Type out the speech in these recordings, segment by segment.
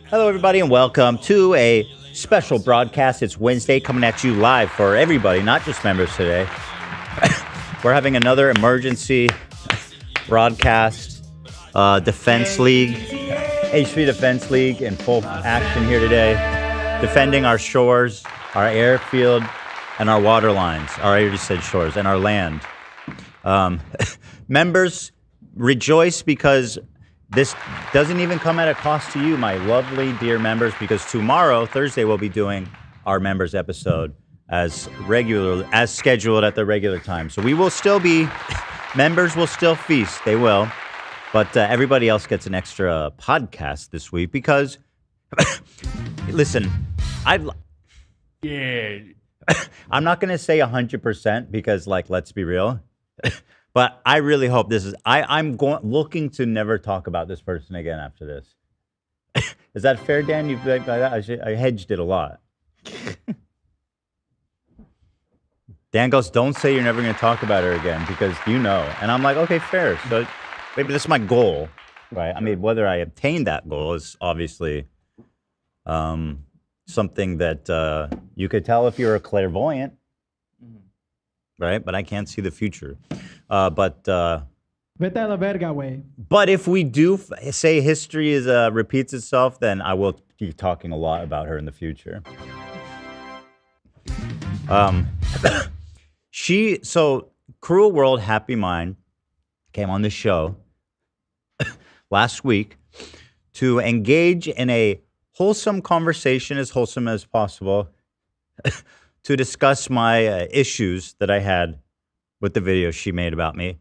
Hello, everybody, and welcome to a special broadcast. It's Wednesday, coming at you live for everybody, not just members today. We're having another emergency broadcast. Defense League, HP Defense League in full action here today, defending our shores, our airfield, and our water lines. I already said shores, and our land. Members, rejoice because this doesn't even come at a cost to you, my lovely dear members, because tomorrow, Thursday, we'll be doing our members episode as scheduled at the regular time. So we will still be, members will still feast, they will, but everybody else gets an extra podcast this week because, listen, I'm not going to say 100% because, let's be real. But I really hope this is. I'm looking to never talk about this person again after this. Is that fair, Dan? You like that? I hedged it a lot. Dan goes, "Don't say you're never going to talk about her again because you know." And I'm like, "Okay, fair." So maybe that's my goal, right? I mean, whether I obtain that goal is obviously something that you could tell if you're a clairvoyant, right? But I can't see the future. But if we do say history repeats itself, then I will be talking a lot about her in the future. Cruel World Happy Mind came on the show last week to engage in a wholesome conversation, as wholesome as possible, to discuss my issues that I had with the video she made about me.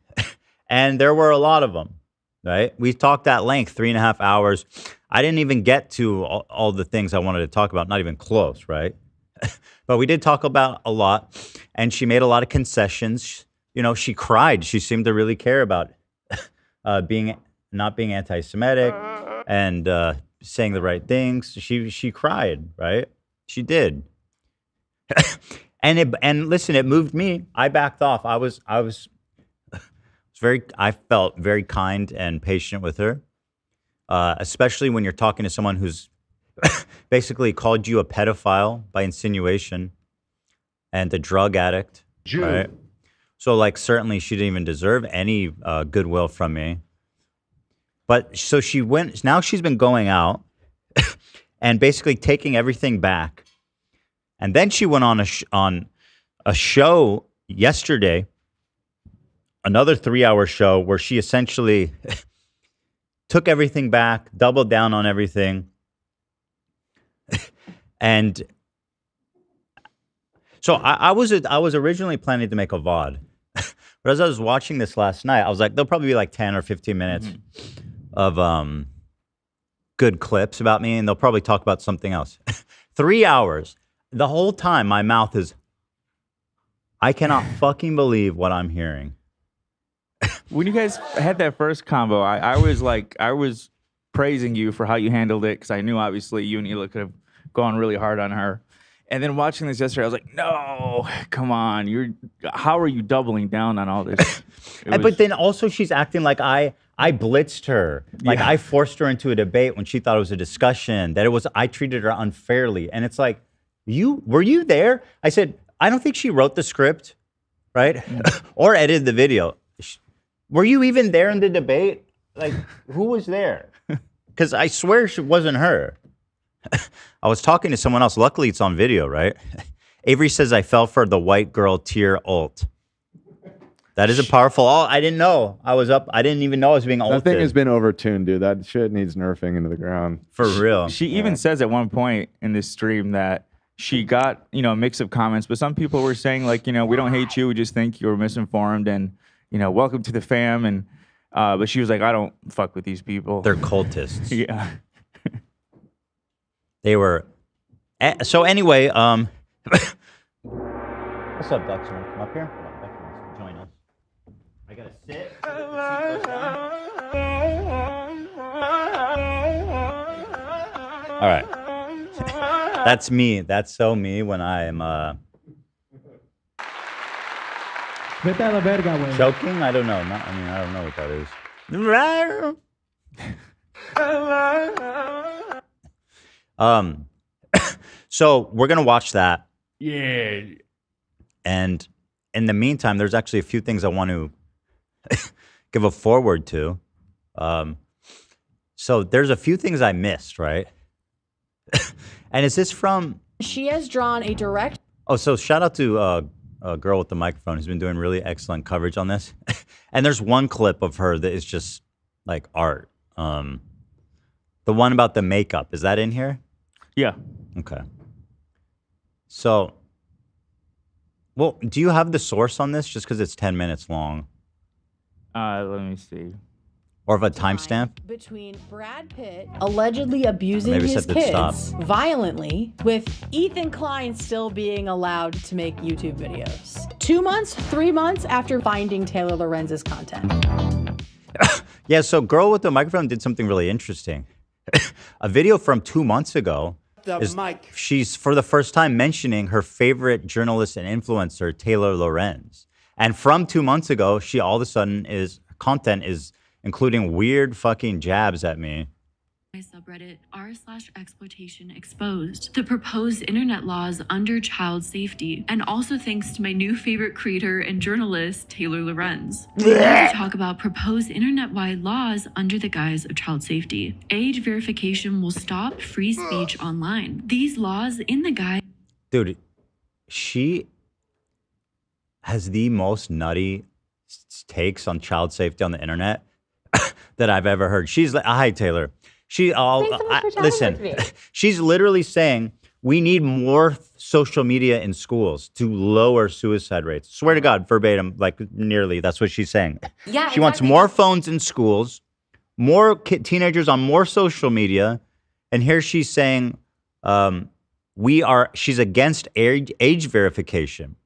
And there were a lot of them, right? We talked at length, 3.5 hours. I didn't even get to all the things I wanted to talk about, not even close, right? But we did talk about a lot, and she made a lot of concessions. You know, she cried. She seemed to really care about not being anti-Semitic and saying the right things. She cried, right? She did. And listen, it moved me. I backed off. I felt very kind and patient with her, especially when you're talking to someone who's basically called you a pedophile by insinuation and a drug addict. Jew. Right? So, certainly she didn't even deserve any goodwill from me. But so she went. Now she's been going out and basically taking everything back. And then she went on a show yesterday, another 3-hour show where she essentially took everything back, doubled down on everything. And so I was originally planning to make a VOD. But as I was watching this last night, I was like, there'll probably be 10 or 15 minutes of good clips about me, and they'll probably talk about something else. 3 hours. The whole time, my mouth is, I cannot fucking believe what I'm hearing. When you guys had that first combo, I was praising you for how you handled it because I knew obviously you and Hila could have gone really hard on her. And then watching this yesterday, I was like, no, come on. How are you doubling down on all this? But then also she's acting like I blitzed her. I forced her into a debate when she thought it was a discussion, I treated her unfairly. And it's like, were you there? I said, I don't think she wrote the script, right? Or edited the video. Were you even there in the debate? Who was there? Because I swear it wasn't her. I was talking to someone else. Luckily, it's on video, right? Avery says I fell for the white girl tier ult. That is a powerful ult. I didn't know. I was up. I didn't even know I was being ulted. That thing has been overtuned, dude. That shit needs nerfing into the ground. For real. She even says at one point in this stream that she got, a mix of comments, but some people were saying we don't hate you. We just think you're misinformed and, welcome to the fam. And, but she was like, I don't fuck with these people. They're cultists. Yeah. They were. So anyway, what's up, Dux? You want to come up here? Dux wants to join us. I gotta sit. All right. That's me. That's so me when I'm choking. I don't know. I don't know what that is. So we're gonna watch that, Yeah. and in the meantime, there's actually a few things I want to give a forward to. So there's a few things I missed, right? And is this from? She has drawn a direct. Oh, so shout out to a girl with the microphone who's been doing really excellent coverage on this. And there's one clip of her that is just like art. The one about the makeup, is that in here? Yeah. Okay. So, well, do you have the source on this? Just because it's 10 minutes long, Let me see. or of a timestamp? Between Brad Pitt allegedly abusing Maybe his set the stop. kids violently, with Ethan Klein still being allowed to make YouTube videos. 2 months, 3 months after finding Taylor Lorenz's content. Yeah. So, girl with the microphone did something really interesting. A video from 2 months ago. She's for the first time mentioning her favorite journalist and influencer, Taylor Lorenz. And from 2 months ago, she all of a sudden content is including weird fucking jabs at me. My subreddit r/exploitation exposed the proposed internet laws under child safety, and also thanks to my new favorite creator and journalist Taylor Lorenz. We need to talk about proposed internet-wide laws under the guise of child safety. Age verification will stop free speech online. These laws in the guise. Dude, she has the most nutty takes on child safety on the internet that I've ever heard. She's like, hi, Taylor. Listen, she's literally saying we need more social media in schools to lower suicide rates. Swear to God, verbatim, like nearly. That's what she's saying. Yeah, she wants more phones in schools, more teenagers on more social media, and here she's saying she's against age verification,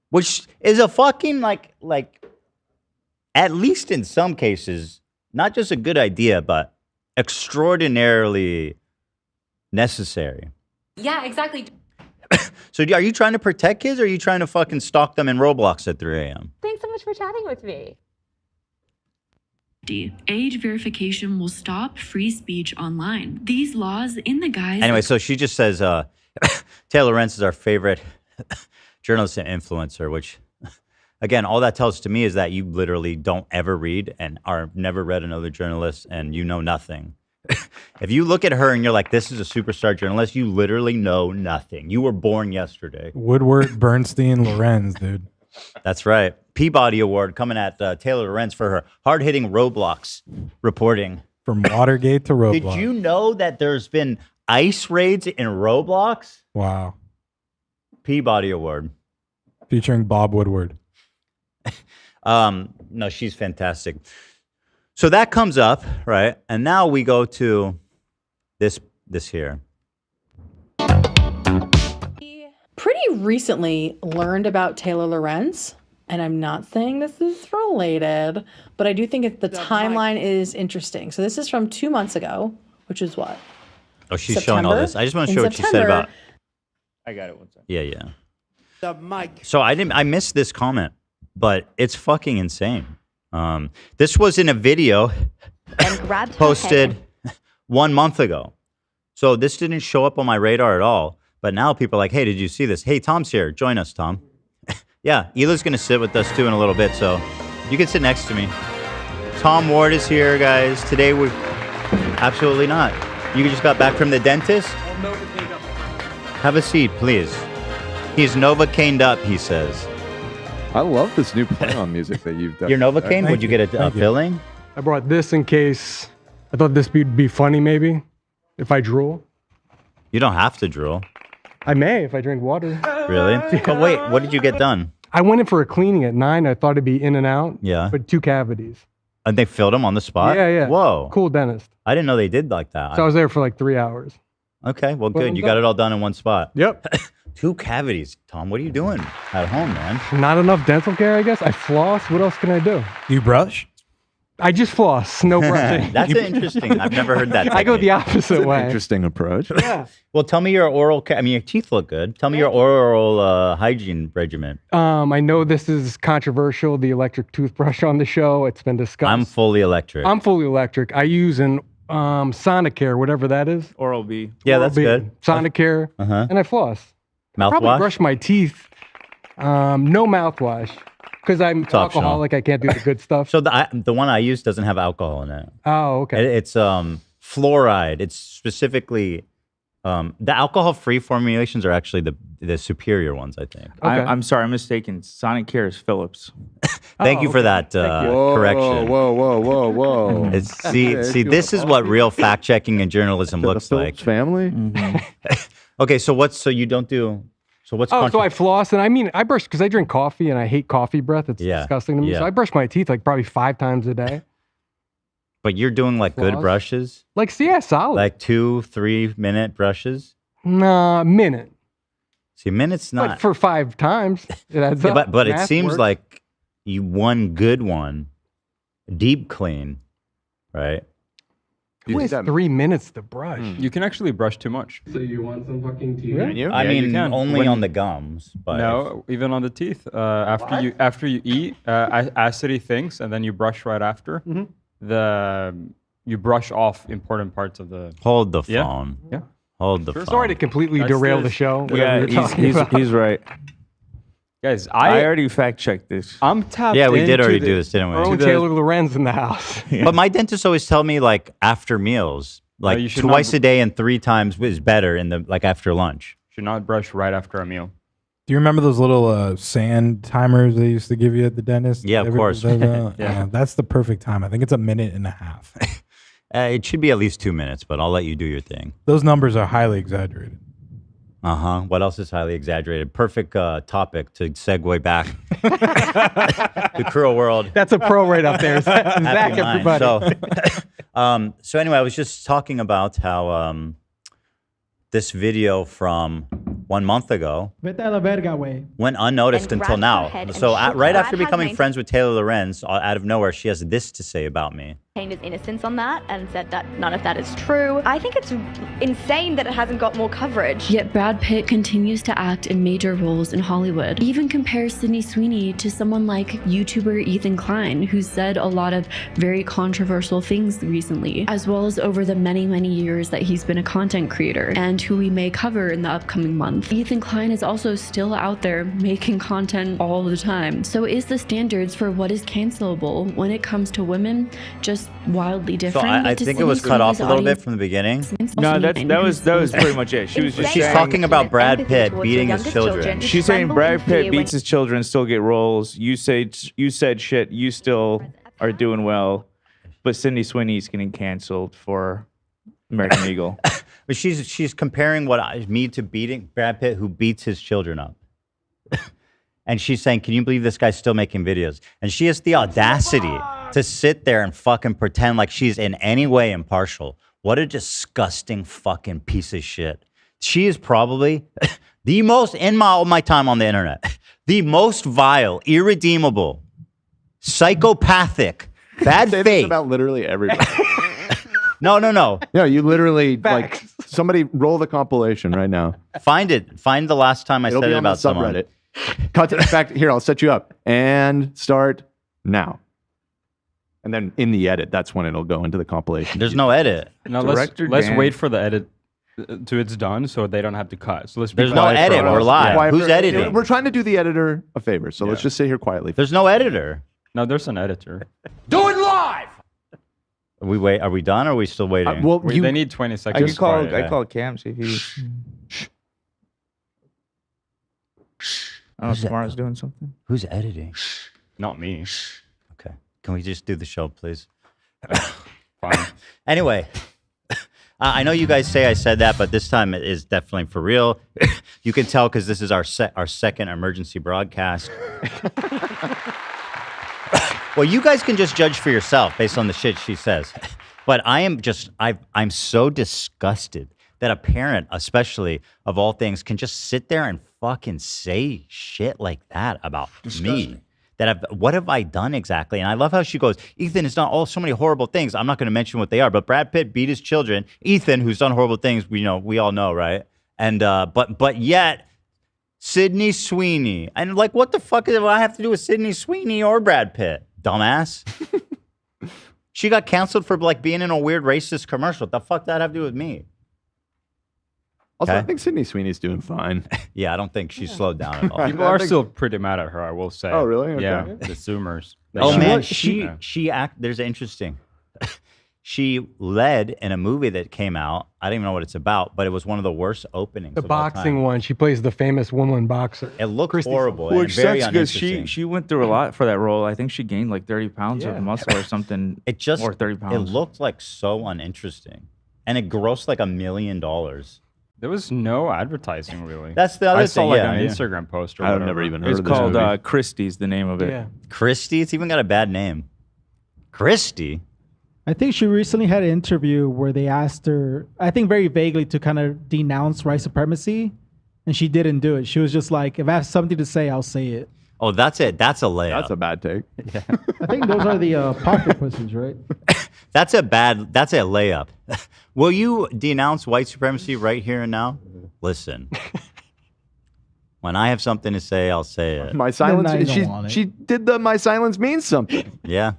which is a fucking like at least in some cases not just a good idea, but extraordinarily necessary. Yeah, exactly. So are you trying to protect kids, or are you trying to fucking stalk them in Roblox at 3 a.m.? Thanks so much for chatting with me. Age verification will stop free speech online. These laws in the guise. Anyway, so she just says Taylor Lorenz is our favorite journalist and influencer, which, again, all that tells to me is that you literally don't ever read and are never read another journalist, and you know nothing. If you look at her and you're like, this is a superstar journalist, you literally know nothing. You were born yesterday. Woodward, Bernstein, Lorenz, dude. That's right. Peabody Award coming at Taylor Lorenz for her hard-hitting Roblox reporting. From Watergate to Roblox. Did you know that there's been ICE raids in Roblox? Wow. Peabody Award. Featuring Bob Woodward. No, she's fantastic. So that comes up, right? And now we go to this here. Pretty recently learned about Taylor Lorenz, and I'm not saying this is related, but I do think the timeline is interesting. So this is from 2 months ago, which is what? Oh, she's showing all this. I just want to show what she said about. I got it. One second. Yeah. So I missed this comment, but it's fucking insane. This was in a video posted 1 month ago. So this didn't show up on my radar at all. But now people are like, hey, did you see this? Hey, Tom's here. Join us, Tom. Yeah, Hila's going to sit with us too in a little bit. So you can sit next to me. Tom Ward is here, guys. Today we're absolutely not. You just got back from the dentist? Have a seat, please. He's Novocained up, he says. I love this new play on music that you've done. You're Novocaine? Would you get a Thank you. filling? I brought this in case I thought this would be funny, maybe, if I drool. You don't have to drool. I may if I drink water. Really? But wait, what did you get done? I went in for a cleaning at 9. I thought it'd be in and out. Yeah. But 2 cavities. And they filled him on the spot? Yeah, yeah. Whoa. Cool dentist. I didn't know they did like that. So I was there for like 3 hours. Okay, well, Well, good. I'm You got it all done in one spot. Yep. 2 cavities. Tom, what are you doing at home, man? Not enough dental care, I guess. I floss. What else can I do? You brush? I just floss. No brushing. That's interesting. I've never heard that I go the technique. opposite way. Interesting approach. Yeah. Well, tell me your oral I mean, your teeth look good. Tell me your oral hygiene regimen. I know this is controversial, the electric toothbrush on the show. It's been discussed. I'm fully electric. I'm fully electric. I use an Sonicare, whatever that is. Oral B. Yeah, that's Oral-B, good. Sonicare, Uh-huh. and I floss. Probably Mouthwash? brush my teeth. No mouthwash because I'm optional. alcoholic. I can't do the good stuff. So the one I use doesn't have alcohol in it. Oh, okay. It's fluoride. It's specifically the alcohol-free formulations are actually the superior ones, I think. Okay. I'm sorry, I'm mistaken. Sonicare is Philips. Thank you for okay. that correction. Whoa. It's, see, this is what real fact-checking and journalism looks the like. Phillips family. Okay, so you don't do. So what's Oh, so I floss, and I mean, I brush because I drink coffee and I hate coffee breath. It's Yeah, disgusting to me. yeah. So I brush my teeth like probably 5 times a day. But you're doing like good Floss? brushes, Like, see, yeah, solid. like 2-3 minute brushes. Nah, minute. See, minutes not. But for 5 times, it adds Yeah, up. but it Math seems works. like you one good one, deep clean, right? It wastes 3 minutes to brush. You can actually brush too much. So you want some fucking tea? Can you? I Yeah, you mean, can. only When- on the gums, but No, even on the teeth. After you eat, acidy things, and then you brush right after. You brush off important parts of the. hold the Yeah. phone. Yeah. Hold the phone. Sorry to completely That's derail the- the show. whatever Yeah, you're talking about. he's right. Guys, I already fact checked this. I'm tapped. Yeah, we did into already the- do this, didn't Our we? own the- Taylor Lorenz in the house. But my dentist always tell me like after meals, like you should twice not- a day and 3 times is better in the like after lunch. Should not brush right after a meal. Do you remember those little sand timers they used to give you at the dentist? Yeah, of Everybody course. does that? Yeah. That's the perfect time. I think it's 1.5 minutes. It should be at least 2 minutes, but I'll let you do your thing. Those numbers are highly exaggerated. What else is highly exaggerated? Perfect topic to segue back to Cruel World. That's a pro right up there. Zach, Happy mind. everybody. So anyway, I was just talking about how this video from 1 month ago went unnoticed And until grabbed her now. head and So shook right her. after Brad has becoming main- friends with Taylor Lorenz, out of nowhere, she has this to say about me. His innocence on that and said that none of that is true. I think it's insane that it hasn't got more coverage. Yet Brad Pitt continues to act in major roles in Hollywood. He even compares Sydney Sweeney to someone like YouTuber Ethan Klein, who's said a lot of very controversial things recently, as well as over the many, many years that he's been a content creator, and who we may cover in the upcoming month. Ethan Klein is also still out there making content all the time. So is the standards for what is cancelable when it comes to women just wildly So different? I To think it Sydney was cut off a Sweeney's little bit audience from the beginning. No, that was pretty much it. She was just She's saying, talking about Brad Empathy Pitt towards beating your his youngest children. She's saying Tremble Brad in fear Pitt when- beats his children, still get roles. You said shit. You still are doing well, but Sydney Sweeney's getting canceled for American Eagle. But she's comparing me to beating Brad Pitt, who beats his children up. And she's saying, can you believe this guy's still making videos? And she has the audacity to sit there and fucking pretend like she's in any way impartial. What a disgusting fucking piece of shit. She is probably the most, in all my time on the internet, the most vile, irredeemable, psychopathic, bad Say this faith. about literally everybody. No. No, you literally like somebody roll the compilation right now. Find it. Find the last time I It'll said be it on the about someone. subreddit. Cut to the fact. Here, I'll set you up and start now. And then in the edit, that's when it'll go into the compilation. There's no edit. Now Director let's Dan. wait for the edit to it's done, so they don't have to cut. So let's. be There's no quiet for edit. a while. We're live. Quiet Who's for- editing? We're trying to do the editor a favor, so let's just sit here quietly. There's no editor. No, there's an editor. Are we done or are we still waiting? Well, They need 20 I seconds. can call. quiet. I call Cam see if he. I don't know. Tomorrow's doing something. Who's editing? Not me. Okay. Can we just do the show, please? Fine. Anyway, I know you guys say I said that, but this time it is definitely for real. You can tell because this is our second emergency broadcast. Well, you guys can just judge for yourself based on the shit she says. But I'm so disgusted that a parent, especially of all things, can just sit there and fucking say shit like that about me. What have I done exactly? And I love how she goes, Ethan has done so many horrible things. I'm not going to mention what they are, but Brad Pitt beat his children. Ethan, who's done horrible things, we all know, right? And but yet Sydney Sweeney, and like, what the fuck do I have to do with Sydney Sweeney or Brad Pitt? Dumbass. She got canceled for like being in a weird racist commercial. What the fuck that have to do with me? Also, I Okay. think Sydney Sweeney's doing fine. Yeah, I don't think she slowed down at all. People are still pretty mad at her, I will say. Oh, really? Okay. Yeah, the Zoomers. Oh man, Yeah. there's an interesting. She led in a movie that came out. I don't even know what it's about, but it was one of the worst openings. The of all boxing time. one. She plays the famous woman boxer. It looked Christy horrible. Song. and Which very sucks because uninteresting. she went through a lot for that role. I think she gained like 30 pounds of muscle or something. It just or 30 pounds. It looked like so uninteresting, and it grossed like $1 million. There was no advertising really. That's the other I saw thing, like yeah, an yeah. Instagram post or I've whatever. never even heard It's of this called movie. Christie's, the name of it. Yeah. Christy, it's even got a bad name. Christy. I think she recently had an interview where they asked her, I think very vaguely, to kind of denounce white supremacy, and she didn't do it. She was just like, if I have something to say, I'll say it. Oh, that's it. That's a layup. That's a bad take. I think those are the pocket pussies, right? That's a layup. Will you denounce white supremacy right here and now? Listen. When I have something to say, I'll say it. My now silence. you don't want it. She did the my silence means something. Yeah.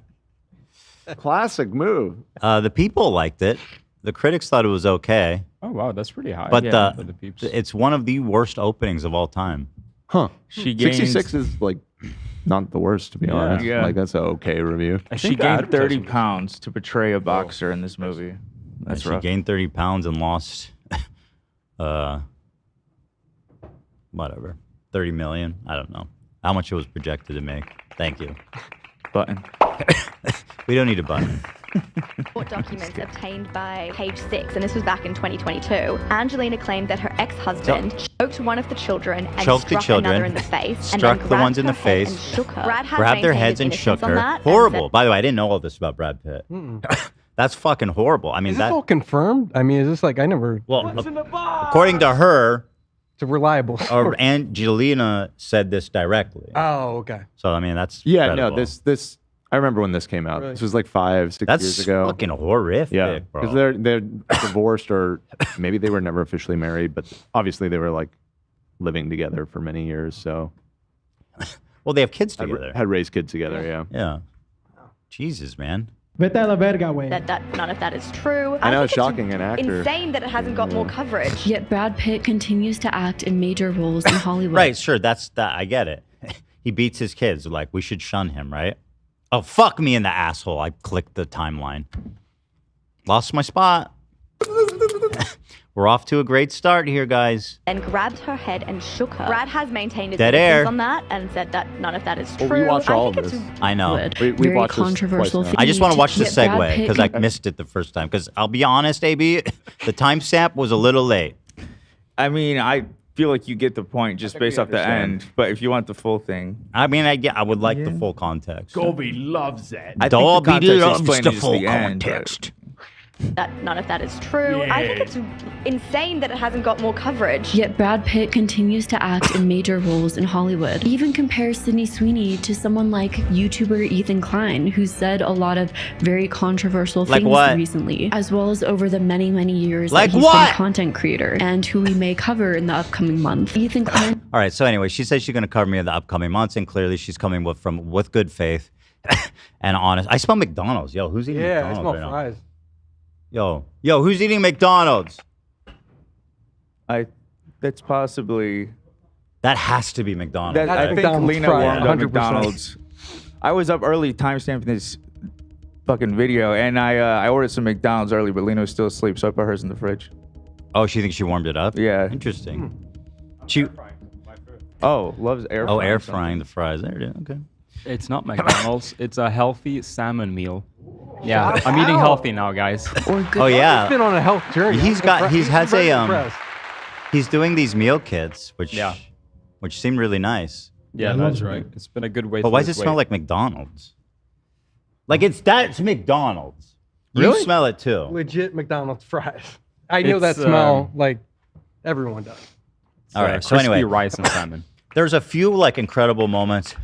Classic move. The people liked it. The critics thought it was okay, Oh wow, that's pretty high. but for the peeps. it's one of the worst openings of all time. Huh. She gained 66 is like not the worst to be honest. Yeah. Like that's an okay review. I She think the gained 30 advertising- pounds to portray a boxer in this movie. That's She rough. gained 30 pounds and lost, whatever, 30 million. I don't know how much it was projected to make. Thank you. Button. We don't need a button. Court documents obtained by Page Six, and this was back in 2022. Angelina claimed that her ex-husband choked one of the children and Choked the struck children, another in the face, and struck then the ones grabbed in the her head face, and shook her. Brad has Grabbed their maintained heads his and shook innocence on her. that and Horrible. said- By the way, I didn't know all this about Brad Pitt. That's fucking horrible. I mean, Is this that. all confirmed? I mean, is this like I never? Well, according to her, It's a reliable. or source. Angelina said this directly. Oh, okay. So I mean, that's Yeah, credible. no, this I remember when this came out. Really? This was like 5-6 That's years ago. fucking horrific, Yeah, bro. because they're divorced or maybe they were never officially married, but obviously they were like living together for many years. So Well, they have kids had, together. had raised kids together. Yeah. Yeah. Jesus, man. Vete a la verga, way. that none of that is true. I know, think it's shocking, an actor. Insane that it hasn't got more coverage. Yet Brad Pitt continues to act in major roles in Hollywood. Right, sure. That's that. I get it. He beats his kids. Like, we should shun him, right? Oh, fuck me in the asshole. I clicked the timeline. Lost my spot. We're off to a great start here, guys. And grabbed her head and shook her. Brad has maintained his Dead innocence air. on that and said that none of that is true. Well, we watch all I think of it's this. I know. We Very watched this controversial. twice now. I just want to watch the Yet Brad segue Pitt because I missed it the first time. Because I'll be honest, AB, the timestamp was a little late. I mean, I feel like you get the point just based off the end. But if you want the full thing, I mean, I would like the full context. Gobi loves that. I think the Dolby context loves explained the is full the end, but- context. that none of that is true. I think it's insane that it hasn't got more coverage. Yet Brad Pitt continues to act in major roles in Hollywood. He even compares Sydney Sweeney to someone like YouTuber Ethan Klein, who said a lot of very controversial Like things what? recently, as well as over the many, many years Like that he's what? been a content creator, and who we may cover in the upcoming month. Ethan Klein All right. So anyway, she says she's going to cover me in the upcoming months, and clearly she's coming with good faith and honest. I smell McDonald's. Yo, who's eating Yeah, I McDonald's smell right now? fries. Yo, who's eating McDonald's? that's possibly That has to be McDonald's. that. That's I think McDonald's Lena fry, warmed up 100%. McDonald's. I was up early timestamping this fucking video, and I ordered some McDonald's early, but Lena was still asleep, so I put hers in the fridge. Oh, she thinks she warmed it up? Yeah. Interesting. She Loves air. Oh, frying air something. frying the fries. There it is. Okay. It's not McDonald's. It's a healthy salmon meal. Yeah, I'm eating healthy now, guys. or good Oh He's yeah. been on a health journey. He's has very a impressed. he's doing these meal kits, which Yeah. seem really nice. Yeah, that's right. It's been a good way. But to why does lose it smell weight. like McDonald's? Like it's McDonald's. You Really? smell it too. Legit McDonald's fries. I know that It's, smell like everyone does. It's, All right, so crispy anyway. rice and salmon. There's a few like incredible moments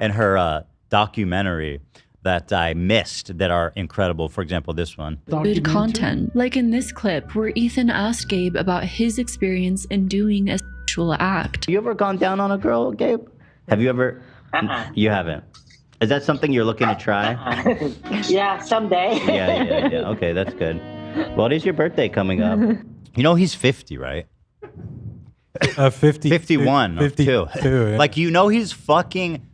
in her documentary that I missed that are incredible. For example, this one. good content. Like in this clip where Ethan asked Gabe about his experience in doing a sexual act. You ever gone down on a girl, Gabe? Have you ever? You haven't. Is that something you're looking to try? Yeah, someday. Yeah. Okay, that's good. Well, it is your birthday coming up. You know he's 50, right? 50, 51 or 52. Yeah. Like, you know he's fucking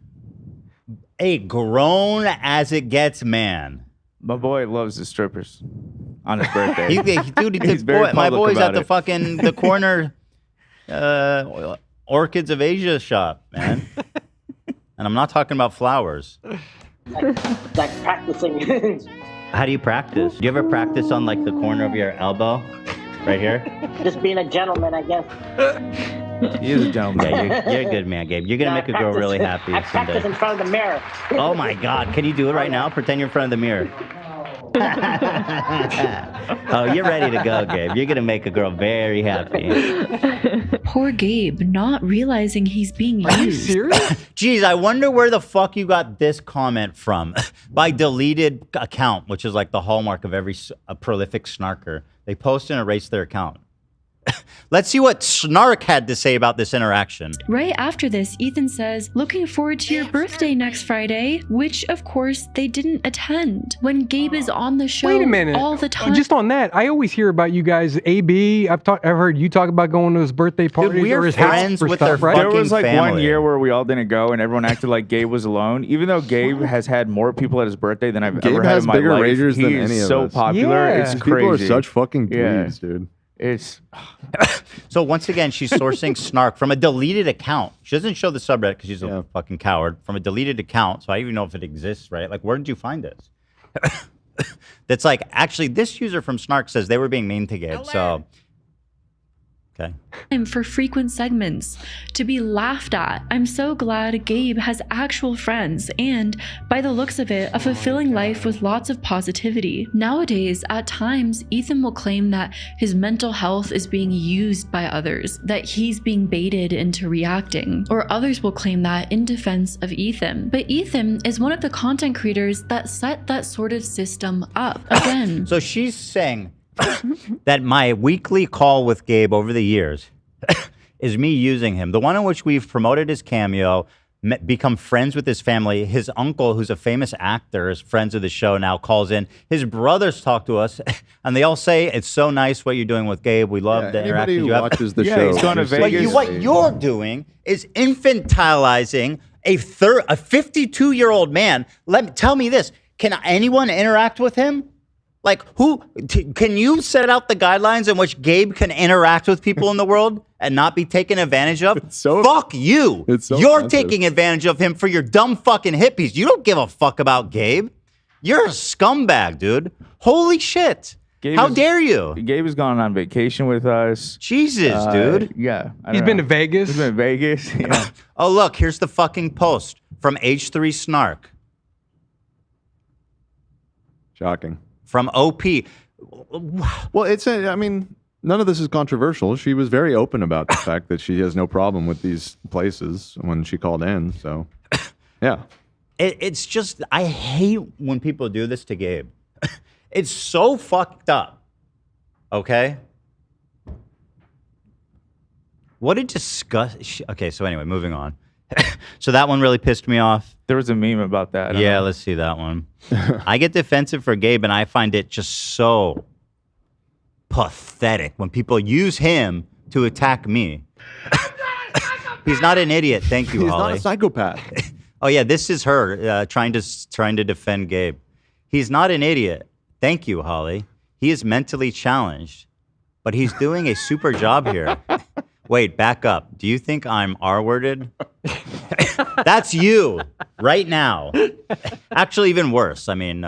a grown as it gets man. My boy loves the strippers on his birthday. He's very my public boy's at about the it. fucking the corner Orchids of Asia shop, man. And I'm not talking about flowers. Like practicing. How do you practice? Do you ever practice on like the corner of your elbow? Right here? Just being a gentleman, I guess. He is a gentleman. Yeah, you're a good man, Gabe. You're gonna make a girl really happy I practice someday. in front of the mirror. Oh my God! Can you do it right now? Pretend you're in front of the mirror. Oh, you're ready to go, Gabe. You're gonna make a girl very happy. Poor Gabe, not realizing he's being used. Are you serious? Geez, I wonder where the fuck you got this comment from. By deleted account, which is like the hallmark of every a prolific snarker. They post and erase their account. Let's see what Snark had to say about this interaction. Right after this, Ethan says, looking forward to your birthday next Friday, which of course they didn't attend. When Gabe is on the show Wait a minute. all the time. Just on that, I always hear about you guys. AB, I've heard you talk about going to his birthday parties we're or his friends house for with stuff, their right? There was like one family. year where we all didn't go and everyone acted like Gabe was alone. Even though Gabe has had more people at his birthday than I've Gabe ever had has in my bigger life. ragers he than is any of so us. popular. Yeah. It's These crazy. People are such fucking Yeah. dweebs, dude. It's So once again, she's sourcing Snark from a deleted account. She doesn't show the subreddit because she's a fucking coward. From a deleted account, so I don't even know if it exists, right? Like, where did you find this? That's like, actually, this user from Snark says they were being mean to Gabe. So, okay. For frequent segments to be laughed at. I'm so glad Gabe has actual friends and, by the looks of it, a fulfilling life with lots of positivity. Nowadays, at times, Ethan will claim that his mental health is being used by others, that he's being baited into reacting, or others will claim that in defense of Ethan. But Ethan is one of the content creators that set that sort of system up. Again, So she's saying that my weekly call with Gabe over the years is me using him. The one in which we've promoted his cameo, become friends with his family. His uncle, who's a famous actor, is friends of the show now, calls in. His brothers talk to us, and they all say, it's so nice what you're doing with Gabe. We love the Anybody interactions who you have. watches the Yeah, show. he's going to you're Vegas. What you're doing is infantilizing a 52-year-old man. Tell me this. Can anyone interact with him? Like, can you set out the guidelines in which Gabe can interact with people in the world and not be taken advantage of? Fuck you. You're offensive. taking advantage of him for your dumb fucking hippies. You don't give a fuck about Gabe. You're a scumbag, dude. Holy shit. How dare you? Gabe has gone on vacation with us. Jesus, dude. Yeah. I He's don't been know. to Vegas. He's been to Vegas. Yeah. Oh, look, here's the fucking post from H3 Snark. Shocking. From OP. Well, I mean, none of this is controversial. She was very open about the fact that she has no problem with these places when she called in. So, yeah. It's just, I hate when people do this to Gabe. It's so fucked up. Okay? What a disgust. Okay, so anyway, moving on. So that one really pissed me off. There was a meme about that. I don't Yeah, know. let's see that one. I get defensive for Gabe, and I find it just so pathetic when people use him to attack me. He's not an idiot. Thank you, He's Holly. not a psychopath. Oh yeah, this is her trying to defend Gabe. He's not an idiot. Thank you, Holly. He is mentally challenged, but he's doing a super job here. Wait, back up. Do you think I'm R-worded? That's you right now. Actually, even worse. I mean,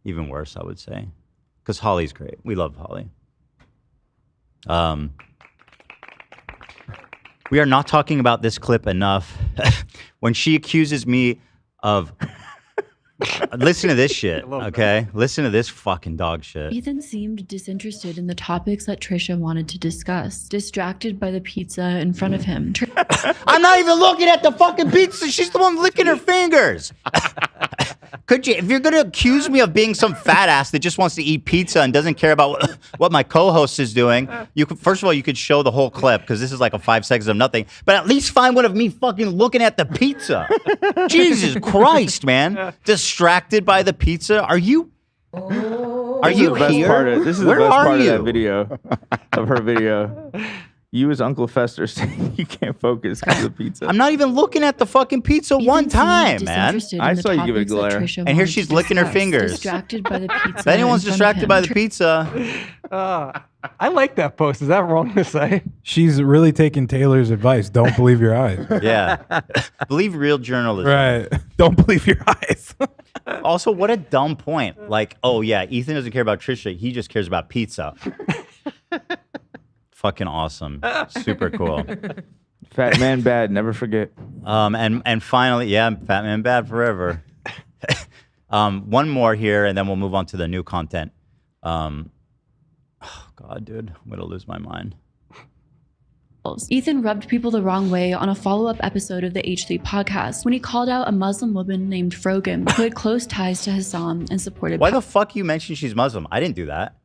even worse, I would say, because Holly's great. We love Holly. We are not talking about this clip enough. When she accuses me of... Listen to this shit, okay? Listen to this fucking dog shit. Ethan seemed disinterested in the topics that Trisha wanted to discuss, distracted by the pizza in front of him. I'm not even looking at the fucking pizza. She's the one licking her fingers. Could you, if you're gonna accuse me of being some fat ass that just wants to eat pizza and doesn't care about what my co-host is doing, you could, first of all, you could show the whole clip because this is like a 5 seconds of nothing. But at least find one of me fucking looking at the pizza. Jesus Christ, man! Distracted by the pizza? Are you? Are you here? This is Where the best are part you? of that video, of her video. You as Uncle Fester saying you can't focus because of the pizza. I'm not even looking at the fucking pizza one time, man. I saw you give it a glare. And here she's licking her fingers. Distracted by the pizza. If anyone's in front of distracted him. by the pizza, I like that post. Is that wrong to say? She's really taking Taylor's advice. Don't believe your eyes. yeah. Believe real journalism. Right. Don't believe your eyes. Also, what a dumb point. Like, oh yeah, Ethan doesn't care about Trisha. He just cares about pizza. Fucking awesome. Super cool. Fat man bad, never forget. And finally, yeah, Fat Man Bad forever. One more here, and then we'll move on to the new content. Oh God, dude, I'm gonna lose my mind. Ethan rubbed people the wrong way on a follow-up episode of the H3 podcast when he called out a Muslim woman named Frogan who had close ties to Hassan and supported Why the fuck you mentioned she's Muslim? I didn't do that.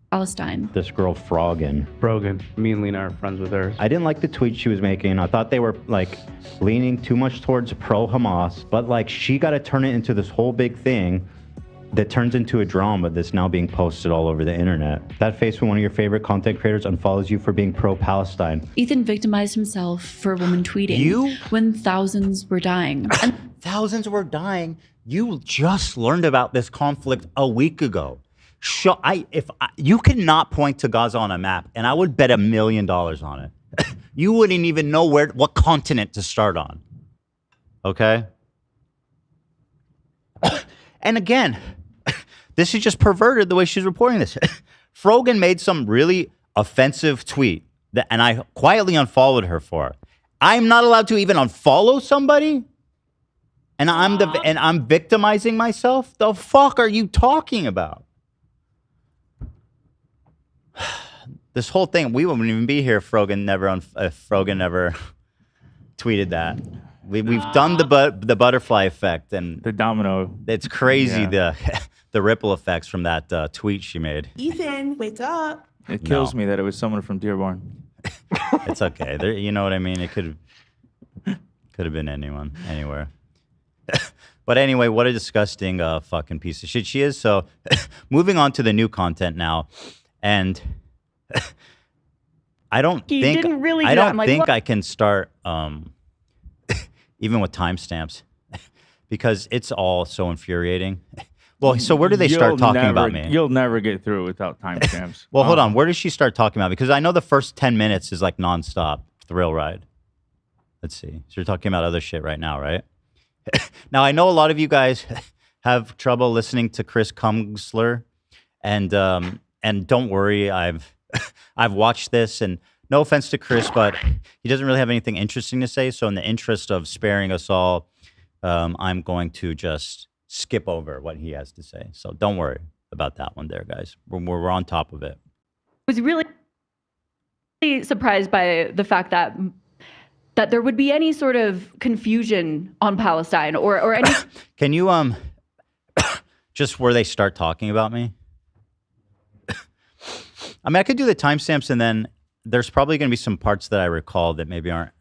Palestine. This girl Frogan. Brogan. Me and Lena are friends with her. I didn't like the tweet she was making. I thought they were like leaning too much towards pro-Hamas, but like she got to turn it into this whole big thing that turns into a drama that's now being posted all over the internet. That face when one of your favorite content creators unfollows you for being pro-Palestine. Ethan victimized himself for a woman tweeting when thousands were dying. Thousands were dying. You just learned about this conflict a week ago. You could not point to Gaza on a map, and I would bet $1 million on it. You wouldn't even know what continent to start on. Okay? And again, this is just perverted the way she's reporting this. Frogan made some really offensive tweet and I quietly unfollowed her for. I'm not allowed to even unfollow somebody? And I'm victimizing myself? The fuck are you talking about? This whole thing, we wouldn't even be here if Frogan never tweeted that. We've done the butterfly effect and the domino. It's crazy the ripple effects from that tweet she made. Ethan, wake up. It kills me that it was someone from Dearborn. It's okay. You know what I mean? It could have been anyone, anywhere. But anyway, what a disgusting fucking piece of shit she is. So moving on to the new content now. And I don't think I can start even with timestamps because it's all so infuriating. Well, so where do they start talking about me? You'll never get through it without timestamps. Well, hold on. Where does she start talking about? Because I know the first 10 minutes is like nonstop thrill ride. Let's see. So you're talking about other shit right now, right? Now, I know a lot of you guys have trouble listening to Chris Kumsler, and don't worry, I've watched this, and no offense to Chris, but he doesn't really have anything interesting to say. So in the interest of sparing us all, I'm going to just skip over what he has to say. So don't worry about that one there, guys. We're on top of it. I was really surprised by the fact that there would be any sort of confusion on Palestine or any. Can you just where they start talking about me? I mean, I could do the timestamps, and then there's probably going to be some parts that I recall that maybe aren't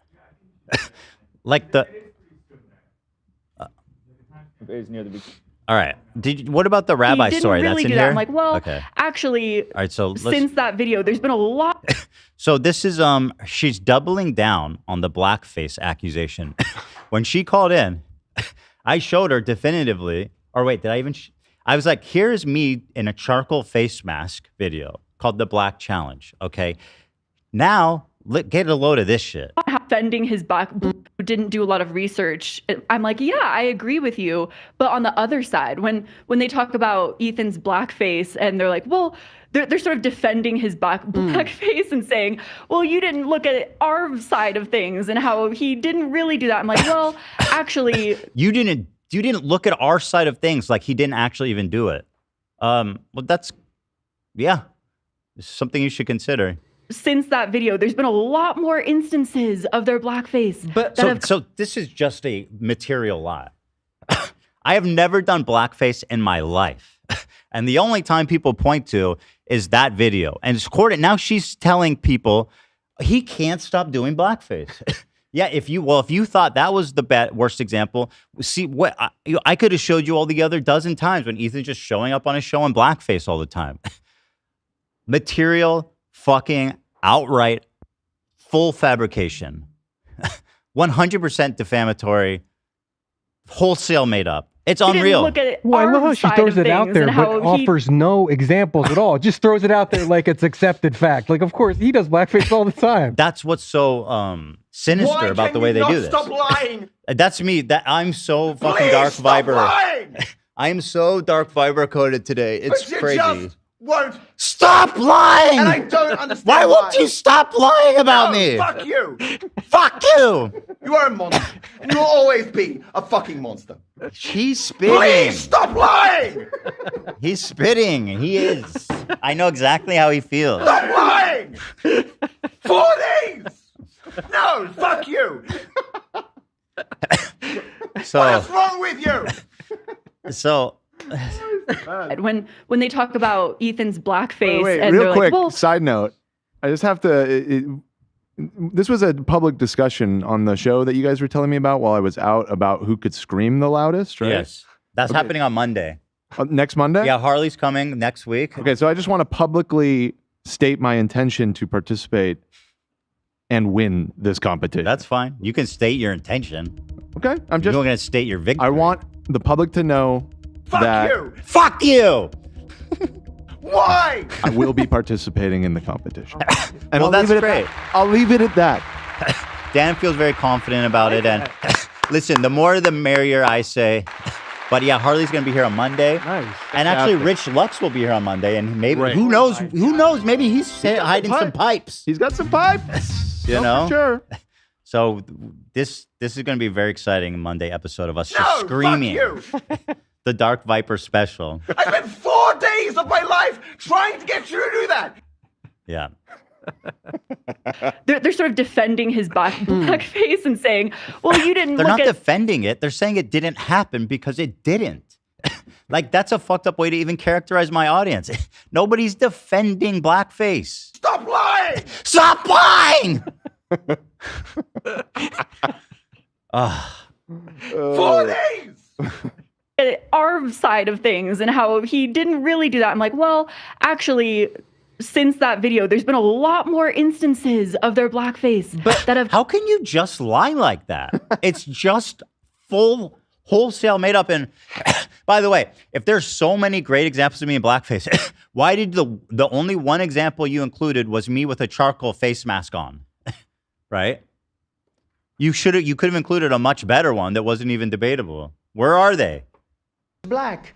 like the. All right. What about the rabbi story? Really That's in do here. that. I'm like, well, okay. Actually, All right. So since that video, there's been a lot. So this is she's doubling down on the blackface accusation. When she called in, I showed her definitively. Or wait, did I even? I was like, here's me in a charcoal face mask video called the Black Challenge. Okay, now get a load of this shit. Defending his back, who didn't do a lot of research. I'm like, yeah, I agree with you. But on the other side, when they talk about Ethan's blackface, and they're like, well, they're sort of defending his blackface and saying, well, you didn't look at our side of things and how he didn't really do that. I'm like, well, actually, you didn't look at our side of things, like he didn't actually even do it. Well, that's it's something you should consider. Since that video, there's been a lot more instances of their blackface. So this is just a material lie. I have never done blackface in my life. And the only time people point to is that video. And it's Corden. Now she's telling people he can't stop doing blackface. Yeah, if you thought that was the worst example, see what I could have showed you all the other dozen times when Ethan's just showing up on a show in blackface all the time. Material, fucking outright, full fabrication, 100% defamatory, wholesale made up. It's He didn't unreal. look at Well, I love how our she side throws of it out things there, and but how he- offers no examples at all. Just throws it out there like it's accepted fact. Like, of course, he does blackface all the time. That's what's so sinister about the way they do this. Stop lying. That's me. That I'm so fucking Please dark stop viber. lying. I am so dark viber coded today. It's But you crazy. just won't. Stop lying! And I don't understand Why won't you stop lying about No, me? Fuck you. Fuck you! You are a monster. And you'll always be a fucking monster. He's spitting. Please stop lying. He's spitting. He is. I know exactly how he feels. Stop lying. 4 days. No, fuck you. So, What's wrong with you? so when they talk about Ethan's blackface Wait, and real they're quick, like, well, side note. I just have to. This was a public discussion on the show that you guys were telling me about while I was out about who could scream the loudest, right? yes, that's Okay. happening on Monday. Next Monday? Yeah, Harley's coming next week. Okay, so I just want to publicly state my intention to participate and win this competition. That's fine. You can state your intention. Okay, I'm just. You're going to state your victory. I want the public to know that you. Fuck you! Why? I will be participating in the competition. And Well, I'll that's leave it great. At that. I'll leave it at that. Dan feels very confident about it. And listen, the more the merrier, I say. But yeah, Harley's going to be here on Monday. Nice. And actually, Fantastic. Rich Lux will be here on Monday. And maybe, Right. who knows? Who knows? Maybe he's hiding some pipes. He's got some pipes. You Oh, know? for sure. So this is going to be a very exciting Monday episode of us No, just screaming. fuck you. The Dark Viper special. I spent 4 days of my life trying to get you to do that. Yeah. they're sort of defending his blackface and saying, well, you didn't They're look not at defending it. They're saying it didn't happen because it didn't. Like, that's a fucked up way to even characterize my audience. Nobody's defending blackface. Stop lying. Stop lying! Ah. 4 days. our side of things and how he didn't really do that. I'm like, well, actually, since that video, there's been a lot more instances of their blackface that have. How can you just lie like that? It's just full wholesale made up. And by the way, if there's so many great examples of me in blackface, why did the only one example you included was me with a charcoal face mask on? Right? You could have included a much better one that wasn't even debatable. Where are they? Black.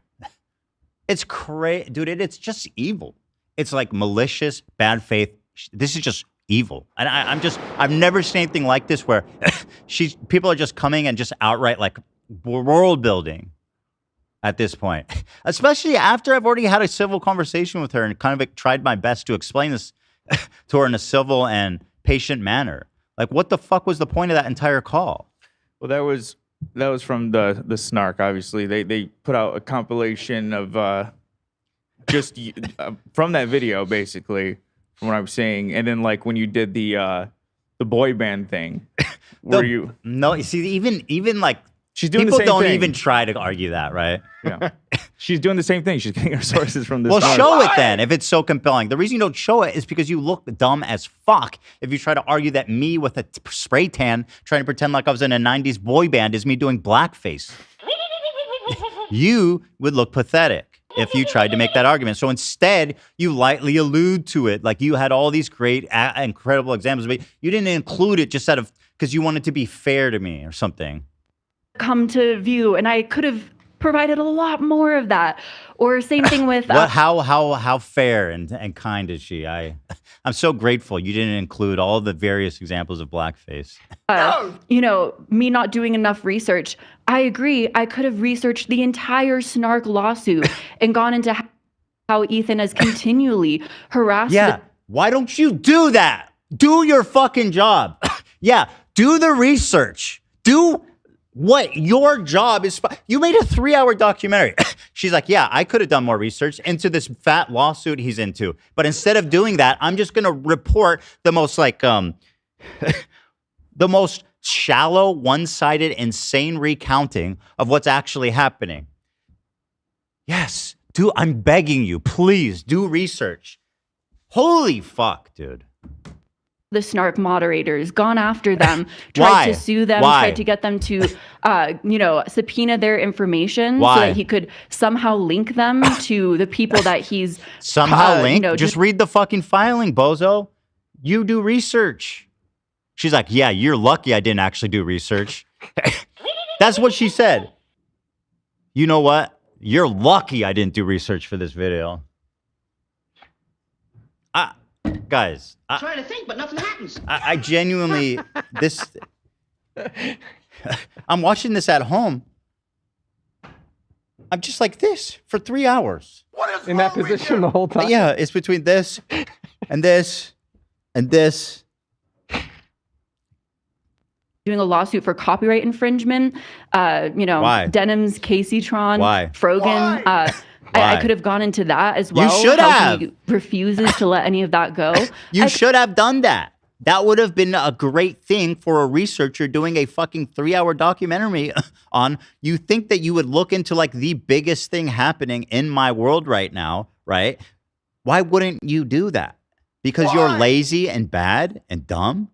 It's crazy, dude. It's just evil. It's like malicious, bad faith. This is just evil. And I've never seen anything like this where people are just coming and just outright like world building at this point. Especially after I've already had a civil conversation with her and kind of tried my best to explain this to her in a civil and patient manner. Like, what the fuck was the point of that entire call? Well, that was from the snark. Obviously, they put out a compilation of just from that video, basically, from what I'm saying. And then like when you did the boy band thing, you see even like she's doing people the same don't thing. even try to argue that, right? Yeah. She's doing the same thing. She's getting her sources from this. Well, snark. show it then if it's so compelling. The reason you don't show it is because you look dumb as fuck if you try to argue that me with a spray tan trying to pretend like I was in a 90s boy band is me doing blackface. You would look pathetic if you tried to make that argument. So instead, you lightly allude to it. Like you had all these great, incredible examples, but you didn't include it just out of because you wanted to be fair to me or something. Come to view, and I could have provided a lot more of that. Or same thing with How fair and kind is she? I'm so grateful you didn't include all the various examples of blackface. Me not doing enough research. I agree. I could have researched the entire snark lawsuit and gone into how Ethan has continually harassed. Yeah. Why don't you do that? Do your fucking job. Yeah. Do the research. What your job is? You made a 3-hour documentary. She's like, yeah, I could have done more research into this fat lawsuit he's into, but instead of doing that, I'm just going to report the most like the most shallow, one-sided, insane recounting of what's actually happening. Yes, I'm begging you, please do research. Holy fuck, dude. The snark moderators, gone after them, tried to sue them, tried to get them to, subpoena their information so that he could somehow link them to the people that he's somehow link. Just read the fucking filing, bozo. You do research. She's like, yeah, you're lucky I didn't actually do research. That's what she said. You know what? You're lucky I didn't do research for this video. Guys, I'm trying to think, but nothing happens. I genuinely, I'm watching this at home. I'm just like this for 3 hours. What is in that position the whole time? Yeah, it's between this and this and this. Doing a lawsuit for copyright infringement. Why? Denim's Casey Tron. Why? Frogan. Why? I could have gone into that as well. You should have. He refuses to let any of that go. You should have done that. That would have been a great thing for a researcher doing a fucking 3-hour documentary on. You think that you would look into like the biggest thing happening in my world right now, right? Why wouldn't you do that? Because you're lazy and bad and dumb?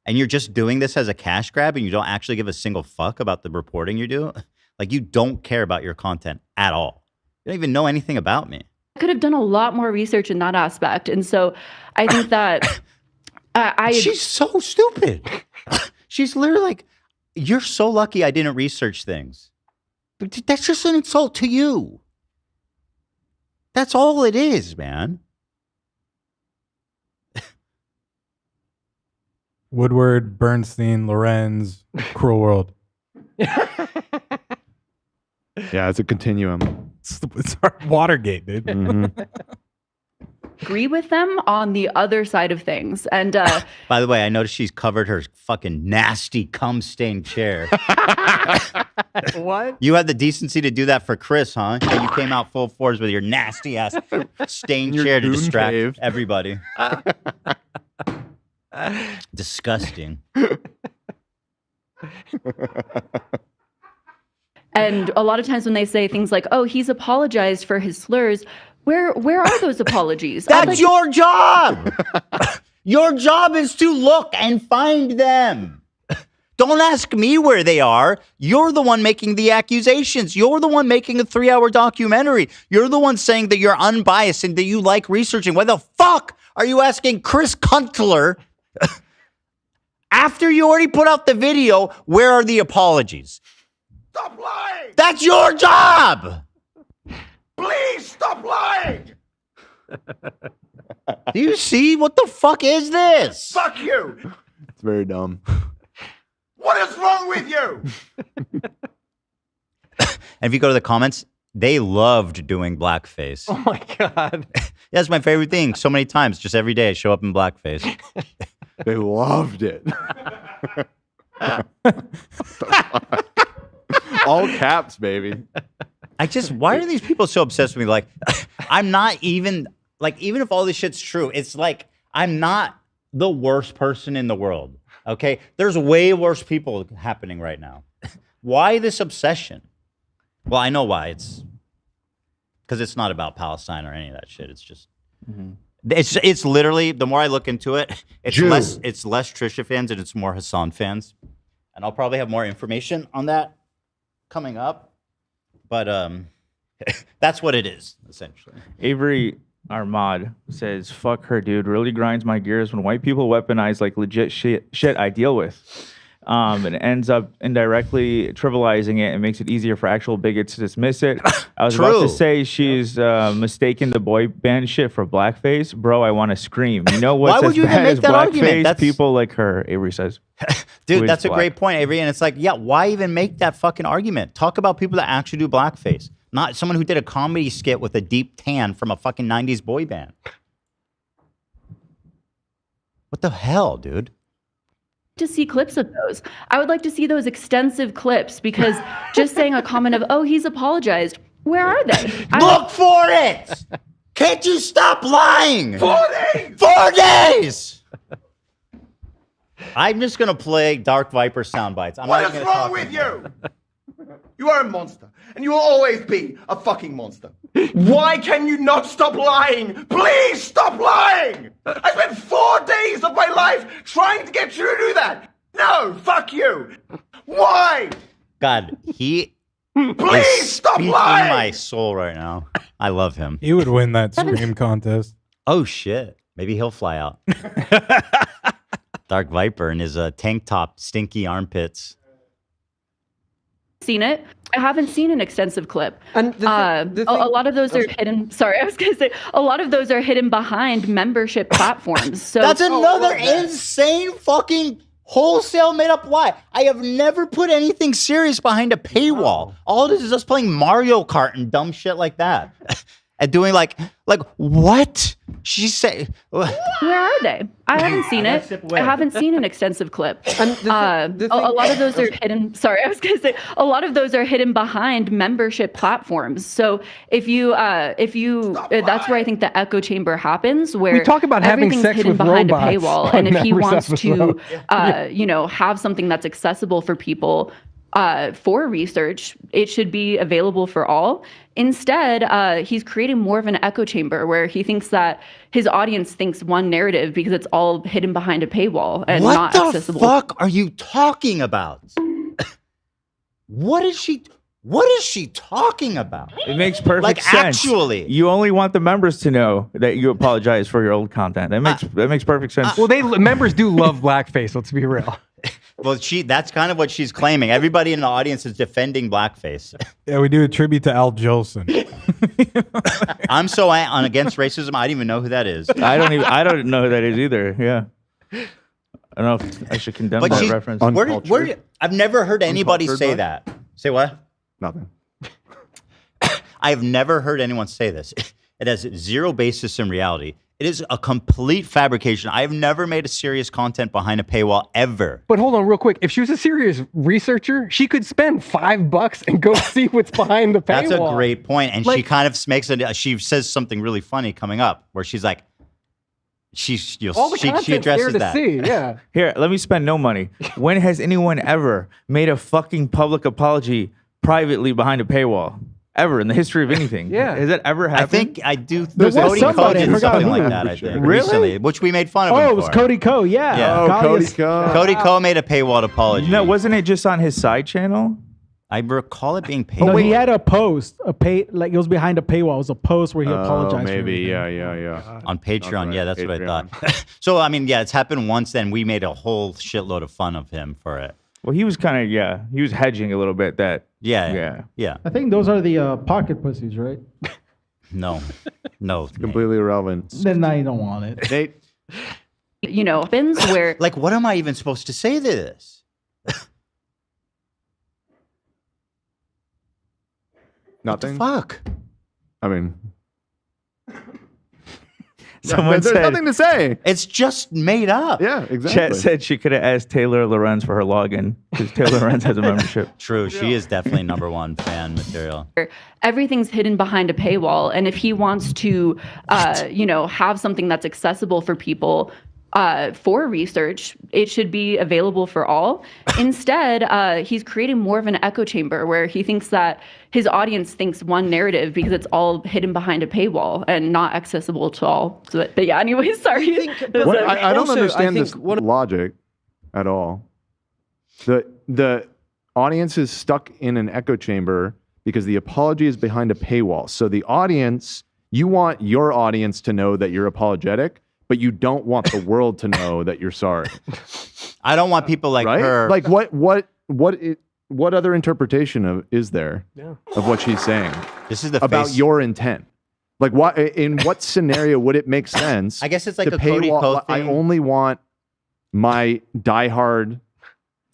And you're just doing this as a cash grab and you don't actually give a single fuck about the reporting you do? Like you don't care about your content at all. You don't even know anything about me. I could have done a lot more research in that aspect. And so I think that She's so stupid. She's literally like, you're so lucky I didn't research things. But that's just an insult to you. That's all it is, man. Woodward, Bernstein, Lorenz, Cruel World. Yeah, it's a continuum. It's our Watergate, dude. Mm-hmm. agree with them on the other side of things. And by the way, I noticed she's covered her fucking nasty cum-stained chair. What? You had the decency to do that for Chris, huh? And you came out full force with your nasty ass stained Your chair to goon distract cave. everybody. Disgusting. And a lot of times when they say things like, "Oh, he's apologized for his slurs," where are those apologies? That's your job. Your job is to look and find them. Don't ask me where they are. You're the one making the accusations. You're the one making a 3-hour documentary. You're the one saying that you're unbiased and that you like researching. Why the fuck are you asking Chris Kuntler after you already put out the video? Where are the apologies? Stop lying! That's your job. Please stop lying! Do you see? What the fuck is this? Fuck you! It's very dumb. What is wrong with you? And if you go to the comments, they loved doing blackface. Oh my God. That's my favorite thing. So many times, just every day I show up in blackface. They loved it. All caps, baby. Why are these people so obsessed with me? Like, I'm not even, like, even if all this shit's true, it's like, I'm not the worst person in the world. Okay? There's way worse people happening right now. Why this obsession? Well, I know why. It's because it's not about Palestine or any of that shit. It's just, it's literally, the more I look into it, it's less Trisha fans and it's more Hassan fans. And I'll probably have more information on that coming up. But that's what it is, essentially. Avery Armad says, "Fuck her, dude. Really grinds my gears when white people weaponize like legit shit I deal with. And ends up indirectly trivializing it and makes it easier for actual bigots to dismiss it. I was about to say she's mistaken the boy band shit for blackface. Bro, I want to scream. You know what's Why would as you even bad make as that argument? blackface? That's- People like her," Avery says. Dude, that's a great point, Avery. And it's like, yeah, why even make that fucking argument? Talk about people that actually do blackface, not someone who did a comedy skit with a deep tan from a fucking 90s boy band. What the hell, dude? to see clips of those. I would like to see those extensive clips because just saying a comment of, oh, he's apologized, where are they? Look for it! Can't you stop lying? 4 days! 4 days! I'm just gonna play Dark Viper sound bites. I'm What not is gonna wrong talk with anymore. you? You are a monster, and you will always be a fucking monster. Why can you not stop lying? Please stop lying! I spent 4 days of my life trying to get you to do that. No, fuck you. Why? God, he Please is stop speaking lying! my soul right now. I love him. He would win that scream contest. Oh shit! Maybe he'll fly out. Dark Viper in his tank top, stinky armpits. Seen it. I haven't seen an extensive clip. And a lot of those are hidden. Sorry, I was going to say a lot of those are hidden behind membership platforms. So That's another insane fucking wholesale made up lie. I have never put anything serious behind a paywall. All it is us playing Mario Kart and dumb shit like that. And doing like what? She said where are they? I haven't seen it. I haven't seen an extensive clip. And a lot of those are hidden. Sorry, I was going to say a lot of those are hidden behind membership platforms. So if you that's where I think the echo chamber happens, where We talk about having everything's sex hidden with behind a robots paywall, on and if he Members wants to, episode. have something that's accessible for people. For research, it should be available for all. Instead, he's creating more of an echo chamber where he thinks that his audience thinks one narrative because it's all hidden behind a paywall and what not the accessible. fuck are you talking about? What is she talking about? It makes perfect Like, sense. actually. You only want the members to know that you apologize for your old content. That makes perfect sense. Well, members do love blackface. Let's be real. Well, that's kind of what she's claiming. Everybody in the audience is defending blackface. Yeah, we do a tribute to Al Jolson. I'm so against racism. I don't even know who that is. I don't know who that is either. Yeah. I don't know if I should condemn But that she- reference. I've never heard anybody Uncultured say by? that. Say what? Nothing. I have never heard anyone say this. It has zero basis in reality. It is a complete fabrication. I have never made a serious content behind a paywall ever. But hold on real quick. If she was a serious researcher, she could spend $5 and go see what's behind the paywall. That's a great point. And she Like- kind of she says something really funny coming up where she's like, she All the content's there addresses to that. see. Yeah. Here, let me spend no money. When has anyone ever made a fucking public apology privately behind a paywall? Ever in the history of anything? Yeah. Has that ever happened? I think I do. There was Cody somebody, I did forgot something who. like that, I think, Really? recently, which we made fun of him Oh, it was for. Cody Ko. Yeah. Yeah. Oh, Cody Kalias- Ko. Cody Ko made a paywall apology. No, wasn't it just on his side channel? I recall it being paid. No, he had a post, like it was behind a paywall. It was a post where he apologized. for Maybe, everything. yeah. On Patreon, right, yeah, that's what I Patreon. thought. So, I mean, yeah, it's happened once, then we made a whole shitload of fun of him for it. Well, he was kind of, he was hedging a little bit that, Yeah. I think those are the pocket pussies, right? No. Completely irrelevant. Then now you don't want it. Nate, Happens where Like, what am I even supposed to say to this? nothing. Fuck. I mean, someone there's said, nothing to say. It's just made up. Yeah, exactly. Chet said she could have asked Taylor Lorenz for her login because Taylor Lorenz has a membership. True. She is definitely #1 fan material. everything's hidden behind a paywall, and if he wants to, have something that's accessible for people. For research, it should be available for all. Instead, he's creating more of an echo chamber where he thinks that his audience thinks one narrative because it's all hidden behind a paywall and not accessible to all. So, but yeah, anyways, sorry. I don't Also, understand I this think logic at all. The audience is stuck in an echo chamber because the apology is behind a paywall. So the audience, you want your audience to know that you're apologetic, but you don't want the world to know that you're sorry. I don't want people like Right? her. Like what other interpretation is there of what she's saying This is the about face. your intent? Like in what scenario would it make sense? I guess it's like to a Cody paywall- Ko I thing. only want my diehard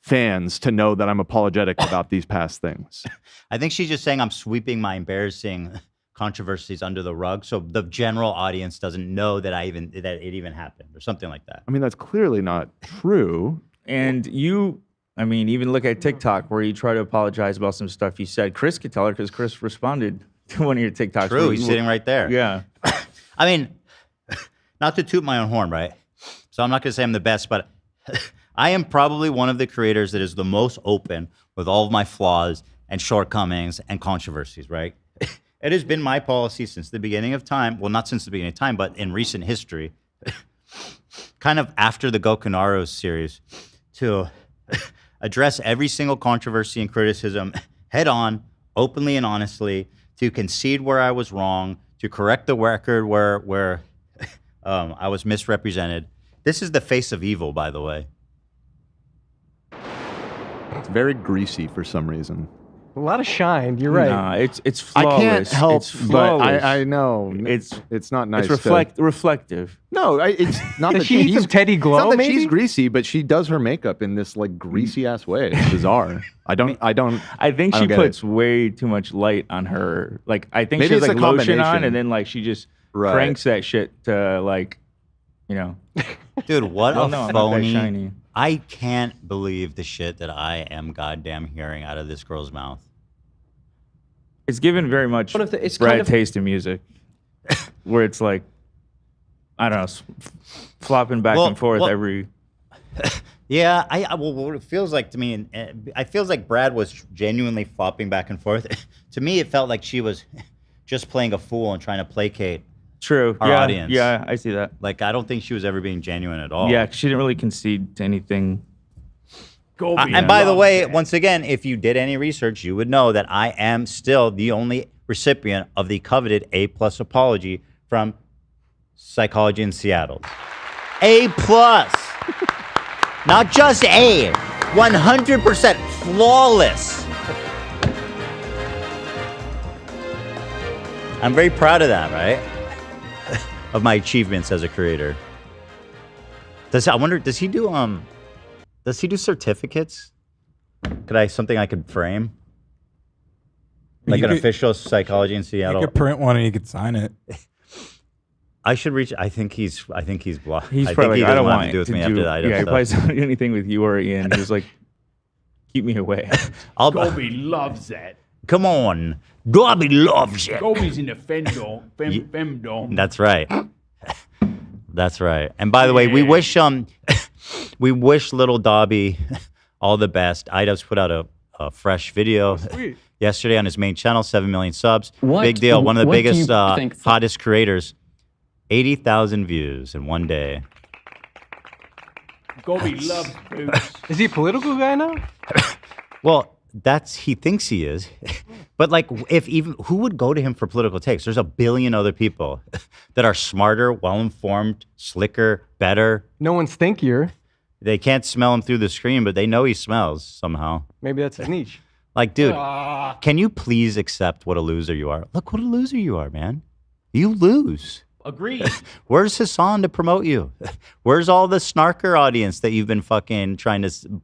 fans to know that I'm apologetic about these past things. I think she's just saying I'm sweeping my embarrassing controversies under the rug, so the general audience doesn't know that it even happened or something like that. I mean, that's clearly not true. And you, I mean, even look at TikTok where you try to apologize about some stuff you said. Chris could tell her because Chris responded to one of your TikToks. True, he's sitting right there. Yeah. I mean, not to toot my own horn, right? So I'm not going to say I'm the best, but I am probably one of the creators that is the most open with all of my flaws and shortcomings and controversies, right? It has been my policy since the beginning of time. Well, not since the beginning of time, but in recent history, kind of after the Gokunaru series, to address every single controversy and criticism head on, openly and honestly, to concede where I was wrong, to correct the record where I was misrepresented. This is the face of evil, by the way. It's very greasy for some reason. A lot of shine. You're right. Nah, it's flawless. I can't help, it's but flawless. I know it's not nice. It's reflective. No, it's not Does that she eat she's some Teddy Glow, It's not that maybe? she's greasy, but she does her makeup in this like greasy ass way. It's bizarre. I think I think she get puts way too much light on her. Like I think Maybe she has it's like a lotion on, combination. and then like she just Right. cranks that shit to like, you know. Dude, what Oh, a no, I'm not that phony. shiny. I can't believe the shit that I am goddamn hearing out of this girl's mouth. It's given very much One of the- it's Brad kind of- taste in music, where it's like, I don't know, flopping back and forth every. Yeah, well, what it feels like to me, and I feels like Brad was genuinely flopping back and forth. To me, it felt like she was just playing a fool and trying to placate True. our yeah, audience. Yeah, I see that. Like, I don't think she was ever being genuine at all. Yeah, 'cause she didn't really concede to anything. And by the way, once again, if you did any research, you would know that I am still the only recipient of the coveted A+ apology from Psychology in Seattle. A+. Not just A. 100% flawless. I'm very proud of that, right? Of my achievements as a creator. I wonder, does he do certificates? Something I could frame? Like You an could- official Psychology in Seattle? You could print one and you could sign it. I should reach. I think he's blocked. He's I probably think he like, I doesn't don't want want to do with to me do, after that. Yeah, he probably doesn't do anything with you or Ian. He was like, keep me away. Gobi loves that. Come on. Gobi loves it. Gobi's in the femdom. That's right. That's right. And by the way, we wish little Dobby all the best. Ida's put out a fresh video yesterday on his main channel, 7 million subs. What- Big deal. One of the what do you biggest, think- hottest creators. 80,000 views in one day. Gobi loves boots. Is he a political guy now? Well, he thinks he is. But like, who would go to him for political takes? There's a billion other people that are smarter, well-informed, slicker, better. No one's stinkier. They can't smell him through the screen, but they know he smells somehow. Maybe that's his niche. Like, dude, can you please accept what a loser you are? Look what a loser you are, man. You lose. Agreed. Where's Hassan to promote you? Where's all the snarker audience that you've been fucking trying to...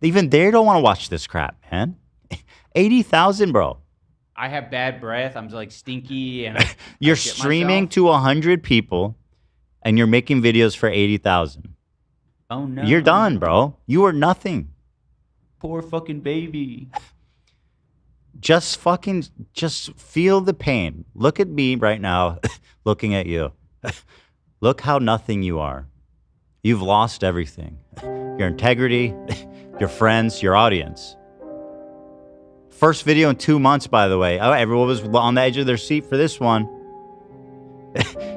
Even they don't want to watch this crap, man. 80,000, bro. I have bad breath. I'm like stinky, and You're streaming to 100 people, and you're making videos for 80,000. Oh no! You're done, bro. You are nothing. Poor fucking baby. Just feel the pain. Look at me right now, looking at you. Look how nothing you are. You've lost everything. Your integrity, your friends, your audience. First video in 2 months, by the way. Oh, everyone was on the edge of their seat for this one.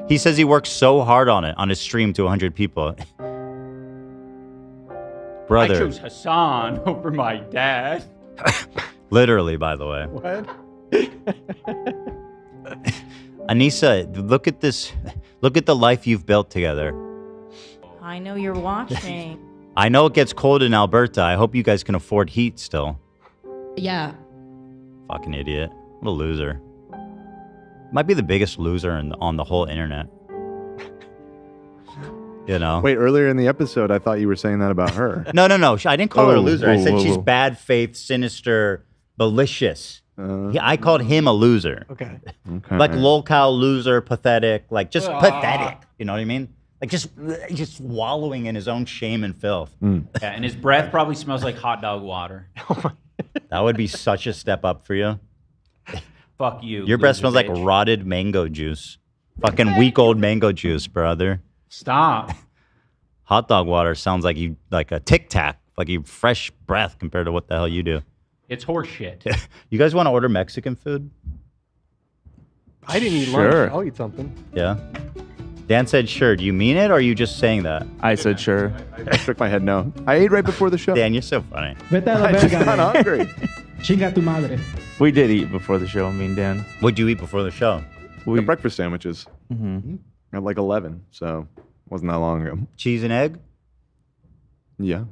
He says he worked so hard on it, on his stream to 100 people. Brother. I chose Hassan over my dad. Literally, by the way. What? Anissa, look at this. Look at the life you've built together. I know you're watching. I know it gets cold in Alberta. I hope you guys can afford heat still. Yeah. Fucking idiot. What a loser. Might be the biggest loser on the whole internet. You know? Wait, earlier in the episode, I thought you were saying that about her. No. I didn't call her a Oh, loser. I whoa, said whoa, she's whoa. bad faith, sinister, malicious. I called him a loser. Okay. Like lolcow, loser, pathetic, like just pathetic. You know what I mean? Like just wallowing in his own shame and filth. Yeah, and his breath probably smells like hot dog water. That would be such a step up for you. Fuck you. Your breath loser smells like bitch. rotted mango juice. Fucking week-old mango juice, brother. Stop. Hot dog water sounds like you like a Tic Tac, like you fresh breath compared to what the hell you do. It's horse shit. You guys want to order Mexican food? I didn't eat Sure. lunch. I'll eat something. Yeah. Dan said sure. Do you mean it or are you just saying that? I said sure. I shook my head no. I ate right before the show. Dan, you're so funny. Vete a la I just verga, got man. hungry. Chinga tu madre. We did eat before the show, me and Dan. What'd you eat before the show? The breakfast sandwiches Mhm. at like 11, so wasn't that long ago. Cheese and egg? Yeah.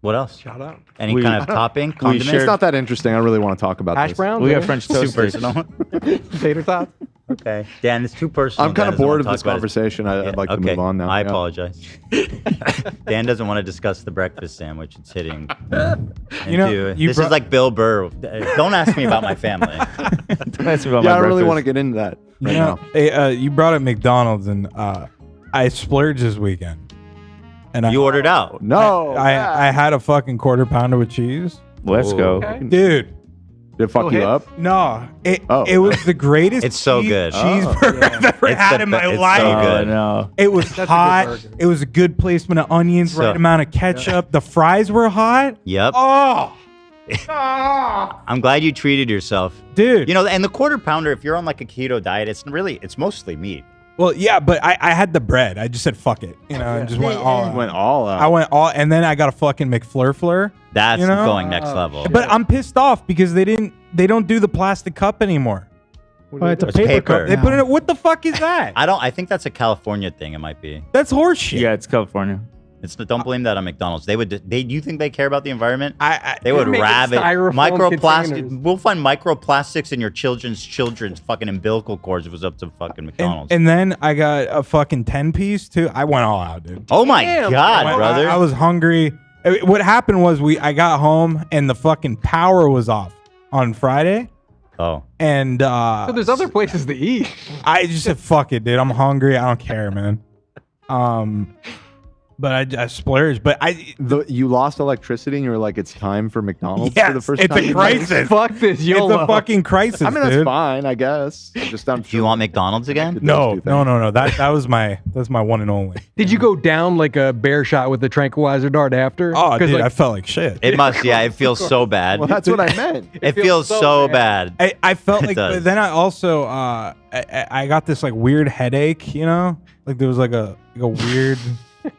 What else? Shout out. Any kind of topping? Condiment? It's not that interesting. I really want to talk about Hash this. browns? We got eh? French Too toast. personal. Tater tots? Okay. Dan, it's too personal. I'm kind Dan of doesn't bored of wanna this talk about it. conversation. I'd like to move on now. I Yeah. apologize. Dan doesn't want to discuss the breakfast sandwich. It's hitting. You know, into- you this brought- is like Bill Burr. Don't ask me about my family. Don't ask me about Yeah, my I really breakfast. want to get into that You right know, now. hey, you brought up McDonald's, and I splurged this weekend. And You ordered out. No. I had a fucking quarter pounder with cheese. Let's go. Dude. Did it fuck you up? No, it Oh. was the greatest. It's so good. cheeseburger I've ever It's had the in be- my it's life. so good. No. It was That's a good hot. burger. It was a good placement of onions, So- right amount of ketchup. The fries were hot. Yep. Oh, I'm glad you treated yourself. dude. You know, and the quarter pounder, if you're on like a keto diet, it's mostly meat. Well, yeah, but I had the bread. I just said fuck it, you know, and just went all. out. Went all out. I went all, and then I got a fucking McFlurflur. That's You know? going next level. But I'm pissed off because they don't do the plastic cup anymore. Oh, it's a It's paper, paper. cup. They now. put it. What the fuck is that? I think that's a California thing. It might be. That's horseshit. Yeah, it's California. Don't blame that on McDonald's. They would. You think they care about the environment? They They're would making rabbit styrofoam microplastic. containers. We'll find microplastics in your children's fucking umbilical cords. If it was up to fucking McDonald's. And then I got a fucking 10-piece too. I went all out, dude. Oh my Damn, god, I- brother! I was hungry. What happened was I got home and the fucking power was off on Friday. Oh, And So there's other places to eat. I just said, fuck it, dude. I'm hungry. I don't care, man. But I splurged. But You lost electricity and you were like, it's time for McDonald's yes, for the first it's time. a in life? crisis. Fuck this, YOLO. It's a fucking crisis, I mean, that's dude. fine, I guess. Just I'm do you want McDonald's again? No. That was my one and only. Did you go down like a bear shot with the tranquilizer dart after? Oh, 'Cause, dude, like, I felt like shit. It must. Yeah, it feels so bad. Well, that's what I meant. It feels so bad. I felt It like, does. but then I also I got this like weird headache, you know, like there was like a weird.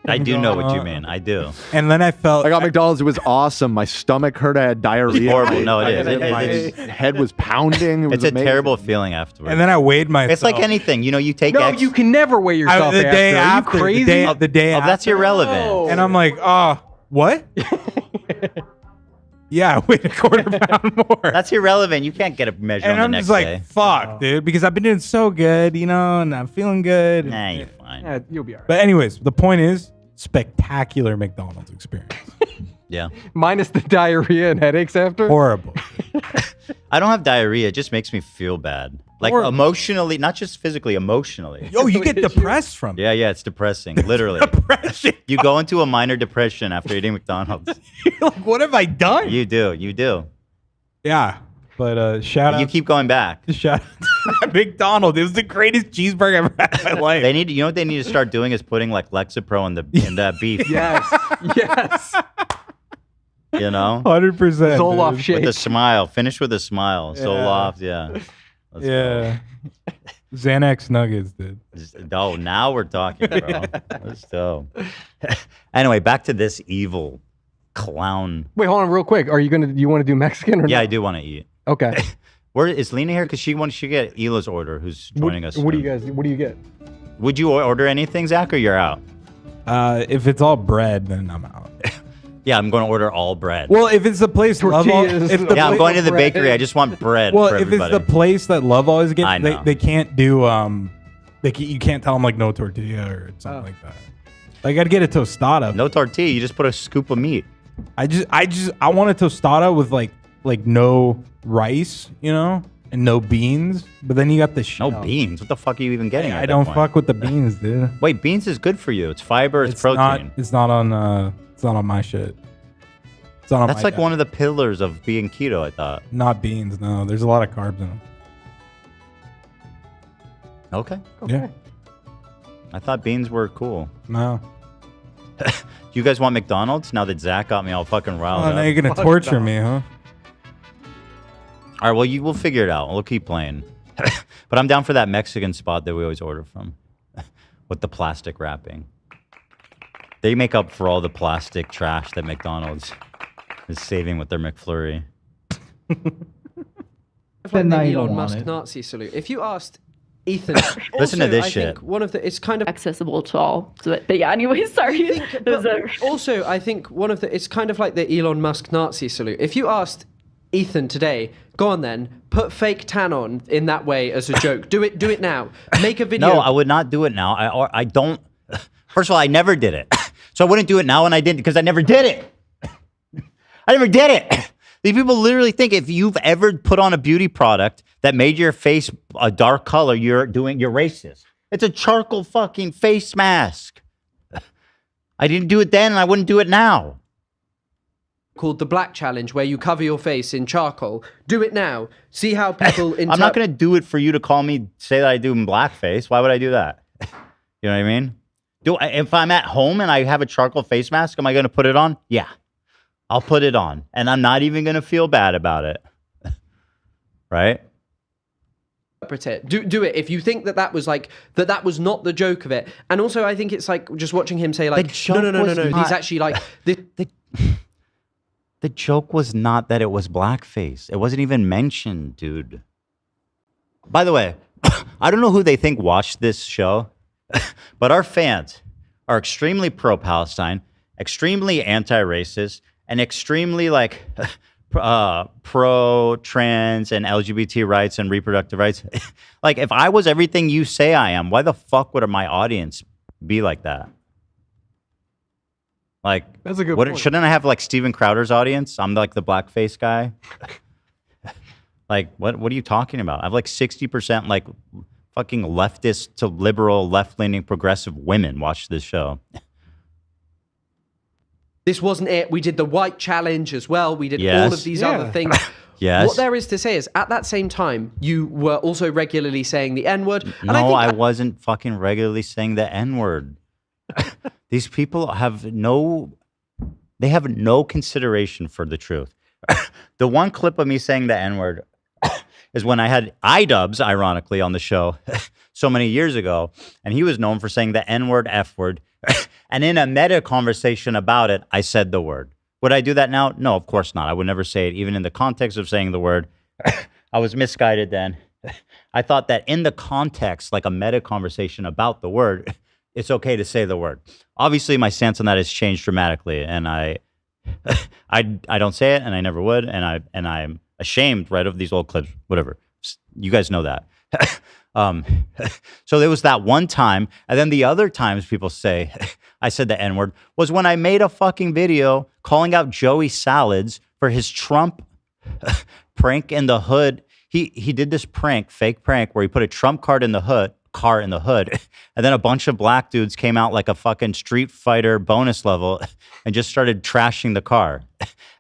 I do know what you Uh, mean. I do. And then I felt I got McDonald's. It was awesome. My stomach hurt. I had diarrhea. horrible. No, it is. My It head was pounding. It was It's a amazing. terrible feeling afterwards. and then I weighed myself. It's like anything. You know, you take No, X. you can never weigh yourself the day after. Are you crazy? the day Oh, after. that's irrelevant. And I'm like, what? Yeah, I weighed a quarter pound more. That's irrelevant. You can't get a measure And on I'm the just next like, day. fuck, dude, because I've been doing so good, you know, and I'm feeling good. Nah, you're fine. Yeah, you'll be all right. But anyways, the point is, spectacular McDonald's experience. Yeah. Minus the diarrhea and headaches after. Horrible. I don't have diarrhea. It just makes me feel bad. Like Or- emotionally, not just physically, emotionally. Yo, you get depressed from it. Yeah, it's depressing. Literally. Depression. You go into a minor depression after eating McDonald's. You're like, what have I done? You do. Yeah. But shout out. You keep going back. Shout out to McDonald's. It was the greatest cheeseburger I've ever had in my life. They need, you know what they need to start doing is putting like Lexapro in the beef. Yes. Yes. You know, 100%. Zoloft dude. shake. with a smile. Finish with a smile. Yeah. Zoloft, yeah. Let's Yeah. Xanax Nuggets, dude. Oh, now we're talking, bro. Let's go. Anyway, back to this evil clown. Wait, hold on, real quick. Are you you want to do Mexican or Yeah, not? I do want to eat. Okay. Where is Lena here? Because she wants to get Hila's order. Who's joining us? What do you soon. guys? What do you get? Would you order anything, Zach, or you're out? If it's all bread, then I'm out. Yeah, I'm going to order all bread. Well, if it's the place Love All, Tortillas. if the Yeah, I'm pla- going to the bread. bakery. I just want bread well, for if everybody. it's the place that Love always I gets, know. they can't do you can't tell them like no tortilla or something like that. Like I'd get a tostada. No tortilla. You just put a scoop of meat. I want a tostada with like no rice, you know, And no beans, but then you got the shell. No beans. What the fuck are you even getting? I at that don't point? fuck with the beans, dude. Wait, beans is good for you. It's fiber. It's protein. It's not on. It's not on my shit. It's not on That's my like one of the pillars of being keto. I thought. Not beans. No, there's a lot of carbs in them. Okay. Yeah. I thought beans were cool. No. You guys want McDonald's? Now that Zach got me all fucking riled Oh, up. now you're gonna torture me, huh? All right, well, we'll figure it out. We'll keep playing. But I'm down for that Mexican spot that we always order from with the plastic wrapping. They make up for all the plastic trash that McDonald's is saving with their McFlurry. Then now the you don't Elon want Musk it. Nazi salute. If you asked Ethan, Listen to also, this I shit. think one of the it's kind of accessible to all. But yeah, anyway, sorry. Also, I think one of the it's kind of like the Elon Musk Nazi salute. If you asked Ethan today, go on then, put fake tan on in that way as a joke. Do it now. Make a video. No, I would not do it now. I don't. First of all, I never did it. So I wouldn't do it now, and I didn't because I never did it. I never did it. These people literally think if you've ever put on a beauty product that made your face a dark color, you're racist. It's a charcoal fucking face mask. I didn't do it then, and I wouldn't do it now. Called the Black Challenge, where you cover your face in charcoal. Do it now. See how people. I'm not going to do it for you to call me, say that I do in blackface. Why would I do that? You know what I mean? If I'm at home and I have a charcoal face mask, am I going to put it on? Yeah, I'll put it on, and I'm not even going to feel bad about it. Right? It. Do it if you think that was like that was not the joke of it. And also, I think it's like just watching him say like, no. He's actually like The joke was not that it was blackface. It wasn't even mentioned, dude. By the way, I don't know who they think watched this show, but our fans are extremely pro-Palestine, extremely anti-racist, and extremely like pro-trans and LGBT rights and reproductive rights. Like, if I was everything you say I am, why the fuck would my audience be like that? Like, that's a good point. Shouldn't I have like Steven Crowder's audience? I'm like the blackface guy. Like, what are you talking about? I have like 60% like fucking leftist to liberal, left-leaning, progressive women watch this show. This wasn't it. We did the white challenge as well. We did all of these other things. Yes. What there is to say is, at that same time, you were also regularly saying the N-word. And No, I wasn't fucking regularly saying the N-word. These people have no consideration for the truth. The one clip of me saying the N-word is when I had iDubbbz, ironically, on the show so many years ago, and he was known for saying the N-word, F-word, and in a meta conversation about it, I said the word. Would I do that now? No, of course not. I would never say it, even in the context of saying the word. I was misguided then. I thought that in the context, like a meta conversation about the word, it's okay to say the word. Obviously, my stance on that has changed dramatically, and I don't say it, and I never would, and I'm ashamed, right, of these old clips. Whatever, you guys know that. So there was that one time, and then the other times people say I said the N-word was when I made a fucking video calling out Joey Salads for his Trump prank in the hood. He did this fake prank, where he put a Trump car in the hood, and then a bunch of black dudes came out like a fucking Street Fighter bonus level and just started trashing the car.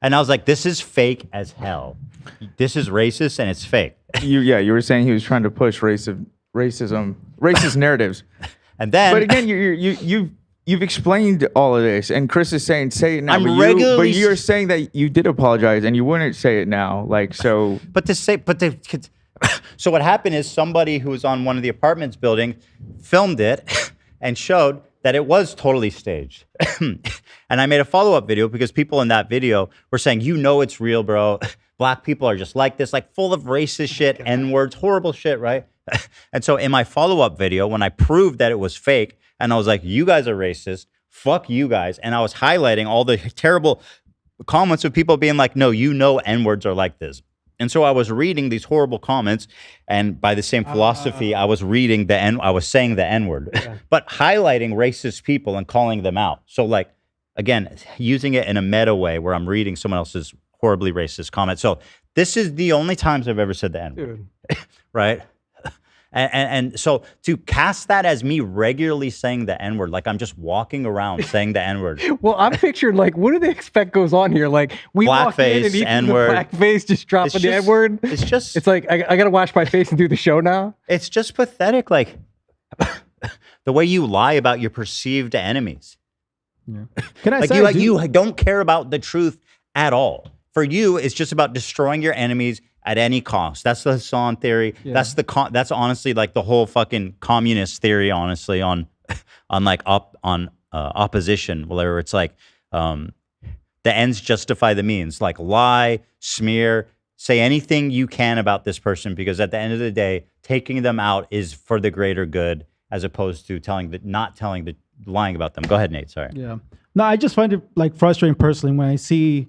And I was like, this is fake as hell. This is racist and it's fake. You were saying he was trying to push racist narratives. And then, but again, you've explained all of this, and Chris is saying say it now. I'm but regularly you're saying that you did apologize and you wouldn't say it now, like so. So what happened is somebody who was on one of the apartments building filmed it and showed that it was totally staged. And I made a follow-up video because people in that video were saying, you know it's real, bro. Black people are just like this, like full of racist shit, N-words, horrible shit, right? And so in my follow-up video, when I proved that it was fake, and I was like, you guys are racist, fuck you guys, and I was highlighting all the terrible comments of people being like, no, you know N-words are like this. And so I was reading these horrible comments, and by the same philosophy, I was saying the N-word, but highlighting racist people and calling them out. So like, again, using it in a meta way where I'm reading someone else's horribly racist comment. So This is the only times I've ever said the N-word. Right? And so to cast that as me regularly saying the N-word, like I'm just walking around saying the N-word. Well, I'm picturing like, what do they expect goes on here? Like we walk in and Blackface, Ethan's N-word. blackface, just dropping the N-word. It's just. It's like I gotta wash my face and do the show now. It's just pathetic. Like the way you lie about your perceived enemies. Can I Like say you don't care about the truth at all. For you, it's just about destroying your enemies at any cost. That's the Hassan theory. Yeah. That's honestly like the whole fucking communist theory. Honestly, on opposition, where it's like the ends justify the means. Like lie, smear, say anything you can about this person, because at the end of the day, taking them out is for the greater good, as opposed to lying about them. Go ahead, Nate. Sorry. Yeah. No, I just find it like frustrating personally when I see,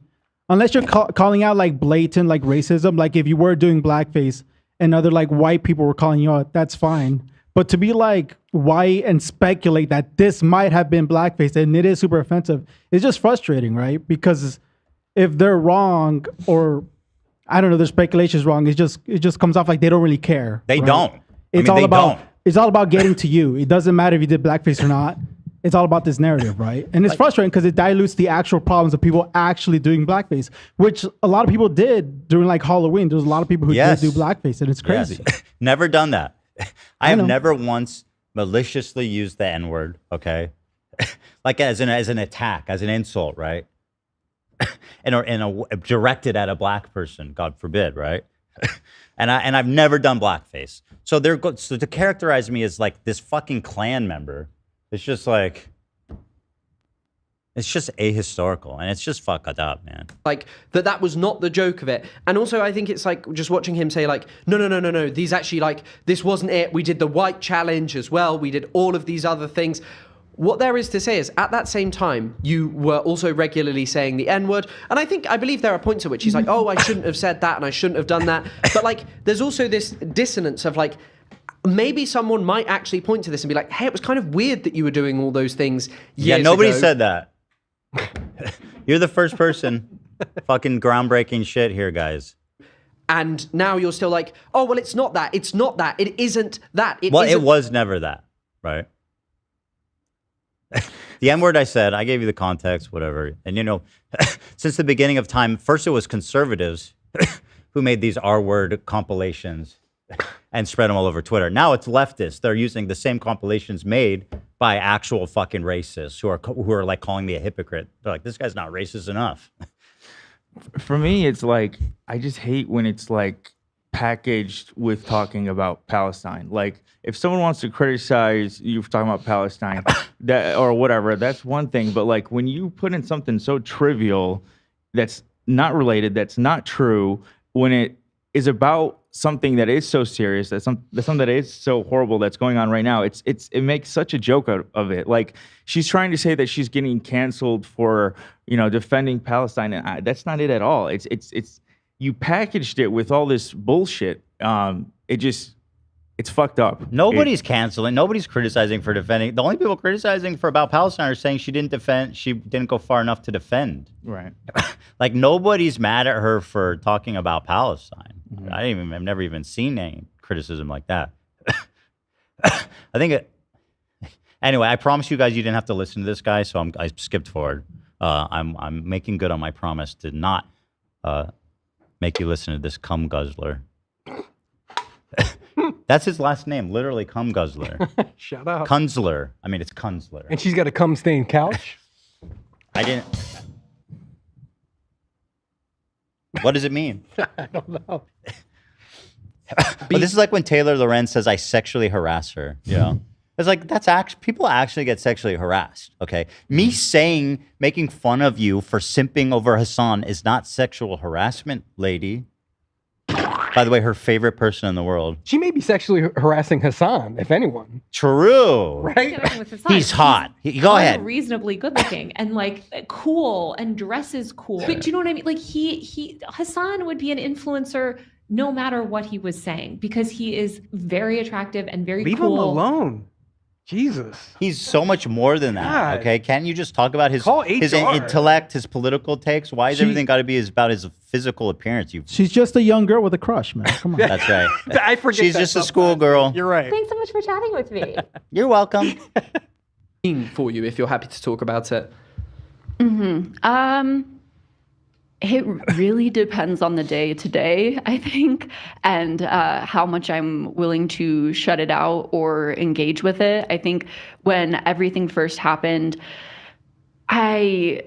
unless you're calling out like blatant like racism, like if you were doing blackface and other like white people were calling you out, that's fine. But to be like white and speculate that this might have been blackface and it is super offensive, it's just frustrating, right? Because if they're wrong, or I don't know, their speculation is wrong, it just comes off like they don't really care. They right? don't. It's all about getting to you. It doesn't matter if you did blackface or not. It's all about this narrative, right? And it's frustrating because it dilutes the actual problems of people actually doing blackface, which a lot of people did during like Halloween. There's a lot of people who did do blackface, and it's crazy. Yes. Never done that. I have never once maliciously used the N-word, okay? Like as an attack, as an insult, right? and directed at a black person, God forbid, right? and I've never done blackface. So so to characterize me as like this fucking Klan member, it's just like, it's just ahistorical, and it's just fucked up, man. Like that was not the joke of it. And also I think it's like just watching him say like, no, these actually like, this wasn't it. We did the white challenge as well. We did all of these other things. What there is to say is at that same time, you were also regularly saying the N-word. And I believe there are points at which he's like, oh, I shouldn't have said that and I shouldn't have done that. But like, there's also this dissonance of like, maybe someone might actually point to this and be like, hey, it was kind of weird that you were doing all those things years nobody ago. said that. You're the first person. Fucking groundbreaking shit here, guys. And now you're still like, oh, well, it's not that. It's not that. It isn't that. It was never that, right? The N-word I said, I gave you the context, whatever. And, you know, since the beginning of time, first it was conservatives who made these R-word compilations and spread them all over Twitter. Now it's leftists. They're using the same compilations made by actual fucking racists who are like calling me a hypocrite. They're like, this guy's not racist enough. For me, it's like, I just hate when it's like packaged with talking about Palestine. Like, if someone wants to criticize you for talking about Palestine that or whatever, that's one thing. But like when you put in something so trivial that's not related, that's not true, when it is about something that is so serious, that's something that is so horrible that's going on right now, it makes such a joke out of it. Like she's trying to say that she's getting canceled for, you know, defending Palestine, and that's not it at all. It's you packaged it with all this bullshit. It's fucked up. Nobody's canceling. Nobody's criticizing for defending. The only people criticizing about Palestine are saying she didn't go far enough to defend. Right. Like nobody's mad at her for talking about Palestine. Mm-hmm. I've never even seen any criticism like that. Anyway, I promise you guys you didn't have to listen to this guy, so I skipped forward. I'm making good on my promise to not make you listen to this cum guzzler. That's his last name, literally cum guzzler. Shut up. Kunzler. I mean, it's Kunzler. And she's got a cum stained couch. I didn't. What does it mean? I don't know. But this is like when Taylor Lorenz says I sexually harass her. You know, it's like people actually get sexually harassed. Okay, me making fun of you for simping over Hassan is not sexual harassment, lady. By the way, her favorite person in the world. She may be sexually harassing Hassan, if anyone. True. Right? He's hot. Go ahead. Reasonably good looking and like cool and dresses cool. But do you know what I mean? Like Hassan would be an influencer no matter what he was saying because he is very attractive and very Leave cool. him alone. Jesus. He's so much more than that. God. Okay, can't you just talk about his Call his HR. intellect, his political takes? Why is She- everything got to be about his physical appearance? You. She's just a young girl with a crush, man. Come on. That's right. I forget. She's that just a sometimes. schoolgirl. You're right. Thanks so much for chatting with me. You're welcome. For you, if you're happy to talk about it. It really depends on the day to day, I think, and how much I'm willing to shut it out or engage with it. I think when everything first happened, again,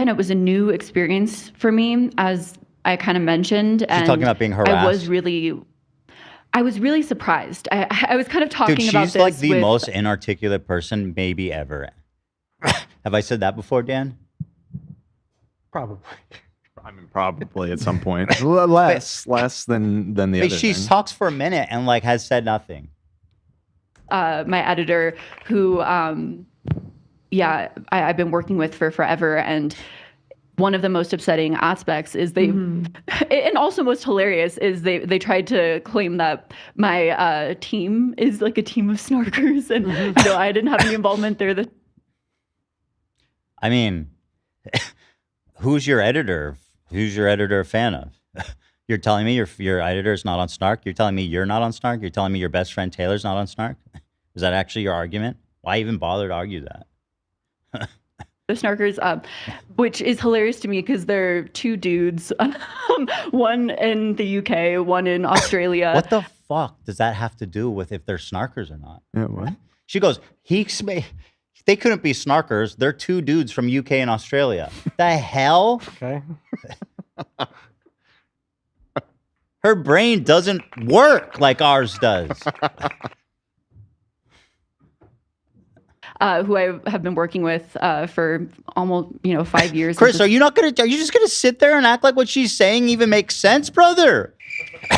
it was a new experience for me, as I kind of mentioned. She's talking about being harassed. I was really surprised. I was kind of talking Dude, about she's this like the with, most inarticulate person maybe ever. Have I said that before, Dan? Probably. I mean, probably at some point. Less than the Hey, other. she thing. talks for a minute and like has said nothing. my editor, who, I've been working with for forever. And one of the most upsetting aspects is and also most hilarious is they tried to claim that my team is like a team of snarkers, and I didn't have any involvement there. I mean, who's your editor? Who's your editor a fan of? You're telling me your editor is not on Snark? You're telling me you're not on Snark? You're telling me your best friend Taylor's not on Snark? Is that actually your argument? Why even bother to argue that? The snarkers, which is hilarious to me because they're two dudes, one in the UK, one in Australia. What the fuck does that have to do with if they're snarkers or not? Yeah, what? She goes, they couldn't be snarkers. They're two dudes from UK and Australia. The hell? Okay. Her brain doesn't work like ours does. Who I have been working with for almost 5 years. Chris, are you just gonna sit there and act like what she's saying even makes sense, brother?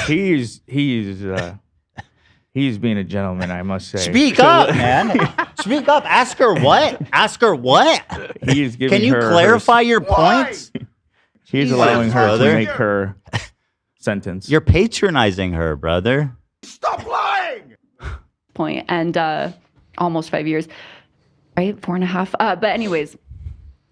He's being a gentleman, I must say. Speak up, man. Speak up. Ask her what? Ask her what? He is giving Can you her clarify your points? He's Jesus, allowing her brother. to make her sentence. You're patronizing her, brother. Stop lying! Point and almost 5 years, right? 4.5. But anyways,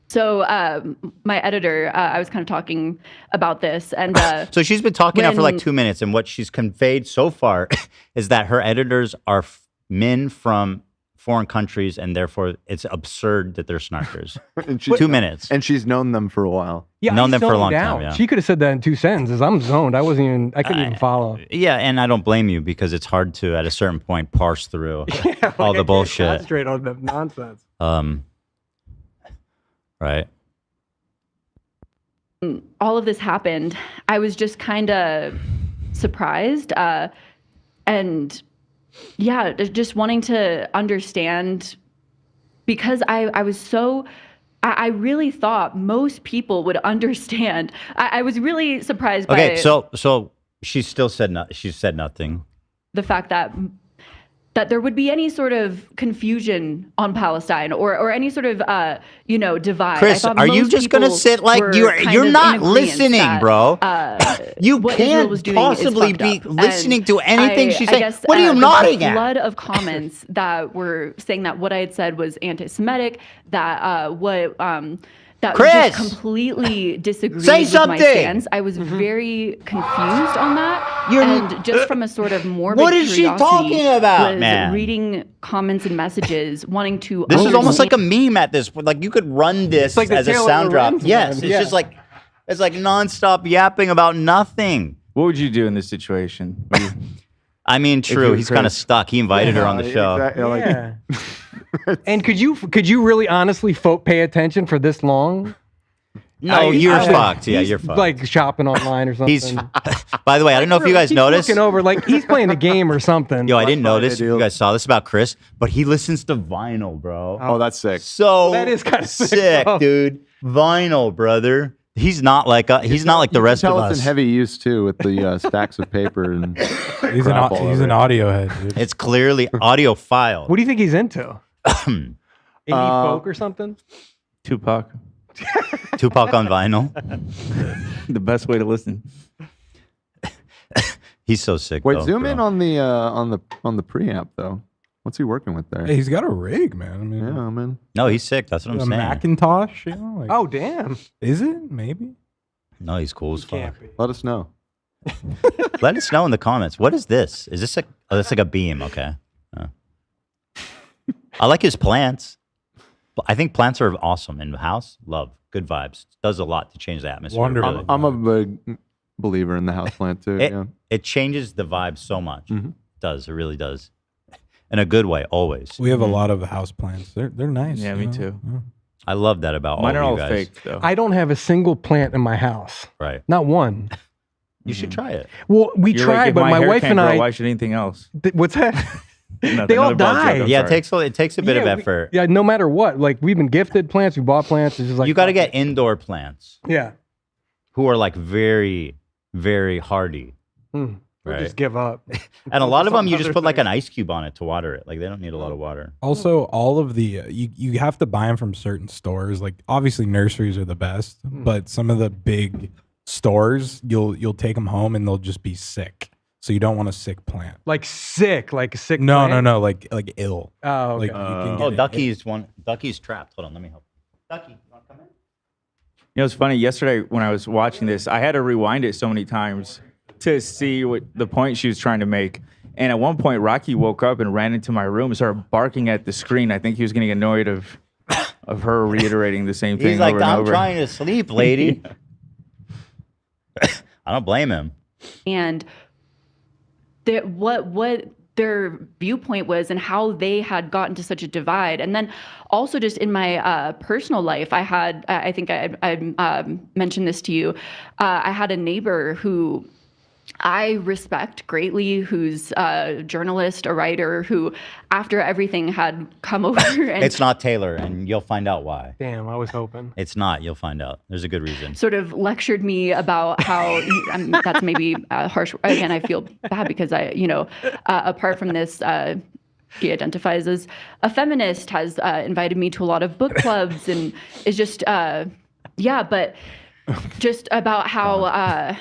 so my editor, I was kind of talking about this, and So she's been talking now for like when- 2 minutes, and what she's conveyed so far is that her editors are men from foreign countries, and therefore it's absurd that they're snarkers. And she's 2 minutes. And she's known them for a while. Yeah, Known I them for a long zoned time, out. yeah. She could have said that in 2 sentences. I'm zoned. I couldn't even follow. Yeah, and I don't blame you because it's hard to, at a certain point, parse through all the bullshit. Straight on the nonsense. Right. all of this happened, I was just kind of surprised. And yeah, just wanting to understand, because I was so, I really thought most people would understand. I was really surprised by Okay, so she still said she said nothing. the fact that there would be any sort of confusion on Palestine or any sort of divide. Chris, are you just gonna sit like you're not listening, bro? You can't possibly be listening to anything she's saying. What are you nodding at? A flood of comments that were saying that what I had said was anti-Semitic, that Chris! just completely disagreed Say with my something! stance. I was very confused on that. And just from a sort of morbid What is she curiosity, talking about, was man? reading comments and messages, wanting to This is almost like understand- a meme at this point. Like you could run this like the as a Taylor sound drop. Lorenz Yes, one, it's yeah. just like it's like nonstop yapping about nothing. What would you do in this situation? I mean, If true. you were He's kind of Chris. stuck. He invited her on the show. Yeah. And could you really honestly pay attention for this long? No, you're fucked. Yeah, you're fucked. Like shopping online or something. He's. By the way, I don't know if you guys He's noticed. looking over like he's playing a game or something. Yo, I didn't notice if you guys saw this about Chris, but he listens to vinyl, bro. Oh, that's sick. So That is kinda sick, sick, bro. dude. Vinyl, brother. He's not like the rest Tell of it's us. in heavy use too with the stacks of paper and He's an crap all he's over an it. audio head, dude. It's clearly audio file. What do you think he's into? Indie folk or something? Tupac. Tupac on vinyl. The best way to listen. He's so sick. Wait, though, zoom bro. in on the preamp though. What's he working with there? Hey, he's got a rig, man. I mean, yeah, man. No, he's sick. That's what I'm a saying. Macintosh. You know, like, Oh damn. is it? Maybe. No, he's cool as fuck. Let us know. Let us know in the comments. What is this? Is this that's like a beam? Okay. I like his plants. I think plants are awesome in the house. Love. Good vibes. Does a lot to change the atmosphere. Wonderful. Really. I'm a big believer in the houseplant too. It, yeah. it changes the vibe so much. It does. It really does. In a good way, always. We have a lot of house plants. They're nice. Yeah, you me know? too. Yeah. I love that about Mine are all all you guys. fake though. I don't have a single plant in my house. Right. Not one. You should try it. Well, we You're tried, like, if but my hair wife can't and grow, I. Why should anything else? What's that? Nothing, They all another bad joke, die. I'm Yeah, sorry. it takes a bit of effort. Yeah, no matter what. Like we've been gifted plants, we bought plants. It's just like You got to get indoor plants Yeah. who are like very, very hardy. Or Right. just give up. And a lot of Focus them, on you just other put like things. an ice cube on it to water it. Like they don't need a lot of water. Also, all of the you have to buy them from certain stores. Like obviously nurseries are the best, but some of the big stores, you'll take them home and they'll just be sick. So you don't want a sick plant. Like sick, like a sick. No, plant? no, like ill. Oh, okay. Like you can get Oh, it. Ducky's trapped. Hold on, let me help. Ducky, you want to come in? You know, it's funny. Yesterday when I was watching this, I had to rewind it so many times to see what the point she was trying to make. And at one point, Rocky woke up and ran into my room and started barking at the screen. I think he was getting annoyed of her reiterating the same thing. He's like, over and I'm over. trying to sleep, lady. I don't blame him. And what their viewpoint was and how they had gotten to such a divide. And then also just in my personal life, I think I mentioned this to you. I had a neighbor who I respect greatly, who's a journalist, a writer, who after everything had come over and It's not Taylor, and you'll find out why. Damn, I was hoping. It's not. You'll find out. There's a good reason. sort of lectured me about how that's maybe harsh. Again, I feel bad because apart from this, he identifies as a feminist, has invited me to a lot of book clubs, and is just but just about how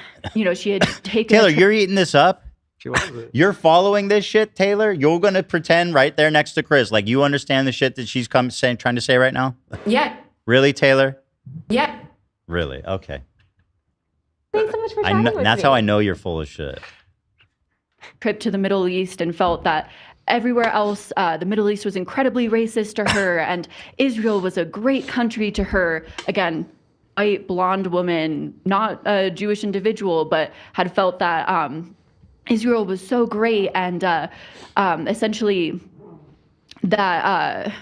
she had taken Taylor, you're eating this up? She loves it. You're following this shit, Taylor? You're going to pretend right there next to Chris like you understand the shit that she's trying to say right now? Yeah. Really, Taylor? Yeah. Really? Okay. Thanks so much for chatting with That's me. how I know you're full of shit. Trip to the Middle East and felt that everywhere else, the Middle East was incredibly racist to her, and Israel was a great country to her. Again, white, blonde woman, not a Jewish individual, but had felt that Israel was so great, and essentially that.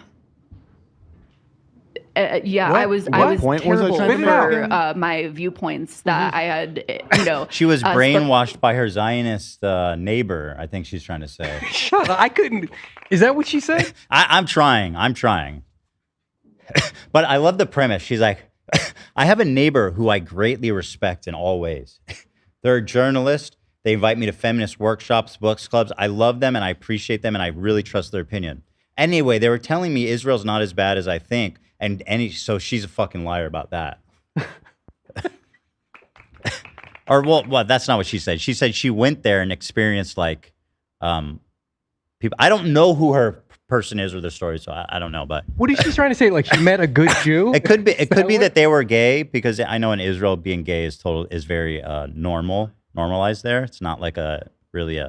I was point was I terrible trying to for make? my viewpoints that I had, She was spoke- brainwashed by her Zionist neighbor, I think she's trying to say. Shut up. I couldn't. Is that what she said? I'm trying. But I love the premise. She's like, I have a neighbor who I greatly respect in all ways. They're a journalist. They invite me to feminist workshops, books clubs. I love them and I appreciate them and I really trust their opinion. Anyway, they were telling me Israel's not as bad as I think. So she's a fucking liar about that. Or well, that's not what she said. She said she went there and experienced like people. I don't know who her person is or their story, so I don't know. But What is she trying to say? Like she met a good Jew? it could be. It could be that they were gay, because I know in Israel being gay is very normalized there. It's not like really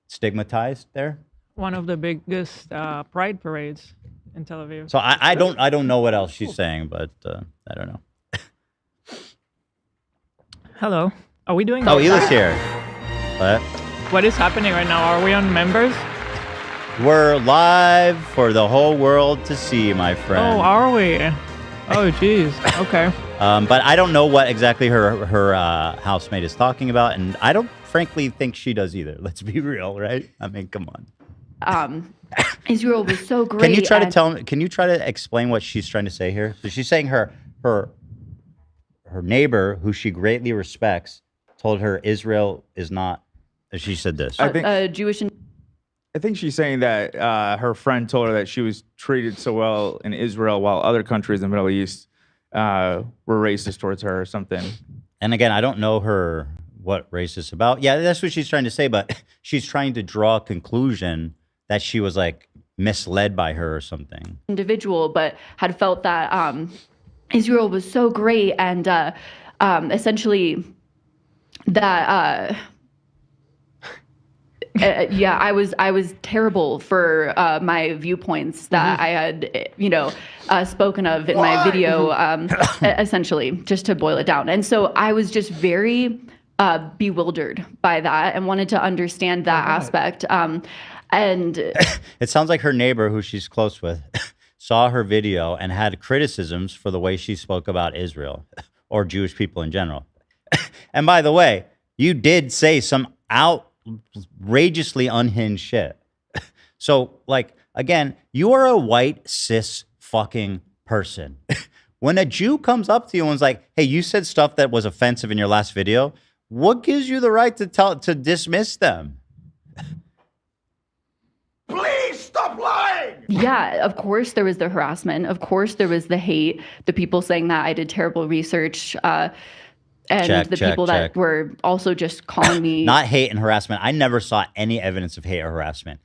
stigmatized there. One of the biggest pride parades in Tel Aviv. So I don't know what else she's saying, but I don't know. Hello. Are we doing? Oh, Hila's here. What? What is happening right now? Are we on members? We're live for the whole world to see, my friend. Oh, are we? Oh, geez. Okay. But I don't know what exactly her housemate is talking about, and I don't frankly think she does either. Let's be real, right? I mean, come on. Israel was so great. Can you try to and- tell me? Can you try to explain what she's trying to say here? So she's saying her neighbor, who she greatly respects, told her Israel is not. She said this. Jewish. I think she's saying that her friend told her that she was treated so well in Israel while other countries in the Middle East were racist towards her or something. And again, I don't know what race is about. Yeah, that's what she's trying to say, but she's trying to draw a conclusion that she was like misled by her or something. Individual, but had felt that Israel was so great and essentially that yeah, I was terrible for my viewpoints that I had, spoken of in my video, essentially, just to boil it down. And so I was just very bewildered by that and wanted to understand that aspect. And It sounds like her neighbor, who she's close with, saw her video and had criticisms for the way she spoke about Israel or Jewish people in general. And by the way, you did say some outrageously unhinged shit. So, like, again, you are a white cis fucking person. When a Jew comes up to you and is like, hey, you said stuff that was offensive in your last video, what gives you the right to dismiss them? Please stop lying! yeah, of course there was the harassment. Of course there was the hate, the people saying that I did terrible research, and the people that were also just calling me. Not hate and harassment. I never saw any evidence of hate or harassment.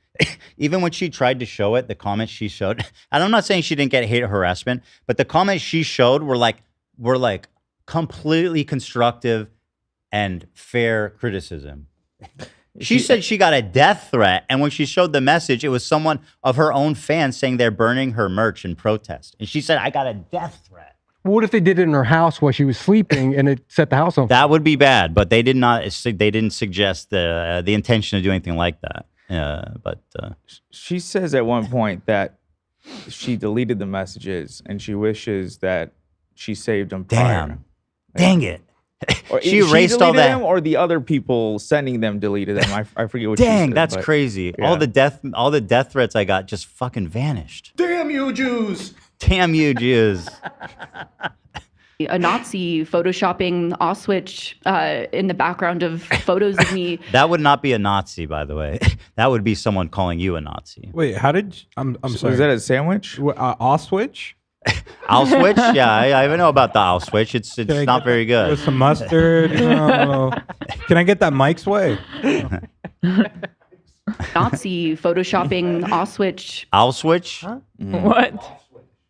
Even when she tried to show it, the comments she showed, and I'm not saying she didn't get hate or harassment, but the comments she showed were like completely constructive and fair criticism. She said she got a death threat, and when she showed the message, it was someone of her own fans saying they're burning her merch in protest. And she said, I got a death threat. What if they did it in her house while she was sleeping and it set the house on fire? That would be bad, but they did not. They didn't suggest the intention to do anything like that. She says at one point that she deleted the messages and she wishes that she saved them. Damn. Dang it. Or She erased all deleted that. them, or the other people sending them deleted them. I forget what. she Dang, said, that's but- crazy. yeah. All the death threats I got just fucking vanished. Damn you, Jews! Damn you, Jews. A Nazi photoshopping Auschwitz in the background of photos of me. That would not be a Nazi, by the way. That would be someone calling you a Nazi. Wait, how did I'm sorry. Was that a sandwich? Auschwitz? Auschwitz? Yeah, I even know about the Auschwitz. It's Can I not get very good. With some mustard. Can I get that Mike's way? Nazi photoshopping Auschwitz. Auschwitz? What?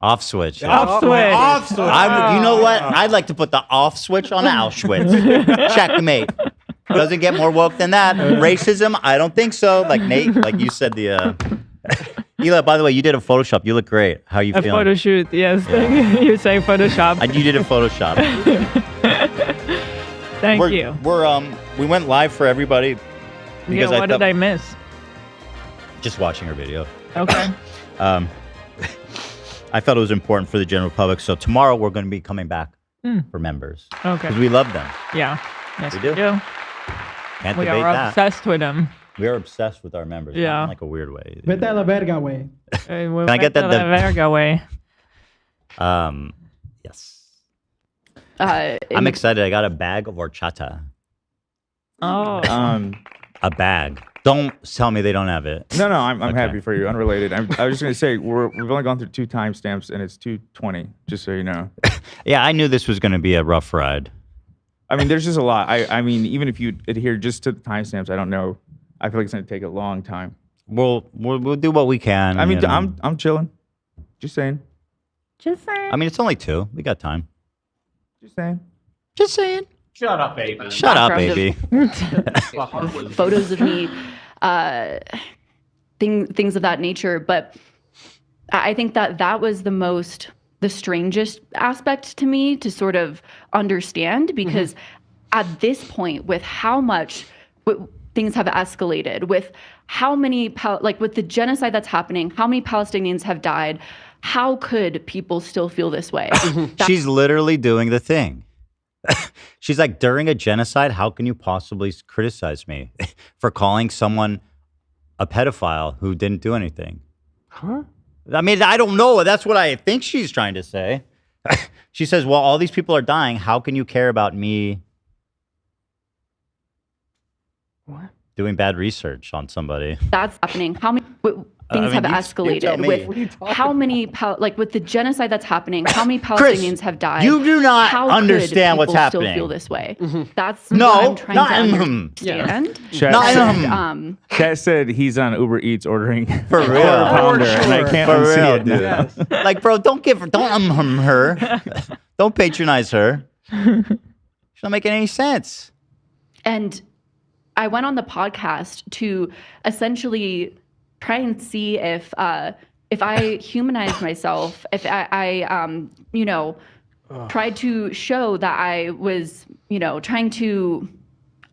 Off switch. Off switch. Off switch. You know what? I'd like to put the off switch on Auschwitz. Checkmate. Doesn't get more woke than that. Racism? I don't think so. Like Nate, like you said, Ela, by the way, you did a Photoshop. You look great. How are you A feeling? photo shoot, yes. You say Photoshop. You did a Photoshop. Thank We're- you. We went live for everybody Yeah, because what thought did I miss? just watching her video. Okay. I felt it was important for the general public. So tomorrow we're going to be coming back for members. Okay. Because we love them. Yeah. Yes, We we do. do. Can't We debate are that. obsessed with them. We are obsessed with our members. Yeah. Not in like a weird way. Vete a la verga way. Can I get that? Verga way. Yes. In I'm the- excited. I got a bag of horchata. Oh. A bag. Don't tell me they don't have it. No, I'm Okay. happy for you. Unrelated. I was just gonna say we've only gone through 2 timestamps and it's 2:20. Just so you know. Yeah, I knew this was going to be a rough ride. I mean, there's just a lot. I mean, even if you adhere just to the timestamps, I don't know. I feel like it's gonna take a long time. We'll do what we can. I mean, you know. I'm chilling. Just saying. Just saying. I mean, it's only 2. We got time. Just saying. Just saying. Shut up, baby. Shut up, Background baby. photos of me, things of that nature. But I think that was the strangest aspect to me to sort of understand, because at this point, with how much things have escalated, with how many, with the genocide that's happening, how many Palestinians have died, how could people still feel this way? She's literally doing the thing. She's like, during a genocide, how can you possibly criticize me for calling someone a pedophile who didn't do anything? Huh? I mean, I don't know. That's what I think she's trying to say. She says, well, all these people are dying. How can you care about me What? doing bad research on somebody? That's happening. How many? things have escalated with how many with the genocide that's happening, how many Palestinians have died. You do not how understand could what's people still happening. feel this way. That's No, what I'm trying not to yeah. understand. Chat said he's on Uber Eats ordering For real. pounder, and I can't For unsee real, it. dude. Like, bro, don't her. Don't patronize her. She's not making any sense. And I went on the podcast to essentially try and see if I humanized myself, if I tried to show that I was, trying to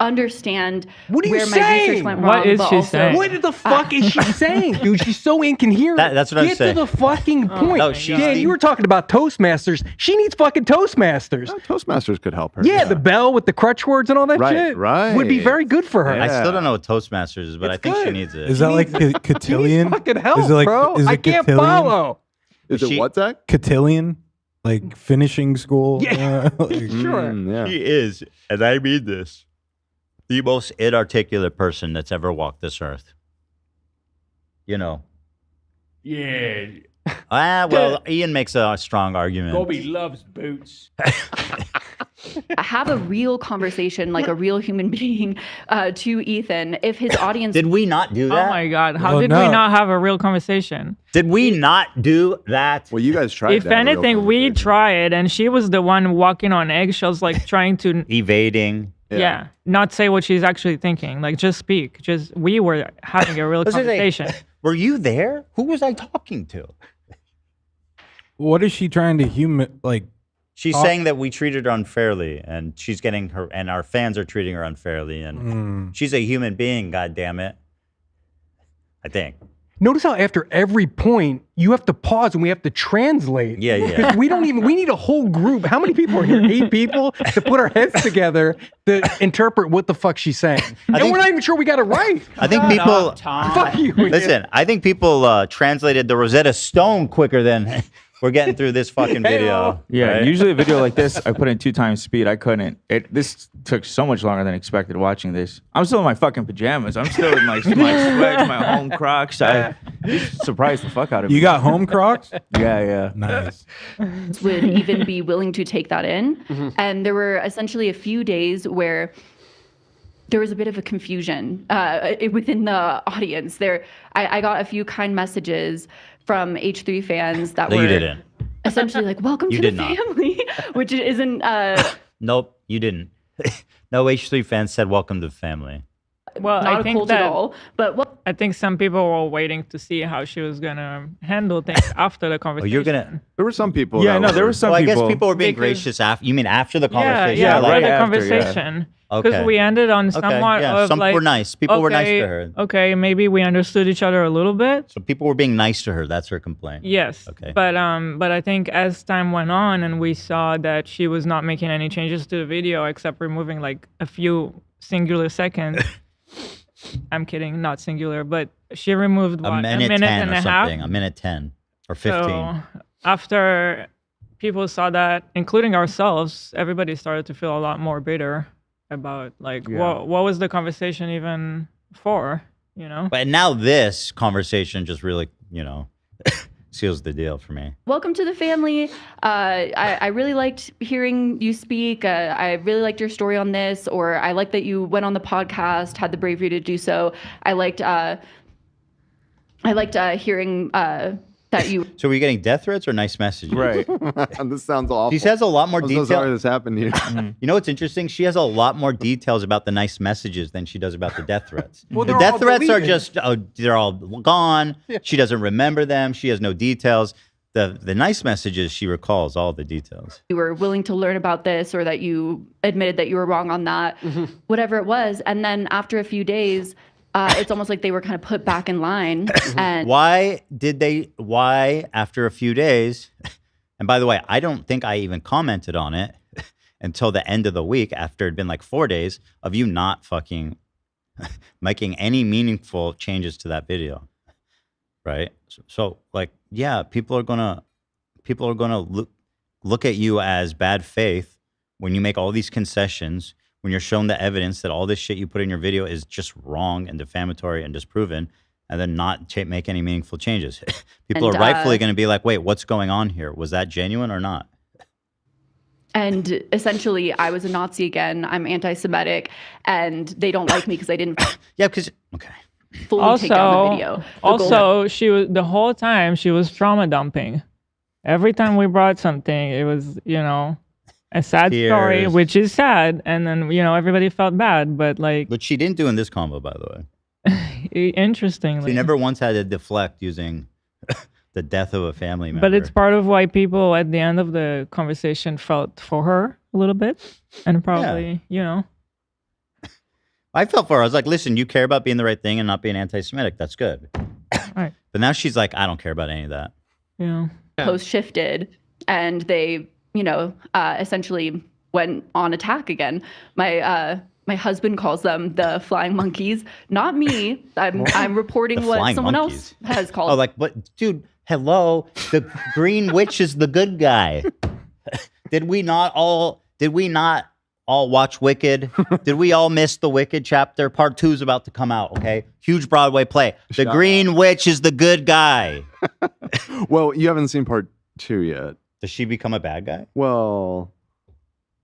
understand What are you where my saying? research went wrong. but also- What the fuck is she saying, dude? She's so incoherent. That's what I'm Get saying. to the fucking point. No, she's Dan, the- you were talking about Toastmasters. She needs fucking Toastmasters. Toastmasters could help her. Yeah, the bell with the crutch words and all that Right, shit right. would be very good for her. I still don't know what Toastmasters is, but I think she good. needs it. Is that like cotillion? Fucking help, is it like, bro. Is it I can't cotillion? follow. Is it what, Zach? Cotillion? Like finishing school? Yeah. Like- Sure. Yeah. She is, and I mean this, the most inarticulate person that's ever walked this earth. Yeah. Well, Ian makes a strong argument. Gobi loves boots. have a real conversation, like a real human being, to Ethan. If his audience Did we not do that? Oh my God! How Well, did no. we not have a real conversation? Did we not do that? Well, you guys tried. If anything, we tried, and she was the one walking on eggshells, like trying to, Evading. yeah, not say what she's actually thinking. Like, just speak. We were having a real Was it like- conversation. Were you there? Who was I talking to? What is she trying to She's saying that we treated her unfairly, and she's getting her, and our fans are treating her unfairly, and she's a human being. God damn it! I think. Notice how after every point you have to pause and we have to translate. Yeah, yeah. Because we need a whole group. How many people are here? 8 people to put our heads together to interpret what the fuck she's saying. And we're not even sure we got it right. I think people. Fuck you. Ian. Listen, I think people translated the Rosetta Stone quicker than we're getting through this fucking video. Yeah, right? usually a video like this, I put in 2 times speed. I couldn't. This took so much longer than expected watching this. I'm still in my fucking pajamas. I'm still in my sweats, my home Crocs. I surprised the fuck out of me. You got home Crocs? Yeah. Nice. would even be willing to take that in. And there were essentially a few days where there was a bit of a confusion within the audience. I got a few kind messages from H3 fans that No, were you didn't. essentially like, welcome You to the did not. family, which isn't... Nope, you didn't. No H3 fans said welcome to the family. Well, Not I a think cult that at all, but I think some people were waiting to see how she was gonna handle things after the Oh, conversation. you're gonna. There were some people. Yeah, that no, there were some Well, I people. guess people were being Because- gracious after. You mean after the Yeah, conversation? yeah, right right the after, yeah. conversation. Because Okay. we ended on Okay, somewhat yeah, of some like, were nice. People were nice to okay, her. Okay, maybe we understood each other a little bit. So people were being nice to her. That's her complaint. Yes. Okay. But I think as time went on and we saw that she was not making any changes to the video except removing like a few singular seconds. I'm kidding, not singular, but she removed A what, minute 10 and or a half. something. A minute 10 or 15. So after people saw that, including ourselves, everybody started to feel a lot more bitter about like what was the conversation even for, you know? But now this conversation just really, seals the deal for me. welcome to the family. I really liked hearing you speak. I really liked your story on this, or I like that you went on the podcast, had the bravery to do so. I liked hearing that you. So were you getting death threats or nice messages? Right. This sounds awful. She says a lot more I'm detail. so sorry this happened to you. You know what's interesting? She has a lot more details about the nice messages than she does about the death threats. Well, the they're death all threats are deleted. just, they're all gone. She doesn't remember them. She has no details. The nice messages, she recalls all the details. You were willing to learn about this, or that you admitted that you were wrong on that, whatever it was. And then after a few days, it's almost like they were kind of put back in line. And Why after a few days, and by the way, I don't think I even commented on it until the end of the week after it'd been like 4 days of you not fucking making any meaningful changes to that video. Right? So like, yeah, people are gonna look at you as bad faith when you make all these concessions, when you're shown the evidence that all this shit you put in your video is just wrong and defamatory and disproven. and then not make any meaningful changes. People And, are rightfully going to be like, wait, what's going on here? Was that genuine or not? And essentially, I was a Nazi again. I'm anti-Semitic, and they don't like me because I didn't. Yeah, because fully take down the video. Also, she was the whole time she was trauma dumping. Every time we brought something, it was a sad story, Tears. which is sad, and then everybody felt bad. But Which she didn't do in this combo, by the way. interestingly, She never once had to deflect using the death of a family member. but it's part of why people at the end of the conversation felt for her a little bit, and probably I felt for her. I was like, listen, you care about being the right thing and not being anti-Semitic. That's good. Right. But now she's like, I don't care about any of that. Post shifted, and they essentially went on attack again. My husband calls them the flying monkeys, not me. I'm reporting The what flying someone monkeys. else has called. Oh, like, what? Dude, hello. The green witch is the good guy. Did we not all watch Wicked? Did we all miss the Wicked chapter? Part 2 is about to come out, okay? Huge Broadway play. The green witch is the good guy. Well, you haven't seen part 2 yet. Does she become a bad guy? Well,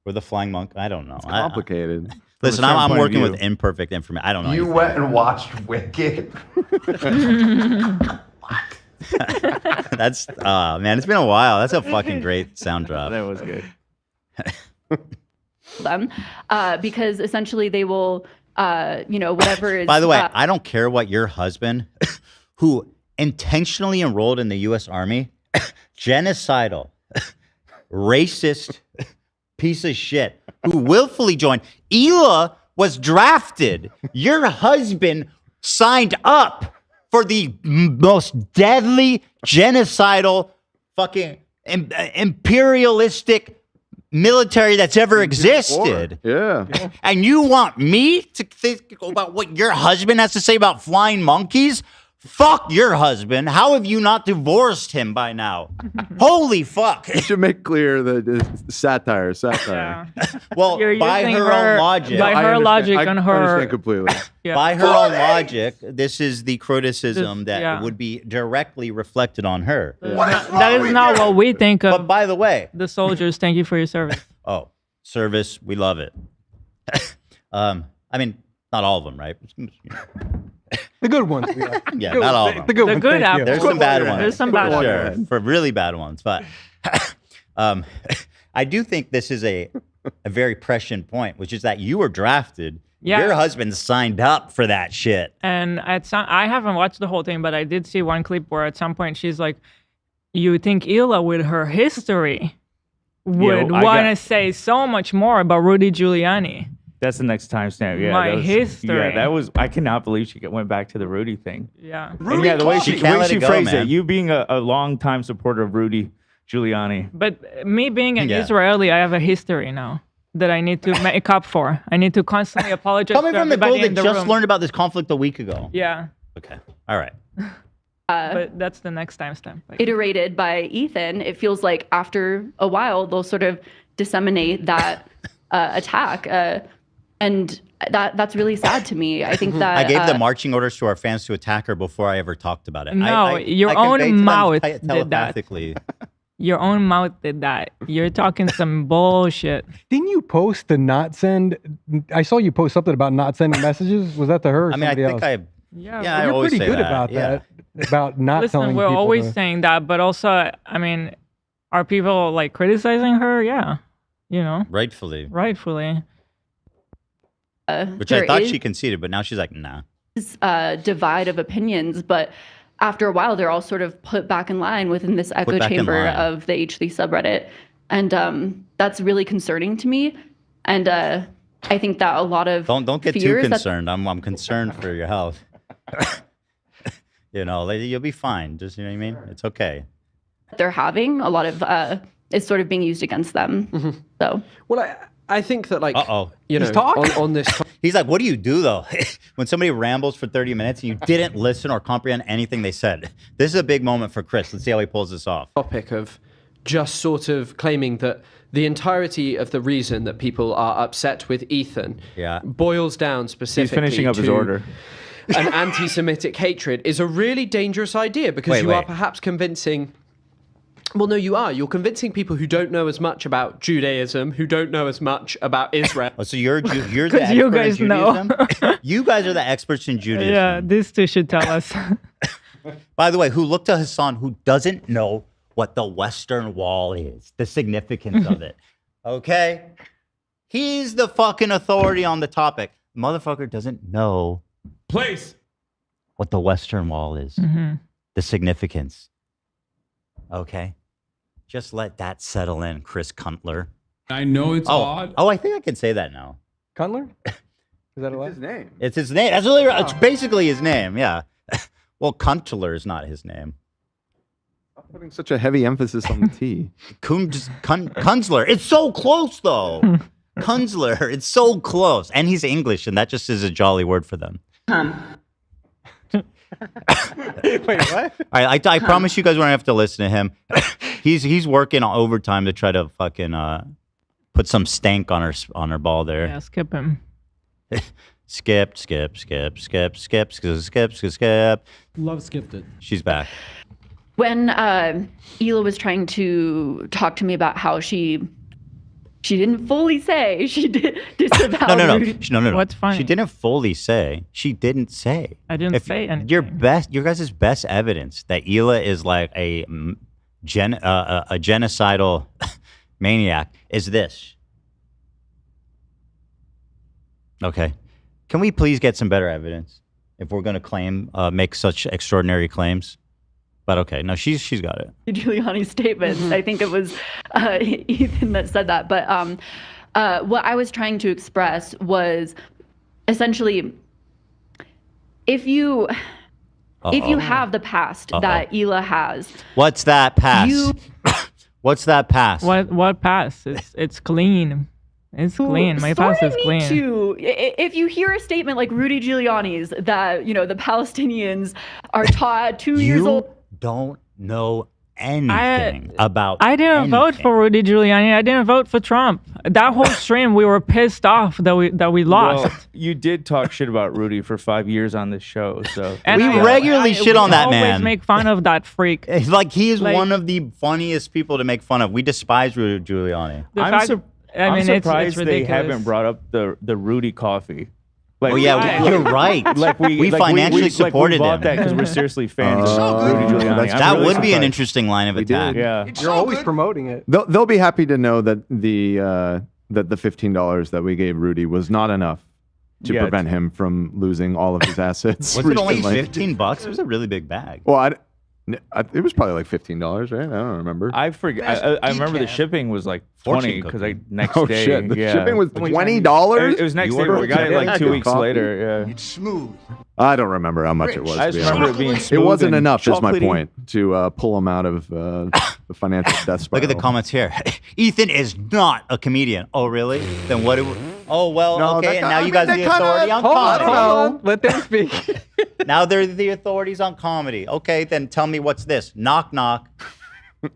or the flying monk? I don't know. It's complicated. From Listen, a certain I'm point of working view. with imperfect information. I don't know. You anything. went and watched Wicked. That's man, it's been a while. That's a fucking great sound drop. That was good. them because essentially they will whatever is By the way, I don't care what your husband, who intentionally enrolled in the U.S. Army, genocidal, racist piece of shit, who willfully joined. Hila was drafted. Your husband signed up for the most deadly, genocidal, fucking imperialistic military that's ever existed. Yeah. And you want me to think about what your husband has to say about flying monkeys? Fuck your husband. How have you not divorced him by now? Holy fuck. You should make clear that it's satire. Well, You're by using her own logic. by I her understand- logic I on her. understand completely. By her own logic, this is the criticism that yeah. would be directly reflected on her. That is not what we think of. But by the way, the soldiers, thank you for your service. Oh, service, we love it. I mean, not all of them, right? The good ones. Yeah, not all of them. The good ones. Thank you. There's some bad ones. There's some bad for ones. sure, for really bad ones. But I do think this is a very prescient point, which is that you were drafted. Yeah. Your husband signed up for that shit. And I haven't watched the whole thing, but I did see one clip where at some point she's like, "You think Hila, with her history, would I want to got- say so much more about Rudy Giuliani?" That's the next timestamp. Yeah, My that was, history. Yeah, that was. I cannot believe she went back to the Rudy thing. Yeah. And yeah, the way She she, can't way let she it go, phrased man. it, you being a long-time supporter of Rudy Giuliani. But me being an Yeah. Israeli, I have a history now that I need to make up for. I need to constantly apologize Coming to from the everybody girl in that the just room. learned about this conflict a week ago. Yeah. Okay. All right. But that's the next timestamp. iterated by Ethan, it feels like after a while they'll sort of disseminate that attack, and that's really sad to me. I think that I gave the marching orders to our fans to attack her before I ever talked about it. No, your I conveyed to own them mouth did that. telepathically. Your own mouth did that. You're talking some bullshit. Didn't you post to not send? I saw you post something about not sending messages. Was that to her or I mean, I somebody think else? I You're always pretty say good that. about Yeah. that. About not Listen, telling we're people always to- saying that, but also, I mean, are people like criticizing her? Yeah, Rightfully. rightfully. Which I there thought is- she conceded, but now she's like, nah. divide of opinions, but after a while they're all sort of put back in line within this echo back in chamber line. of the H3 subreddit, and that's really concerning to me. And I think that a lot of Don't get too fears that concerned. I'm concerned for your health. Lady, you'll be fine. Just, you know what I mean? It's okay. they're having, a lot of is sort of being used against them. So well, I think that like Uh-oh. you know on this He's like, what do you do though? When somebody rambles for 30 minutes and you didn't listen or comprehend anything they said. This is a big moment for Chris. Let's see how he pulls this off. topic of just sort of claiming that the entirety of the reason that people are upset with Ethan Yeah. boils down specifically finishing up his to order. an anti-Semitic hatred is a really dangerous idea because Wait, you are wait. perhaps convincing. Well, no, you are. You're convincing people who don't know as much about Judaism, who don't know as much about Israel. Oh, so you're the 'Cause expert you in guys know. Judaism? You guys are the experts in Judaism. Yeah, these two should tell us. By the way, who looked to Hassan, who doesn't know what the Western Wall is, the significance of it. Okay? He's the fucking authority on the topic. Motherfucker doesn't know Place. what the Western Wall is, Mhm. the significance. Okay? Just let that settle in, Chris Kuntler. I know it's odd. Oh, I think I can say that now. Cutler? Is that a His name. It's his name. That's literally, it's basically his name, yeah. Well, Kuntler is not his name. Stop putting such a heavy emphasis on the T. Kunzler. It's so close, though. Kunzler. It's so close. And he's English, and that just is a jolly word for them. Wait, what? All right, I promise you guys won't have to listen to him. He's working overtime to try to fucking put some stank on her ball there. Yeah, skip him. Skip. Love skipped it. She's back. When Hila was trying to talk to me about how she didn't fully say she did disavow. No. What's funny? She didn't fully say. She didn't say. I didn't say anything. Your guys' best evidence that Hila is like a genocidal maniac is this. Okay. Can we please get some better evidence if we're going to make such extraordinary claims? But okay, no, she's got it. Giuliani's statements. I think it was Ethan that said that. But what I was trying to express was essentially, if you have the past that Hila has, What's that past? What's that past? What past? It's clean. It's clean. My past is clean. If you hear a statement like Rudy Giuliani's that the Palestinians are taught 2 years old. Don't know anything about. I didn't vote for Rudy Giuliani. I didn't vote for Trump. That whole stream, we were pissed off that we lost. Well, you did talk shit about Rudy for 5 years on this show, so And we regularly shit on that man. Always make fun of that freak. It's like he is one of the funniest people to make fun of. We despise Rudy Giuliani. I'm surprised it's they ridiculous. haven't brought up the Rudy coffee. Like, Oh, yeah, you're right. We financially supported we bought him. that because we're seriously fans of Rudy Giuliani. I'm That really would be an surprised. interesting line of attack. Yeah. You're always promoting it. They'll be happy to know that the $15 that we gave Rudy was not enough to Yeah, prevent him from losing all of his assets. Was it only recently. $15? It was a really big bag. Well, it was probably like $15, right? I don't remember. I forget. I remember the shipping was like 20 because next Oh, day. shit. The yeah. shipping was $20? It was next You day, but we ordered got it like a 2 weeks coffee? later. Yeah. It's smooth. I don't remember how much it was. I to be just remember honest. it being It smooth wasn't and enough, is my chocolatey. point, to pull him out of the financial death spiral. Look at the comments here. Ethan is not a comedian. Oh, really? Then what? Oh, well, No, okay. that And guy- now I you mean, guys are that the kinda- authority on Hold comedy. on. Let them speak. Now they're the authorities on comedy. Okay, then tell me what's this? Knock, knock.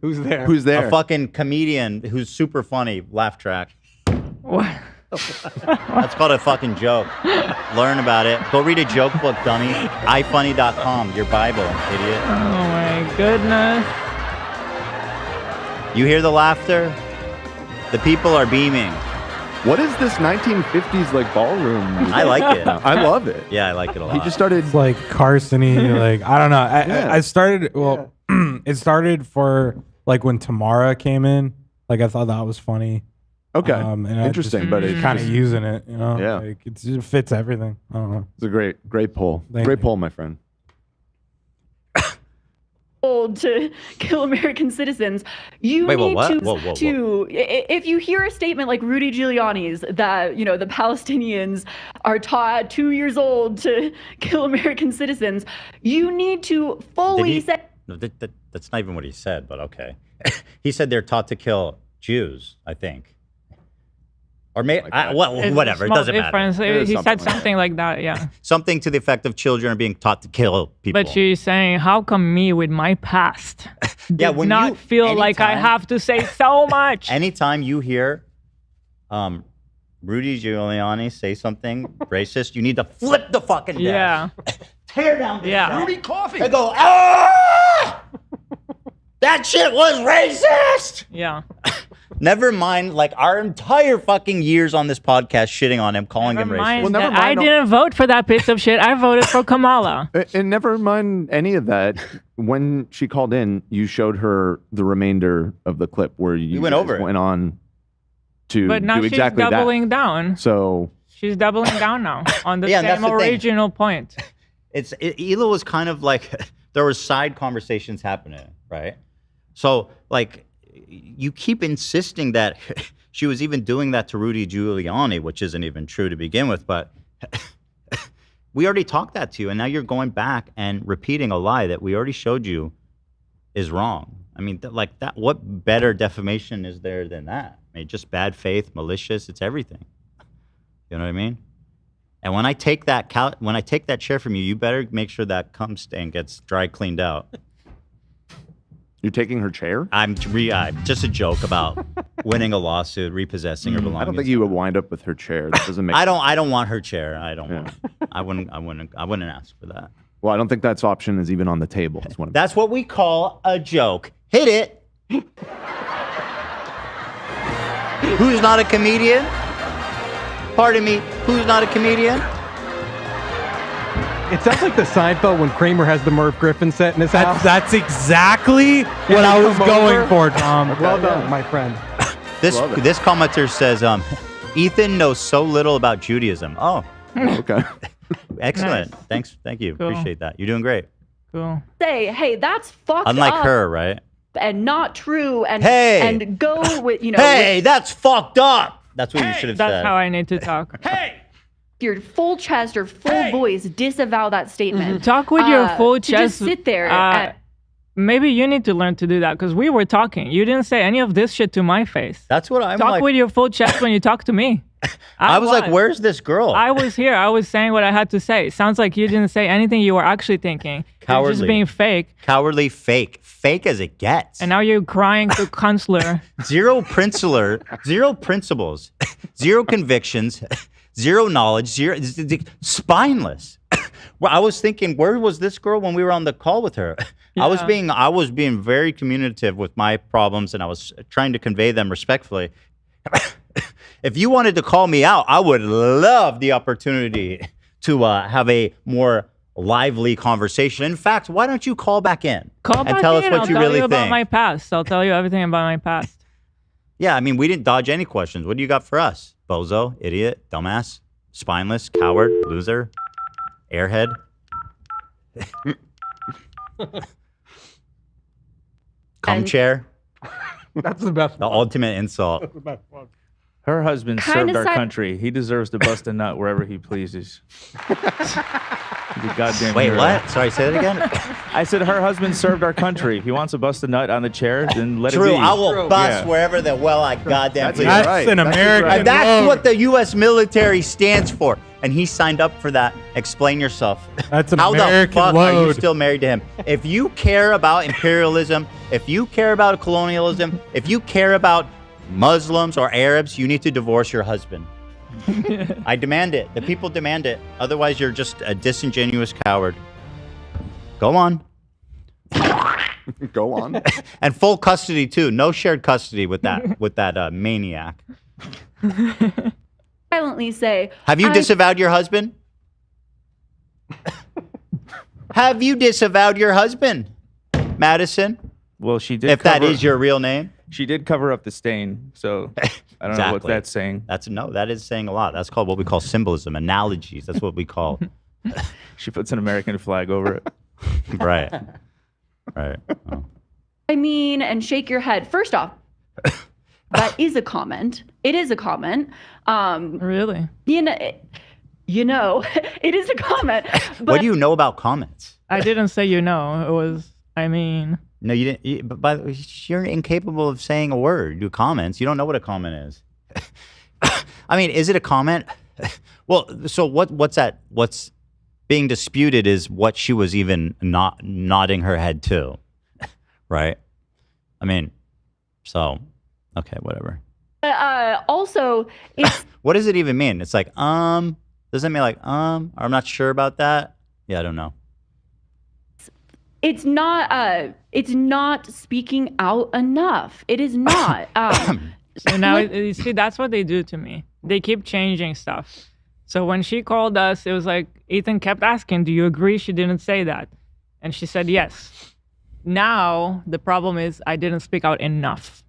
Who's there? Who's there? A fucking comedian who's super funny. Laugh track. What? That's called a fucking joke. Learn about it. Go read a joke book, dummy. ifunny.com, your Bible, idiot. Oh my goodness. You hear the laughter? The people are beaming. What is this 1950s like ballroom? I like it. I love it. Yeah, I like it a lot. He just started. It's like Carson-y, like I don't know. Yeah. I started it started for like when Tamara came in. Like I thought that was funny. Okay, and I interesting, just but it's kind of just- using it, you know. Yeah. like it fits everything. I don't know. It's a great poll. Thank Great you. poll, my friend. Old to kill American citizens. You Wait, need what? to Whoa. if you hear a statement like Rudy Giuliani's that the Palestinians are taught 2 years old to kill American citizens, you need to fully say. No, that's not even what he said, but okay. He said they're taught to kill Jews, I think. Or maybe, It's whatever, a it small doesn't difference. matter. He said something like that, yeah. Something to the effect of children are being taught to kill people. But she's saying, how come me with my past Yeah, did when not you- feel like I anytime- have to say so much? Anytime you hear Rudy Giuliani say something racist, you need to flip the fucking desk. Yeah. Tear down the Yeah. Rudy Coffee. And go, ah! That shit was racist. Yeah. Never mind, like our entire fucking years on this podcast shitting on him, calling him racist. That I didn't vote for that piece of shit. I voted for Kamala. And never mind any of that. When she called in, you showed her the remainder of the clip where you went guys over it. went on to But now do she's exactly doubling that. down. So She's doubling down now on the Yeah, and that's same the thing. original point. Hila was kind of like there was side conversations happening, right? So like you keep insisting that she was even doing that to Rudy Giuliani, which isn't even true to begin with, but we already talked that to you, and now you're going back and repeating a lie that we already showed you is wrong. I mean, like that. What better defamation is there than that? I mean, just bad faith, malicious. It's everything. You know what I mean? And when I take that chair from you, you better make sure that cum stain gets dry cleaned out. You're taking her chair? I'm just a joke about winning a lawsuit, repossessing her belongings. I don't think you would wind up with her chair. That doesn't make. I don't want her chair. I don't want. I wouldn't ask for that. Well, I don't think that option is even on the table. That's what we call a joke. Hit it. Who's not a comedian? Pardon me. Who's not a comedian? It sounds like the Seinfeld when Kramer has the Merv Griffin set in his house. That's exactly what I was going for, Tom. Well done, my friend. This commenter says, Ethan knows so little about Judaism. Oh, okay. Excellent. Nice. Thank you. Cool. Appreciate that. You're doing great. Cool. Say, hey, that's fucked Unlike up her, right? and not true, and Hey! and go with Hey, that's fucked up. That's what you should have said. That's how I need to talk. your full chest or full voice disavow that statement. Talk with your full to chest. Just sit there. Maybe you need to learn to do that because we were talking. You didn't say any of this shit to my face. That's what I'm Talk like. with your full chest when you talk to me. I was like, where's this girl? I was here. I was saying what I had to say. Sounds like you didn't say anything you were actually thinking. You're just Cowardly. being fake. Cowardly, fake. Fake as it gets. And now you're crying to counselor. Zero principles, zero convictions, zero knowledge, spineless. Well, I was thinking, where was this girl when we were on the call with her? I was being very communicative with my problems, and I was trying to convey them respectfully. If you wanted to call me out, I would love the opportunity to have a more lively conversation. In fact, why don't you call back in Call and back tell in. us what I'll you tell really you about think? my past. I'll tell you everything about my past. Yeah, I mean, we didn't dodge any questions. What do you got for us? Bozo, idiot, dumbass, spineless, coward, loser, airhead. Cum chair. That's the best. The ultimate insult. Her husband Kinda served our side- country. He deserves to bust a nut wherever he pleases. The goddamn Wait, hero. what? Sorry, say that again. I said her husband served our country. If he wants to bust a nut on the chair, then let it True, be. I will bust Yeah. wherever the well I goddamn please. That's right. an American And that's load. what the U.S. military stands for. And he signed up for that. Explain yourself. That's an How American the fuck are you load. still married to him? If you care about imperialism, if you care about colonialism, if you care about Muslims or Arabs, you need to divorce your husband. I demand it. The people demand it. Otherwise, you're just a disingenuous coward. Go on. Go on. And full custody too. No shared custody with that maniac. Silently say, Have you I- disavowed your husband? Have you disavowed your husband, Madison? Well, she did. If that cover- is your real name. She did cover up the stain, so I don't know what Exactly. that's saying. That is saying a lot. That's called what we call symbolism, analogies. That's what we call. She puts an American flag over it. Right. Right. Oh. I mean, and shake your head. First off, that is a comment. It is a comment. Really? You know, it is a comment. But What do you know about comments? I didn't say It was, I mean. No, you didn't. But by the way, you're incapable of saying a word. You comments. You don't know what a comment is. I mean, is it a comment? Well, so what's that? What's being disputed is what she was even not nodding her head to, right? I mean, so okay, whatever. also, it's What does it even mean? It's like, does it mean like, or I'm not sure about that? Yeah, I don't know. It's not speaking out enough. It is not. So now, you see, that's what they do to me. They keep changing stuff. So when she called us, it was like, Ethan kept asking, do you agree she didn't say that? And she said yes. Now, the problem is I didn't speak out enough.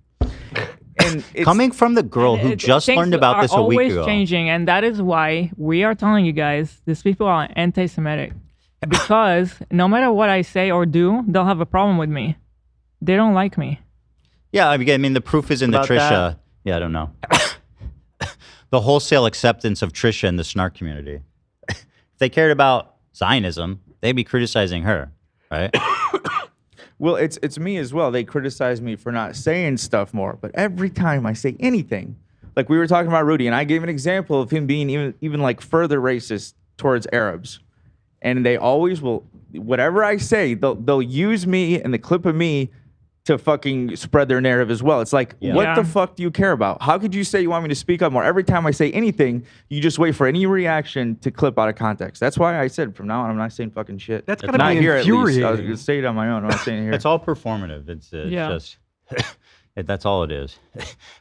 And coming from the girl who just learned about this a week ago. Always changing, and that is why we are telling you guys, these people are anti-Semitic. Because no matter what I say or do, they'll have a problem with me. They don't like me. Yeah, I mean, the proof is in the About Trisha. that? Yeah, I don't know. The wholesale acceptance of Trisha in the snark community. If they cared about Zionism, they'd be criticizing her, right? Well, it's me as well. They criticize me for not saying stuff more. But every time I say anything, like we were talking about Rudy, and I gave an example of him being even like further racist towards Arabs. And they always will, whatever I say, they'll use me and the clip of me to fucking spread their narrative as well. It's like, what the fuck do you care about? How could you say you want me to speak up more? Every time I say anything, you just wait for any reaction to clip out of context. That's why I said from now on, I'm not saying fucking shit. That's gotta be here infuriating. at least. I was gonna say it on my own. I'm not saying it here. It's all performative. It's Yeah. just, that's all it is.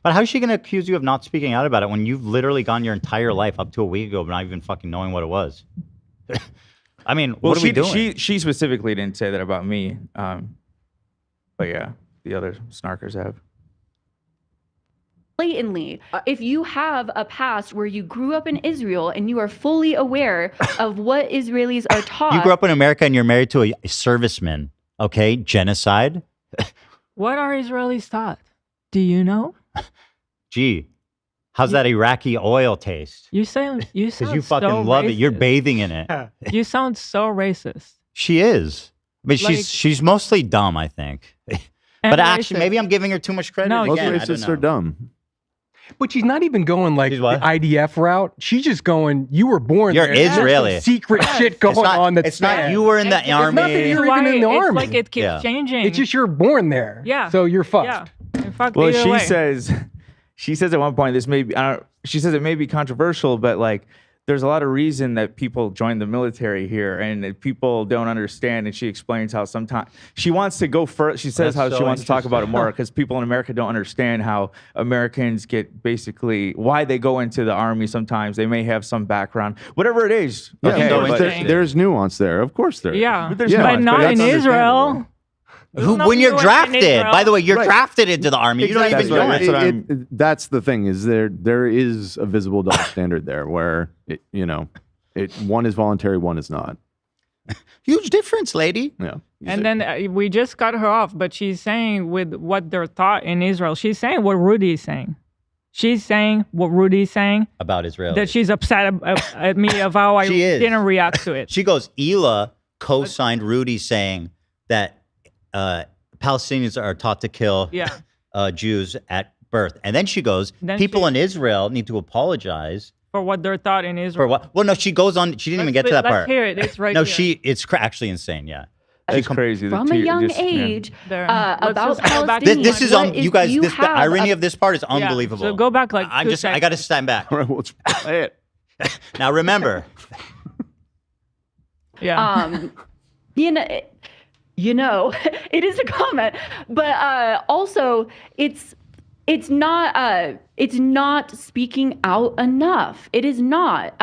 But how is she going to accuse you of not speaking out about it when you've literally gone your entire life up to a week ago, but not even fucking knowing what it was? I mean, Well, what are we doing? she specifically didn't say that about me. But yeah, the other snarkers have. Blatantly, if you have a past where you grew up in Israel and you are fully aware of what Israelis are taught. You grew up in America and you're married to a serviceman, okay? Genocide? What are Israelis taught? Do you know? Gee, how's that Iraqi oil taste? You sound Because you fucking love it. You're bathing in it. You sound so racist. She is. But Like- she's mostly dumb, I think. And But actually, racist. maybe I'm giving her too much credit No, Most again. I don't racists know. are dumb. But she's not even going like the IDF route. She's just going, you were born You're there. There's some Israeli. secret shit going on that's it's not bad. you were in the It's not army. that you're Why even in the it's army. like it keeps changing. It's just you're born there. Yeah. So you're fucked. Yeah. And fuck Well, either she way. says at one point, this may be, she says it may be controversial, but like, there's a lot of reason that people join the military here and that people don't understand. And she explains how sometimes she wants to go further. She says That's how she so wants to talk about it more interesting. because people in America don't understand how Americans get basically why they go into the army sometimes. They may have some background, whatever it is. Yeah, Okay, but but- there's nuance there. Of course there is. Yeah, But there's but nuance, not but in that's Israel. When you're drafted, by the way, you're Right. drafted into the army. You don't even Exactly. join. That's what that's the thing is there is a visible double standard there where one is voluntary, one is not. Huge difference, lady. Yeah. And then we just cut her off, but she's saying with what they're taught in Israel, she's saying what Rudy is saying. She's saying what Rudy is saying. About Israel. That she's upset at me of how I She is. didn't react to it. She goes, Ela co-signed Rudy saying that Palestinians are taught to kill Yeah. Jews at birth. And then she goes, Then people in Israel need to apologize For what they're taught in for Israel. what? Well, no, she goes on. She didn't even get to that let's part. hear it. It's right No, here. it's actually insane. Yeah. It's crazy. From a young age, There. about just go back to Palestinians. This is what on you guys. you The have irony a- of this part is Yeah, unbelievable. So go back like I 2 got to seconds. stand back. All right, well, let's play it. Now remember, Yeah. you know, it is a comment, but also it's not speaking out enough. It is not.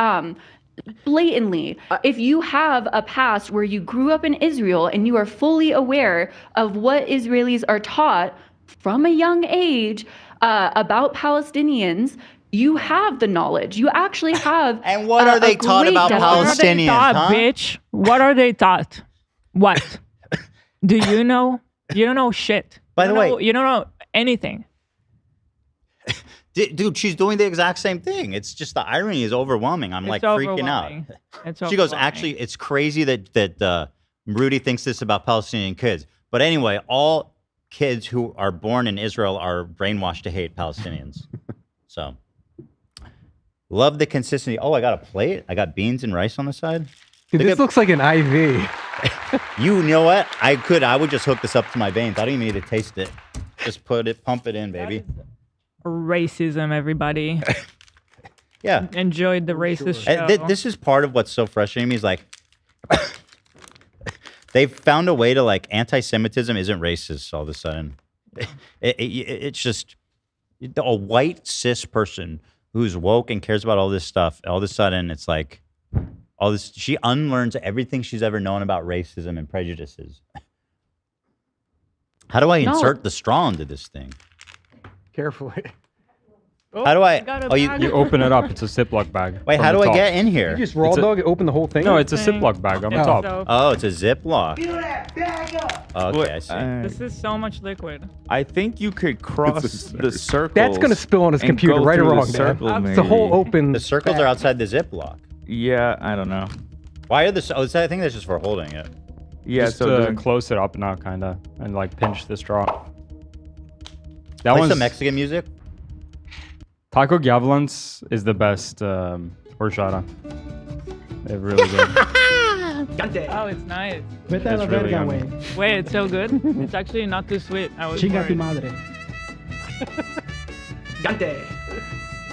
Blatantly, if you have a past where you grew up in Israel and you are fully aware of what Israelis are taught from a young age about Palestinians, you have the knowledge. You actually have. And what are they taught about What are they Palestinians, taught, huh? bitch? What are they taught? What? Do you know? You don't know shit. By the way- you don't know anything. dude, she's doing the exact same thing. It's just the irony is overwhelming. I'm like It's freaking out. overwhelming. It's She goes, overwhelming. actually, it's crazy that Rudy thinks this about Palestinian kids. But anyway, all kids who are born in Israel are brainwashed to hate Palestinians. So, love the consistency. Oh, I got a plate. I got beans and rice on the side. Dude, Look this at- looks like an IV. You know what? I would just hook this up to my veins. I don't even need to taste it. Just pump it in, baby. Racism, everybody. Yeah. enjoyed the racist show. And this is part of what's so frustrating to me is like they've found a way to like anti-Semitism isn't racist all of a sudden. It's just a white cis person who's woke and cares about all this stuff. All of a sudden, it's like all this. She unlearns everything she's ever known about racism and prejudices. How do I insert the straw into this thing? Carefully. How do I? got a Oh, you bag. You open it up. It's a Ziploc bag. wait. from How the do I top. get in here? You just raw It's a- dog open the whole thing? No, it's a Ziploc bag on the It's top. so- Oh, it's a Ziploc. Okay, I see. This is so much liquid. I think you could cross the circles. That's going to spill on his and computer, go right or through the wrong, man. circle, It's a whole maybe. open. The circles are outside the Ziploc. Yeah, I don't know. Why are the? Oh, I think that's just for holding it. Yeah, Just so to close it up now, kind of, and like pinch the straw. That Play one's some Mexican music. Taco Gavilan's is the best horchata. They're really good. Oh, it's nice. Vete a la It's really verga, yummy. güey. Wait, it's so good. It's actually not too sweet. I was Chinga tu worried. madre.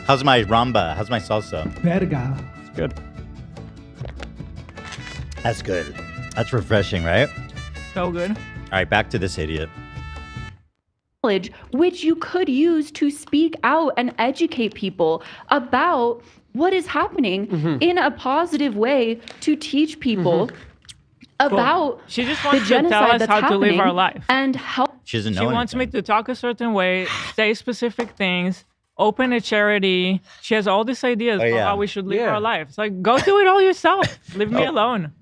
How's my ramba? How's my salsa? Verga. It's good. That's good. That's refreshing, right? So good. All right, back to this idiot. Knowledge, which you could use to speak out and educate people about what is happening in a positive way to teach people about She just the wants to tell genocide us that's how to live our happening life. and help. She doesn't know She wants me to talk a certain way, say specific things, open a charity. She has all these ideas Oh, for yeah. how we should live our life. It's like, go do it all yourself. Leave Oh. me alone.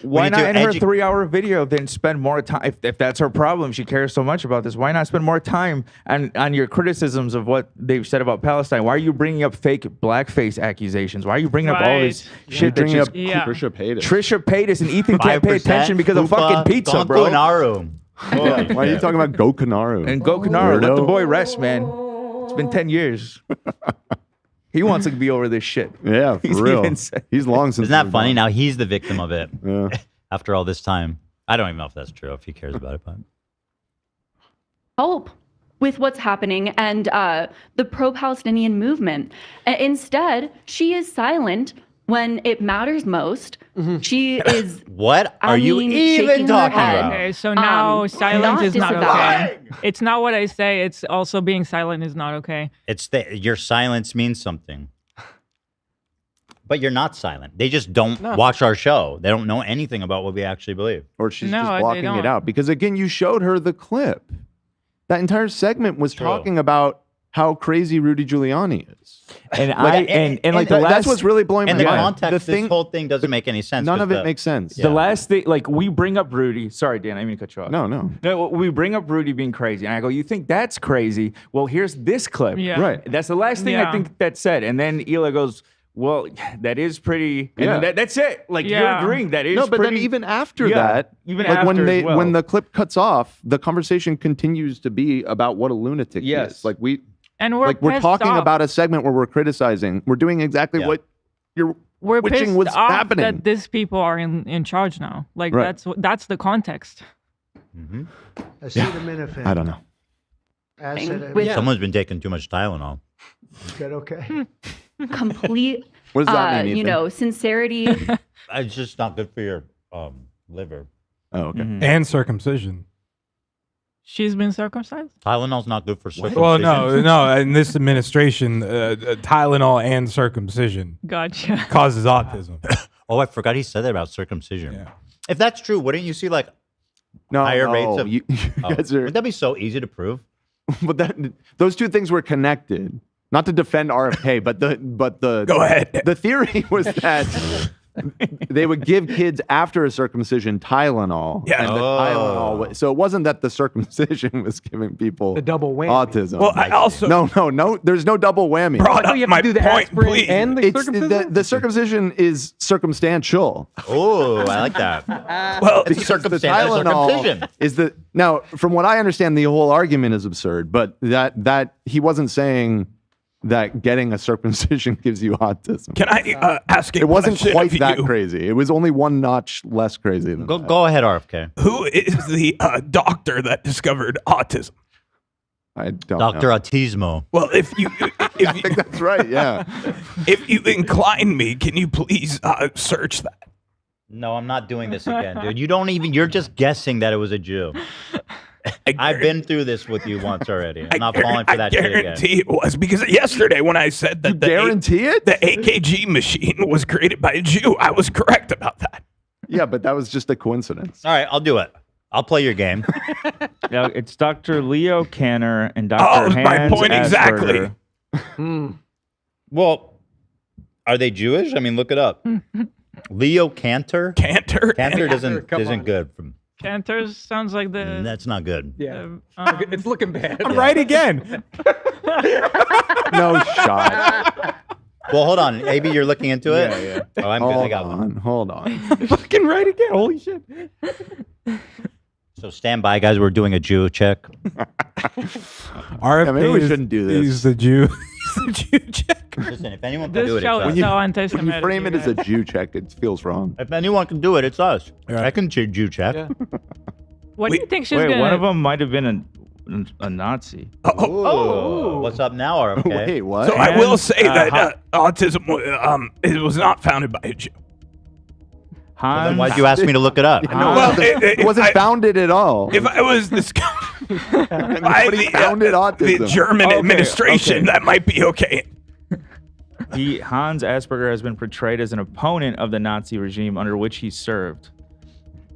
Why need not to in her 3-hour video then spend more time? If that's her problem, she cares so much about this. Why not spend more time on your criticisms of what they've said about Palestine? Why are you bringing up fake blackface accusations? Why are you bringing up all this You're shit? bringing That up she's- Trisha Paytas. Trisha Paytas and Ethan can't pay 5% attention because of fucking Fupa pizza, bro. Gonkunaru. Yeah, why are you talking about Go Canaru? And Go Canaro, let the Weirdo. boy rest, man. It's been 10 years. He wants to be over this shit. Yeah, for He's real. even said- He's long since. Isn't that moved funny? on. Now he's the victim of it. Yeah. After all this time, I don't even know if that's true. If he cares about it, but help with what's happening and the pro-Palestinian movement. Instead, she is silent when it matters most. She is. what I are you mean, even shaking her talking head. about? Okay, so now silence not is not disavowing. okay. It's not what I say. It's also being silent is not okay. It's your silence means something. But you're not silent. They just don't watch our show. They don't know anything about what we actually believe. Or she's No, just they blocking don't. it out. Because again, you showed her the clip. That entire segment was True. talking about how crazy Rudy Giuliani is. And Like, like the that's last what's really blowing In my the mind. context, The thing, this whole thing doesn't make any sense. none 'cause of it the- makes sense. The last thing, like we bring up Rudy. Sorry, Dan, I didn't mean to cut you off. No. No, we bring up Rudy being crazy, and I go, "You think that's crazy? Well, here's this clip. Yeah. Right. That's the last thing I Yeah. think that said." And then Eli goes, "Well, that is pretty." And Yeah. then that's it. Like you're Yeah. agreeing that is. No, but then pretty- even after Yeah, that, even like after when as well. when the clip cuts off, the conversation continues to be about what a lunatic he Yes. is. Like we're We're talking pissed off. about a segment where we're criticizing. We're doing exactly Yeah. what you're We're witching pissed was off happening. that these people are in charge now. Like Right. that's the context. Acetaminophen. I don't know. Acid. With- Someone's been taking too much Tylenol. Is that okay? Complete, What does that mean, you Ethan? know, sincerity. It's just not good for your liver. Oh, okay. And circumcision. She's been circumcised. Tylenol's not good for circumcision. Well, no. In this administration, Tylenol and circumcision Gotcha. causes autism. Oh, I forgot he said that about circumcision. Yeah. If that's true, wouldn't you see like No, higher no, rates of? you guys are. Would that be so easy to prove? But those two things were connected. Not to defend RFK, but the Go ahead. The theory was that they would give kids after a circumcision Tylenol. Yeah. And the Tylenol. So it wasn't that the circumcision was giving people The double whammy. autism. Well, I also no. There's no double whammy. brought Oh, up you have my to do the point, aspirin please. and the circumcision? The circumcision is circumstantial. Oh, I like that. Well, It's a circumstantial circumcision. is the now from what I understand, the whole argument is absurd. But that he wasn't saying that getting a circumcision gives you autism. can I ask a It wasn't question quite of that you? crazy. It was only one notch less crazy than that. Go ahead, RFK. Who is the doctor that discovered autism? I don't Dr. know. Autismo. Well, if you, I think that's right. Yeah. if you incline me, can you please search that? No, I'm not doing this again, dude. You're just guessing that it was a Jew. I've been through this with you once already. I'm not falling for that I shit again. guarantee it was because yesterday when I said that the AKG machine was created by a Jew, I was correct about that. Yeah, but that was just a coincidence. All right, I'll do it. I'll play your game. Yeah, it's Dr. Leo Kanner and Oh, Dr. my Hans point exactly. Asperger. Well, are they Jewish? I mean, look it up. Leo Cantor? Cantor isn't good. Cantor sounds like the. That's not good. Yeah. It's looking bad. I'm right again. No shot. Well, hold on. AB, you're looking into it? Yeah. Oh, I'm good. I got one. Hold on. Fucking right again. Holy shit. So stand by, guys. We're doing a Jew check. RFK maybe we shouldn't do this. He's the Jew. He's the Jew check. Listen, if anyone can This do it, it's show us. is so When anti-Semitic. you frame it you as a guys. Jew check, it feels wrong. If anyone can do it, it's us. Right. I can Jew check. Yeah. What do you think she's Wait, gonna? one of them might have been a Nazi. Oh, what's up now, RFK? Wait, what? So I will say that Han- autism it was not founded by a Jew. Well, then Hans, why'd you ask me to look it up? Well, It wasn't founded at all. If I was this by Nobody founded the autism. German Okay, administration, okay. that might be okay. Hans Asperger has been portrayed as an opponent of the Nazi regime under which he served.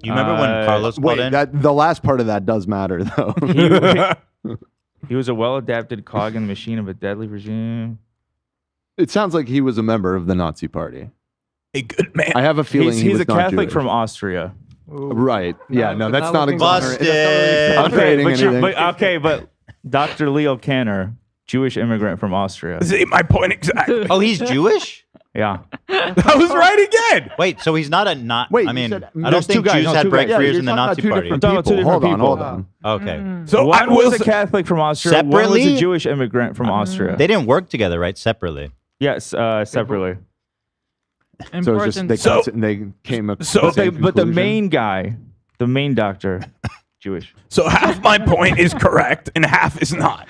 You remember when Carlos called Wait, in? the last part of that does matter, though. He was a well-adapted cog in the machine of a deadly regime. It sounds like he was a member of the Nazi Party. A good man. I have a feeling He's he was a not Catholic Jewish. from Austria. Right. Yeah, no, that's not Busted. exonerating anything. But Dr. Leo Kanner, Jewish immigrant from Austria. See my point exactly. Oh, he's Jewish? Yeah. I was right again. Wait, so he's not a not. Wait, I you mean, said- I don't There's think two guys, Jews no, had two break guys. Yeah, careers you're in the talking about Nazi two Party. different Talking about two people. different Hold people. on, hold on. Okay. So One I will was a say, Catholic from Austria. One was Separately? a Jewish immigrant from Austria. They didn't work together, right? Separately. Yes, separately. So it's just they came up. So- to the same But the conclusion. main guy, the main doctor, Jewish. so half my point is correct and half is not.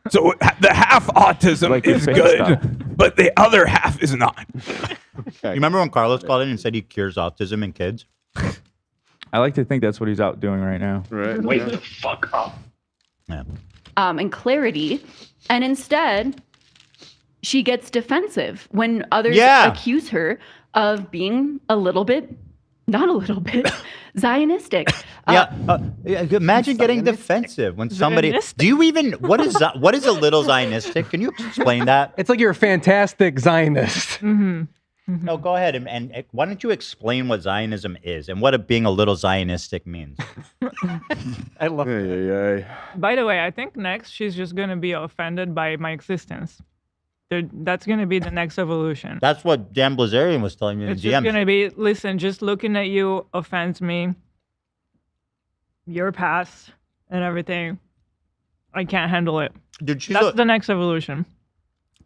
So the half autism Like your is face good, stuff. but the other half is not. You remember when Carlos called in and said he cures autism in kids? I like to think that's what he's out doing right now. Right. Wake the fuck up. Yeah. And clarity, and instead she gets defensive when others Yeah. accuse her of being a little bit, not a little bit, Zionistic. Yeah, imagine getting defensive when somebody. Zionistic? Do you even what is a little Zionistic? Can you explain that? It's like you're a fantastic Zionist. Mm-hmm. No, go ahead and why don't you explain what Zionism is and what being a little Zionistic means? I love it. By the way, I think next she's just gonna be offended by my existence. That's gonna be the next evolution. That's what Dan Blazarian was telling me in It's the just DMs. gonna be, listen, just looking at you offends me. Your past and everything. I can't handle it. Dude, she's That's the next evolution.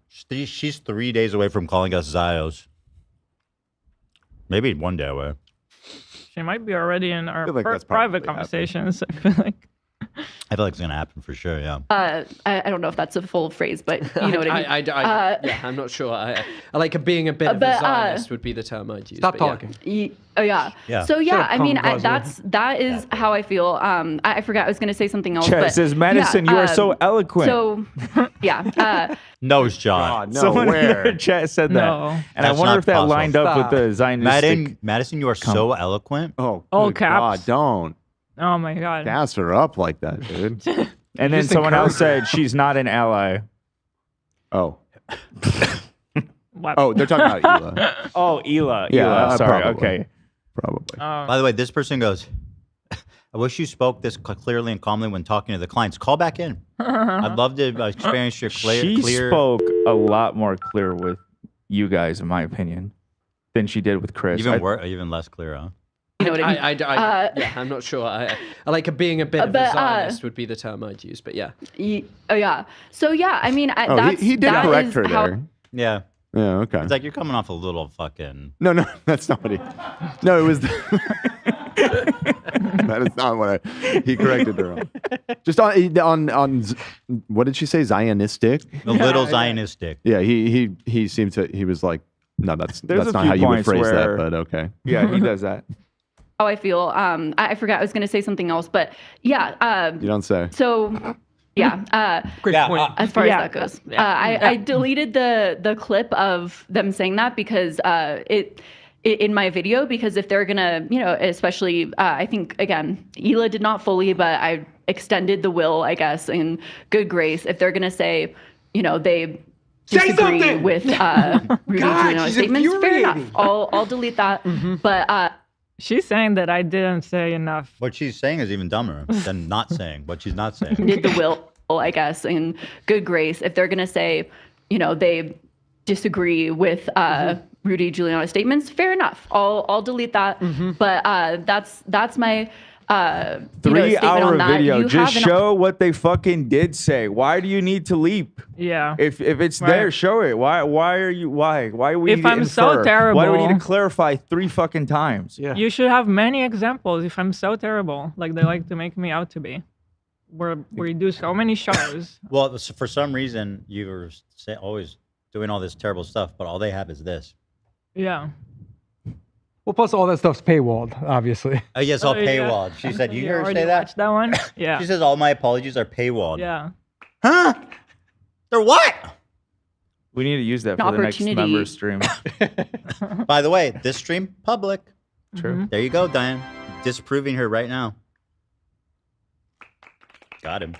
she's 3 days away from calling us Zios. Maybe 1 day away. She might be already in our feel like that's private probably conversations. I feel like. I feel like it's gonna happen for sure. Yeah. I don't know if that's a full phrase, but you know what I mean. Yeah, I'm not sure. I like being a bit of a but, Zionist would be the term I'd use. Stop but yeah. talking. Oh yeah. Yeah. So yeah, Shut up, I mean, Tom Gosler. that is how I feel. I forgot I was going to say something else. Chet but says, Madison, yeah, you are so eloquent. So yeah. Nose job. No, Someone in where? our chat said that. No. And That's I wonder not if that possible. lined up with the Zionistic. Madison, you are so eloquent. Oh, All good caps. God, don't Oh my god. gas her up like that, dude. And then Just someone else encourage said she's not an ally. Oh, What? oh, they're talking about Ela. Oh, Ela. Yeah, Ela. Sorry. probably. Okay. Probably. By the way, this person goes, I wish you spoke this clearly and calmly when talking to the clients. Call back in. I'd love to experience your She clear. spoke a lot more clear with you guys, in my opinion, than she did with Chris. Even less clear, huh? You know what I mean? Yeah, I'm not sure. I like being a bit of a but, Zionist would be the term I'd use, but yeah. Oh yeah. So yeah, I mean, Oh, that's he did that correct is her how- there. Yeah. Yeah, okay. It's like you're coming off a little fucking. No, that's not what he. No, it was. That is not what he corrected her on. Just on what did she say? Zionistic? A little Zionistic. Yeah, he seemed to. He was like, no, that's There's a not few how you would points phrase where- that. But okay. Yeah, he does that. How I feel. I forgot I was going to say something else, but yeah. You don't say. So yeah. Great point. As far as that goes, I deleted the clip of them saying that because it in my video, because if they're gonna, especially I think again, Hila did not fully, but I extended the will, I guess, in good grace. If they're gonna say, they disagree with Rudy Giuliani's statements, fair enough. I'll delete that. But she's saying that I didn't say enough. What she's saying is even dumber than not saying what she's not saying. did the will, I guess, in good grace. If they're gonna say, they disagree with Rudy Giuliani's statements, fair enough. I'll delete that. But that's my 3-hour video. You Just have an- show what they fucking did say. Why do you need to leap? Yeah. If it's there, show it. Why do we If need to I'm so infer? Why do we need to terrible- clarify 3 fucking times? Yeah. You should have many examples if I'm so terrible, like they like to make me out to be. Where you do so many shows. Well, for some reason, you were always doing all this terrible stuff, but all they have is this. Yeah. Well, plus all that stuff's paywalled, obviously. Oh, yes, all Oh, yeah. paywalled. She said, you hear her already say that? watched that one? Yeah. She says all my apologies are paywalled. Yeah. Huh? They're what? We need to use that An for the next opportunity. member stream. By the way, this stream, public. True. There you go, Diane. Disproving her right now. Got him.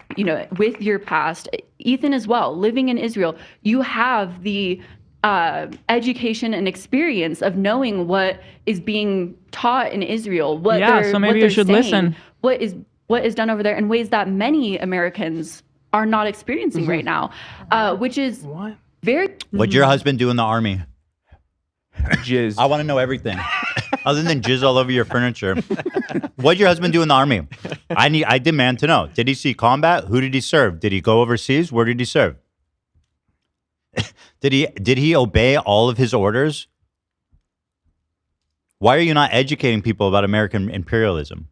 With your past, Ethan as well, living in Israel, you have the education and experience of knowing what is being taught in Israel. What Yeah, they're- so maybe what you they're should saying, listen. What is done over there in ways that many Americans are not experiencing right now, which is very. What'd your husband do in the army? Jizz. I want to know everything. Other than jizz all over your furniture. What'd your husband do in the army? I demand to know. Did he see combat? Who did he serve? Did he go overseas? Where did he serve? Did he obey all of his orders? Why are you not educating people about American imperialism?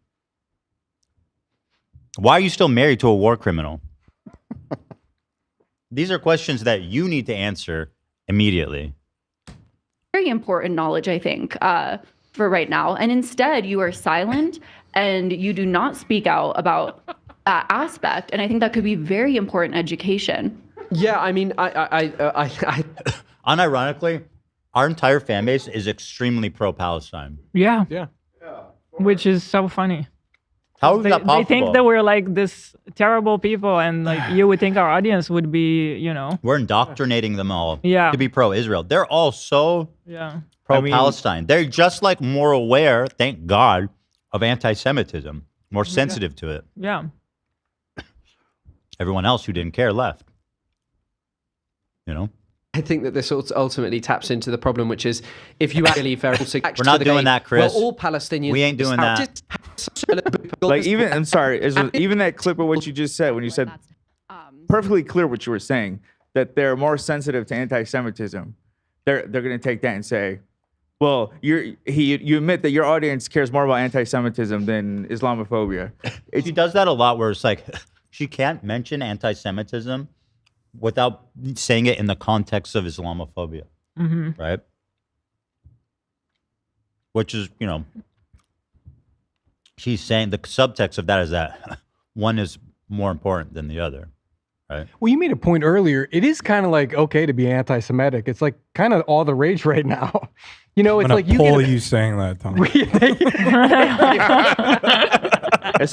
Why are you still married to a war criminal? These are questions that you need to answer immediately. Very important knowledge, I think, for right now. And instead, you are silent and you do not speak out about that aspect. And I think that could be very important education. Yeah, I mean, I Unironically, our entire fan base is extremely pro-Palestine. Yeah. Yeah. Which is so funny. How is They, that possible? they think that we're like this terrible people, and like you would think our audience would be, We're indoctrinating them all Yeah. to be pro-Israel. They're all so Yeah. pro-Palestine. They're just like more aware, thank God, of anti-Semitism, more sensitive to it. Yeah. Everyone else who didn't care left. I think that this ultimately taps into the problem, which is if you actually We're not doing that, Chris. Well, all Palestinians. We ain't doing that. Like I'm sorry, even that clip of what you just said when you said perfectly clear what you were saying, that they're more sensitive to anti-Semitism. They're going to take that and say, well, you admit that your audience cares more about anti-Semitism than Islamophobia. She does that a lot where it's like she can't mention anti-Semitism without saying it in the context of Islamophobia, right? Which is, she's saying the subtext of that is that one is more important than the other, right? Well, you made a point earlier. It is kind of like okay to be anti-Semitic. It's like kind of all the rage right now. It's I'm gonna like you pull get you saying that, Tom. This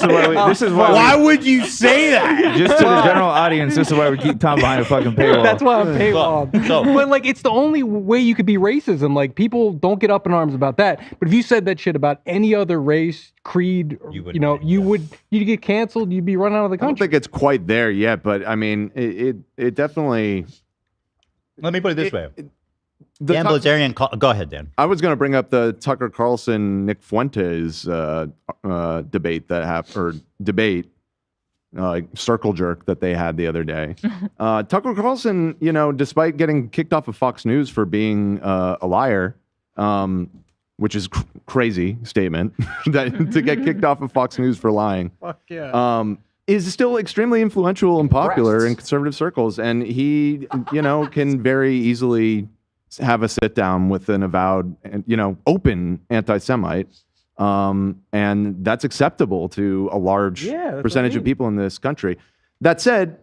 is why. Why would you say that? Just to the general audience, this is why we keep Tom behind a fucking paywall. That's why I'm paywalled. So- But like, it's the only way you could be racism. Like, people don't get up in arms about that. But if you said that shit about any other race, creed, you'd get canceled. You'd be run out of the I don't country. think it's quite there yet, but I mean, it definitely. Let me put it this way. The Dan Bilzerian, go ahead, Dan. I was going to bring up the Tucker Carlson Nick Fuentes debate circle jerk that they had the other day. Tucker Carlson, despite getting kicked off of Fox News for being a liar, which is crazy statement that to get kicked off of Fox News for lying. Fuck yeah. Is still extremely influential and popular in conservative circles, and he, can very easily have a sit down with an avowed, open anti-Semite, and that's acceptable to a large percentage of people in this country. That said,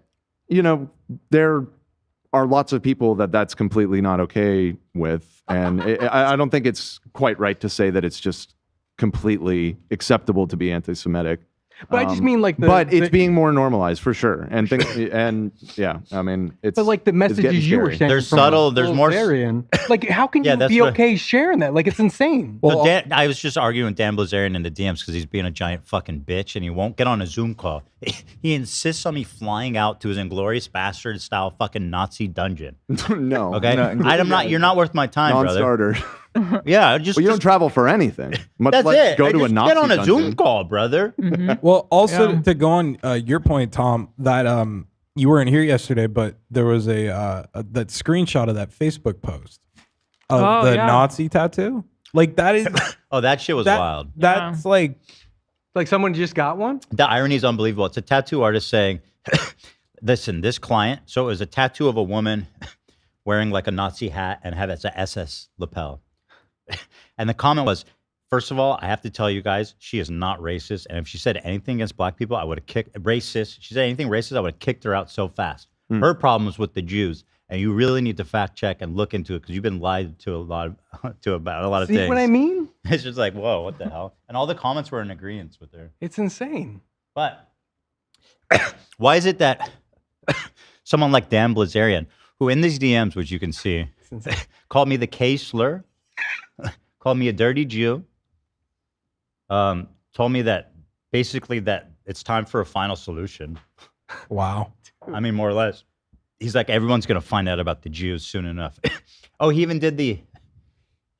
there are lots of people that's completely not okay with, and I don't think it's quite right to say that it's just completely acceptable to be anti-Semitic. But I just mean like but it's being more normalized for sure, and yeah, I mean it's. But like the messages you were sharing, there's from subtle. There's more. Like, how can you be okay sharing that? Like, it's insane. Well, I was just arguing with Dan Blazarian in the DMs because he's being a giant fucking bitch, and he won't get on a Zoom call. He insists on me flying out to his Inglorious Bastard style fucking Nazi dungeon. No, okay, I'm not. You're not worth my time, non-starter. brother. Yeah, just you don't travel for anything. Much that's less it. go to a Nazi get on a dungeon. Zoom call, brother. Well, also to go on your point, Tom, that you weren't here yesterday, but there was that screenshot of that Facebook post of the Nazi tattoo. Like that is. Oh, that shit was wild. That's like someone just got one. The irony is unbelievable. It's a tattoo artist saying, "Listen, this client." So it was a tattoo of a woman wearing like a Nazi hat and had an SS lapel. And the comment was, first of all, I have to tell you guys, she is not racist. And if she said anything against black people, I would have kicked racist. She said anything racist, I would have kicked her out so fast. Her problem was with the Jews. And you really need to fact check and look into it because you've been lied to about a lot of things. See what I mean? It's just like, whoa, what the hell? And all the comments were in agreement with her. It's insane. But why is it that someone like Dan Blazarian, who in these DMs, which you can see, called me the K slur, called me a dirty Jew, told me that basically that it's time for a final solution. Wow. I mean, more or less. He's like, everyone's going to find out about the Jews soon enough. Oh, he even did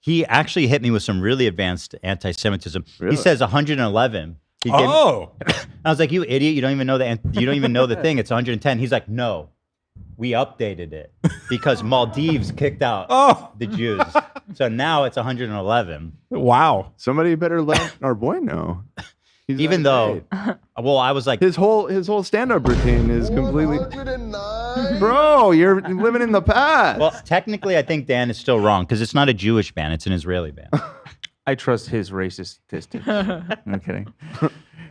he actually hit me with some really advanced anti-Semitism. Really? He says 111. He gave me- I was like, you idiot, you don't even know the thing. It's 110. He's like, no, we updated it because Maldives kicked out the Jews. So now it's 111. Wow. Somebody better let our boy know. He's even though, well, I was like, his whole stand-up routine is completely. Bro, you're living in the past. Well, technically, I think Dan is still wrong because it's not a Jewish band; it's an Israeli band. I trust his racist statistics. I'm kidding.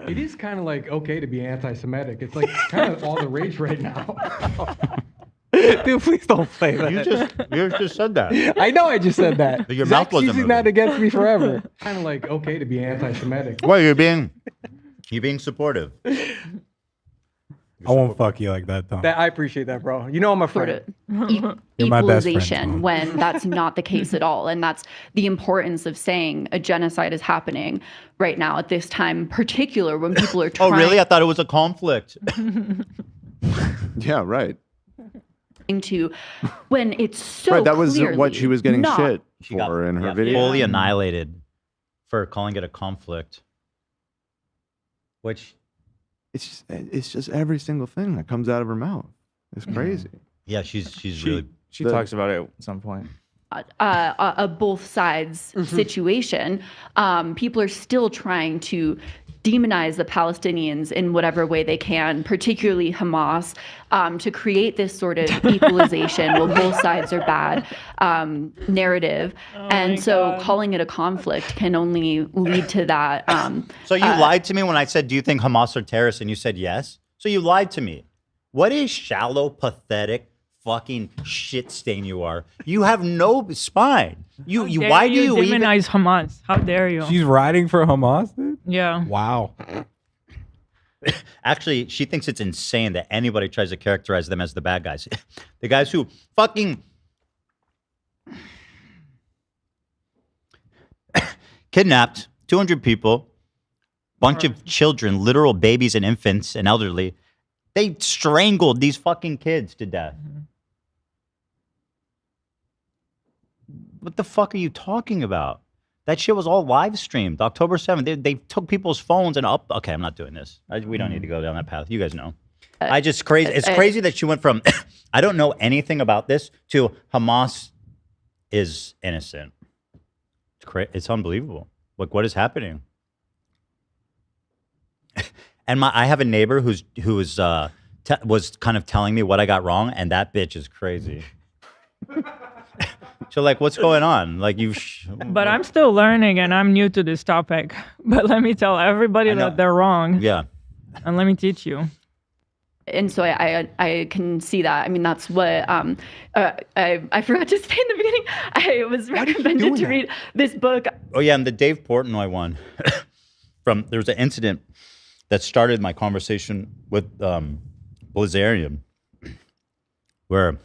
It is kind of like okay to be anti-Semitic. It's like kind of all the rage right now. Dude, please don't play that. You just said that. I know I just said that. Your mouth wasn't using moving. that against me forever. Kind of like okay to be anti-Semitic. Well, you're being supportive. I won't fuck you like that, Tom. I appreciate that, bro. You know I'm a friend. You're my best friend, Equalization Tom. when that's not the case at all. And that's the importance of saying a genocide is happening right now at this time, particular when people are trying Oh, really? I thought it was a conflict. Yeah, right. to when it's so Right, that was clearly what she was getting not- shit She got for in her video. fully annihilated for calling it a conflict. Which it's just every single thing that comes out of her mouth. It's crazy. Yeah, she's really. She talks about it at some point. A both sides situation. People are still trying to demonize the Palestinians in whatever way they can, particularly Hamas, to create this sort of equalization. Well, both sides are bad narrative, and so calling it a conflict can only lead to that. So you lied to me when I said, "Do you think Hamas are terrorists?" And you said yes. So you lied to me. What a shallow, pathetic, fucking shit stain you are. You have no spine. Why do you even demonize Hamas? How dare you? She's riding for Hamas, dude? Yeah. Wow. Actually, she thinks it's insane that anybody tries to characterize them as the bad guys. The guys who fucking kidnapped 200 people, bunch of children, literal babies and infants and elderly. They strangled these fucking kids to death. What the fuck are you talking about? That shit was all live streamed. October 7th. They took people's phones and up. Okay, I'm not doing this. We don't need to go down that path. You guys know. It's crazy that she went from, I don't know anything about this, to Hamas is innocent. It's it's unbelievable. Like, what is happening? And I have a neighbor who was kind of telling me what I got wrong, and that bitch is crazy. So, like, what's going on? Like, But I'm still learning, and I'm new to this topic. But let me tell everybody that they're wrong. Yeah. And let me teach you. And so I can see that. I mean, that's what I forgot to say in the beginning. I was recommended to read this book. Oh yeah, and the Dave Portnoy one. There was an incident that started my conversation with Blazarian, where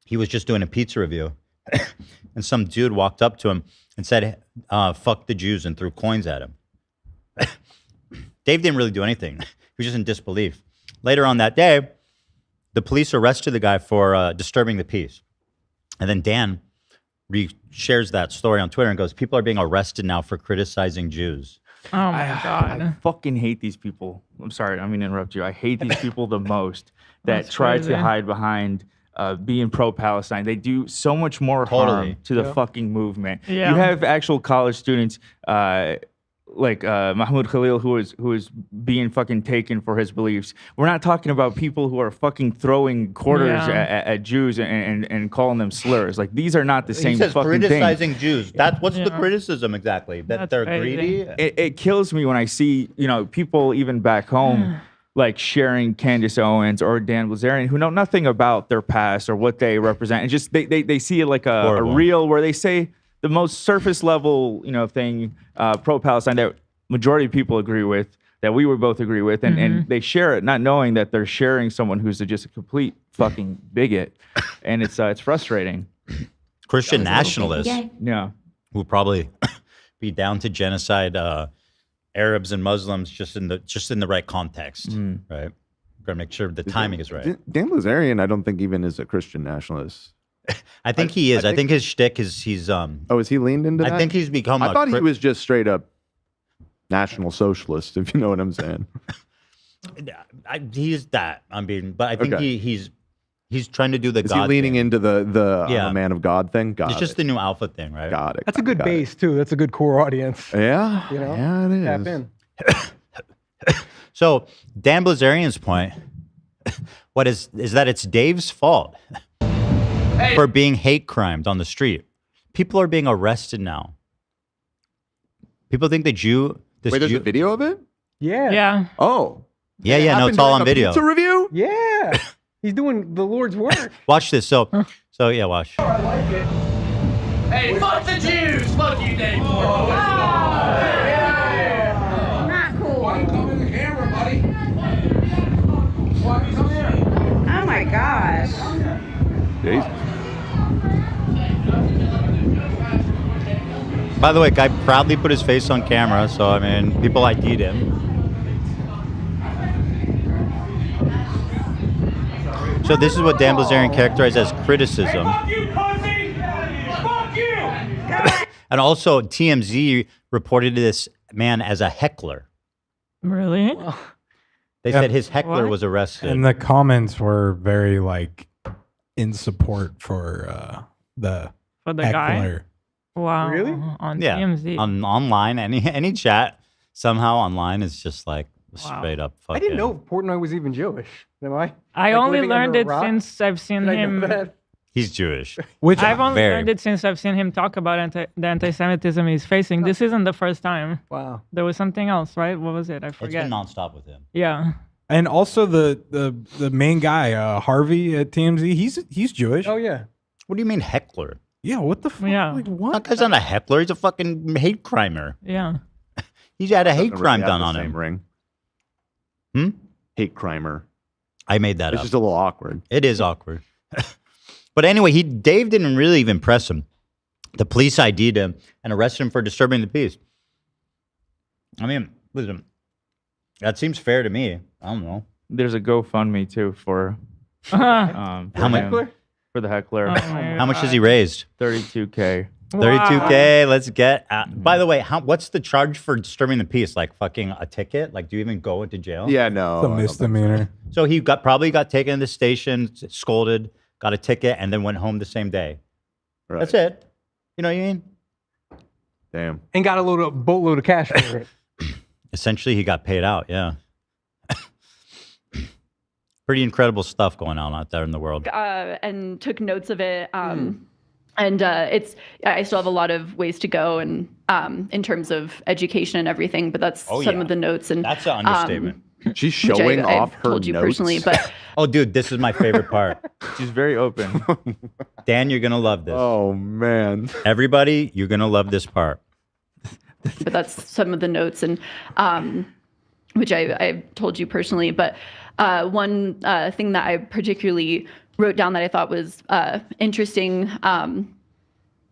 he was just doing a pizza review, and some dude walked up to him and said, "Fuck the Jews," and threw coins at him. Dave didn't really do anything. He was just in disbelief. Later on that day, the police arrested the guy for disturbing the peace. And then Dan shares that story on Twitter and goes, people are being arrested now for criticizing Jews. Oh my God. I fucking hate these people. I'm sorry, I don't mean to interrupt you. I hate these people the most that try crazy. to hide behind being pro-Palestine. They do so much more harm to the fucking movement. Yeah. You have actual college students like Mahmoud Khalil who is being fucking taken for his beliefs. We're not talking about people who are fucking throwing quarters at Jews and calling them slurs. Like, these are not the same He says fucking criticizing thing. Jews. What's the criticism exactly? That they're greedy? It kills me when I see, people even back home like sharing Candace Owens or Dan Blazarian who know nothing about their past or what they represent. And just they see it like a reel where they say the most surface level, thing, pro-Palestine that majority of people agree with, that we would both agree with, and they share it, not knowing that they're sharing someone who's just a complete fucking bigot, and it's frustrating. Christian nationalists, yeah, who probably be down to genocide Arabs and Muslims just in the right context, right? Got to make sure the timing is right. Dan Blazarian, I don't think even is a Christian nationalist. I think he is. I think his shtick is he's. Oh, is he leaned into that? I think he's become. I thought he was just straight up national socialist, if you know what I'm saying. He's that. I mean, but I think he's trying to do the. Is God he leaning thing. into the I'm a man of God thing? It's just the new alpha thing, right? Got it. That's a good base too. That's a good core audience. Yeah, yeah, it is. Tap in. So Dan Blazarian's point, what is that? It's Dave's fault for being hate crimed on the street. People are being arrested now. People think the Jew. Wait, there's a video of it? Yeah. Yeah. Oh. Yeah. No, it's all on video. Pizza review? Yeah. He's doing the Lord's work. Watch this. So yeah, watch. I like it. Hey, fuck the Jews! Fuck you, Dave. Not cool. Why you come in the camera, buddy? Why you come here? Oh my gosh. Jesus. By the way, guy proudly put his face on camera, so I mean, people ID'd him. So this is what Dan Blazarian characterized as criticism. Fuck you, pussy! Fuck you! And also, TMZ reported this man as a heckler. Really? They said his heckler was arrested. And the comments were very in support for the guy? heckler. Wow. Really? On Yeah, TMZ. online, any chat somehow online is just like straight up. I didn't know Portnoy was even Jewish. Am I? I Like only living learned under a it rock? since I've seen Did I know him. that? He's Jewish. I've only learned it since I've seen him talk about the anti-Semitism he's facing. This isn't the first time. Wow. There was something else, right? What was it? I It's forget. been nonstop with him. Yeah. And also the main guy, Harvey at TMZ, he's Jewish. Oh yeah. What do you mean heckler? Yeah, what the fuck? Yeah. Like, what? That guy's not a heckler. He's a fucking hate crimer. Yeah. He's had a hate Doesn't crime really have done the on same him. Ring. Hate crimer. I made that It's up. just a little awkward. It is awkward. But anyway, Dave didn't really even press him. The police ID'd him and arrested him for disturbing the peace. I mean, listen, that seems fair to me. I don't know. There's a GoFundMe too for How much? for the heckler. How much has he raised? 32K. 32K. Let's get. By the way, what's the charge for disturbing the peace? Like fucking a ticket? Like, do you even go into jail? Yeah, no. It's a misdemeanor. So he probably got taken to the station, scolded, got a ticket, and then went home the same day. Right. That's it. You know what I mean? Damn. And got a boatload of cash for it. Essentially, he got paid out. Yeah. Pretty incredible stuff going on out there in the world. And took notes of it. And I still have a lot of ways to go, and in terms of education and everything. But that's some of the notes. And that's an understatement. She's showing off her told you notes. personally, but oh, dude, this is my favorite part. She's very open. Dan, you're gonna love this. Oh man, everybody, you're gonna love this part. But that's some of the notes, and which I told you personally. But one thing that I particularly wrote down that I thought was interesting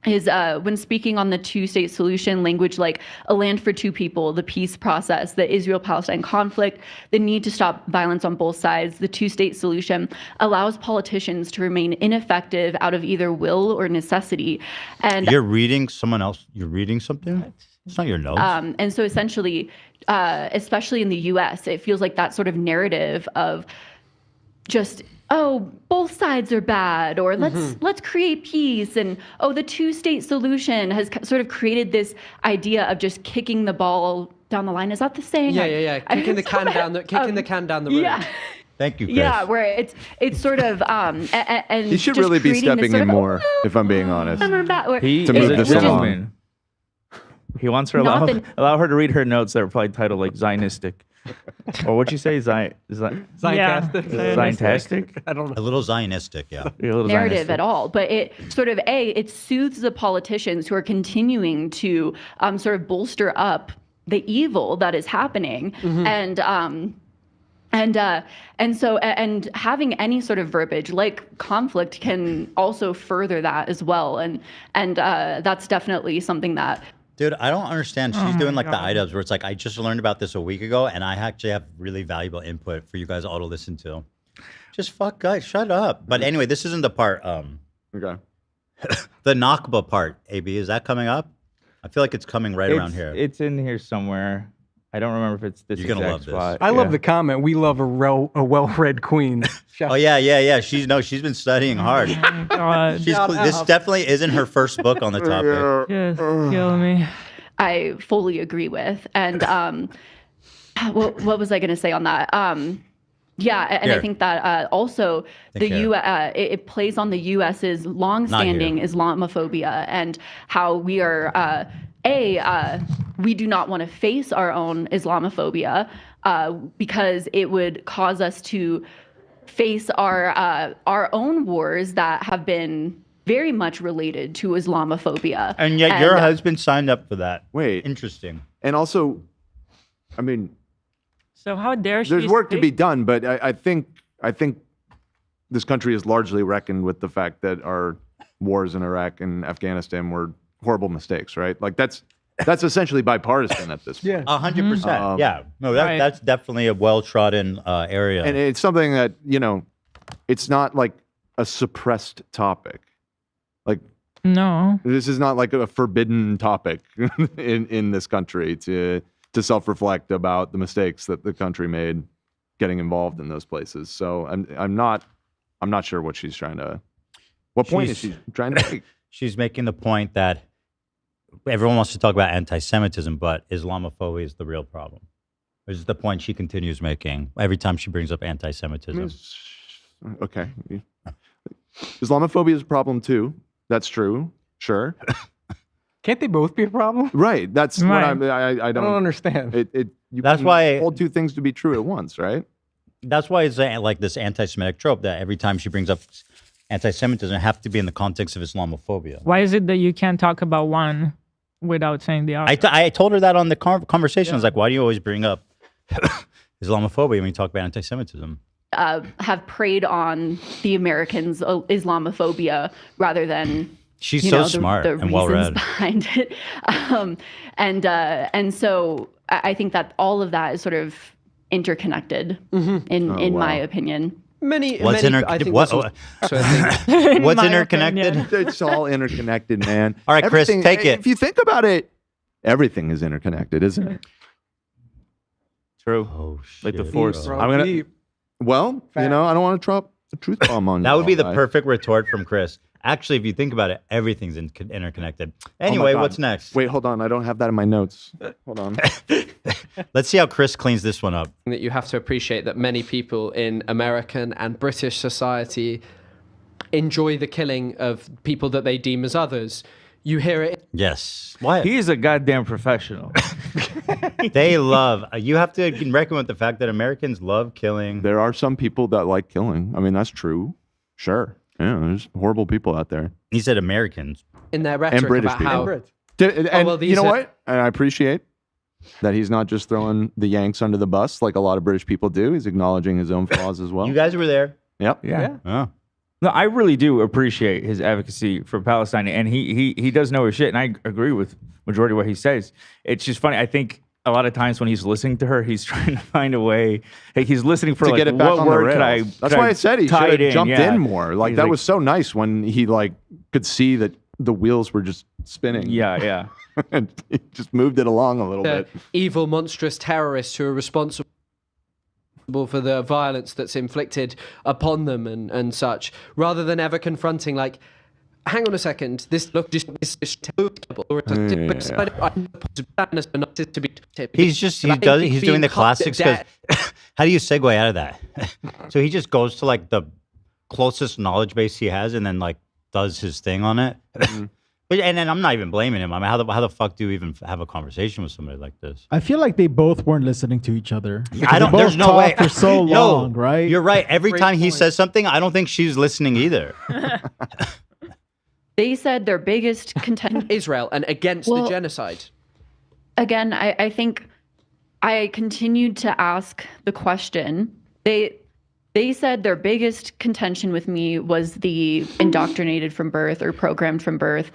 is when speaking on the two-state solution, language like a land for two people, the peace process, the Israel-Palestine conflict, the need to stop violence on both sides, the two-state solution allows politicians to remain ineffective out of either will or necessity. And you're reading someone else. You're reading something. It's not your notes. And so essentially, especially in the U.S., it feels like that sort of narrative of just, oh, both sides are bad, or let's create peace, and oh, the two-state solution has sort of created this idea of just kicking the ball down the line. Is that the saying? Yeah. Kicking the can down the road. Yeah. Thank you, Chris. Yeah, where it's sort of and he should just really be creating this stepping sort in of, more, if I'm being honest. He to is move a this along. gentleman. He wants her allow her to read her notes that are probably titled like Zionistic. Or what'd you say? Zionistic? I don't know. A little Zionistic, yeah. narrative at all, but it sort of it soothes the politicians who are continuing to sort of bolster up the evil that is happening, and so having any sort of verbiage like conflict can also further that as well, and that's definitely something that. Dude, I don't understand. She's doing like the iDubbbz where it's like, I just learned about this a week ago, and I actually have really valuable input for you guys all to listen to. Just fuck, guys, shut up. But anyway, this isn't the part. Okay. The Nakba part, AB, is that coming up? I feel like it's coming right around here. It's in here somewhere. I don't remember if it's this You're gonna exact love this. spot. I love the comment. We love a well-read queen. Oh yeah. She's been studying hard. Oh my God. This definitely isn't her first book on the topic. Yes, kill me. I fully agree with. And what was I going to say on that? Yeah, and I think that also it plays on the U.S.'s longstanding Islamophobia and how we are we do not want to face our own Islamophobia because it would cause us to face our own wars that have been very much related to Islamophobia. And yet your husband signed up for that. Wait. Interesting. And also, I mean, so how dare she? there's work to speak? be done, but I think this country has largely reckoned with the fact that our wars in Iraq and Afghanistan were horrible mistakes, right? Like that's essentially bipartisan at this point. 100%. Yeah. No, that's definitely a well-trodden area. And it's something that, it's not like a suppressed topic. Like, no, this is not like a forbidden topic in this country to self-reflect about the mistakes that the country made getting involved in those places. So I'm not sure what she's trying to. What point is she trying to make? She's making the point that everyone wants to talk about anti-Semitism, but Islamophobia is the real problem. Which is the point she continues making every time she brings up anti-Semitism. Okay. Islamophobia is a problem too. That's true. Sure. Can't they both be a problem? Right. That's what I don't understand. That's why hold two things to be true at once, right? That's why it's like this anti-Semitic trope that every time she brings up anti-Semitism, it has to be in the context of Islamophobia. Why is it that you can't talk about one without saying the other? I told her that on the conversation. I was like, why do you always bring up Islamophobia when you talk about anti-Semitism? Have preyed on the Americans' Islamophobia rather than she's so smart the and reasons well-read behind it, and so I think that all of that is sort of interconnected in my opinion. What's interconnected? It's all interconnected, man. All right, Chris, take it. If you think about it, everything is interconnected, isn't it? True. Oh, like the Force. I don't want to a truth bomb on That would be the guy. perfect retort from Chris. Actually, if you think about it, everything's interconnected. Oh my Anyway, God. what's next? Wait, hold on. I don't have that in my notes. Hold on. Let's see how Chris cleans this one up. That you have to appreciate that many people in American and British society enjoy the killing of people that they deem as others. You hear it. Yes. What? He's a goddamn professional. They love. You have to reckon with the fact that Americans love killing. There are some people that like killing. I mean, that's true. Sure. Yeah, there's horrible people out there. He said Americans. In their rhetoric And British about people. how. And well, you know these are- what? And I appreciate that he's not just throwing the Yanks under the bus like a lot of British people do. He's acknowledging his own flaws as well. You guys were there. Yep. Yeah. Oh. No, I really do appreciate his advocacy for Palestine, and he does know his shit, and I agree with majority of what he says. It's just funny. I think a lot of times when he's listening to her, he's trying to find a way. Like he's listening for to like get it back what on the word could I? rails. That's could why I said he tie should it have jumped Yeah. in more. Like He's that was so nice when he like could see that the wheels were just spinning. Yeah, yeah. And he just moved it along a little The bit. evil, monstrous terrorists who are responsible for the violence that's inflicted upon them and such, rather than ever confronting, like, hang on a second, this look this is terrible. Or it's He's doing the classics. 'Cause how do you segue out of that? So he just goes to like the closest knowledge base he has, and then like does his thing on it. But and I'm not even blaming him. I mean, how the fuck do you even have a conversation with somebody like this? I feel like they both weren't listening to each other. I don't. They both There's no way. talked for so Yo, long, right? You're right. Every Great time he point. says something, I don't think she's listening either. They said their biggest contention Israel and against the genocide. Again, I think I continued to ask the question. They said their biggest contention with me was the indoctrinated from birth or programmed from birth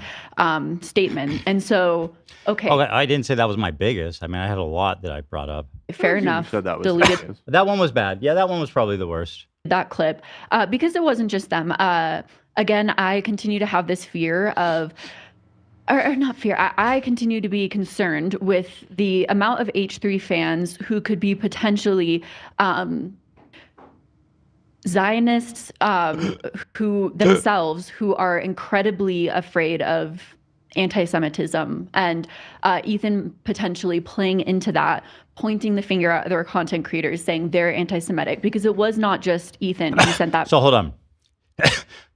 statement. And so, okay, I didn't say that was my biggest. I mean, I had a lot that I brought up. fair enough. That was Deleted that one was bad. Yeah, that one was probably the worst. that clip because it wasn't just them. Again, I continue to have this fear of, or not fear, I continue to be concerned with the amount of H3 fans who could be potentially Zionists who themselves who are incredibly afraid of anti-Semitism, and Ethan potentially playing into that, pointing the finger at their content creators saying they're anti-Semitic, because it was not just Ethan who sent that. So hold on.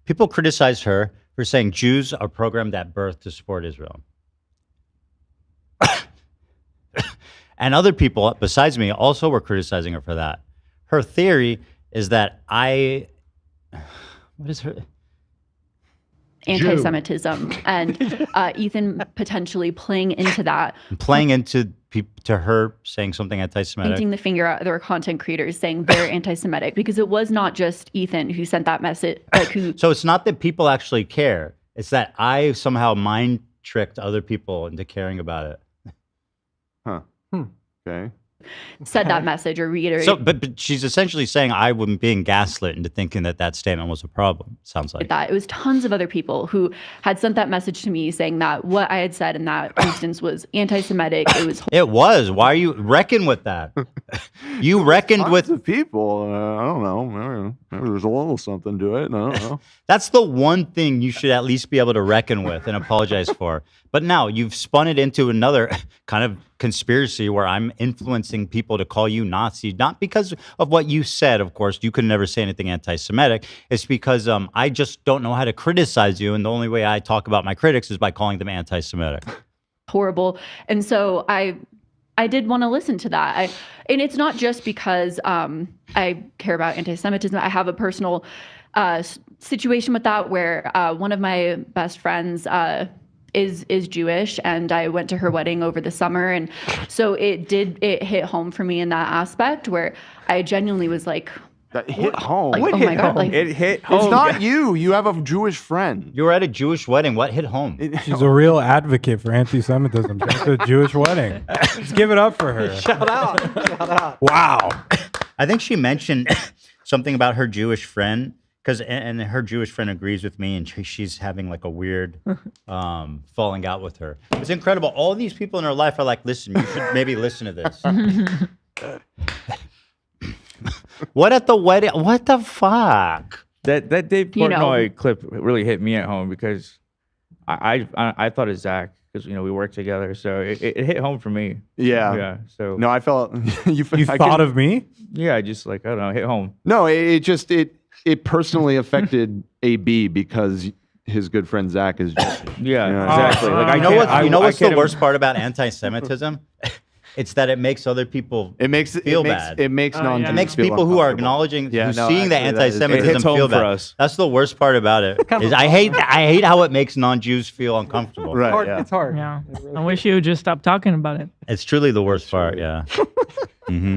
People criticized her for saying Jews are programmed at birth to support Israel. And other people besides me also were criticizing her for that. Her theory is that what is her? Anti-Semitism, and Ethan potentially playing into that, Playing into to her saying something anti-Semitic. pointing the finger at their content creators saying they're anti-Semitic, because it was not just Ethan who sent that message. Like who? So it's not that people actually care. It's that I somehow mind tricked other people into caring about it. Huh. Okay. Said that message or reiterated. So, but she's essentially saying I was being gaslit into thinking that statement was a problem. Sounds like. that. It was tons of other people who had sent that message to me saying that what I had said in that instance was anti-Semitic. It was. Why are you reckon with that? You reckoned with the people. I don't know. Maybe there's a little something to it. I don't know. That's the one thing you should at least be able to reckon with and apologize for. But now you've spun it into another kind of conspiracy where I'm influencing people to call you Nazi, not because of what you said, of course. You could never say anything anti-Semitic. It's because I just don't know how to criticize you. And the only way I talk about my critics is by calling them anti-Semitic. Horrible. And so I did want to listen to that. And it's not just because I care about anti-Semitism. I have a personal situation with that where one of my best friends is Jewish, and I went to her wedding over the summer, and so it hit home for me in that aspect where I genuinely was like, that hit home. Like, oh my God, like, it hit home. It's not you. You have a Jewish friend. You were at a Jewish wedding. What hit home? She's a real advocate for anti-Semitism. She's at a Jewish wedding. Let's give it up for her. Shout out. Shout out. Wow. I think she mentioned something about her Jewish friend, and her Jewish friend agrees with me, and she's having like a weird falling out with her. It's incredible. All these people in her life are like, listen, you should maybe listen to this. What at the wedding? What the fuck? That Dave You know. Portnoy clip really hit me at home because I thought of Zach because we worked together, so it hit home for me. Yeah. So No, I felt you thought of me? yeah, I just like I don't know, hit home. No, it personally affected AB because his good friend Zach is. Yeah, exactly. Like You know what's the worst part about anti-Semitism? It's that it makes other people feel bad. It makes non-Jews It makes feel people who are uncomfortable. acknowledging, Yeah, who's no, seeing the actually, that is- it anti-Semitism hits home feel for bad. us. That's the worst part about it. Is I hate how it makes non-Jews feel uncomfortable. Right. It's hard. Yeah. I wish you would just stop talking about it. It's truly the worst part. Yeah. Mm-hmm.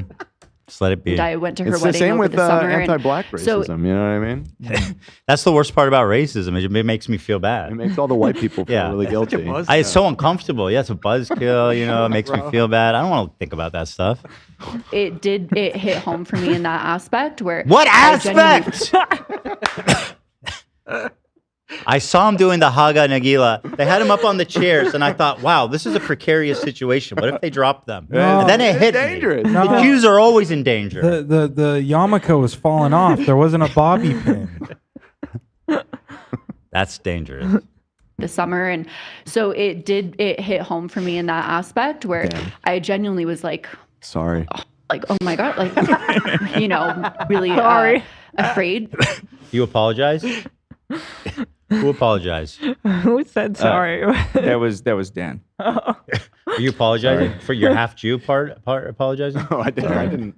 Just let it be. And I went to her It's the wedding same over with the summer. and anti-black so- racism. You know what I mean? That's the worst part about racism. It makes me feel bad. It makes all the white people feel really guilty. It's so uncomfortable. Yeah, it's a buzzkill. It makes me feel bad. I don't want to think about that stuff. it hit home for me in that aspect where What I genuinely- aspect? I saw him doing the Haga Nagila. They had him up on the chairs, and I thought, wow, this is a precarious situation. What if they drop them? No. And then it hit dangerous. me. No. The Jews are always in danger. The yarmulke was falling off. There wasn't a bobby pin. That's dangerous. the summer, and so it hit home for me in that aspect where I genuinely was like, Sorry. oh my god, like really Sorry. afraid. You apologize? Who apologized? Who said sorry? That was Dan. Are you apologizing for your half Jew part apologizing? No, I didn't.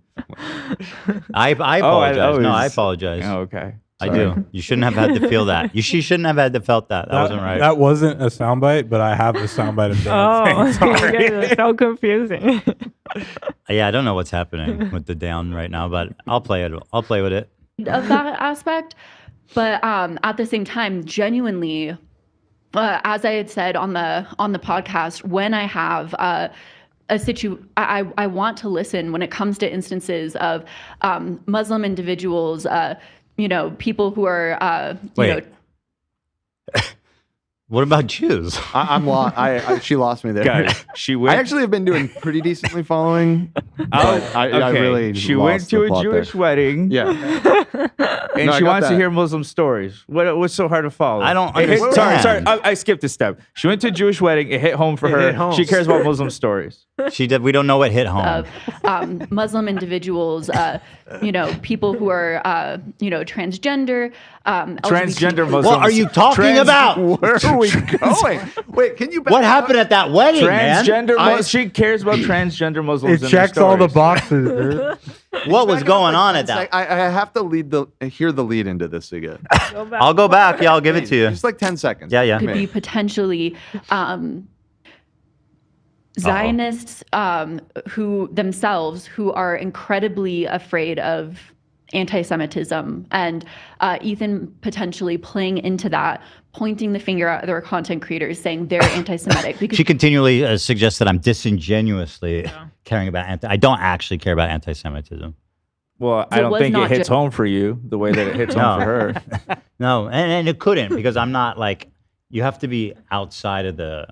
I apologize. No, I apologize. Oh, okay. I do. You shouldn't have had to feel that. She shouldn't have had to felt that. That wasn't right. That wasn't a soundbite, but I have the soundbite of Dan saying sorry. You guys are so confusing. Yeah, I don't know what's happening with the down right now, but I'll play it. I'll play with it. Of that aspect, but at the same time, genuinely, as I had said on the podcast, when I have I want to listen when it comes to instances of Muslim individuals, people who are Wait. What about Jews? I'm lost. She lost me there. Guys, she went. I actually have been doing pretty decently following. I Okay. really She lost went to the a plot Jewish there. wedding. Yeah. And No, I she got wants to that. hear Muslim stories. What's so hard to follow? I don't It hit- understand. Sorry, I skipped a step. She went to a Jewish wedding. It hit home for It her. hit home. She cares about Muslim stories. She did. We don't know what hit home. of Muslim individuals, people who are transgender. Transgender LGBT. Muslims. What are you talking about? Where are we going? Wait, can you? back What up? happened at that wedding, man? Transgender. She cares about transgender Muslims. It in her checks all the stories. boxes, dude. What was going on at that? I have to hear the lead into this again. I'll go back. Yeah, I'll give it to you. Just like 10 seconds. Yeah. Could be potentially Zionists who are incredibly afraid of anti-Semitism, and Ethan potentially playing into that, pointing the finger at their content creators, saying they're anti-Semitic because She continually suggests that I'm disingenuously caring about I don't actually care about anti-Semitism. Well, So I it don't was think it not hits just- home for you the way that it hits home for her. No, and it couldn't because I'm not like, you have to be outside of the.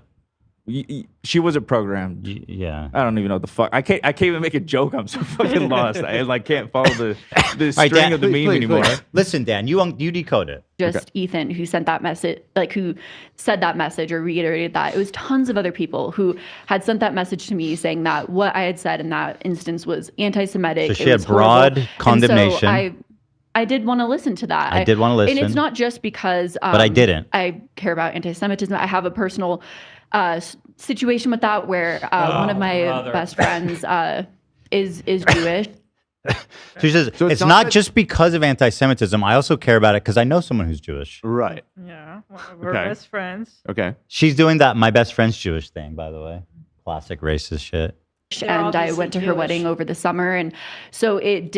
She wasn't programmed. Yeah. I don't even know what the fuck. I can't even make a joke. I'm so fucking lost. I can't follow the All right, string Dan, of the meme anymore. Listen, Dan, you decode it. just Ethan who sent that message, who said that message or reiterated that. It was tons of other people who had sent that message to me saying that what I had said in that instance was anti-Semitic. So she it had was horrible. broad And condemnation. So I did want to listen to that. I did wanna And listen. it's not just because But I didn't. I care about anti-Semitism. I have a personal situation with that where one of my brother. best friends is Jewish. She says, So it's it's not not that- just because of anti-Semitism. I also care about it because I know someone who's Jewish. Right. Yeah, well, we're Okay. best friends. Okay. She's doing that my best friend's Jewish thing, by the way. Classic racist shit. And I went to her wedding over the summer, and so it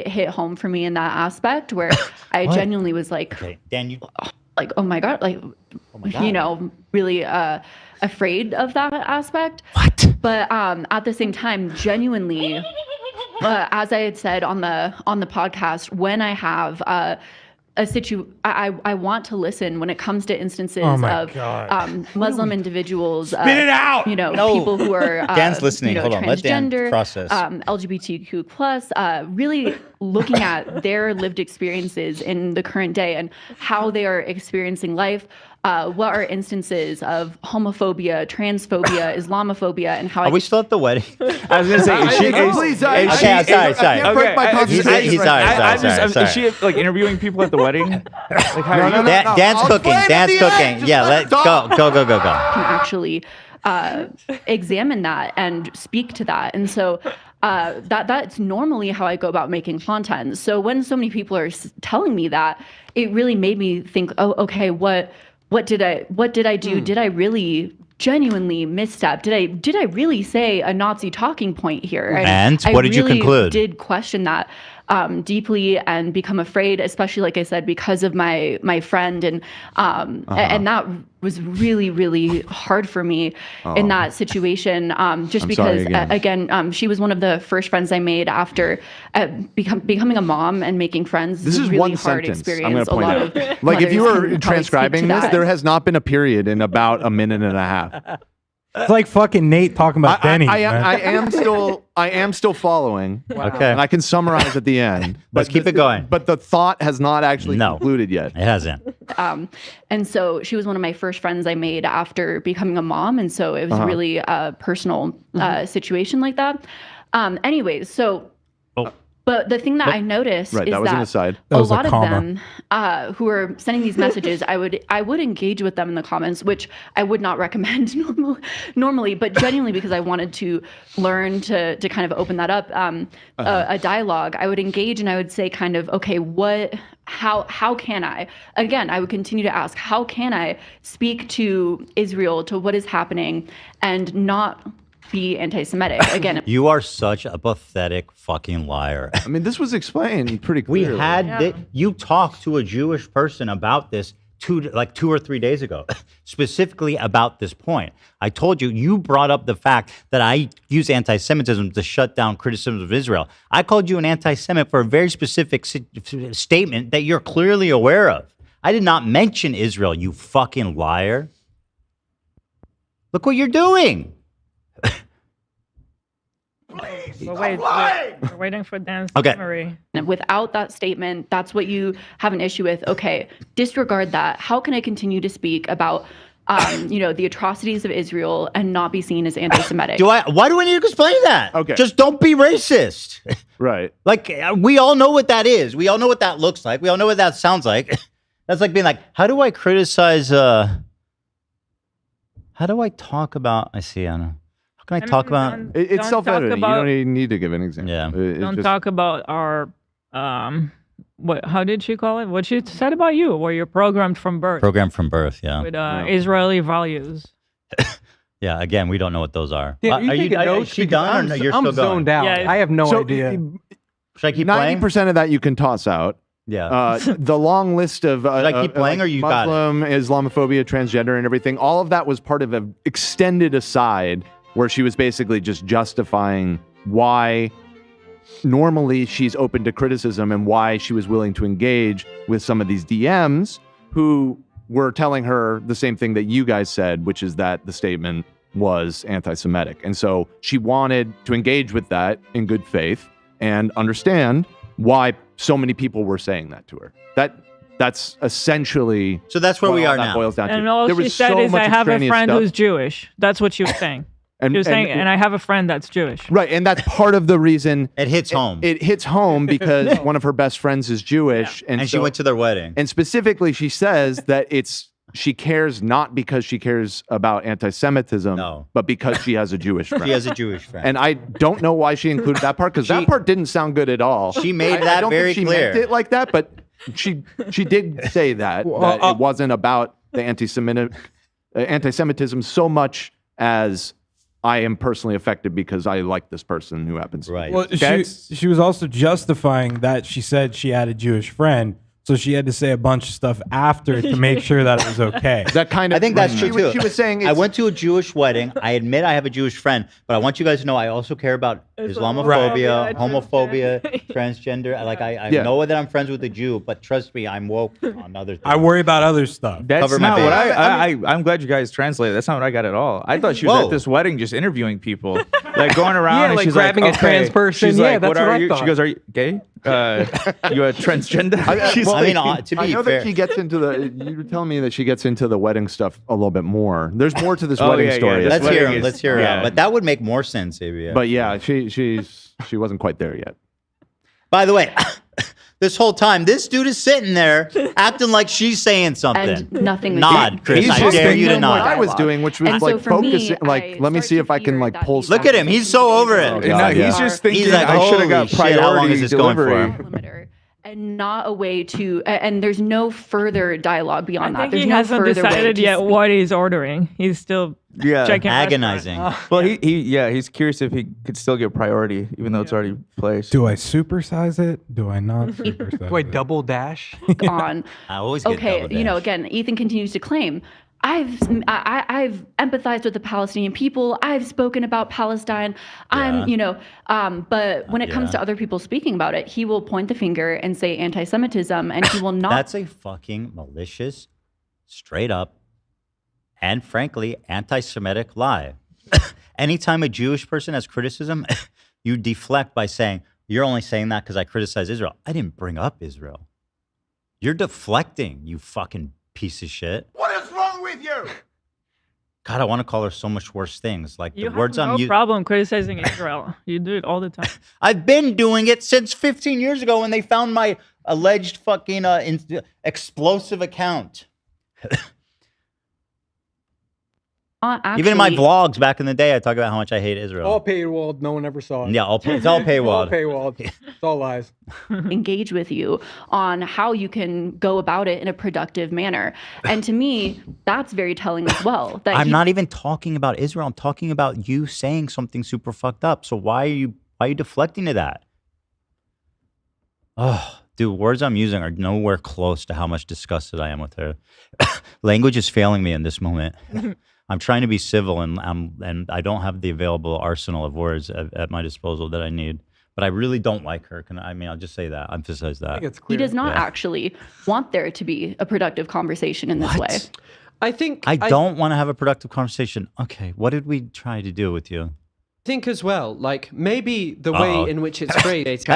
hit home for me in that aspect where I What? genuinely was like, Okay, Dan, you. oh my god, really afraid of that aspect. What? But at the same time, genuinely, as I had said on the podcast, when I have I want to listen when it comes to instances Oh my of God. Muslim individuals. Spit it out! You know, No. people who are Dan's listening. You know, Hold on. Let Dan transgender, process. LGBTQ plus, really looking at their lived experiences in the current day and how they are experiencing life. What are instances of homophobia, transphobia, Islamophobia, and how Are we still at the wedding? I was gonna say, is she? Please, Okay, I'm sorry. He's sorry. Is she like interviewing people at the wedding? Like how No, Dan's I'll cooking. explain at Dan's the cooking. end. Yeah, Just let go. can actually examine that and speak to that. And so that's normally how I go about making content. So when so many people are telling me that, it really made me think, oh, okay, what did I do? Did I really genuinely misstep? Did I really say a Nazi talking point here? And what did you conclude? I did question that deeply and become afraid, especially like I said, because of my friend, and that was really, really hard for me in that situation. Just I'm because sorry again. she was one of the first friends I made after becoming a mom and making friends. This is really one hard sentence. experience. I'm going to point a lot out. of Like if you mothers were can probably transcribing speak to this, that. there has not been a period in about a minute and a half. It's like fucking Nate talking about Denny. I man. am still following. Okay. And I can summarize at the end. Let's keep it going. But the thought has not actually concluded yet. It hasn't. And so she was one of my first friends I made after becoming a mom. And so it was really a personal situation like that. Anyways, so. But the thing that I noticed Right, is that was an aside. a That was a lot of comma. them who are sending these messages, I would engage with them in the comments, which I would not recommend normally, but genuinely because I wanted to learn to kind of open that up, a dialogue. I would engage and I would say kind of, okay, how can I? Again, I would continue to ask, how can I speak to Israel, to what is happening, and not be anti-Semitic? Again, You are such a pathetic fucking liar. I mean, this was explained pretty We clearly. had you talked to a Jewish person about this 2 or 3 days ago, specifically about this point. I told you, you brought up the fact that I use anti-Semitism to shut down criticism of Israel. I called you an anti-Semit for a very specific statement that you're clearly aware of. I did not mention Israel, you fucking liar. Look what you're doing. We're waiting for Dan's Okay. summary. And without that statement, that's what you have an issue with. Okay, disregard that. How can I continue to speak about, the atrocities of Israel and not be seen as anti-Semitic? Why do I need to explain that? Okay. Just don't be racist. Right. Like, we all know what that is. We all know what that looks like. We all know what that sounds like. That's like being like, how do I criticize, how do I talk about, I don't know. How can I talk about? It's Don't self-evident. You talk don't even need to give an example. Yeah. Don't talk about our how did she call it? What she said about you, where you're programmed from birth Program from birth, yeah. with Israeli values. Yeah, again, we don't know what those are. Yeah, you taking notes? Is she Because done or no, you're I'm still going? zoned out. Yeah. I have no So, idea. Should I keep playing? 90% of that you can toss out. Yeah. The long list of Should I keep playing or you got it? Muslim, Islamophobia, transgender, and everything. All of that was part of an extended aside where she was basically just justifying why normally she's open to criticism and why she was willing to engage with some of these DMs who were telling her the same thing that you guys said, which is that the statement was anti-Semitic. And so she wanted to engage with that in good faith and understand why so many people were saying that to her. That's essentially So that's where what we all are that now. boils down to. And all There she was said so is, much I have a extraneous friend stuff. who's Jewish. That's what she was saying. She was saying, and I have a friend that's Jewish. Right, and that's part of the reason it hits home. It hits home because one of her best friends is Jewish, And she went to their wedding. And specifically, she says that she cares not because she cares about anti-Semitism, but because she has a Jewish friend. She has a Jewish friend. And I don't know why she included that part because that part didn't sound good at all. She made I that don't very think she clear. meant it like that, but she did say that it wasn't about the anti-Semitism so much as I am personally affected because I like this person who happens to be. Well, she was also justifying that she said she had a Jewish friend So she had to say a bunch of stuff after to make sure that it was okay. That kind of. I think that's true too. She was saying. I went to a Jewish wedding. I admit I have a Jewish friend, but I want you guys to know I also care about Islamophobia, homophobia, transgender. I know that I'm friends with a Jew, but trust me, I'm woke on other things. I worry about other stuff. That's Cover my not what base. I'm glad you guys translated. That's not what I got at all. I thought she was Whoa. at this wedding just interviewing people, like going around Yeah, and like she's grabbing like, a trans person. She's Yeah, like, that's what what are I you? thought. She goes, are you gay? You a transgender? She's I mean, like- to I be know fair, that she gets into the. You were telling me that she gets into the wedding stuff a little bit more. There's more to this Oh, wedding yeah, yeah, story. this let's wedding hear him. is- Let's hear her yeah. out. But that would make more sense, maybe. But yeah, she wasn't quite there yet. By the way, this whole time, this dude is sitting there acting like she's saying something. And nothing was Nod, said. Chris. He's I just dare been you to doing what nod. I was doing, which was And so like for me, focusing. Like, I let me see if I can like pull. Look at him. He's so over it. Oh, No, God, he's yeah. just thinking He's like, I should have got holy shit, how long priority is this going delivery. for? Limiter, and not a way to, and there's no further dialogue beyond I that. think There's he no hasn't further way decided to yet speak. what he's ordering. He's still Yeah, checking Agonizing. Well, he's curious if he could still get priority, even though it's already placed. Do I supersize it? Do I not supersize Wait, it? double dash? on. I always get Okay, double you know, dash. again, Ethan continues to claim, I've empathized with the Palestinian people. I've spoken about Palestine. I'm, but when it comes Yeah. to other people speaking about it, he will point the finger and say anti-Semitism, and he will not. That's a fucking malicious, straight up, and frankly, anti-Semitic lie. Anytime a Jewish person has criticism, you deflect by saying, you're only saying that because I criticize Israel. I didn't bring up Israel. You're deflecting, you fucking piece of shit. What is wrong with you? God, I want to call her so much worse things. Like You the words have no I'm using. problem criticizing Israel. You do it all the time. I've been doing it since 15 years ago when they found my alleged fucking explosive account. Even in my Actually- vlogs back in the day, I talk about how much I hate Israel. All paywalled. No one ever saw it. Yeah, it's all paywalled. All paywalled. It's all lies. engage with you on how you can go about it in a productive manner. And to me, that's very telling as well. That I'm he- not even talking about Israel. I'm talking about you saying something super fucked up. So why are you deflecting to that? Oh, dude, words I'm using are nowhere close to how much disgusted I am with her. Language is failing me in this moment. I'm trying to be civil and I don't have the available arsenal of words at my disposal that I need. But I really don't like her. I'll just say that. Emphasize that. He does not Yeah. actually want there to be a productive conversation in this way. I think I don't want to have a productive conversation. Okay, what did we try to do with you? think as well, like maybe the Uh-oh. way in which it's phrased.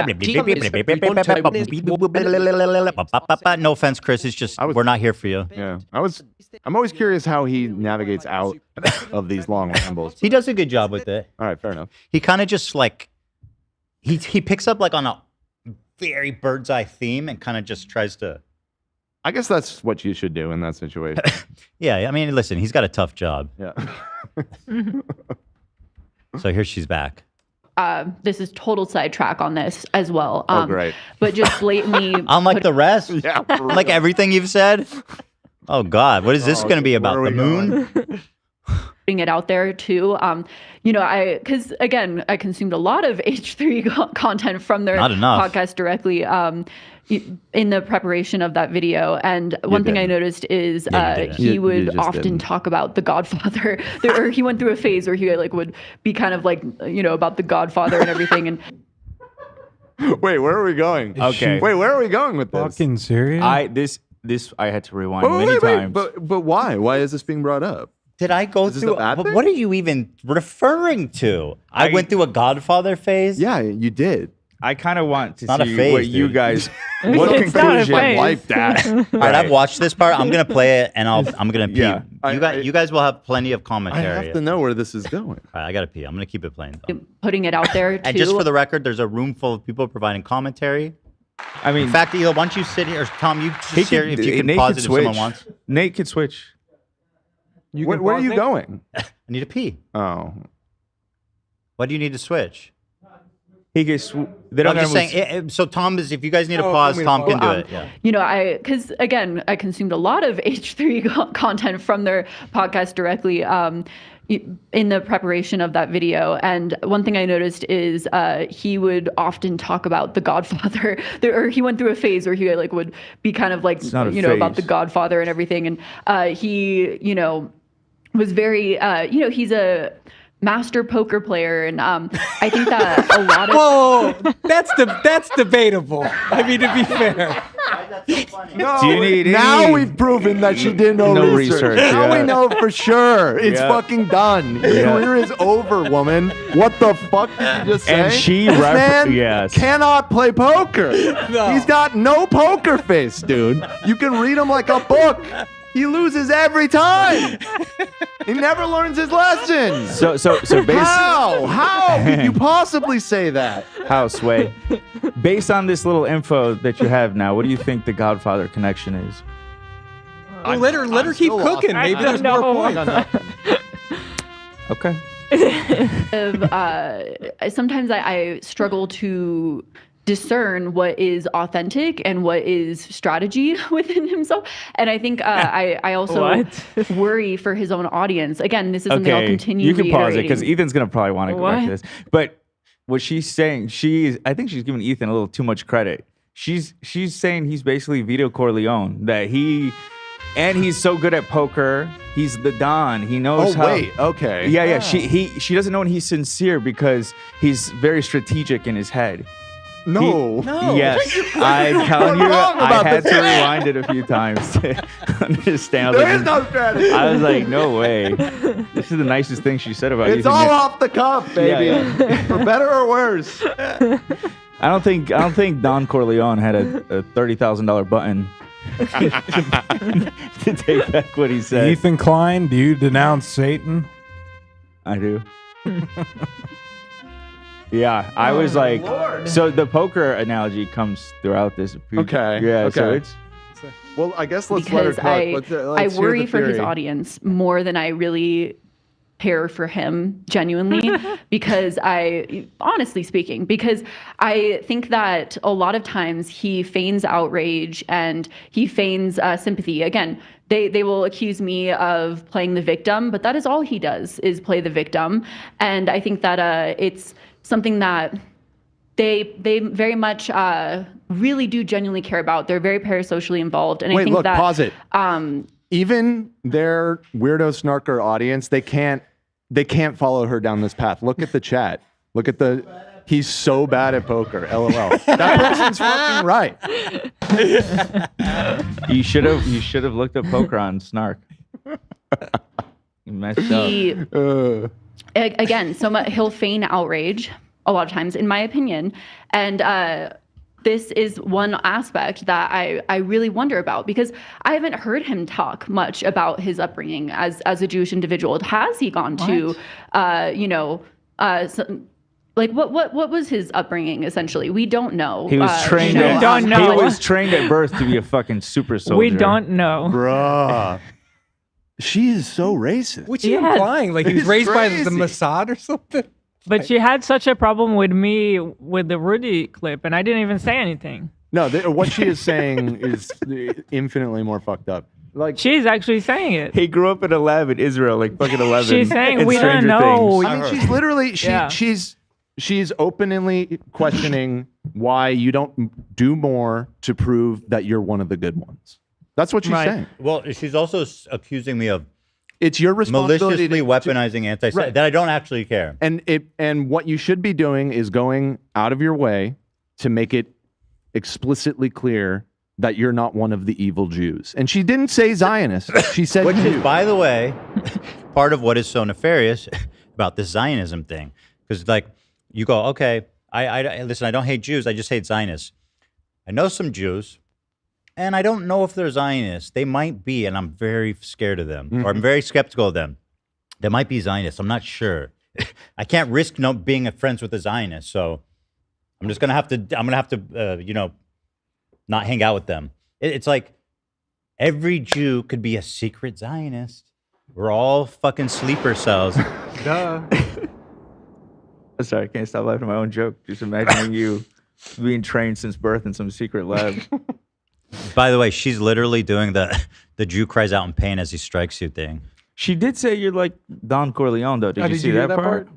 No offense, Chris. It's just we're not here for you. Yeah, I'm always curious how he navigates out of these long rambles. He does a good job with it. All right, fair enough. He kind of just like he picks up like on a very bird's eye theme and kind of just tries to. I guess that's what you should do in that situation. Yeah, I mean, listen, he's got a tough job. Yeah. So here she's back. This is total sidetrack on this as well. Oh, great. But just blatantly. Unlike the rest? Yeah. Like everything you've said? Oh, God. What is this going to be about? The moon? Putting it out there too. Because again, I consumed a lot of H3 content from their Not enough. podcast directly in the preparation of that video. And one thing I noticed is Yeah, you didn't. he You would just often didn't. talk about The Godfather. Or he went through a phase where he like would be kind of like, about The Godfather and everything. And Wait, where are we going? Okay. Wait, where are we going with this? Fucking serious? This I had to rewind Wait, many wait, wait, times. But why? Why is this being brought up? Did I go Is this through? a bad thing? What are you even referring to? I went through a Godfather phase? Yeah, you did. I kind of want to Not a see phase, what you dude. guys. What It's not a conclusion? phase. Like that. All right, I've watched this part. I'm gonna play it, and I'm gonna pee. Yeah. You guys will have plenty of I commentary. have to know where this is going. All right, I gotta pee. I'm gonna keep it playing. Though. putting it out there too. And just for the record, there's a room full of people providing commentary. I mean, In fact, Ela, why don't you sit here? Or Tom, you he just share if you can Nate pause could it if switch. someone wants. Nate could switch. Where are you going? I need to pee. Oh. Why do you need to switch? he gets. They don't. I'm just have- saying. So Tom is. If you guys need a Oh, pause, want me to Tom can do pause? it. Yeah. You know, because again, I consumed a lot of H3 content from their podcast directly in the preparation of that video. And one thing I noticed is he would often talk about The Godfather, or he went through a phase where he like would be kind of like, not a you know, about phase. The Godfather and everything. And he, you know, was very, you know, he's a master poker player, and I think that a lot of Whoa, that's debatable. I mean, to be fair. No, Do you need now any- we've proven that she did no research. research, Now yeah. we know for sure. It's Yeah. fucking done. Your Yeah. career is over, woman. What the fuck did you just say? And she this ref- man yes. cannot play poker. No. He's got no poker face, dude. You can read him like a book. He loses every time. He never learns his lessons. So based. How could you possibly say that? How, Sway? Based on this little info that you have now, what do you think the Godfather connection is? Well, let her keep still cooking. lost. Maybe there's more points. Okay. Sometimes I struggle to discern what is authentic and what is strategy within himself, and I think I also worry for his own audience. Again, this is something I'll continue. You can pause it because reiterating. Ethan's gonna probably want to go back to What? this. But what she's saying, I think she's giving Ethan a little too much credit. She's saying he's basically Vito Corleone. That he's so good at poker. He's the Don. He knows Oh, how. wait, okay. Yeah, yeah. She doesn't know when he's sincere because he's very strategic in his head. No. Yes, I'm telling you, I had to rewind it a few times to understand. There is no strategy. I was like, no way. This is the nicest thing she said about you. It's all off the cuff, baby. Yeah, For better or worse. I don't think Don Corleone had a $30,000 button to take back what he said. Ethan Klein, do you denounce Satan? I do. Yeah, I was like, so the poker analogy comes throughout this. Okay. Yeah. So okay. it's Well, I guess let's let her because cook. Let's I hear worry the for his theory. audience more than I really care for him genuinely because honestly speaking, because I think that a lot of times he feigns outrage and he feigns sympathy. Again, they will accuse me of playing the victim, but that is all he does is play the victim. And I think that it's something that they very much really do genuinely care about. They're very parasocially involved. And I Wait, think look, that pause it. Even their weirdo snarker audience, they can't follow her down this path. Look at the chat. Look at he's so bad at poker. LOL. That person's fucking right. you should have looked up poker on Snark. You messed up. Again, he'll feign outrage a lot of times, in my opinion, and this is one aspect that I really wonder about because I haven't heard him talk much about his upbringing as a Jewish individual. Has he gone to, like what was his upbringing? Essentially, we don't know. He was trained. We don't know. He was trained at birth to be a fucking super soldier. We don't know. Bruh. She is so racist. What's he implying? Like he was It's raised by the crazy. Mossad or something? But she had such a problem with me with the Rudy clip, and I didn't even say anything. No, what she is saying is infinitely more fucked up. Like She's actually saying it. He grew up in a lab in Israel, like fucking 11. She's saying in we don't Stranger know. Things. I mean, she's literally Yeah. she's openly questioning why you don't do more to prove that you're one of the good ones. That's what she's saying. Well, she's also accusing me of It's your responsibility maliciously weaponizing anti-Semitism Right. that I don't actually care. And what you should be doing is going out of your way to make it explicitly clear that you're not one of the evil Jews. And she didn't say Zionist. She said Which Jew. is, by the way, part of what is so nefarious about this Zionism thing. Because, like, you go, okay, I listen, I don't hate Jews, I just hate Zionists. I know some Jews, and I don't know if they're Zionists. They might be, and I'm very scared of them, or I'm very skeptical of them. They might be Zionists. I'm not sure. I can't risk being friends with a Zionist, so I'm just gonna have to, not hang out with them. It's like every Jew could be a secret Zionist. We're all fucking sleeper cells. Duh. Sorry, I can't stop laughing at my own joke. Just imagining you being trained since birth in some secret lab. By the way, she's literally doing the Jew cries out in pain as he strikes you thing. She did say you're like Don Corleone, though. Did you see hear that part?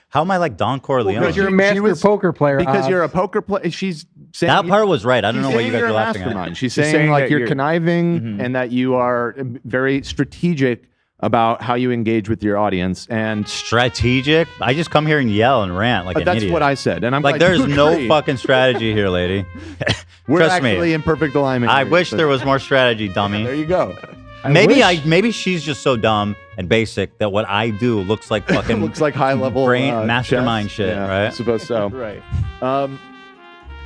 How am I like Don Corleone? Because you're a master poker player. Because you're a poker player. She's saying that part was right. I don't know what you guys you're are a laughing mastermind. at. She's saying like that you're you're- conniving and that you are very strategic about how you engage with your audience. And Strategic? I just come here and yell and rant like an that's idiot. what I said. And I'm like, glad there's you no agree. fucking strategy here, lady. We're Trust actually me. in perfect alignment. I here, wish so- there was more strategy, dummy. There you go. Maybe she's just so dumb and basic that what I do looks like fucking looks like high level brain mastermind chess. shit, Yeah, right? I suppose so. Right.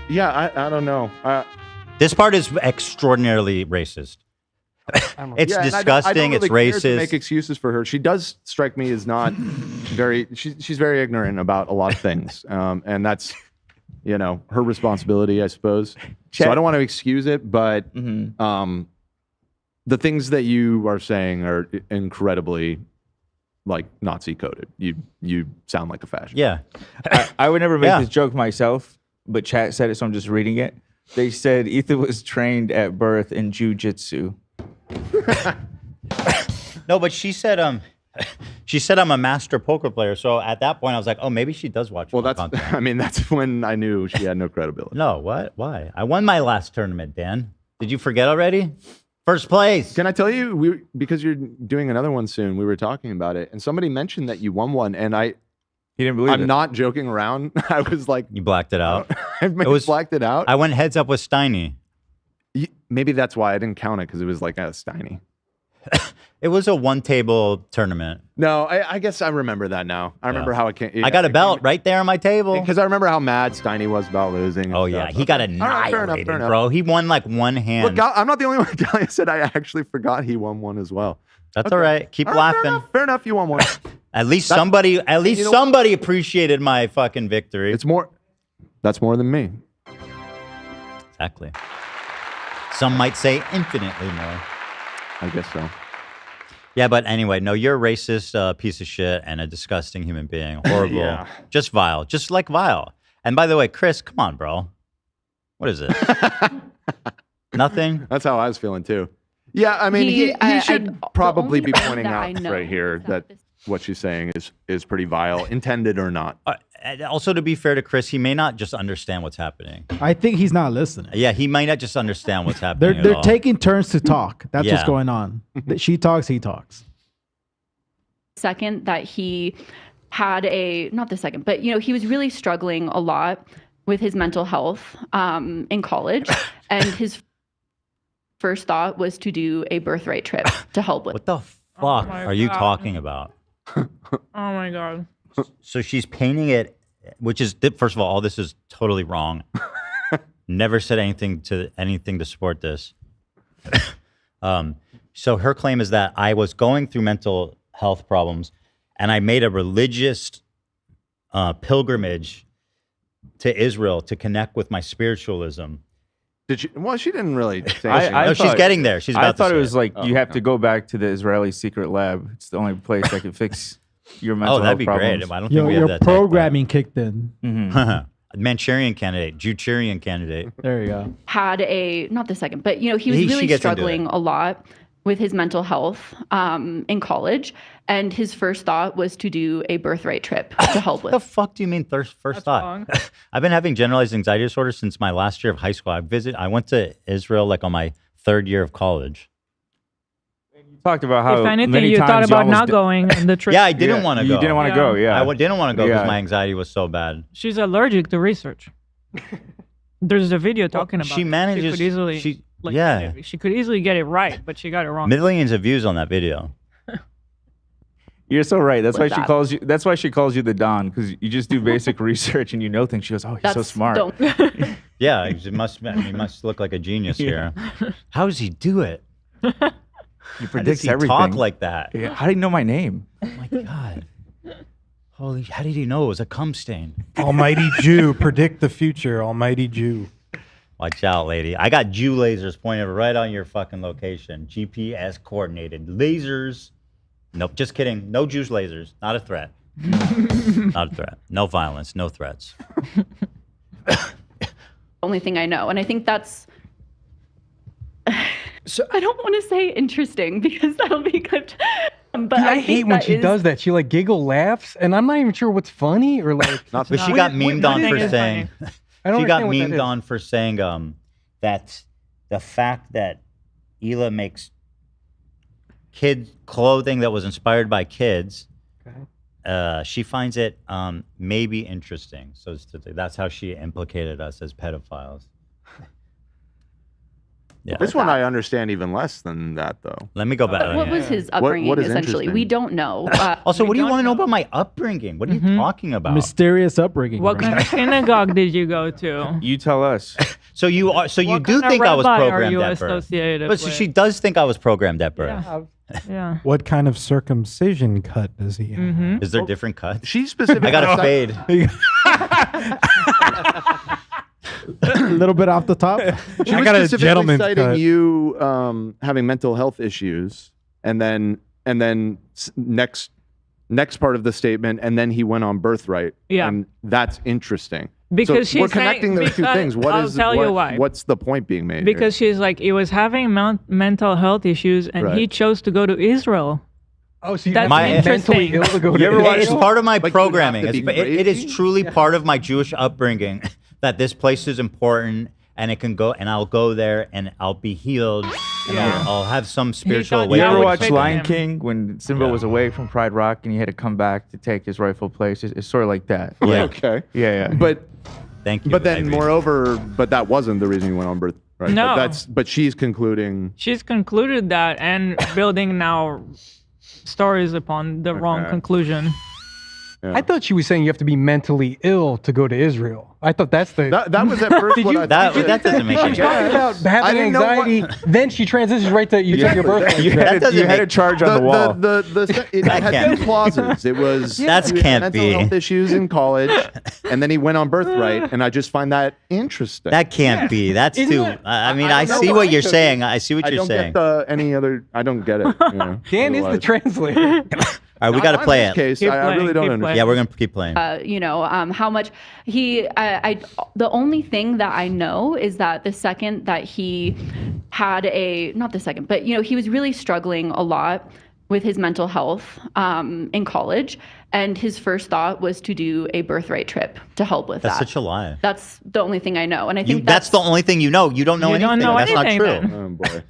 Yeah, I don't know. This part is extraordinarily racist. It's Yeah, and disgusting. I don't it's really care to racist. make excuses for her. She does strike me as not very. She's very ignorant about a lot of things, and that's, her responsibility, I suppose. So I don't want to excuse it, but the things that you are saying are incredibly like Nazi coded. You sound like a fascist. Yeah. I would never make Yeah. this joke myself, but chat said it, so I'm just reading it. They said Ethan was trained at birth in jujitsu. No, but she said I'm a master poker player. So at that point, I was like, oh, maybe she does watch. Well, my that's. content. I mean, that's when I knew she had no credibility. No, what? Why? I won my last tournament, Dan. Did you forget already? First place. Can I tell you, because you're doing another one soon, we were talking about it, and somebody mentioned that you won one, and He didn't believe I'm it. not joking around. I was like, You blacked it out. I blacked it out. I went heads up with Steiny. Maybe that's why I didn't count it, because it was like a Steiny. It was a one table tournament. No, I guess I remember that now. I remember how it came. I got a belt right there on my table. Because I remember how mad Steiny was about losing. and Oh stuff. yeah, he got Okay. All right, annihilated, fair enough. bro. He won like one hand. Look, I'm not the only one. Galia said I actually forgot he won one as well. That's all right. Keep laughing. Fair enough, you won one. At least That's- you know somebody appreciated my fucking victory. It's more. That's more than me. Exactly. Some might say infinitely more. I guess so. Yeah, but anyway, no, you're a racist piece of shit and a disgusting human being. Horrible. Yeah. Just vile. Just like vile. And by the way, Chris, come on, bro. What is it? Nothing? That's how I was feeling too. Yeah, I mean, he I- should the probably only be thing pointing that I out know right here that what she's saying is pretty vile, intended or not. And also, to be fair to Chris, he may not just understand what's happening. I think he's not listening. Yeah, he might not just understand what's happening. They're at all. taking turns to talk. That's what's Yeah. going on. She talks, he talks. Second that he had not the second, but he was really struggling a lot with his mental health in college, and his first thought was to do a birthright trip to help with. What the fuck my are you God. talking about? Oh my god. So she's painting it, which is first of all this is totally wrong. Never said anything to support this. So her claim is that I was going through mental health problems, and I made a religious pilgrimage to Israel to connect with my spiritualism. Did she? Well, she didn't really say. No, she's getting there. She's I about to thought say it was like Oh, you have to go back to the Israeli secret lab. It's the only place that can fix your mental health that'd be problems. great. I don't think we have Your that. programming kicked in. Manchurian candidate, Juchurian candidate. There you go. Had not the second, but he was She really gets into struggling a lot with his mental health in college, and his first thought was to do a birthright trip to help with. What the fuck do you mean first thought? I've been having generalized anxiety disorder since my last year of high school. I went to Israel like on my third year of college. Talked about how If anything, many you thought times about almost not going on the trip. Yeah, I didn't want to go. You didn't want to go, yeah. I didn't want to go because Yeah. my anxiety was so bad. She's allergic to research. There's a video talking about she it. manages- She could easily, she- like, yeah. she could easily get it right, but she got it wrong. Millions of views on that video. You're so right. That's why What's she that? calls you. That's why she calls you the Don, because you just do basic research and you know things. She goes, "Oh, he's so smart." Yeah, he must look like a genius here. How does he do it? He How does predicts he everything. talk like that? Yeah. How do you know my name? Oh my god! Holy! How did he know it was a cum stain? Almighty Jew, predict the future. Almighty Jew. Watch out, lady. I got Jew lasers pointed right on your fucking location. GPS coordinated lasers. Nope, just kidding. No Jews lasers. Not a threat. Not a threat. No violence. No threats. Only thing I know. And I think that's so I don't want to say interesting because that'll be good. But I think hate when that she is- does that. She like giggle laughs, and I'm not even sure what's funny or like. But she got memed on for saying. I don't She got understand what that memed is. on for saying that the fact that Hila makes kid clothing that was inspired by kids. She finds it maybe interesting. So that's how she implicated us as pedophiles. Yeah. This one I understand even less than that, though. Let me go back. What was his upbringing? What is essentially, interesting? we don't know. Also, what do you want to know about my upbringing? What are you talking about? Mysterious upbringing. What kind of synagogue did you go to? You tell us. So you are. So you What do kind of think I was rabbi are programmed you at birth? associated But so with? she does think I was programmed at birth. Yeah. Yeah. What kind of circumcision cut does he have? Is there different cuts? She specifically. I got a fade. A little bit off the top. She was specifically citing you having mental health issues, and then next part of the statement, and then he went on birthright. Yeah. And that's interesting. Because so we're she's saying- connecting those two because- things. What I'll is tell you why. What's the point being made? Because she's like, he was having mental health issues and he Right. chose to go to Israel. Oh, so that's My- interesting. You ever watch- It's part of my programming. It is truly part of my Jewish upbringing that this place is important, and it can go, and I'll go there, and I'll be healed, and I'll have some spiritual You ever awakening. watch Lion King when Simba was away from Pride Rock and he had to come back to take his rightful place? It's sort of like that. Yeah. Okay. Yeah, yeah. But thank you. But then, moreover, but that wasn't the reason you went on birthright. No. But she's concluding. She's concluded that and building now stories upon the wrong conclusion. I thought she was saying you have to be mentally ill to go to Israel. I thought that's the. That was at first Did what you, I that doesn't make any She's talking about I having didn't know anxiety. Then she transitions right to you took your birthday. You had a charge on the wall. It had two clauses. It was That he had can't mental be. health issues in college, and then he went on birthright, and I just find that interesting. That can't be. That's Isn't too. it? I mean, I I don't see know what why you're it could saying. be. I see what you're don't saying. get any other. I don't get it. You know, Dan is the otherwise. translator. All right, we got to In play this it. case, I really don't understand. Yeah, we're gonna keep playing. How much the only thing that I know is that the second that he had not the second, but he was really struggling a lot with his mental health in college, and his first thought was to do a birthright trip to help with That's that. such a lie. That's the only thing I know, and I think That's the only thing you know. You don't know You anything. don't know That's anything, not then. true. Oh boy.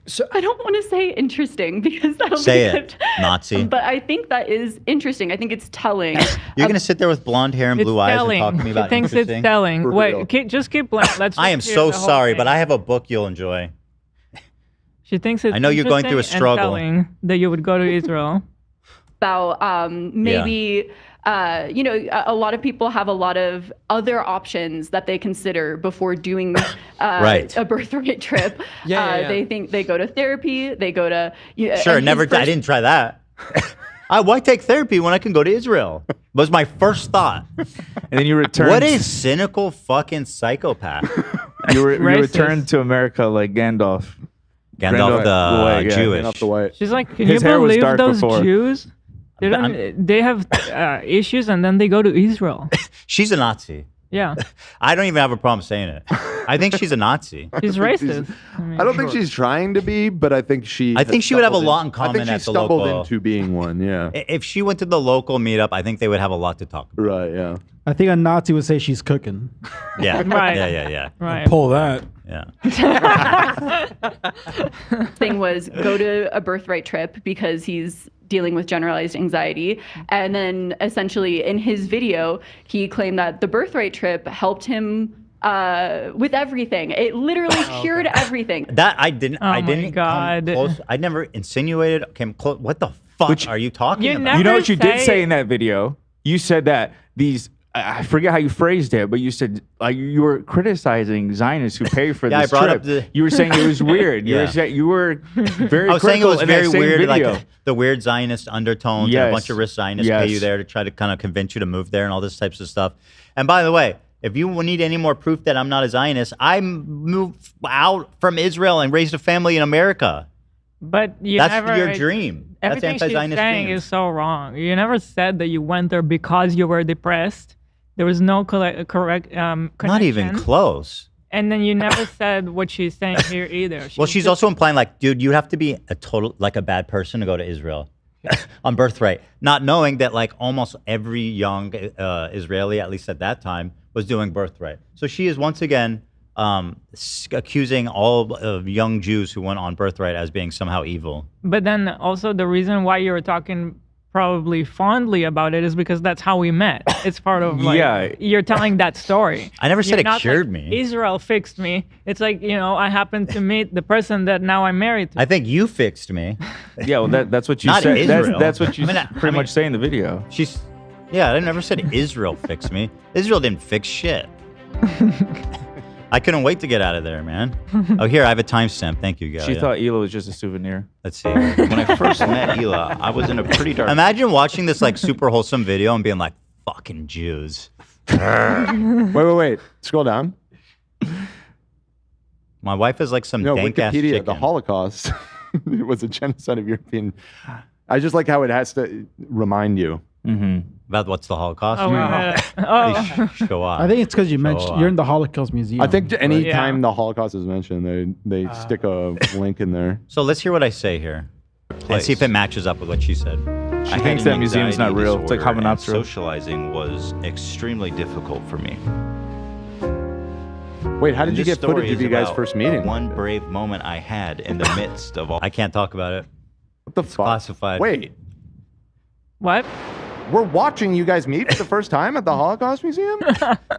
So I don't want to say interesting because that'll Say be it, Nazi. But I think that is interesting. I think it's telling. You're gonna sit there with blonde hair and It's blue eyes and telling. talk to me about She thinks interesting? it's telling. For real. Wait, just keep playing. Let's. I am just hear so the whole sorry, thing. but I have a book you'll enjoy. She thinks it's. I know you're going through a interesting and struggle. telling that you would go to Israel. About maybe a lot of people have a lot of other options that they consider before doing Right. a birthright trip. Yeah. They think they go to therapy. They go to Sure, and never. his I first- didn't try that. Why take therapy when I can go to Israel? Was my first thought. And then you return. What a cynical fucking psychopath. You Racist. return to America like Gandalf. Gandalf the White, yeah. Jewish. Gandalf the White. She's like, can His you hair was believe dark those before. Jews? They have issues and then they go to Israel. She's a Nazi. Yeah, I don't even have a problem saying it. I think she's a Nazi. she's racist. I don't think she's trying to be, but I think she. I think she would have a stumbled lot in common I think she at the stumbled local- into being one. Yeah. If she went to the local meetup, I think they would have a lot to talk about. Right. Yeah. I think a Nazi would say she's cooking. Yeah. Right. Yeah. Right. Pull that. Yeah. thing was go to a birthright trip because he's dealing with generalized anxiety. And then essentially in his video, he claimed that the birthright trip helped him with everything. It literally cured everything. That I didn't. Oh I my didn't God. come close. I never insinuated. Came close. What the fuck are you talking You about? never You know what you did say- say in that video? You said that these. I forget how you phrased it, but you said like you were criticizing Zionists who pay for Yeah, I this brought trip. up the- You were saying it was weird. Yeah. You were very. I was saying it was critical in that very same weird, video. like the weird Zionist undertones, and a Yes. bunch of rich Zionists pay you Yes. there to try to kind of convince you to move there and all this types of stuff. And by the way, if you need any more proof that I'm not a Zionist, I moved out from Israel and raised a family in America. But you That's never. your dream. Everything she's anti-Zionist saying dreams. is so wrong. You never said that you went there because you were depressed. There was no correct connection. Not even close. And then you never said what she's saying here either. Well, she's also implying like, dude, you have to be a bad person to go to Israel on birthright, not knowing that like almost every young Israeli, at least at that time, was doing birthright. So she is once again accusing all of young Jews who went on birthright as being somehow evil. But then also the reason why you were talking probably fondly about it is because that's how we met. It's part of like you're telling that story. I never said You're it not cured like, me. Israel fixed me. It's like, I happened to meet the person that now I'm married to. I think you fixed me. Yeah, well, that's what you Not said. Israel. That's what you I mean, pretty much say in the video. I never said Israel fixed me. Israel didn't fix shit. I couldn't wait to get out of there, man. Oh, here, I have a timestamp. Thank you, guys. She thought Hila was just a souvenir. Let's see. When I first met Hila, I was in a pretty dark. Imagine watching this like super wholesome video and being like, fucking Jews. Wait. Scroll down. My wife is like some No, dank ass Wikipedia, chicken. the Holocaust it was a genocide of European. I just like how it has to remind you. About what's the Holocaust? Oh, Please show up. I think it's because you Show mentioned up. you're in the Holocaust Museum. I think any Yeah. time the Holocaust is mentioned, they stick a link in there. So let's hear what I say here and see if it matches up with what she said. She thinks that museum's not real. It's like Hamanoptera. Socializing was extremely difficult for me. Wait, how did you This get footage story of is you guys' about first meeting? One brave moment I had in the midst of all. I can't talk about it. What the It's classified. Wait, What? we're watching you guys meet for the first time at the Holocaust Museum?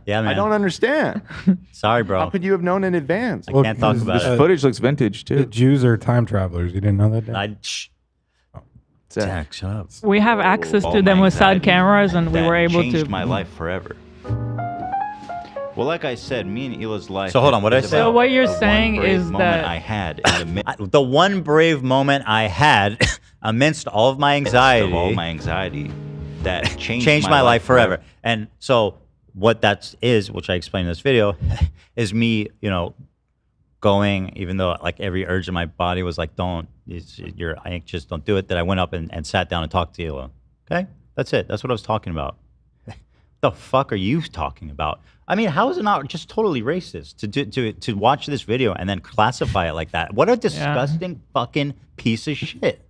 Yeah, man. I don't understand. Sorry, bro. How could you have known in advance? I can't talk about This it. footage looks vintage The too. Jews are time travelers. You didn't know that? Dan? Zach, shut up. We have access All to them my with side anxiety cameras, and we that were able changed to. my life forever. Well, like I said, me and Hila's life. So hold on, what did I is say? So about what you're the one saying brave is moment that- I had in the midst The one brave moment I had amidst all of my anxiety, of all my anxiety that changed my life forever. And so what that is, which I explained in this video, is me, going, even though like every urge in my body was like, you're anxious, don't do it, that I went up and sat down and talked to Hila. Okay? That's it. That's what I was talking about. The fuck are you talking about? I mean, how is it not just totally racist to watch this video and then classify it like that? What a disgusting fucking piece of shit.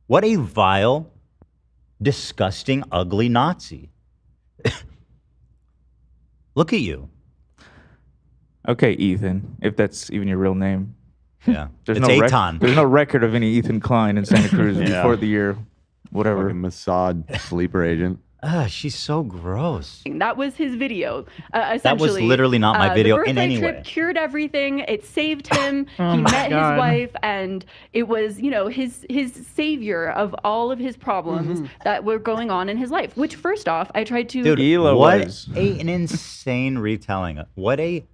What a vile, disgusting, ugly Nazi. Look at you. Okay, Ethan, if that's even your real name. Yeah. There's It's no Eitan. there's no record of any Ethan Klein in Santa Cruz Yeah. before the year, whatever. Fucking Mossad sleeper agent. She's so gross. That was his video. was Essentially, literally not my video the in birthday any trip way. cured everything. It saved him. Oh He my met God. his wife, and it was, his savior of all of his problems that were going on in his life. Which, first off, I tried to. Dude, Hila what was. an insane retelling. What a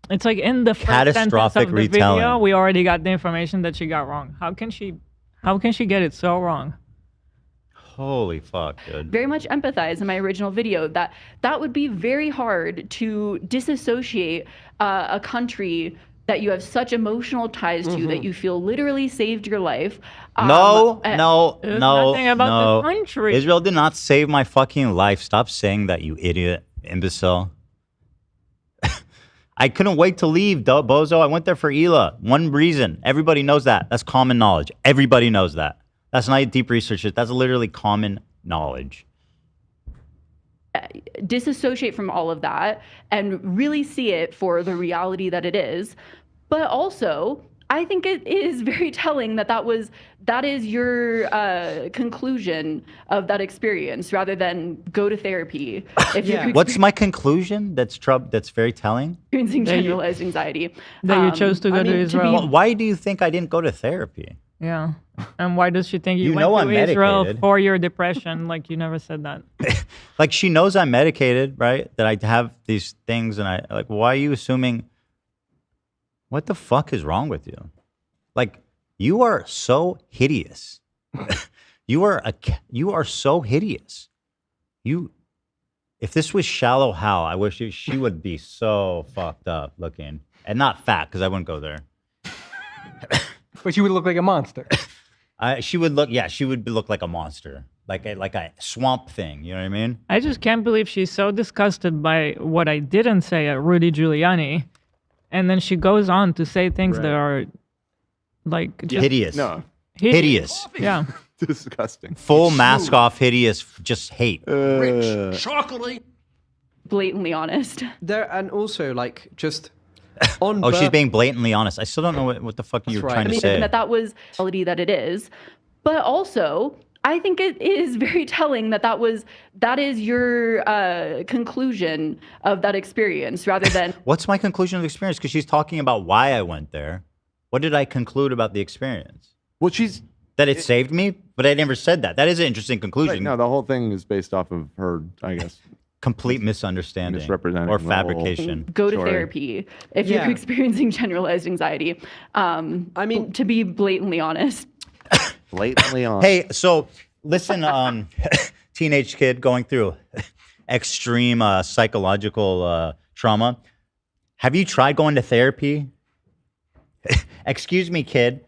It's like in the first sentence Catastrophic of the video, retelling. we already got the information that she got wrong. How can she get it so wrong? holy fuck, dude. Very much empathize in my original video that would be very hard to disassociate a country that you have such emotional ties to that you feel literally saved your life. No, There's nothing about the country. Israel did not save my fucking life. Stop saying that, you idiot, imbecile. I couldn't wait to leave, bozo. I went there for Hila. One reason. Everybody knows that. That's common knowledge. Everybody knows that. That's not deep research. That's literally common knowledge. Disassociate from all of that and really see it for the reality that it is. But also, I think it is very telling that is your conclusion of that experience rather than go to therapy. If you're What's my conclusion? That's very telling. experiencing That you- generalized anxiety. That you chose to go to Israel. Well, why do you think I didn't go to therapy? Yeah. And why does she think you, You went know to I'm Israel medicated. for your depression? Like you never said that. Like she knows I'm medicated, right? That I have these things, and I like. Why are you assuming? What the fuck is wrong with you? Like you are so hideous. you are so hideous. If this was Shallow Hal, I wish she would be so fucked up looking, and not fat because I wouldn't go there. But you would look like a monster. She would look. Yeah, she would look like a monster, like a swamp thing. You know what I mean? I just can't believe she's so disgusted by what I didn't say at Rudy Giuliani, and then she goes on to say things that are like just Hideous. No. Hideous. Yeah. Disgusting. Full mask off, hideous, just hate. Chocolate. Blatantly honest. There and also like just on. Oh, she's being blatantly honest. I still don't know what the fuck you're trying to say. That was the reality that it is, but also I think it is very telling that is your conclusion of that experience rather than. What's my conclusion of the experience? Because she's talking about why I went there. What did I conclude about the experience? Well, that it saved me, but I never said that. That is an interesting conclusion. Right, no, the whole thing is based off of her, I guess. Complete misunderstanding Misrepresenting or the whole fabrication. Go to therapy if you're experiencing generalized anxiety. I mean, to be blatantly honest. Blatantly honest. Hey, so listen, teenage kid going through extreme psychological trauma. Have you tried going to therapy? Excuse me, kid.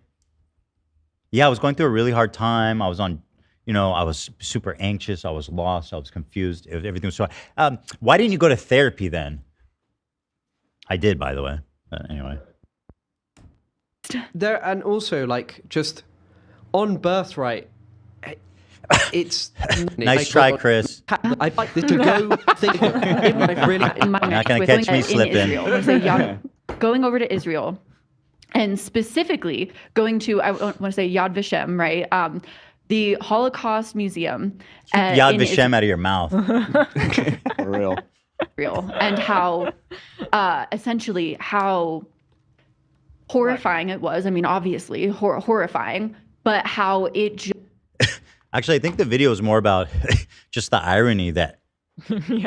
Yeah, I was going through a really hard time. I was on, I was super anxious. I was lost. I was confused. Everything was so. Why didn't you go to therapy then? I did, by the way. But anyway. There and also like just on Birthright. It's nice try, Chris. I'd like to go think really. Not gonna catch me slipping. Going over to Israel. And specifically going to, I want to say Yad Vashem, right? The Holocaust Museum. Yad Vashem out of your mouth. For real. And how, essentially, how horrifying it was. I mean, obviously, horrifying, but how it Actually, I think the video is more about just the irony that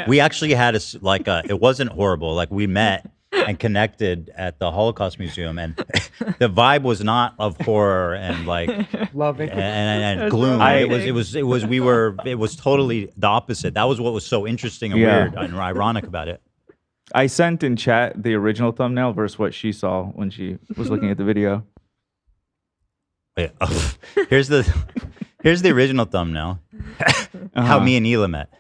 we actually had it wasn't horrible. Like we met and connected at the Holocaust Museum, and the vibe was not of horror and like loving and gloom. It was totally the opposite. That was what was so interesting and weird and ironic about it. I sent in chat the original thumbnail versus what she saw when she was looking at the video. Wait, here's the original thumbnail. How me and Ela met.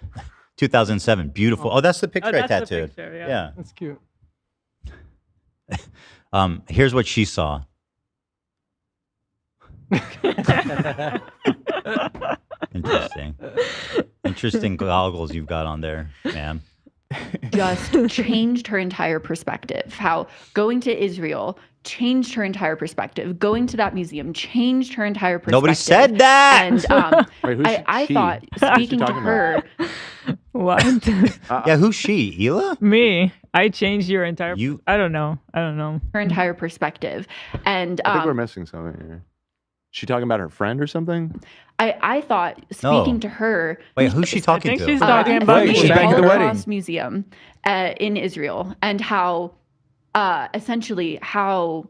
2007. Beautiful. Oh, that's the picture I tattooed. Yeah. That's cute. Here's what she saw. Interesting goggles you've got on there, ma'am. Just changed her entire perspective. How going to Israel changed her entire perspective. Going to that museum changed her entire perspective. Nobody said that. And Wait, who's I she? thought speaking to her. What? Yeah, who's she? Ela? Me. I changed your entire. I don't know. Her entire perspective, and I think we're missing something here. She talking about her friend or something? I thought speaking to her. Wait, who's she talking I think to? she's talking about she's back at the wedding. Holocaust Museum in Israel, and how essentially how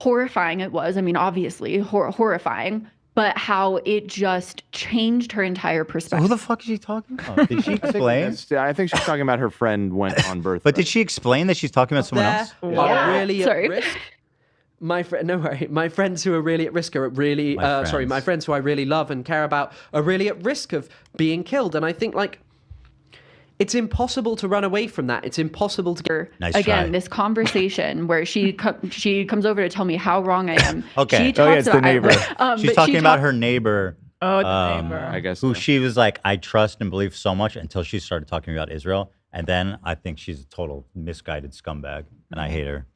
horrifying it was. I mean, obviously horrifying, but how it just changed her entire perspective. Who the fuck is she talking about? Did she explain? I think she's talking about her friend went on birth. But did she explain that she's talking about someone else? Are really Sorry. at risk. My friends who are really at risk are really my friends who I really love and care about are really at risk of being killed. And I think like it's impossible to run away from that. It's impossible to Nice again try. this conversation where she comes over to tell me how wrong I am. Okay. She talks it's the neighbor. She's talking about her neighbor. Oh, the neighbor. I guess Who she was like, I trust and believe so much until she started talking about Israel. And then I think she's a total misguided scumbag. And I hate her.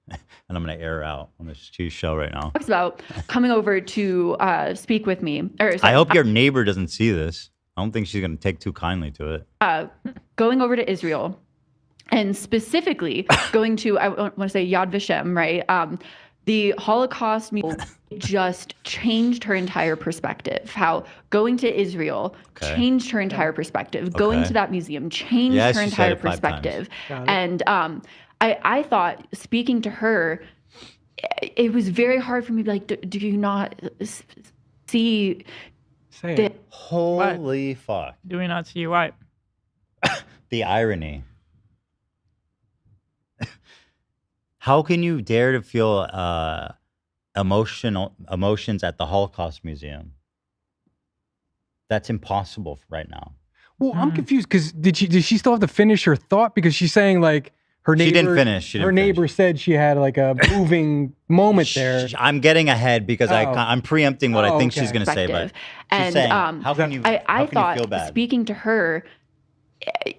And I'm going to air her out on this show right now. talks about coming over to speak with me. I hope your neighbor doesn't see this. I don't think she's going to take too kindly to it. Going over to Israel, and specifically going to, I want to say Yad Vashem, right? The Holocaust just changed her entire perspective. How going to Israel changed her entire perspective. Going to that museum changed her entire perspective. And I thought speaking to her, it was very hard for me to be like, do you not see? Holy fuck. Do we not see what? The irony. How can you dare to feel emotions at the Holocaust Museum. That's impossible right now. Well, I'm confused because did she still have to finish her thought? Because she's saying like her neighbor. She didn't finish. She didn't her neighbor said she had like a moving moment there. I'm getting ahead because Oh. I'm preempting what I think okay. she's going to say. But And she's saying, how can you? I how can thought, you feel bad? speaking to her,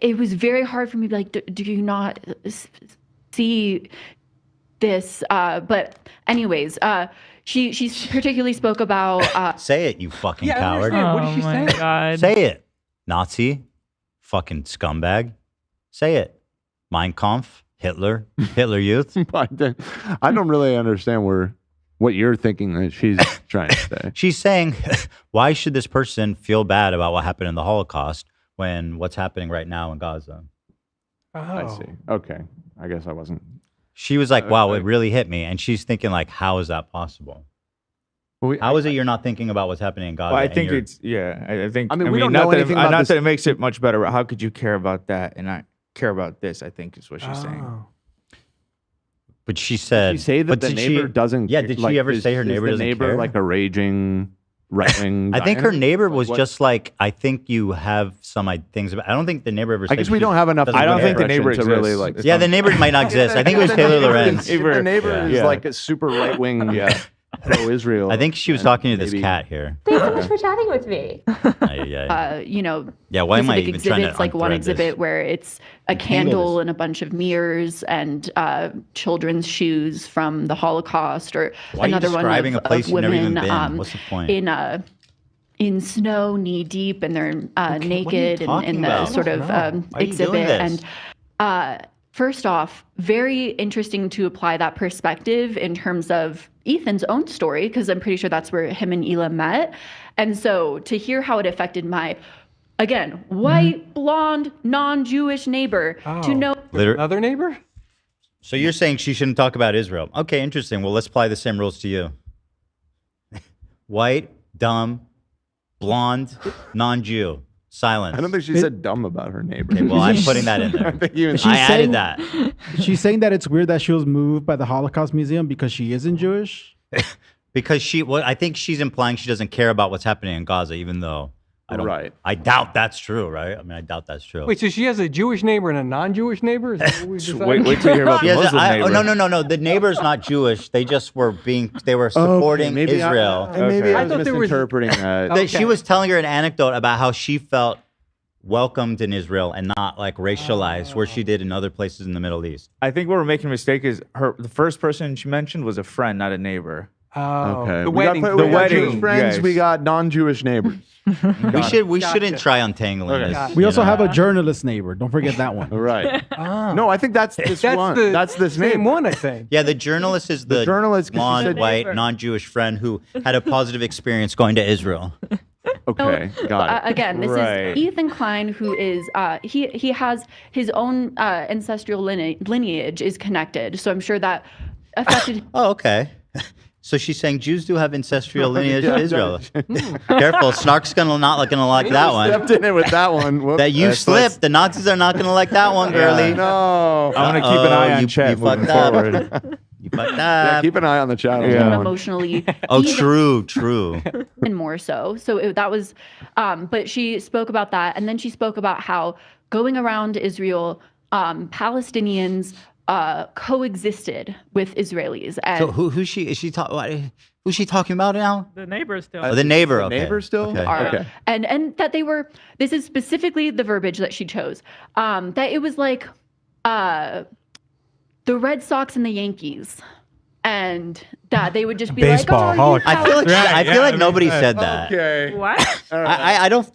it was very hard for me to be like, do you not see this? But anyways, she particularly spoke about. Say it, you fucking Yeah, I coward. understand. What did she Oh my say? God. Say it, Nazi, fucking scumbag. Say it, Mein Kampf, Hitler Youth. I don't really understand what you're thinking that she's trying to say. She's saying, why should this person feel bad about what happened in the Holocaust when what's happening right now in Gaza? I see. Okay. I guess I wasn't. She was like, wow, it really hit me. And she's thinking like, how is that possible? How is it you're not thinking about what's happening in Gaza? Well, I and think you're- it's I think. I mean, we don't know not that anything it, about not this- that it makes it much better. But how could you care about that and not care about this? I think is what she's saying. But she said, Did she say that but the did neighbor she, doesn't? Yeah, did she ever say her neighbor is doesn't the neighbor care? like a raging right-wing? I think her Zionist? neighbor was What- just like, I think you have some things about. I don't think the neighbor ever. I said guess we she don't have enough. doesn't I don't care. think the neighbor to really exists. like. Yeah, the neighbor might not exist. I think it was Taylor Lorenz. The neighbor is Yeah. like a super right-wing pro-Israel. I think she was talking to this maybe- cat here. Thanks so much for chatting with me. You know, Yeah, why am I specific even trying to exhibits, like one unthread this? exhibit where it's a candle and a bunch of mirrors and children's shoes from the Holocaust, or Why are you another one describing of, a place of you've never women even been? What's the point? in snow, knee deep, and they're naked in talking the about? sort of Why are you exhibit. doing this? And first off, very interesting to apply that perspective in terms of Ethan's own story, because I'm pretty sure that's where him and Ela met. And so to hear how it affected my, again, white, blonde, non-Jewish neighbor, to know Another neighbor? So you're saying she shouldn't talk about Israel? Okay, interesting. Well, let's apply the same rules to you. White, dumb, blonde, non-Jew, silence. I don't think she said dumb about her neighbor. Okay, well, I'm putting that in there. I think you. She's I added saying- that. She's saying that it's weird that she was moved by the Holocaust Museum because she isn't Jewish. Because I think she's implying she doesn't care about what's happening in Gaza, even though I don't. Right. I doubt that's true, right? I mean, I doubt that's true. Wait, so she has a Jewish neighbor and a non-Jewish neighbor? Is that what we decided? Wait till you hear about She the has Muslim neighbor. no. The neighbor's not Jewish. They just were they were supporting maybe Israel. Maybe I I was thought there was- misinterpreting that. That she was telling her an anecdote about how she felt welcomed in Israel and not like racialized, where she did in other places in the Middle East. I think where we're making a mistake is the first person she mentioned was a friend, not a neighbor. Oh, Okay. the We got wedding. pla- The we got wedding, Jewish friends. yes. We got non-Jewish neighbors. We shouldn't try untangling Okay. this. We you also know? have a journalist neighbor. Don't forget that one. Right. Ah. No, I think that's this That's one. the That's this same name. one, I think. Yeah, the journalist is the, journalist, 'cause she blonde, said- white, non-Jewish friend who had a positive experience going to Israel. Okay, got it. Again, this Right. is Ethan Klein, who is he has his own ancestral lineage is connected. So I'm sure that affected. Oh, okay. So she's saying Jews do have ancestral lineage to Israel. Careful, Snark's not gonna like that one. Stepped in it with that one. Whoops. That you slipped. The Nazis are not gonna like that one, girly. No. I'm gonna keep an eye on you chat moving fucked up. forward. You fucked Yeah, up. keep an eye on the channel. Yeah. emotionally. Oh, even- true. and more so. So that was, but she spoke about that, and then she spoke about how going around Israel, Palestinians coexisted with Israelis. And So who's she? Is she who's she talking about now? The neighbor still. Oh, the neighbor. The Okay. neighbor still? Okay. are- Okay. and that they were. This is specifically the verbiage that she chose. That it was like the Red Sox and the Yankees, and that they would just be Baseball, like, "Oh, Holocaust. you I feel like Right, I feel yeah, like I mean, nobody said that. Okay. What? I don't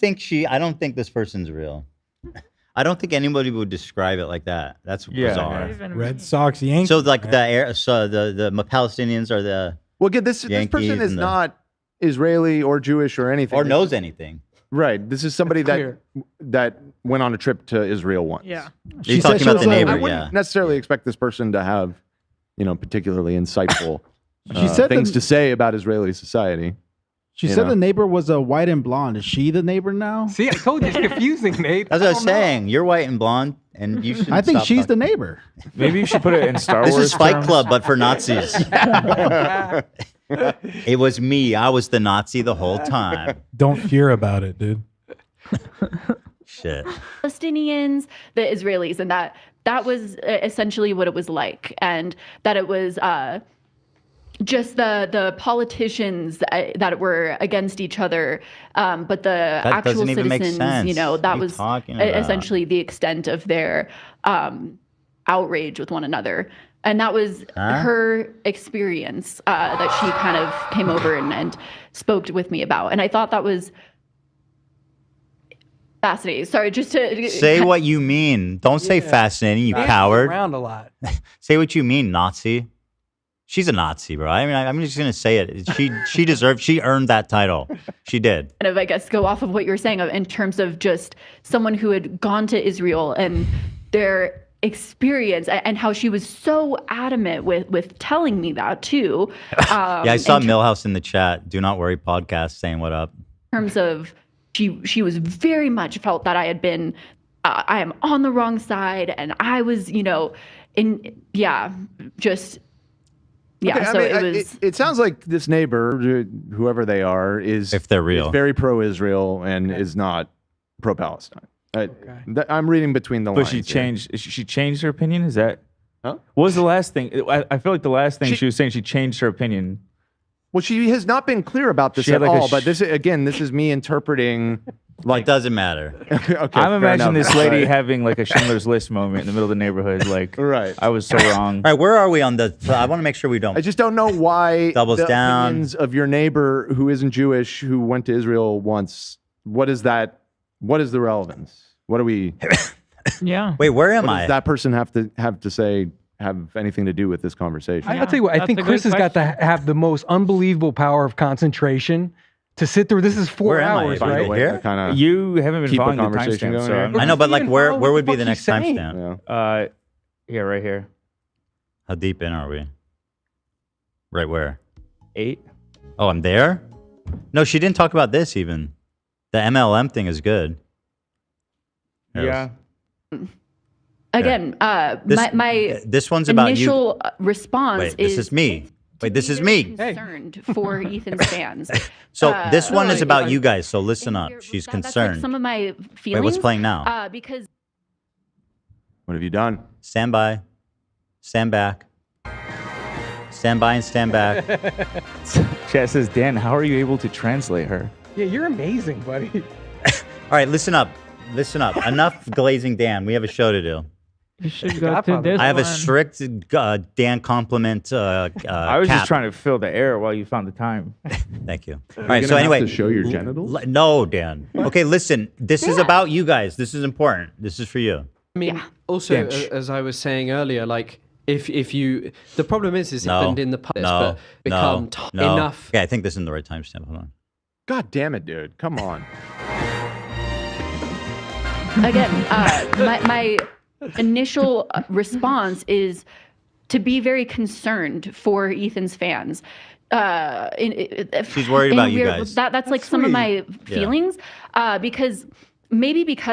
think this person's real. I don't think anybody would describe it like that. That's Yeah. bizarre. Even Red Sox, Yankees. So like the Palestinians are the Well, again, this Yankees person is and the- not Israeli or Jewish or anything. or knows anything. Right. This is somebody Clear. that went on a trip to Israel once. Yeah. You're said talking she about was the a- neighbor, I wouldn't yeah. necessarily expect this person to have, particularly insightful She said things the- to say about Israeli society. She You said know. the neighbor was a white and blonde. Is she the neighbor now? See, I told you it's confusing, Nate. That's what I was don't know. saying. You're white and blonde, and you should. I think she's the neighbor. Maybe you should put it in Star This Wars. is Fight terms. Club, but for Nazis. It was me. I was the Nazi the whole time. Don't fear about it, dude. Shit. Palestinians, the Israelis, and that was essentially what it was like, and that it was just the politicians that were against each other, but the actual doesn't even make citizens, sense. that What are you was talking about? essentially the extent of their outrage with one another. And that was her experience that she kind of came over and spoke with me about. And I thought that was fascinating. Sorry, just to Say what you mean. Don't say fascinating, you coward. Around a lot. Say what you mean, Nazi. She's a Nazi, bro. I mean, I'm just gonna say it. She earned that title. She did. kind of, I guess, go off of what you were saying in terms of just someone who had gone to Israel and their experience and how she was so adamant with telling me that too. Yeah, I saw Millhouse in the chat. Do not worry, podcast saying what up. In terms of she was very much felt that I had been I am on the wrong side and I was Okay, it was it sounds like this neighbor, whoever they are, is if they're real, is very pro-Israel and is not pro-Palestine. I'm reading between the lines. But she changed her opinion? Is that? Huh? What was the last thing? I feel like the last thing she was saying, she changed her opinion. Well, she has not been clear about this She at had like a all. But this is me interpreting. Like, it doesn't matter. Okay, I'm fair imagining enough. this lady Right. having like a Schindler's List moment in the middle of the neighborhood. Like, right. I was so wrong. All right, where are we on the? I want to make sure we don't. I just don't know why Doubles the down. opinions of your neighbor who isn't Jewish who went to Israel once. What is that? What is the relevance? What do we? Yeah. Wait, where am what I? Does that person have to say have anything to do with this conversation? I'll tell you what, I think Chris has got to have the most unbelievable power of concentration to sit through. This is 4 Where am I? hours, Find a right? way to kinda You haven't been keep a following the conversation timestamp, going so here. I'm I know, but like, where would be what the the next fuck he's timestamp? Yeah, right here. How deep in are we? Right where? 8. Oh, I'm there? No, she didn't talk about this even. The MLM thing is good. Yeah. again This- my this one's about you. initial response Wait, this is me. Wait, this is me. concerned for Ethan's fans. So this one is like, about you guys. So listen up. She's That's like concerned. some of my feelings. Wait, what's playing now? Because What have you done? Stand by. Stand back. Stand by and stand back. Chat says, Dan, how are you able to translate her? Yeah, you're amazing, buddy. All right, listen up. Listen up. Enough glazing Dan. We have a show to do. You should go to this I have a one. strict Dan compliment. I was just trying to fill the air while you found the time. Thank you. All Are right. you So gonna have anyway, to show your genitals? No, Dan. Okay, listen. This is about you guys. This is important. This is for you. I mean, also, Dench. as I was saying earlier, like if you, the problem is No. happened in the past, No. but become No. enough. Okay, I think this is in the right timestamp. Hold on. God damn it, dude! Come on. again, my initial response is to be very concerned for Ethan's fans. She's worried about you guys. That's like some of my Yeah. feelings, because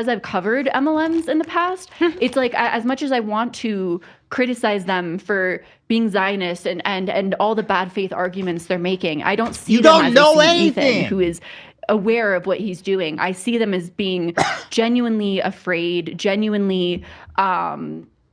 I've covered MLMs in the past, it's like as much as I want to criticize them for being Zionist and all the bad faith arguments they're making, I don't see You them don't as know I see Ethan, anything. who is aware of what he's doing. I see them as being genuinely afraid, genuinely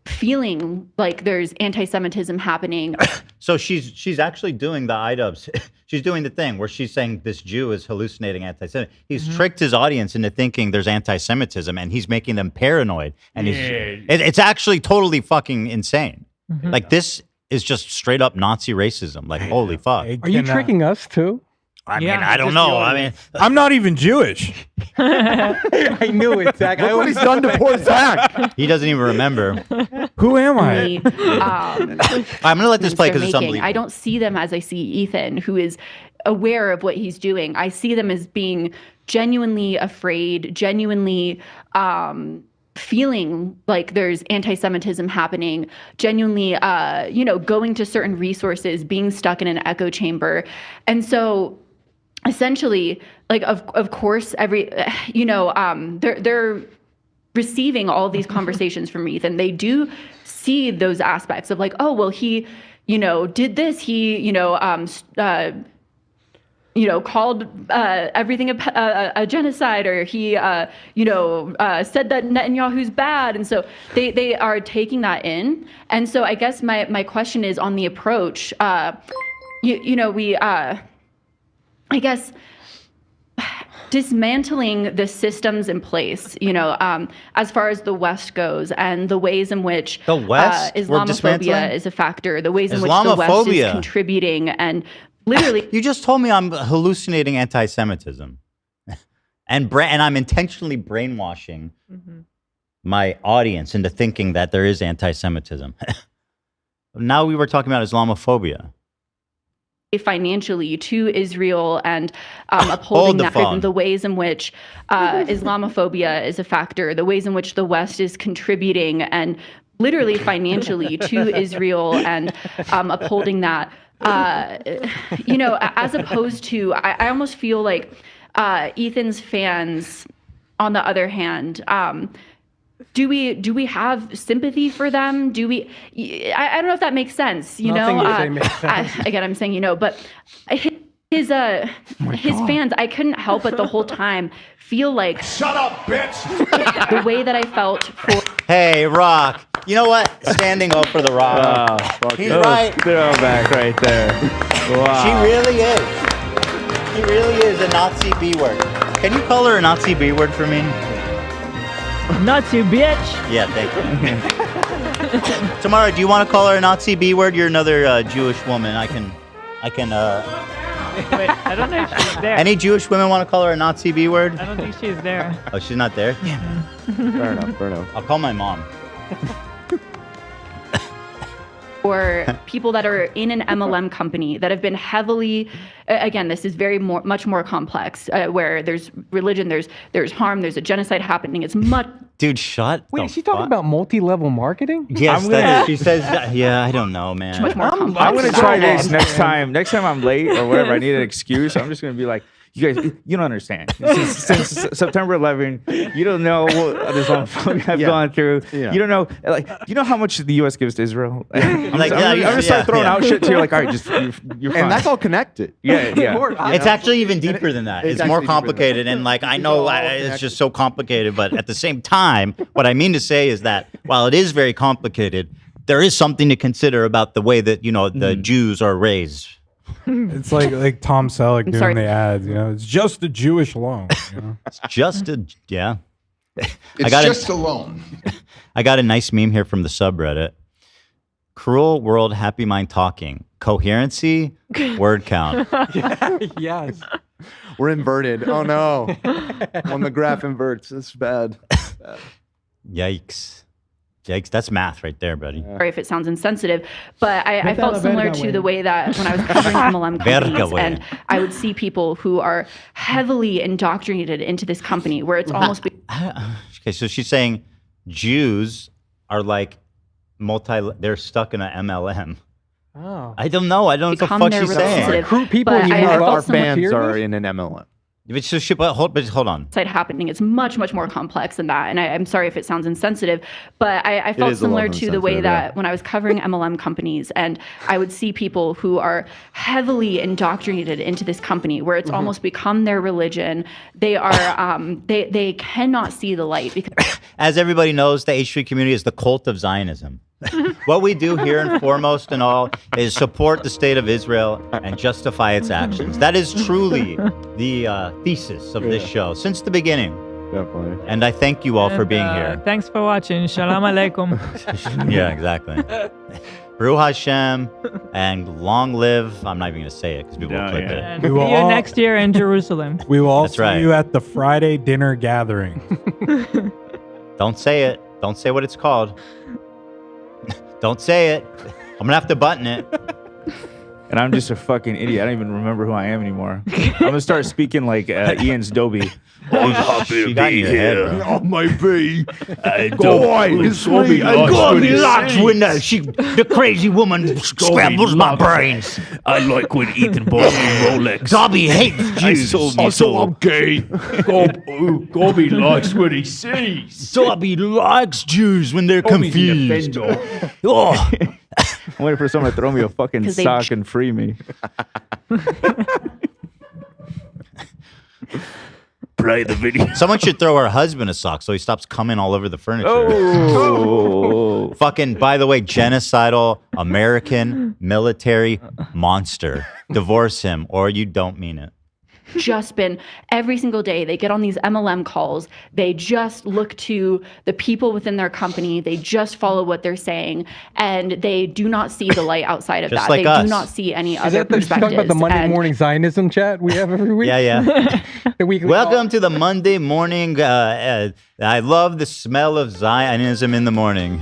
feeling like there's anti-Semitism happening. So she's actually doing the IDubs. She's doing the thing where she's saying this Jew is hallucinating anti-Semitism. He's tricked his audience into thinking there's anti-Semitism, and he's making them paranoid. And it's actually totally fucking insane. Like, this is just straight up Nazi racism. Like, holy fuck. Are you tricking us too? I mean, I don't know. I mean, I'm not even Jewish. I knew it, Zach. Look what he's done to poor Zach. he doesn't even remember. Who am I? Me, I'm going to let this play because it's making. unbelievable. I don't see them as I see Ethan, who is aware of what he's doing. I see them as being genuinely afraid, genuinely feeling like there's anti-Semitism happening, genuinely, going to certain resources, being stuck in an echo chamber. And so essentially, like, of course, they're receiving all of these conversations from Ethan. They do see those aspects of like, oh, well, he did this. He, called everything a genocide, or he, said that Netanyahu's bad. And so they are taking that in. And so I guess my question is on the approach. I guess dismantling the systems in place, as far as the West goes, and the ways in which the West Islamophobia is a factor, the ways in which the West is contributing, and literally. You just told me I'm hallucinating anti-Semitism, and I'm intentionally brainwashing my audience into thinking that there is anti-Semitism. Now we were talking about Islamophobia. Financially to Israel and upholding the ways in which Islamophobia is a factor, the ways in which the West is contributing and literally financially to Israel and upholding that. As opposed to, I almost feel like Ethan's fans, on the other hand, do we have sympathy for them? Do we? I don't know if that makes sense. Nothing you say makes sense. Again, I'm saying but his fans, I couldn't help but the whole time feel like, shut up, bitch. The way that I felt for. Hey, Rock. You know what? Standing up for the Rock. He's right. Throwback right there. Wow. She really is. She really is a Nazi B word. Can you call her a Nazi B word for me? Nazi bitch. Yeah, thank you. Tamara, do you want to call her a Nazi B word? You're another Jewish woman. I can. Wait, I don't know if she's there. Any Jewish women want to call her a Nazi B word? I don't think she's there. Oh, she's not there? Yeah. Fair enough. I'll call my mom. Or people that are in an MLM company that have been heavily, again, this is much more complex, where there's religion, there's harm, there's a genocide happening. It's much. Dude, shut. Wait, is she talking about multi-level marketing? Yes, she says. Yeah, I don't know, man. Much more complex. I'm gonna try this next time. Next time I'm late or whatever, I need an excuse. I'm just gonna be like, you guys, you don't understand. Since September 11, you don't know what this I've gone through. Yeah. You don't know, you know how much the U.S. gives to Israel. I'm gonna start throwing out shit to you, like, all right, you're fine. And that's all connected. Yeah. It's actually even deeper than that. It's more complicated, and I know it's just so complicated, but at the same time, what I mean to say is that while it is very complicated, there is something to consider about the way that the Jews are raised. It's like Tom Selleck doing the ads, it's just a Jewish loan. It's just a It's just a loan. I got a nice meme here from the subreddit. Cruel World Happy Mind Talking. Coherency, word count. Yes. We're inverted. Oh no. When the graph inverts, it's bad. Yikes. That's math right there, buddy. Sorry if it sounds insensitive, but I felt similar to the way that when I was covering MLM companies, and I would see people who are heavily indoctrinated into this company, where it's almost. Okay, so she's saying Jews are like they're stuck in an MLM. Oh. I don't know. I don't know what the fuck she's saying. Recruit people. Our fans are in an MLM. But hold on. Happening. It's much, much more complex than that. And I'm sorry if it sounds insensitive, but I felt similar to the way that when I was covering MLM companies, and I would see people who are heavily indoctrinated into this company, where it's almost become their religion. They are they cannot see the light because. As everybody knows, the H3 community is the cult of Zionism. What we do here and foremost and all is support the state of Israel and justify its actions. That is truly the thesis of this show since the beginning. Definitely. And I thank you all for being here. Thanks for watching. Shalom alaikum. Yeah, exactly. Baruch Hashem and long live. I'm not even going to say it because people will clip it. And see you next year in Jerusalem. We will all see you at the Friday dinner gathering. Don't say it. Don't say what it's called. Don't say it. I'm gonna have to button it. And I'm just a fucking idiot. I don't even remember who I am anymore. I'm gonna start speaking like Ian's Dobie. I'm happy to be here. Oh my B. Boy, it's me. I got me lots when the crazy woman scrambles my brains. I like when Ethan bought me Rolex. Dobby hates Jews. Also, I'm gay. Dobby likes what he sees. Dobby likes Jews when they're confused. Oh. I'm waiting for someone to throw me a fucking 'Cause they- sock and free me. Play the video. Someone should throw her husband a sock so he stops coming all over the furniture. Oh. Fucking, by the way, genocidal American military monster. Divorce him or you don't mean it. Just been every single day they get on these MLM calls, they just look to the people within their company, they just follow what they're saying, and they do not see the light outside of Just that. like They us. do not see any Is other that the perspectives. talking about the Monday And morning Zionism chat we have every week? Yeah. The weekly Welcome to the Monday morning. I love the smell of Zionism in the morning.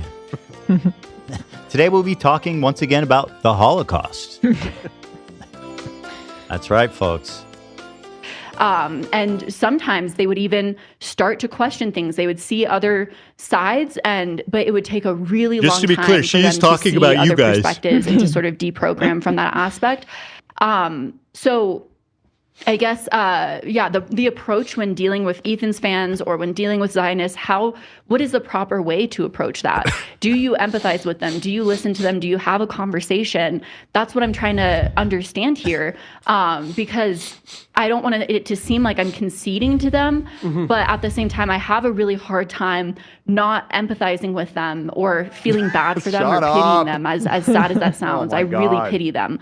Today we'll be talking once again about the Holocaust. That's right, folks. And sometimes they would even start to question things. They would see other sides, but it would take a really Just long to be time clear, for she's them to talking see about you other guys. perspectives and to sort of deprogram from that aspect. So I guess, the approach when dealing with Ethan's fans or when dealing with Zionists, what is the proper way to approach that? Do you empathize with them? Do you listen to them? Do you have a conversation? That's what I'm trying to understand here, because I don't want it to seem like I'm conceding to them, but at the same time, I have a really hard time not empathizing with them or feeling bad for them or Shut pitying up. them, as sad as that sounds. my I really God. pity them.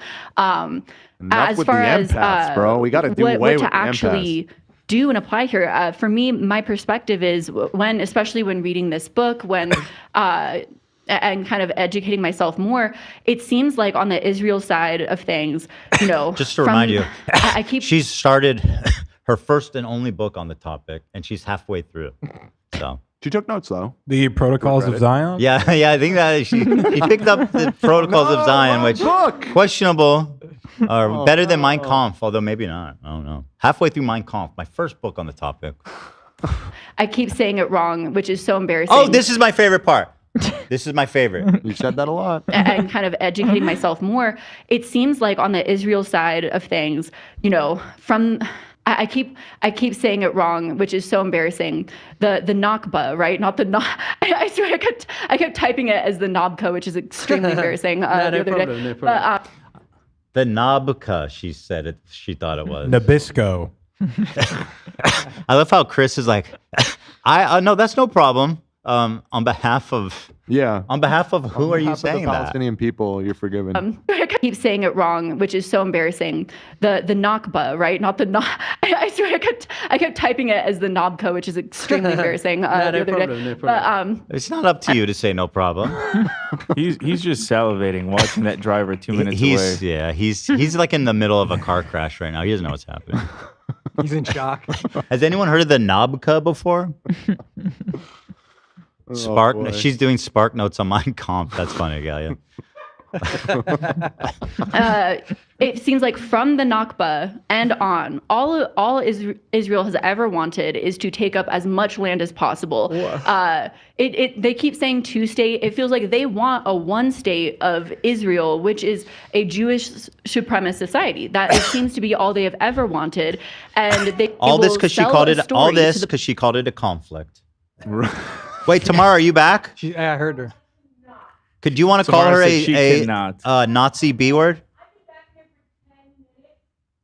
Enough As with far the as empaths, bro. We got to do what away to with the actually do and apply here, for me, my perspective is especially when reading this book, and kind of educating myself more, it seems like on the Israel side of things, Just to remind you, she's started her first and only book on the topic, and she's halfway through. So she took notes though. The Protocols of Zion. Yeah, I think that she picked up the Protocols of Zion, which questionable. Or better than Mein Kampf, although maybe not. I don't know. Halfway through Mein Kampf, my first book on the topic. I keep saying it wrong, which is so embarrassing. Oh, this is my favorite part. This is my favorite. You've said that a lot. And kind of educating myself more. It seems like on the Israel side of things, I keep saying it wrong, which is so embarrassing. The Nakba, right? Not the I swear I kept typing it as the Nobka, which is extremely embarrassing. No the other problem, day. no problem. But, The Nabka, she said it. She thought it was. Nabisco. I love how Chris is like, no, that's no problem. On behalf of who are you saying the that? Palestinian people, you're forgiven. I keep saying it wrong, which is so embarrassing. The Nakba, right? Not the I swear I kept typing it as the Nobka, which is extremely embarrassing. No the other problem, day. no problem. But, It's not up to you to say no problem. He's just salivating watching that driver 2 minutes away. Yeah, he's like in the middle of a car crash right now. He doesn't know what's happening. He's in shock. Has anyone heard of the Nabka before? Spark. boy. She's doing Spark Notes on Mein Kampf. That's funny, Galia. it seems like from the Nakba and on, all Israel has ever wanted is to take up as much land as possible. They keep saying two-state. It feels like they want a one-state of Israel, which is a Jewish supremacist society. That it seems to be all they have ever wanted. And they All this will because she sell called a it. story All to this the- because she called it a conflict. Wait, Tamara, are you back? Yeah, I heard her. Could you want to call Tamara her said she a cannot. Nazi B word?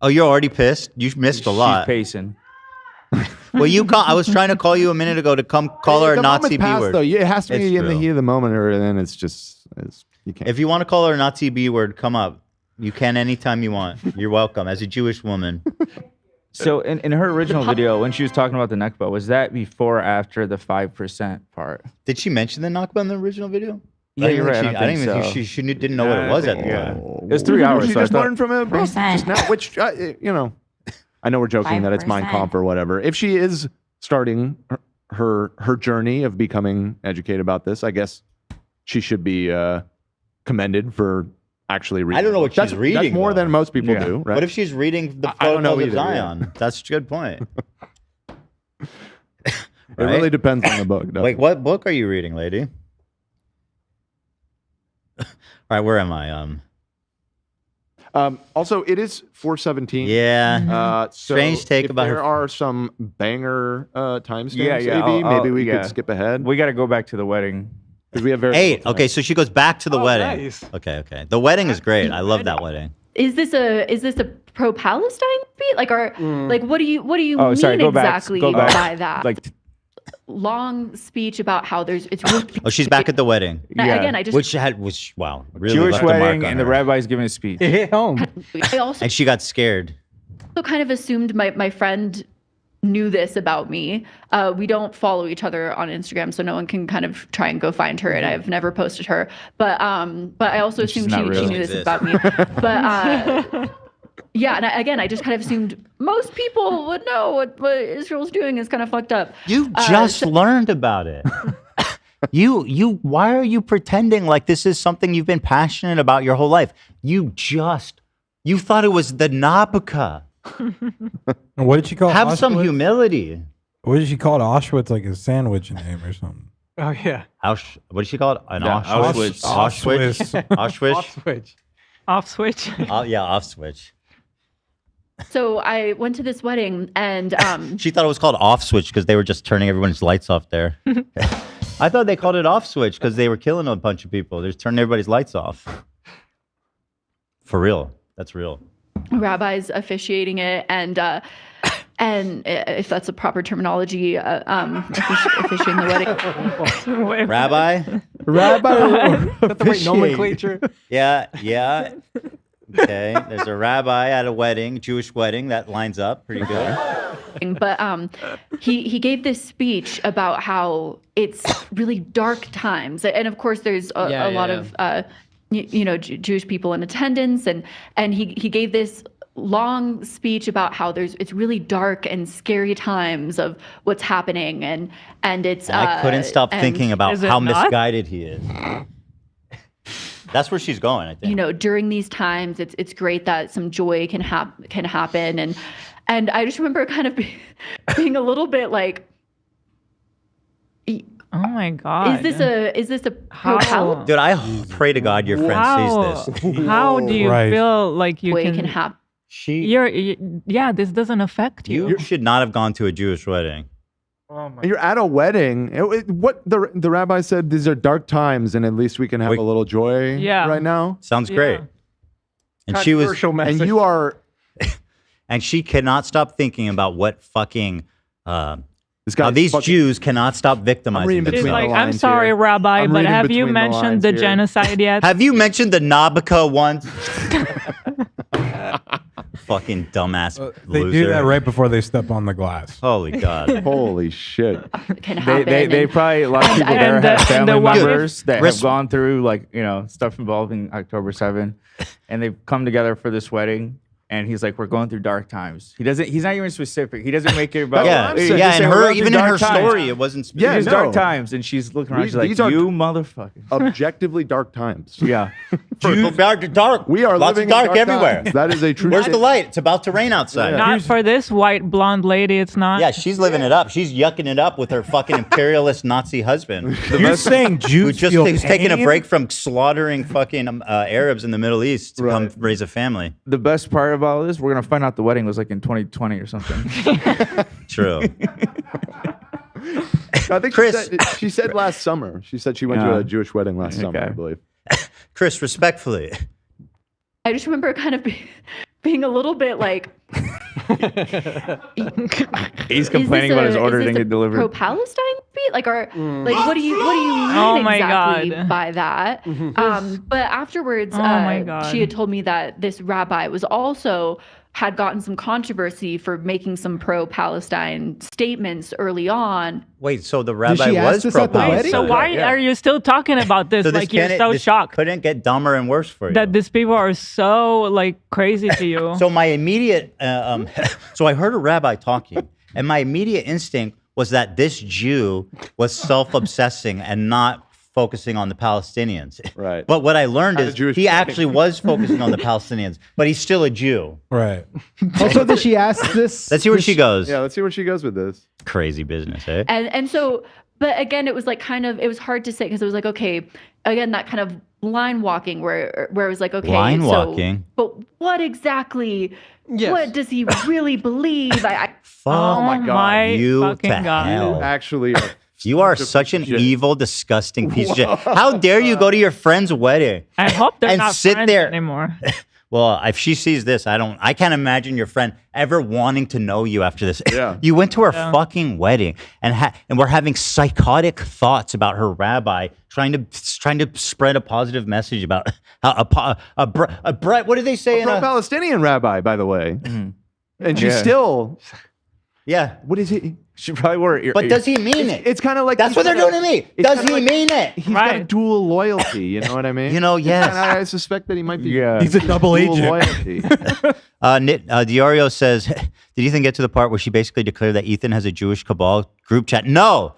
Oh, you're already pissed. You missed a lot. She's pacing. Well, I was trying to call you a minute ago to come call her a The Nazi moment's B passed, word. though. It has to It's be in the true. heat of the moment, or then it's you can't. If you want to call her a Nazi B word, come up. You can anytime you want. You're welcome. As a Jewish woman. So in her original video, when she was talking about the Nakba, was that before or after the 5% part? Did she mention the Nakba in the original video? Yeah, you're right. I didn't even think she didn't know what it was at the time. It was 3 hours. She So I just thought, learned from it just now, which I know we're joking that it's Mein 5%. Kampf or whatever. If she is starting her journey of becoming educated about this, I guess she should be commended for actually reading. I don't know what That's- she's reading. That's more though. than most people do, right? What if she's reading the I don't know Protocols of either, yeah. Zion? That's a good point. It really depends on the book. doesn't Wait, it? what book are you reading, lady? All right, where am I? Also, it is 4:17. Yeah. So Strange take if about there her. are some banger timestamps. yeah, maybe I'll- we yeah. could skip ahead. We got to go back to the wedding. Because we have very 8. Okay, so she goes back to the Oh, wedding. nice. Okay. The wedding is great. I love that wedding. Is this a pro-Palestine speech? Like, what do you Oh, mean sorry. Go back. exactly Go back. by that? Like, Long speech about how it's really Oh, she's back at the wedding. Again, I just Which wow, really Jewish left a mark wedding, on and the her. rabbi's giving a speech. It hit home. I also And she got scared. kind of assumed my friend knew this about me. We don't follow each other on Instagram, so no one can kind of try and go find her, and I've never posted her. But I also assumed not she real. knew this about me. But yeah, and I just kind of assumed most people would know what Israel's doing is kind of fucked up. You just learned about it. You why are you pretending like this is something you've been passionate about your whole life? You thought it was the Nabucco. What did she call Have Auschwitz? some humility. What did she call it? Auschwitz, like a sandwich name or something. Oh yeah. What did she call it? An Yeah, Auschwitz. Auschwitz. Auschwitz. Off switch. Off switch. Yeah, off switch. So I went to this wedding, and She thought it was called off switch because they were just turning everyone's lights off there. I thought they called it off switch because they were killing a bunch of people. They're just turning everybody's lights off. For real. That's real. rabbis officiating it, and if that's a proper terminology, officiating the wedding. Rabbi? the right nomenclature? Yeah. Okay. There's a rabbi at a wedding, Jewish wedding. That lines up pretty good. But he gave this speech about how it's really dark times, and of course there's a lot of Jewish people in attendance, and he gave this long speech about how it's really dark and scary times of what's happening, and it's I couldn't stop thinking about how misguided he is. That's where she's going, I think. During these times, it's great that some joy can happen, and I just remember kind of being a little bit like, oh my God, is this a pro-Palestine? Dude, I pray to God your friend sees this. How do you feel like you can happen? This doesn't affect you. You should not have gone to a Jewish wedding. You're at a wedding. What the rabbi said, these are dark times, and at least we can have a little joy right now. Sounds great. And she was, and you are, and she cannot stop thinking about what fucking these fucking- Jews cannot stop victimizing She's themselves. like, I'm sorry, Rabbi, but have you mentioned the genocide yet? Have you mentioned the Nabucco once? Fucking dumbass They loser. do that right before they step on the glass. Holy God. Holy shit. Can happen. They probably, a lot of people there and have the family wife- members that have gone through stuff involving October 7th, and they've come together for this wedding. And he's like, we're going through dark times. He's not even specific. He doesn't make it about. Yeah, He's yeah, just and saying, "We're going even through in her dark times." story, it wasn't specific. Yeah, it's no. dark times, and she's looking around. She's like, These are you motherfucker. objectively dark times. Yeah. Dark. We are Lots living of dark in dark everywhere. times. That is a true Where's the statement. light? It's about to rain outside. Not for this white blonde lady. It's not. Yeah, she's living it up. She's yucking it up with her fucking imperialist Nazi husband. You're saying Who Jews just feel is taking a pain? break from slaughtering fucking Arabs in the Middle East to come raise a family. The best part about all this, we're gonna find out the wedding was like in 2020 or something. True. I think Chris- she said last summer. She said she went to Yeah. a Jewish wedding last summer, I Okay. believe. Chris, respectfully. I just remember kind of being a little bit like, He's complaining about his order didn't get delivered. Pro-Palestine speech? Like, what do you mean Oh my exactly God. by that? But afterwards, Oh my God. she had told me that this rabbi had gotten some controversy for making some pro-Palestine statements early on. Wait, so the rabbi she ask was this at the pro-Palestine? wedding? So why are you still talking about this? So this Like you're can't- so this shocked couldn't get dumber and worse for you. that these people are so like crazy to you. So my immediate, so I heard a rabbi talking, and my immediate instinct was that this Jew was self-obsessing and not focusing on the Palestinians. Right. But what I learned At a is Jewish he wedding. actually was focusing on the Palestinians, but he's still a Jew. Right. Also, did she ask this? Let's see where she goes. Yeah, let's see where she goes with this. Crazy business, eh? And so, but again, it was like it was hard to say because it was like, okay, again, that kind of line walking where it was like, okay, Line so, walking? but what exactly, what does he really believe? Fuck oh my my God, you fucking to God. hell. You actually are You are such an evil, disgusting piece of shit. How dare you go to your friend's wedding? I hope they're and not sit friends there anymore. Well, if she sees this, I can't imagine your friend ever wanting to know you after this. Yeah. You went to her fucking wedding and we're having psychotic thoughts about her rabbi trying to spread a positive message about how what did they say? A pro-Palestinian rabbi, by the way. And she's still... Yeah. What is it? She probably wore it. But does he mean it? It's kind of like... That's what they're doing to me. Does he mean it? He's got a dual loyalty, you know what I mean? You know, yes. And I suspect that he might be... He's a double dual agent. loyalty. Diorio says, did Ethan get to the part where she basically declared that Ethan has a Jewish cabal group chat? No.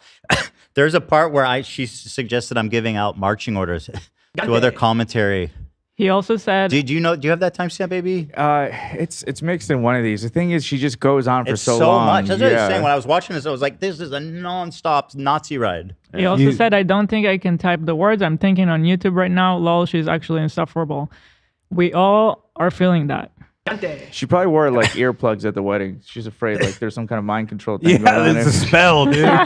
There's a part where she suggested I'm giving out marching orders to other commentary. He also said, Do you have that timestamp, baby? It's mixed in one of these. The thing is, she just goes on for It's so so long. much. That's what I was saying. When I was watching this, I was like, this is a non-stop Nazi ride. He also said, I don't think I can type the words. I'm thinking on YouTube right now. Lol, she's actually insufferable. We all are feeling that. She probably wore like earplugs at the wedding. She's afraid like there's some kind of mind control thing going on. It's a spell, dude. I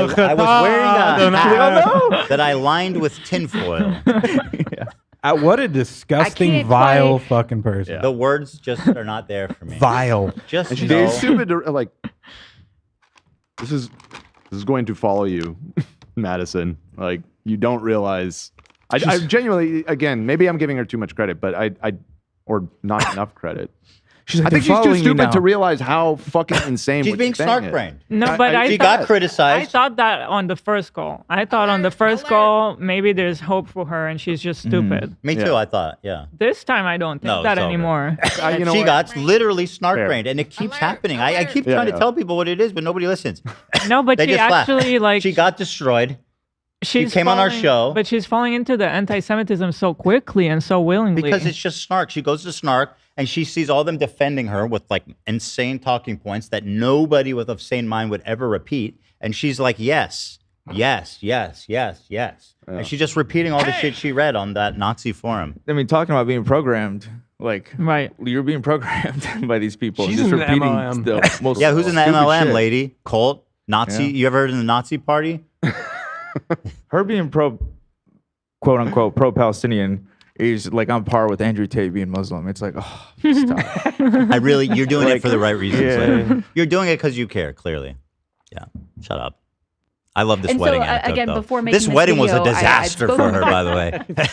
was wearing a hat that I lined with tinfoil. What a disgusting, vile fucking person. The words just are not there for me. Vile. Just And she's no. stupid to, like... This is going to follow you, Madison. Like, you don't realize... I genuinely, again, maybe I'm giving her too much credit, but or not enough credit. She's like, I think "They're she's too following you stupid now." to realize how fucking insane She's what being she's saying is. snark-brained. No, but she got criticized. I thought that on the first call. I thought on the first call, maybe there's hope for her and she's just stupid. Me too, I thought, yeah. This time, I don't think No, that it's over. anymore. She got literally snark-brained, and it keeps happening. I keep trying to yeah. tell people what it is, but nobody listens. No, but They she just laugh. actually, like... She got destroyed. She She's came on our falling- show. But she's falling into the anti-Semitism so quickly and so willingly. Because it's just snark. She goes to snark, and she sees all them defending her with like insane talking points that nobody with a sane mind would ever repeat. And she's like, yes, yes, yes, yes, yes. And she's just repeating all the shit she read on that Nazi forum. I mean, talking about being programmed, like you're being programmed by these people. She's just in the repeating MLM. still most Yeah, who's in the stupid MLM, shit. lady? Cult? Nazi? Yeah. You ever heard of the Nazi party? Her being quote unquote pro-Palestinian is like on par with Andrew Tate being Muslim. It's like, oh, stop. You're doing it for the right reasons. Yeah. Like, you're doing it because you care, clearly. Yeah, shut up. I love this And so, wedding anecdote, again, though. before making this this wedding was a video, I'd disaster for spoken- her, by the way.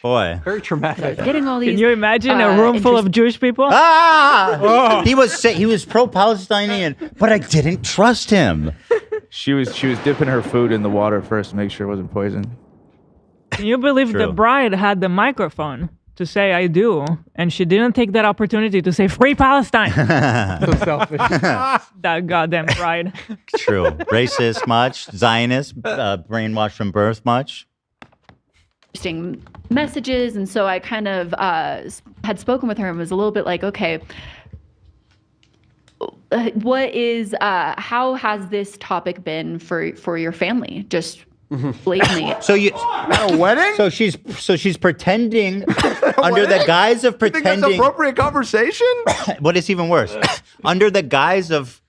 Boy. Very traumatic. Getting all these. Can you imagine a room full of Jewish people? Ah! He was pro-Palestinian, but I didn't trust him. She was dipping her food in the water first to make sure it wasn't poison. Can you believe the True. bride had the microphone to say I do, and she didn't take that opportunity to say free Palestine? So selfish. That goddamn bride. True. Racist much? Zionist? Brainwashed from birth much? Interesting messages, and so I kind of had spoken with her and was a little bit like, okay, what is how has this topic been for your family? Just blatantly. So you At a wedding? So she's pretending under the guise of You think that's pretending. appropriate conversation? What is even worse? Under the guise of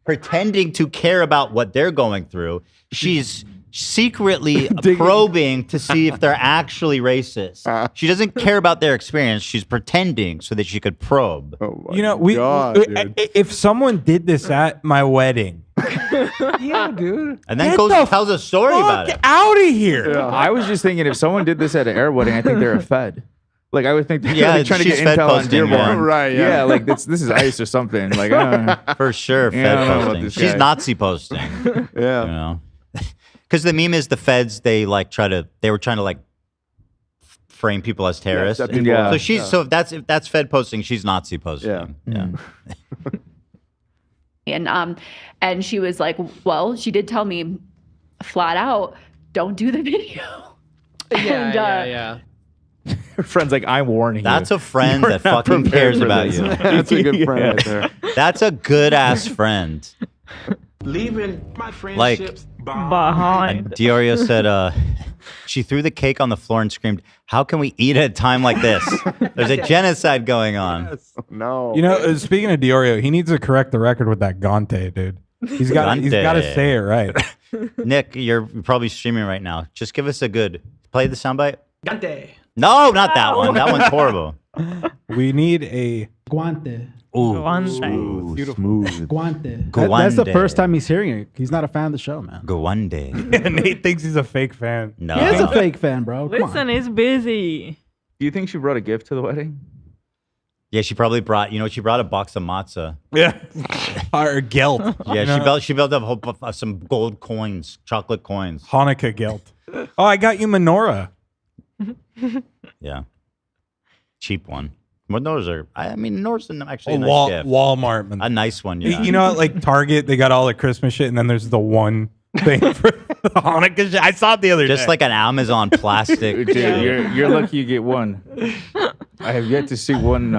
pretending to care about what they're going through, she's secretly probing to see if they're actually racist. She doesn't care about their experience. She's pretending so that she could probe. You know, if someone did this at my wedding, Yeah, dude. And then Get goes the and tells a story about it. out of here. I was just thinking if someone did this at an air wedding, I think they're a Fed. Like I would think they're Yeah, trying to get she's Fed intel on posting, Dearborn. yeah. Right, yeah. Yeah, like this is ICE or something. Like For sure, Yeah, Fed I don't know about posting. this She's guy. Nazi posting. Yeah. You know, because the meme is the feds. They were trying to like frame people as terrorists. set people Yeah. up. So she's Yeah. if that's Fed posting, she's Nazi posting. Yeah. And she was like, well, she did tell me flat out, don't do the video. And, yeah. Her friend's like, I'm warning That's you. a friend You're that not fucking prepared cares for about this. you. That's a good friend right there. That's a good ass friend. Leaving my Like friendships Behind. Diorio said, she threw the cake on the floor and screamed, "How can we eat at a time like this? There's a genocide going on." No. You know, speaking of Diorio, he needs to correct the record with that Gante, dude. He's got to Gante. say it right. Nick, you're probably streaming right now. Just give us a good play the soundbite. Gante. No, not that one. That one's horrible. We need a Guante. Ooh, Guante. Smooth. Guante. That's the Guante. first time he's hearing it. He's not a fan of the show, man. Guande. Nate thinks he's a fake fan. No. He is a fake fan, bro. Come on. Listen, he's busy. Do you think she brought a gift to the wedding? Yeah, she probably brought. She brought a box of matzah. Yeah, or gelt. Yeah, she built up a whole, some gold coins, chocolate coins. Hanukkah gelt. Oh, I got you menorah. Yeah, cheap one. Menorahs are. I mean, menorahs are actually a nice gift. Walmart. A nice one. Yeah. You know, at like Target, they got all the Christmas shit, and then there's the one thing for the Hanukkah shit. I saw it the other day. Just like an Amazon plastic. Dude, you're lucky you get one. I have yet to see one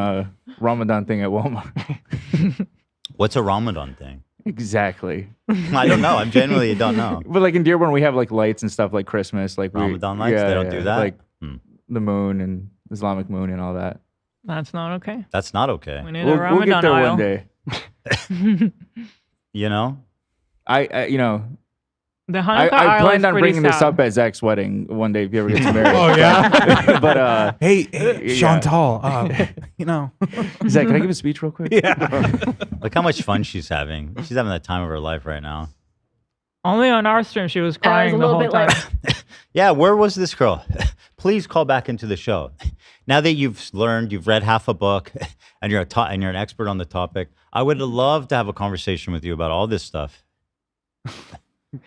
Ramadan thing at Walmart. What's a Ramadan thing? Exactly. I don't know. I genuinely don't know. But like in Dearborn, we have like lights and stuff like Christmas, like Ramadan lights? They don't do that? Like the moon and Islamic moon and all that. That's not okay. That's not okay. We need We'll a Ramadan get there oil. one day. You know, I you know. The Hanukkah I oil planned is on pretty bringing this sad. up at Zach's wedding one day if you ever get married. Oh yeah. But hey, yeah. Chantal. You know. Zach, can I give a speech real quick? Yeah. look how much fun she's having. She's having the time of her life right now. Only on our stream she was crying a the little whole bit time. like, Yeah, where was this girl? Please call back into the show. Now that you've learned, you've read half a book, and you're and you're an expert on the topic, I would love to have a conversation with you about all this stuff.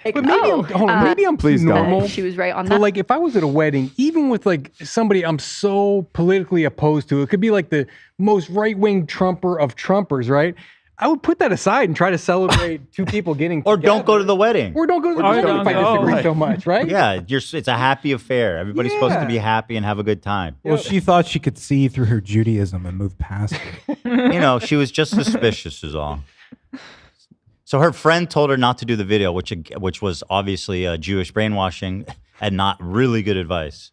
But maybe maybe I'm Please too don't. normal. she was right on So that. like if I was at a wedding, even with like somebody I'm so politically opposed to, it could be like the most right-wing Trumper of Trumpers, right? I would put that aside and try to celebrate two people getting Or together. don't go to the wedding. Or don't go to the Or wedding don't if I go. disagree so much, right? Yeah, it's a happy affair. Everybody's supposed to Yeah. be happy and have a good time. Well, she thought she could see through her Judaism and move past it. You know, she was just suspicious is all. So her friend told her not to do the video, which was obviously Jewish brainwashing and not really good advice.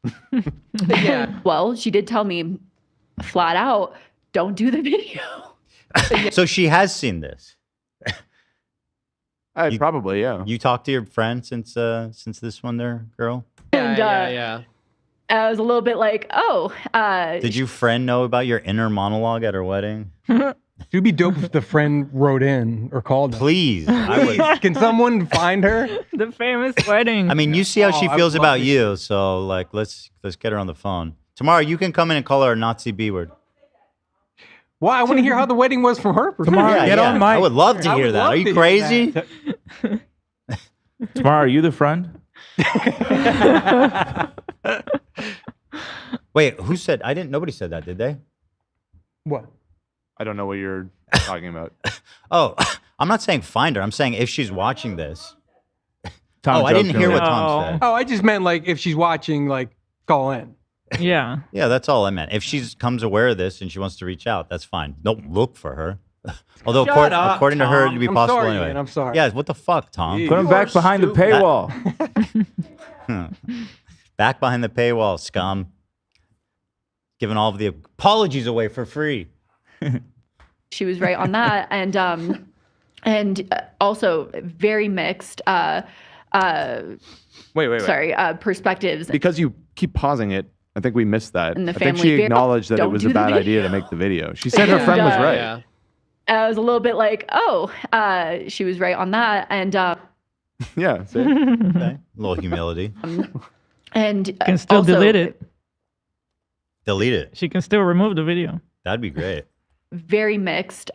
yeah. Well, she did tell me flat out, don't do the video. So she has seen this. Probably, yeah. You talked to your friend since this one there, girl? And I was a little bit like, oh. Did your friend know about your inner monologue at her wedding? It'd be dope if the friend wrote in or called. Please. I would. Can someone find her? The famous wedding. I mean, you see how she I feels would about love to you, so like let's get her on the phone. Tomorrow you can come in and call her a Nazi B word. Well, I want to hear how the wedding was from her perspective. Tomorrow, get on my. I would love to I hear would that. love Are to you hear crazy? Tomorrow, are you the friend? Wait, who said? I didn't. Nobody said that, did they? What? I don't know what you're talking about. Oh, I'm not saying find her. I'm saying if she's watching this. Tom I didn't joked hear earlier. what Tom said. Oh, I just meant like if she's watching, like call in. Yeah. Yeah, that's all I meant. If she comes aware of this and she wants to reach out, that's fine. Don't look for her. Although, Shut up, according to her, Tom. it'd be I'm possible sorry, anyway. man, I'm sorry. Yeah, what the fuck, Tom? Put him back behind the paywall. Back behind the paywall, scum. Giving all of the apologies away for free. She was right on that, and also very mixed. Wait. Sorry, perspectives. Because you keep pausing it, I think we missed that. And the I think family she video- acknowledged that it Don't was do a the bad idea video. to make the video. She said her friend was right. Yeah. I was a little bit like, oh, she was right on that, and Yeah. See? Okay. A little humility. and Can still also delete it. Delete it. She can still remove the video. That'd be great. very mixed.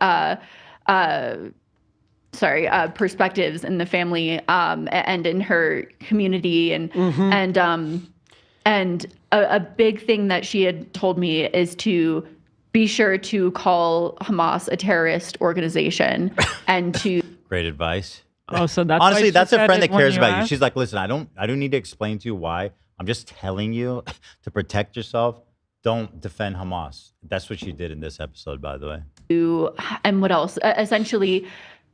Perspectives in the family and in her community, and a big thing that she had told me is to be sure to call Hamas a terrorist organization and to Great advice. Oh, so that's why Honestly, she that's a said friend it that when cares you about you. asked? She's like, listen, I don't need to explain to you why. I'm just telling you to protect yourself. Don't defend Hamas. That's what she did in this episode, by the way. and what else? Essentially,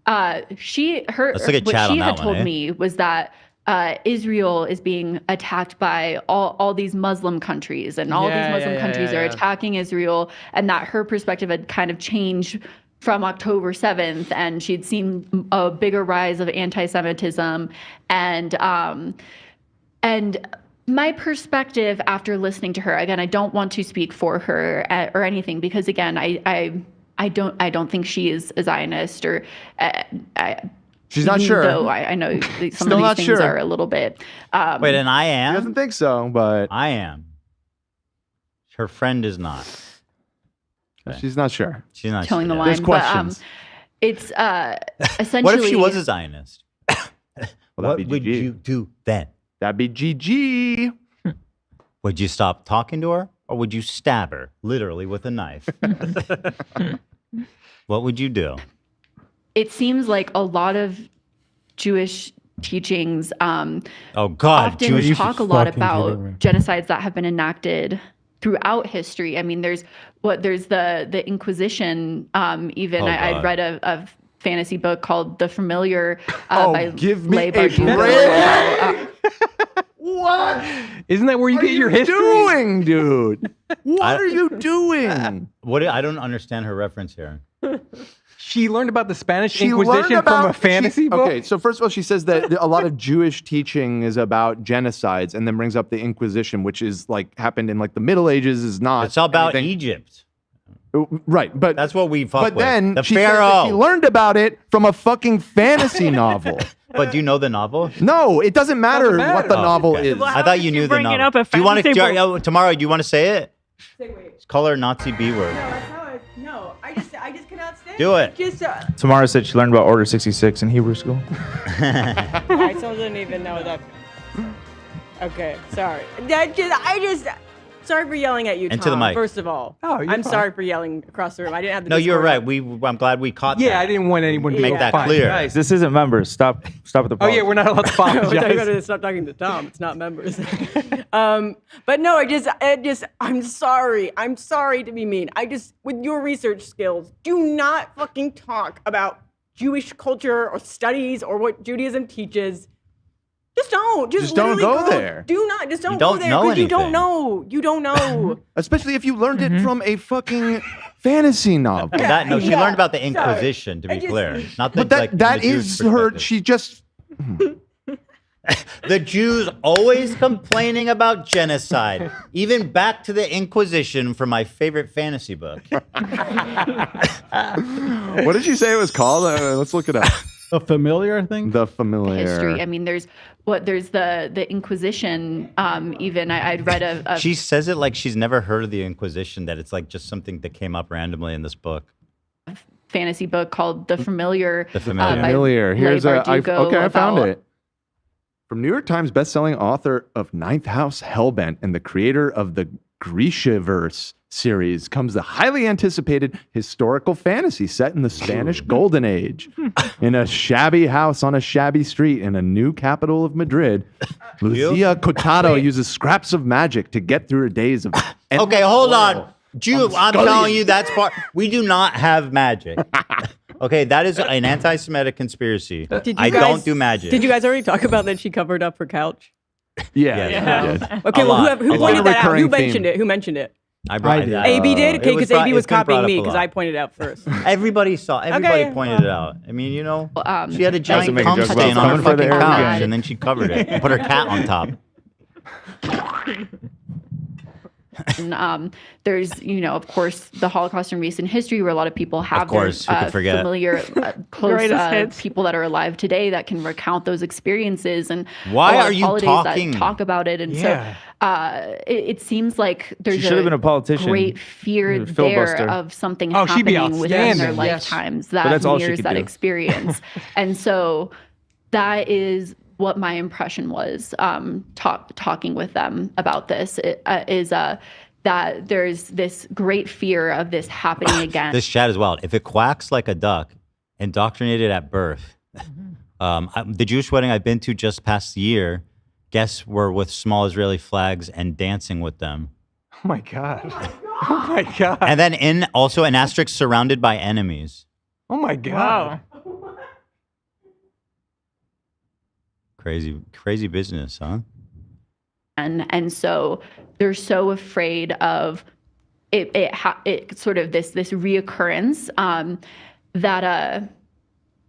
Let's look at what chat she on had that told one, eh? me was that Israel is being attacked by all these Muslim countries, and all these Muslim countries are attacking Israel, and that her perspective had kind of changed from October 7th, and she'd seen a bigger rise of anti-Semitism, and my perspective after listening to her, again, I don't want to speak for her or anything, because again, I don't think she is a Zionist, or She's not even sure. Though I know some of Still not these things sure. are a little bit. Wait, and I am? He doesn't think so, but I am. Her friend is not. she's not sure. She's not Towing the sure. line. There's questions. But, it's essentially. What if she was a Zionist? Well, What that'd be would GG. you do then? That'd be GG. Would you stop talking to her, or would you stab her, literally with a knife? What would you do? It seems like a lot of Jewish teachings Oh God, often Jewish talk a lot fucking about kidding me. genocides that have been enacted throughout history. I mean, there's the Inquisition. Even Oh, I'd God. read a fantasy book called The Familiar Oh, by give me Leigh a Bardugo. break. What? Isn't that where you What get are your you history? doing, dude? What are you doing? What? I don't understand her reference here. She learned about the Spanish She Inquisition learned from a about- fantasy she- book. Okay, so first of all, she says that a lot of Jewish teaching is about genocides, and then brings up the Inquisition, which is like happened in like the Middle Ages. Is not. It's all about anything- Egypt. Right, but That's what we fuck but with. then The she said that she Pharaoh. learned about it from a fucking fantasy novel. But do you know the novel? No, it doesn't matter, what the Oh, novel okay. is. Well, I thought you knew the bring it novel. up a Do you want to? fantasy book? Tomorrow, do you want to say it? Say wait. Call her Nazi B word. No, I just cannot stand Do it. Just Tamara said she learned about Order 66 in Hebrew school. I still didn't even know that. Okay, sorry. Sorry for yelling at you, Tom. Into the mic. First of all, Oh, you're I'm fine. sorry for yelling across the room. I didn't have the. No, you're Discord right. up. I'm glad we caught Yeah, that. I didn't want anyone to Make go that fine. clear. Guys, this isn't members. Stop with the Oh politics. yeah, we're not allowed to We're talking apologize. about stop talking to Tom. It's not members. But no, I'm sorry. I'm sorry to be mean. With your research skills, do not fucking talk about Jewish culture or studies or what Judaism teaches. Just don't. Just don't literally go there. Do not. Just don't, don't go there know because you don't anything. know. You don't know. Especially if you learned it from a fucking fantasy novel. She Yeah, learned about the sorry. Inquisition, to be I just- clear. Not the, But like, that the Jewish is her. perspective. She just. The Jews always complaining about genocide, even back to the Inquisition from my favorite fantasy book. What did she say it was called? Let's look it up. A familiar, I think. The Familiar. History. I mean, there's the Inquisition. Even I'd read a She says it like she's never heard of the Inquisition, that it's like just something that came up randomly in this book. fantasy book called The Familiar. The Familiar. by Familiar. Here's Leigh a. I Bardugo found about- it. From New York Times bestselling author of Ninth House Hellbent and the creator of the Grishaverse series comes the highly anticipated historical fantasy set in the Spanish Golden Age. In a shabby house on a shabby street in a new capital of Madrid, Lucia Cotado uses scraps of magic to get through her days of. Okay, hold on. Jew, I'm Scully. telling you, that's part. We do not have magic. Okay, that is an anti-Semitic conspiracy. I don't do magic. Did you guys already talk about that she covered up her couch? Yeah. Yeah. Okay, A well, lot, who a pointed lot. that out? Who Recurring mentioned theme. it? Who mentioned it? I brought did. it out. AB did? Okay, It was because AB brought- was it's been copying brought me up a because lot. I pointed it out first. Everybody saw. Everybody Okay, pointed it out. I mean, you know, she had a giant make a cum joke about stain on her coming for the fucking air couch, again. and then she covered it and put her cat on top. And, there's, of course, the Holocaust in recent history, where a lot of people have course, who their could forget? familiar, close Greatest hits. people that are alive today that can recount those experiences. And Why a lot are of you holidays talking? that talk about it? And Yeah. so it seems like there's should have been a politician. great fear A there filibuster. of something Oh, she'd be happening within their outstanding. Yes. lifetimes But that that's all she mirrors could that do. experience. And so that is what my impression was talking with them about this that there's this great fear of this happening again. This chat is wild. If it quacks like a duck, indoctrinated at birth. The Jewish wedding I've been to just past year, guests were with small Israeli flags and dancing with them. Oh my god. Oh my god. And then also an asterisk surrounded by enemies. Oh my god. Wow. Crazy business, huh? And so they're so afraid of it sort of this reoccurrence. that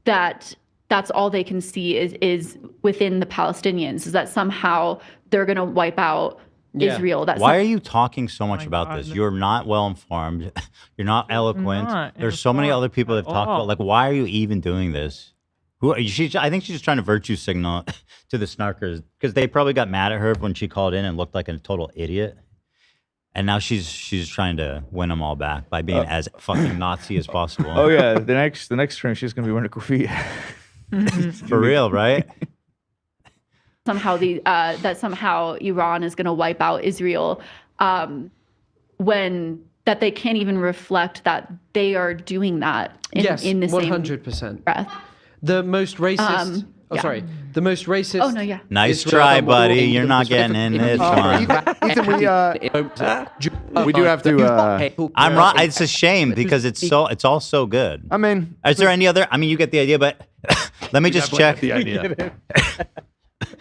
that's all they can see is within the Palestinians, is that somehow they're going to wipe out Israel. Why are you talking so much about this? You're not well informed. You're not eloquent. There's so many other people that have talked about, like, why are you even doing this? I think she's just trying to virtue signal to the snarkers, because they probably got mad at her when she called in and looked like a total idiot. And now she's trying to win them all back by being as fucking Nazi as possible. Oh yeah, the next stream she's gonna be wearing a kufi. For real, right? Somehow that somehow Iran is going to wipe out Israel, when that they can't even reflect that they are doing that in the same 100%. breath. The most racist. The most racist. Oh no, yeah. Nice try, buddy. You're not getting in this one. Ethan, we do have to. I'm wrong. It's a shame because it's all so good. I mean, is there any other? I mean, you get the idea, but let me just check the idea.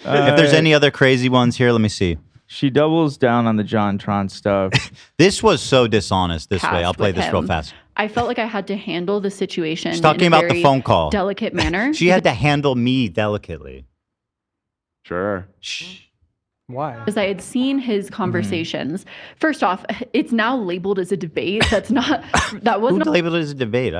If there's any other crazy ones here, let me see. She doubles down on the JonTron stuff. This was so dishonest this way. I'll play with this real him. fast. I felt like I had to handle the situation. She's talking in a about the very phone call. delicate manner. She had to handle me delicately. Sure. Why? Because I had seen his conversations. First off, it's now labeled as a debate. That's not. That wasn't. Who labeled it as a debate?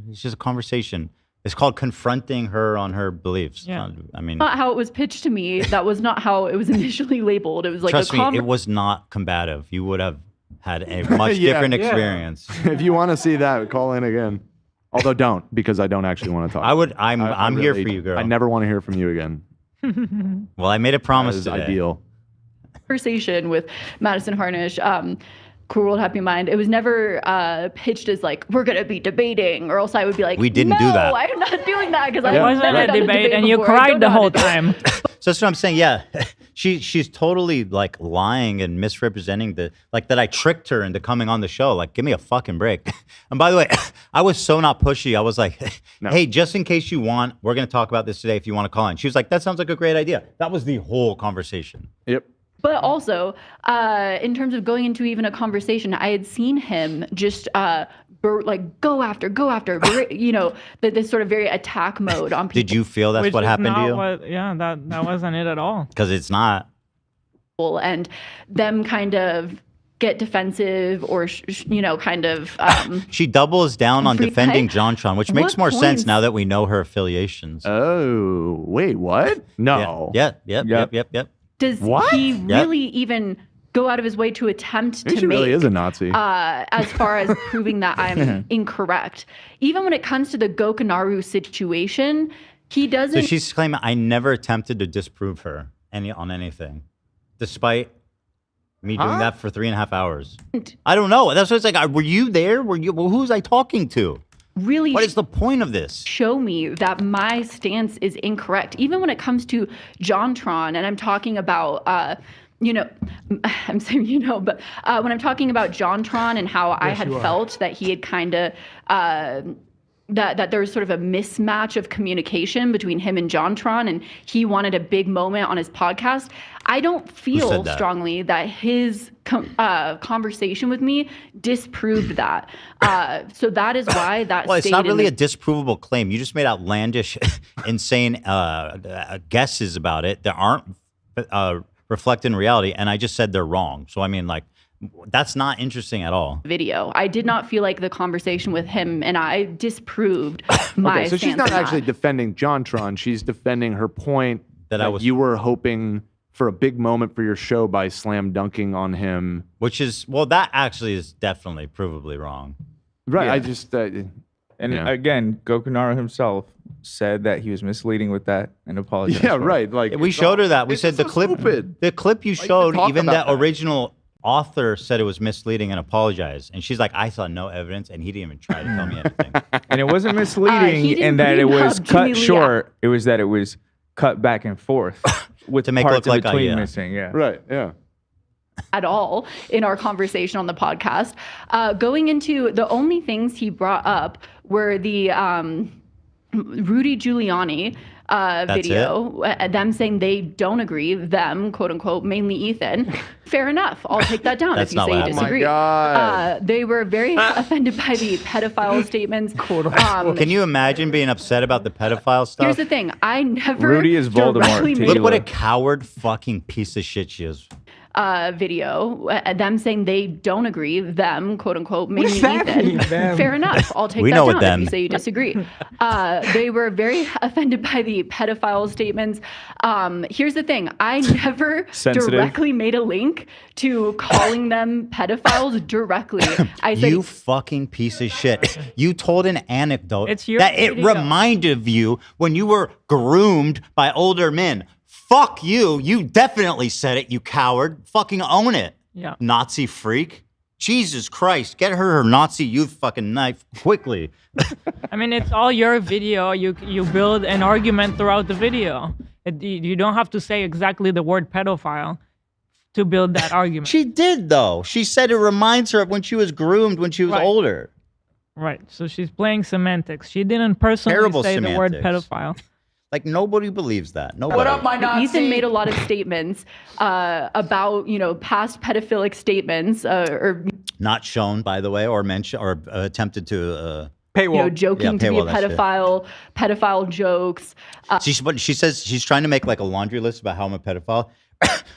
It's just a conversation. It's called confronting her on her beliefs. Yeah. I mean, Not how it was pitched to me. That was not how it was initially labeled. It was like trust a me, it was not combative. You would have had a much different experience. If you want to see that, call in again. Although don't, because I don't actually want to talk. I'm here for you, girl. I never want to hear from you again. Well, I made a promise That is today. ideal. conversation with Madison Harnish, Cool World Happy Mind. It was never pitched as like, we're going to be debating, or else I would be like, We didn't no, do that. I'm not doing that because I It wasn't never a done a debate, and you before. I cried don't the know how whole to do it. time. So that's what I'm saying. Yeah, she's totally like lying and misrepresenting that I tricked her into coming on the show. Like, give me a fucking break. And by the way, I was so not pushy. I was like, hey, just in case you want, we're going to talk about this today if you want to call in. She was like, that sounds like a great idea. That was the whole conversation. Yep. But also, in terms of going into even a conversation, I had seen him just go after, this sort of very attack mode on people. Did you feel that's Which what is happened to not you? That wasn't it at all. Because it's not. And them kind of get defensive or, She doubles down on Free defending play? JonTron, which makes What more sense points- now that we know her affiliations. Oh, wait, what? No. Yep. Does What? he Yep. really even go out of his way to attempt Maybe to she make really is a Nazi. as far as proving that I'm incorrect? Even when it comes to the Gokinaru situation, he doesn't. So she's claiming I never attempted to disprove her on anything, despite me doing that for 3.5 hours. I don't know. That's what it's like. Were you there? Well, who was I talking to? Really, what is the point of this? Show me that my stance is incorrect. Even when it comes to JonTron, and I'm talking about, I'm saying but when I'm talking about JonTron and how I had felt that he had kind of that there was sort of a mismatch of communication between him and JonTron, and he wanted a big moment on his podcast. I don't feel that? strongly that his conversation with me disproved that. So that is why that. Well, it's stayed not in really the- a disprovable claim. You just made outlandish, insane guesses about it that aren't reflected in reality, and I just said they're wrong. So I mean, like, that's not interesting at all. video. I did not feel like the conversation with him and I disproved my Okay, so she's stance not on actually that. defending JonTron. She's defending her point that you were hoping for a big moment for your show by slam dunking on him. Which is, well, that actually is definitely provably wrong. Right. Yeah. I just. And yeah. again, Gokinaru himself said that he was misleading with that and apologized. Yeah, for it. right. Like We showed her that. We said the clip you showed, talk even about the that? original author said it was misleading and apologized. And she's like, I saw no evidence, and he didn't even try to tell me anything. And it wasn't misleading he didn't in that it bring was up Jimmy cut Lee short. It was that it was cut back and forth with To make it parts look in like, between yeah. missing. Yeah. Right. Yeah. At all in our conversation on the podcast. Going into the only things he brought up were the Rudy Giuliani video, them saying they don't agree, them, quote unquote, mainly Ethan. Fair enough. I'll take that down That's if you not say you what happened. disagree. Oh my God. They were very offended by the pedophile statements. Can you imagine being upset about the pedophile stuff? Here's the thing. I never Rudy is Voldemort directly to made Look what a coward fucking piece of shit she is. video, them saying they don't agree, them, quote unquote, mainly does that Ethan. mean, them? Fair enough. I'll take We that know down what them- if you say you disagree. They were very offended by the pedophile statements. Here's the thing. I never Sensitive. directly made a link to calling them pedophiles directly. I said, You fucking piece of shit. You told an anecdote It's your that it video. reminded of you when you were groomed by older men. Fuck you. You definitely said it, you coward. Fucking own it. Yeah. Nazi freak. Jesus Christ. Get her Nazi youth fucking knife quickly. I mean, it's all your video. You build an argument throughout the video. You don't have to say exactly the word pedophile to build that argument. She did, though. She said it reminds her of when she was groomed when she was older. Right. So she's playing semantics. She didn't personally Terrible say the word semantics. pedophile. Like, nobody believes that. Nobody. Ethan made a lot of statements about, past pedophilic statements or Not shown, by the way, or mentioned, or attempted to... joking to be a paywall that shit. pedophile jokes. She says she's trying to make like a laundry list about how I'm a pedophile.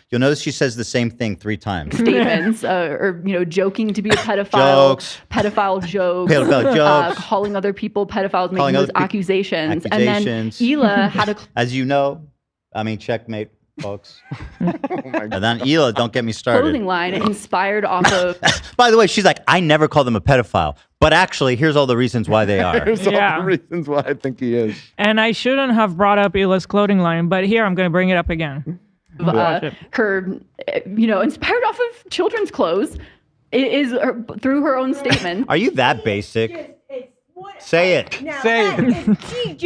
You'll notice she says the same thing 3 times. Statements or joking to be a pedophile, Jokes. pedophile jokes, Pedophile jokes. calling other people pedophiles, making Calling those other peop- accusations. accusations. And then Ela had a As you know, I mean, checkmate, folks. And then Ela, don't get me started. clothing line inspired off of By the way, she's like, I never called them a pedophile. But actually, here's all the reasons why they are. There's all Yeah. the reasons why I think he is. And I shouldn't have brought up Ela's clothing line, but here I'm going to bring it up again. her, inspired off of children's clothes. It is through her own statement. Are you that basic? Say it. Now, Say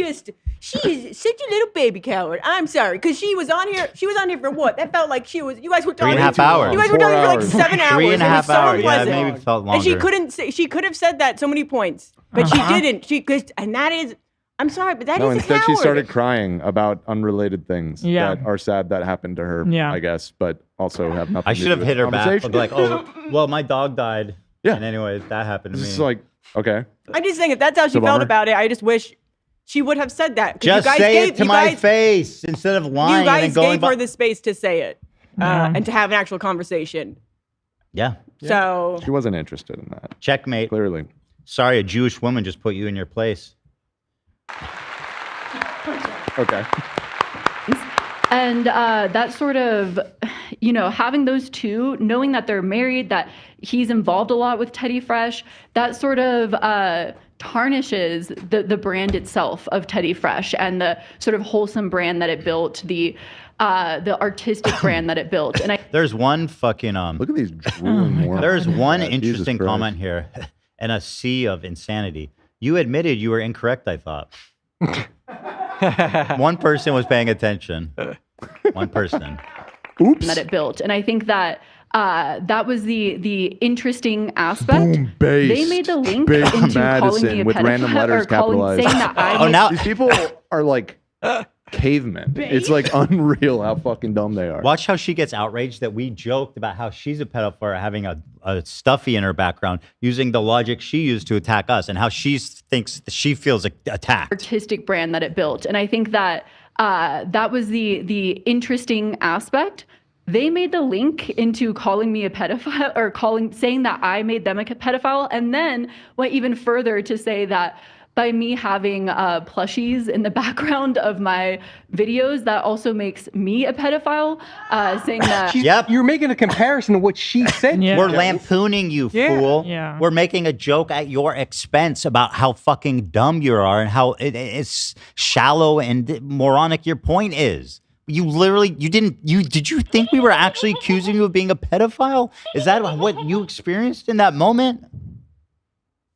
she is such a little baby coward. I'm sorry, because she was on here. She was on here for what? That felt like you guys were talking 3.5 hours. You guys were 4 talking for like hours. 7 hours. 3.5 It was so hours. Yeah, unpleasant. maybe it felt longer. And she couldn't say. She could have said that so many points, but she didn't. And that is. I'm sorry, but that No, is instead a she coward. started crying about unrelated things Yeah. that are sad that happened to her, Yeah. I guess, but also have nothing I to should do have with hit the her back. conversation. Like, oh, well, my dog died. Yeah. And anyway, that happened to me. It's like, okay. I'm just saying, if that's how she a felt bummer. about it, I just wish she would have said that. 'Cause Just you guys say gave, it to you my guys, face instead of lying You and then guys going gave her the space to say it and to have an actual conversation. Yeah. So She wasn't interested in that. Checkmate. Clearly. Sorry, a Jewish woman just put you in your place. Okay. And that sort of, having those two, knowing that they're married, that he's involved a lot with Teddy Fresh, that sort of tarnishes the brand itself of Teddy Fresh and the sort of wholesome brand that it built, the artistic brand that it built. And There's one fucking Look at these drooling morons. There's one Yeah, Jesus interesting Christ. comment here, and a sea of insanity. You admitted you were incorrect. I thought. One person was paying attention. One person. Oops. that it built. And I think that that was the interesting aspect. Boom, bass. They made the link Bass into calling me Madison a with pedophile random letters or calling, capitalized. saying that I These people are like cavemen. It's like unreal how fucking dumb they are. Watch how she gets outraged that we joked about how she's a pedophile having a stuffy in her background, using the logic she used to attack us, and how she thinks she feels attacked. artistic brand that it built. And I think that that was the interesting aspect. They made the link into calling me a pedophile or saying that I made them a pedophile, and then went even further to say that by me having plushies in the background of my videos, that also makes me a pedophile, saying that You're making a comparison to what she said. We're lampooning you, fool. Yeah. We're making a joke at your expense about how fucking dumb you are and how it's shallow and moronic your point is. Did you think we were actually accusing you of being a pedophile? Is that what you experienced in that moment?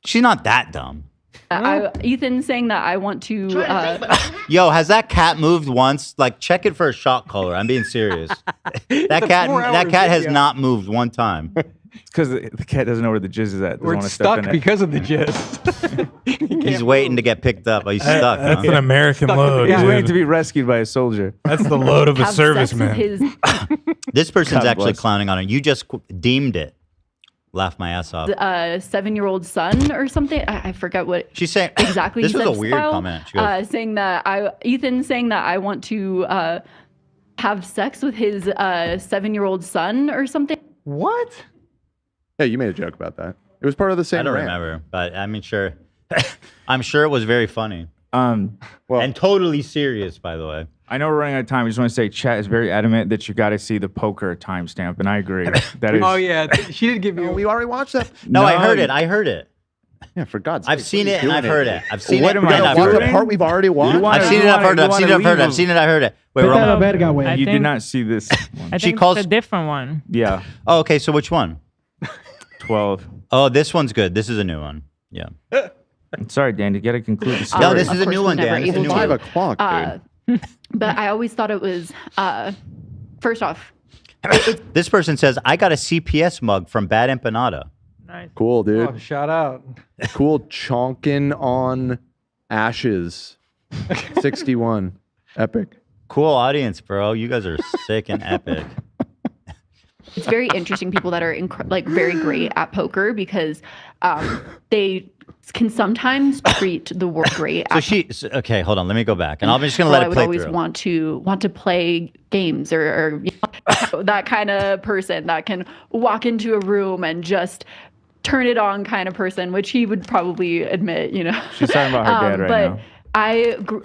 She's not that dumb. Ethan saying that I want to. Yo, has that cat moved once? Like, check it for a shock collar. I'm being serious. That cat has not moved one time. It's because the cat doesn't know where the jizz is at. Doesn't We're wanna step stuck in it. because of the jizz. He's waiting to get picked up. He's stuck. That's huh? an American load. He's dude. waiting to be rescued by a soldier. That's the load of a Have sex with serviceman. his This person's God actually bless. clowning on it. You just deemed it. Laugh my ass off. 7-year-old son or something. I forget what She's saying exactly. This he was said a weird Smile, comment. She goes, saying that Ethan saying that I want to have sex with his 7-year-old son or something. What? Yeah, you made a joke about that. It was part of the same I don't rant. remember, but I mean, sure. I'm sure it was very funny. Well, and totally serious, by the way. I know we're running out of time. I just want to say, chat is very adamant that you got to see the poker timestamp, and I agree. That is. Oh yeah, she did give you. We already watched that. No, I heard it. I heard it. Yeah, for God's sake. I've seen it and I've heard it. I've seen What it am and I I've heard the it. part we've already watched. I've seen it. I've heard it. I've seen it. I've heard it. I've seen it. I heard it. Wait, Put that Roman. verga, way. You did think- not see this one. I She think calls- it's a different one. Yeah, Oh, okay. So which one? 12. Oh, this one's good. This is a new one. Yeah. I'm sorry, Dan. You got to conclude the story. No, this Of is a course new was one, never Dan. This is a able new to. one. 5:00, dude. But I always thought it was first off. This person says, I got a CPS mug from Bad Empanada. Nice. Cool, dude. Oh, shout out. Cool chonkin on ashes. 61. Epic. Cool audience, bro. You guys are sick and epic. It's very interesting people that are like very great at poker because they can sometimes treat the world great. Okay, hold on. Let me go back. And I'm just going to Well, let I it would play always through. want to play games or you know, that kind of person that can walk into a room and just turn it on kind of person, which he would probably admit, you know. She's talking about her dad right but now.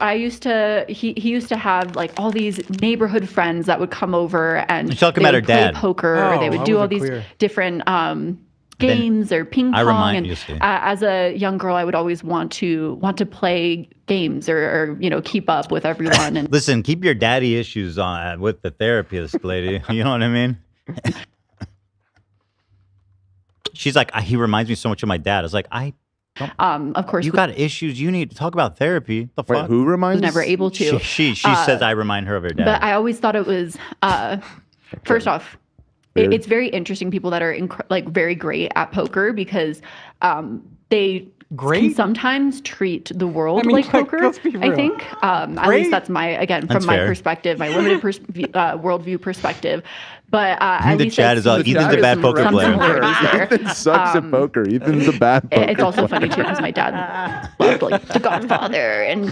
I used to he used to have like all these neighborhood friends that would come over and She's talking they about would her play dad. poker or they Oh, would I do all wasn't these clear. different games or ping I pong. remind And you, Steve. as a young girl, I would always want to play games or you know keep up with everyone. And Listen, keep your daddy issues on with the therapist, lady. You know what I mean? She's like, he reminds me so much of my dad. I was like, of course, you got issues. You need to talk about therapy. The Wait, fuck? who was reminds never able to. She says I remind her of her dad. But I always thought it was first off, Weird. it's very interesting people that are like very great at poker because they can sometimes treat the world I mean, like like, poker. let's be I real. think at Great. least that's my from That's my fair. perspective, my limited worldview perspective. But at The least chat I is all, see Ethan's a some- bad poker some player. similarities there. Ethan sucks at poker. Ethan's a bad poker It's also player. funny too because my dad loved like The Godfather and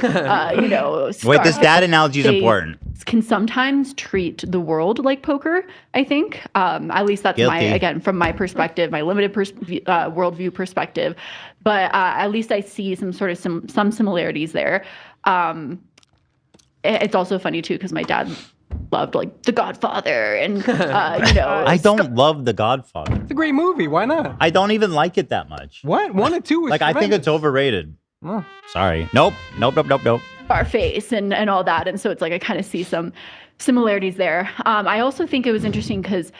you know. Wait, this Scar- dad analogy is They important. Can sometimes treat the world like poker. I think at least that's my Guilty. again from my perspective, my limited worldview perspective. But at least I see some sort of some similarities there. It's also funny too because my dad loved like The Godfather and you know. I don't love The Godfather. It's a great movie. Why not? I don't even like it that much. What? 1 and 2 was Like, I think it's overrated. Oh. Sorry. Nope. Our face and all that, and so it's like I kind of see some similarities there. I also think it was interesting because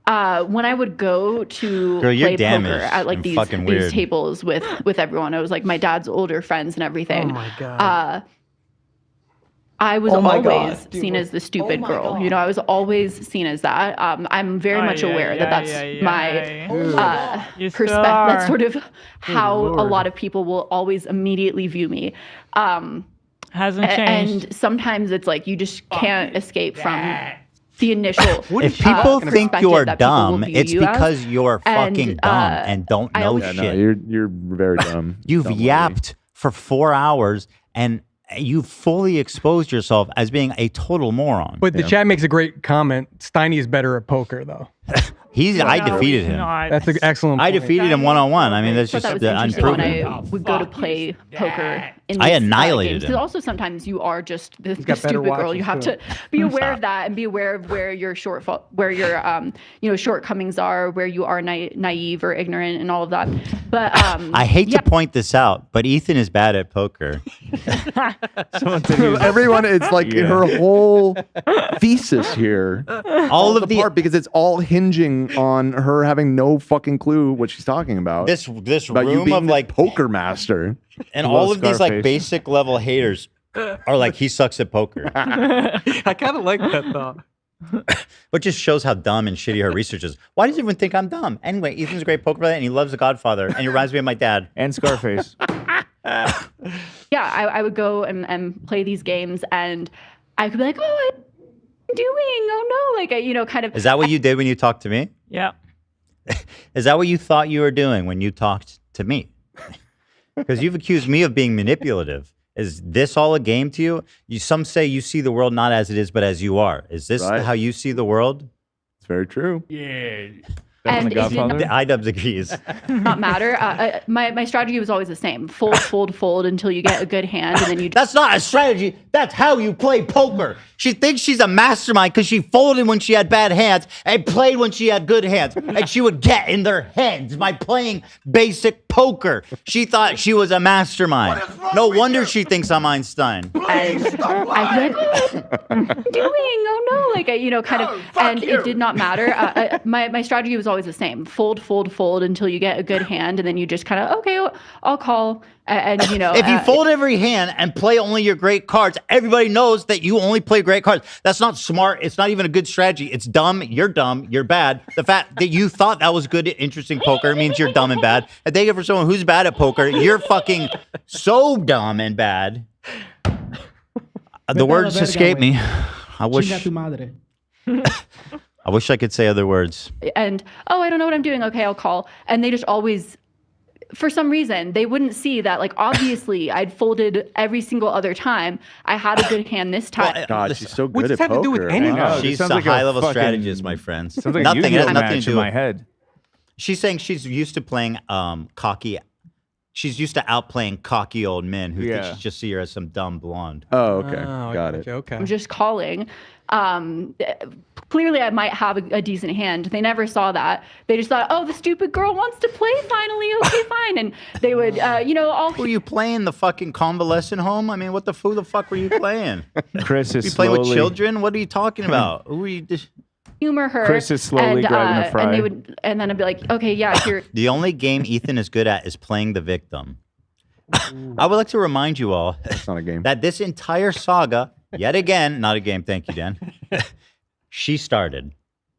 when I would go to Girl, you're play poker damaged at like and these fucking weird. tables with everyone, it was like my dad's older friends and everything. Oh my God. I was Oh my always God. seen as the stupid girl. You know, I was always seen as that. I'm very much aware that that's my You perspective. star. That's sort of how a Lord. lot of people will always immediately view me. Hasn't changed. And sometimes it's like you just can't escape from the initial. If people think you're perspective that people will dumb, view it's you as. because you're And, fucking dumb and don't I know always- Yeah, shit. no, you're very dumb. You've Dumb lady. yapped for 4 hours and you fully exposed yourself as being a total moron. But the chat makes a great comment. Steiny is better at poker, though. I defeated him. That's an excellent I point. defeated him one-on-one. I mean, that's I just thought that was interesting when unproven. I would go to play poker. In I these, annihilated games. him. 'Cause also sometimes you are just the got better stupid girl. watches, You have too. to be aware of that and be aware of where your where your shortcomings are, where you are naive or ignorant, and all of that. But I hate to point this out, but Ethan is bad at poker. Everyone, it's like Yeah. her whole thesis here. All of the part because it's all hinging on her having no fucking clue what she's talking about. this about you room being of this like poker master. and I all love of these like Scarface. basic level haters are like he sucks at poker. I kind of like that thought. But just shows how dumb and shitty her research is. Why does everyone think I'm dumb? Anyway, Ethan's a great poker player and he loves The Godfather and he reminds me of my dad. And Scarface. Yeah, I would go and play these games, and I could be like, "Oh, what am I doing? Oh no!" Like, kind of. Is that what you did when you talked to me? Yeah. Is that what you thought you were doing when you talked to me? Because you've accused me of being manipulative. Is this all a game to you? Some say you see the world not as it is, but as you are. Is this how you see the world? It's very true. Yeah. And it did The iDubbbz agrees. not matter. My strategy was always the same: fold until you get a good hand, and then you. That's not a strategy. That's how you play poker. She thinks she's a mastermind because she folded when she had bad hands and played when she had good hands. And she would get in their heads by playing basic poker. She thought she was a mastermind. No wonder she thinks I'm Einstein. And I'd be like, "What am I doing? Oh no!" Like, kind of. And it did not matter. My strategy was always the same: fold until you get a good hand, and then you just kind of, okay, I'll call. And if you fold every hand and play only your great cards, everybody knows that you only play great cards. That's not smart. It's not even a good strategy. It's dumb. You're bad. The fact that you thought that was good, interesting poker means you're dumb and bad. And take it for someone who's bad at poker. You're fucking so dumb and bad. The words escape me. I wish. Chinga tu madre. I wish I could say other words. And I don't know what I'm doing. Okay, I'll call. And they just always, for some reason, they wouldn't see that, like, obviously I'd folded every single other time. I had a good hand this time. God, she's so What's good this at have to do with poker. anything? Wow. She's sounds a like a high-level fucking- strategist, my friends. Sounds like Nothing. It has a nothing to match do in with my head. She's saying she's used to playing cocky. She's used to outplaying cocky old men who think she just see her as some dumb blonde. Oh, okay. Got it. Okay. I'm just calling. Clearly, I might have a decent hand. They never saw that. They just thought, "Oh, the stupid girl wants to play finally. Okay, fine." And they would, all. Were you playing the fucking convalescent home? I mean, who the fuck were you playing? Chris is You playing with slowly- children? What are you talking about? Who are you? Humor her. Chris is slowly grabbing a fry. And they would, and then I'd be like, "Okay, yeah, here." The only game Ethan is good at is playing the victim. I would like to remind you all That's not a game. that this entire saga, yet again, not a game, thank you, Dan, she started.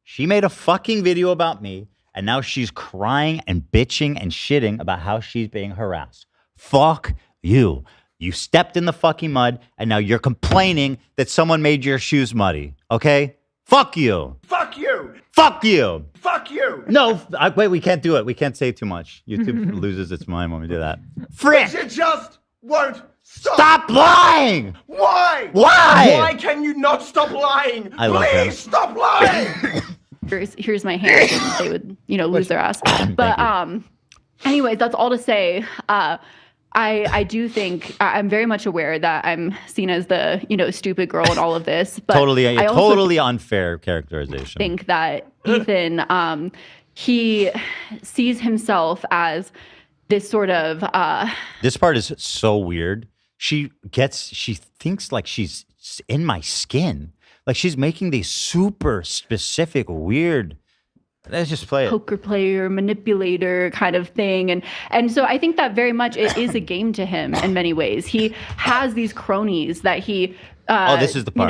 She made a fucking video about me, and now she's crying and bitching and shitting about how she's being harassed. Fuck you. You stepped in the fucking mud, and now you're complaining that someone made your shoes muddy, okay? Fuck you. Fuck you! Fuck you. Fuck you! No, wait, we can't do it. We can't say too much. YouTube loses its mind when we do that. Frick! You just won't stop. Stop lying! Why? Why? Why can you not stop lying? I love Please him. stop lying! Here's my hand. And they would, lose their ass. But anyways, that's all to say. I do think I'm very much aware that I'm seen as the stupid girl in all of this. But I also totally unfair characterization. think that Ethan, he sees himself as this sort of. This part is so weird. She thinks like she's in my skin. Like she's making these super specific, weird. Let's just play it. Poker player, manipulator kind of thing. And so I think that very much it is a game to him in many ways. He has these cronies that he this is the part.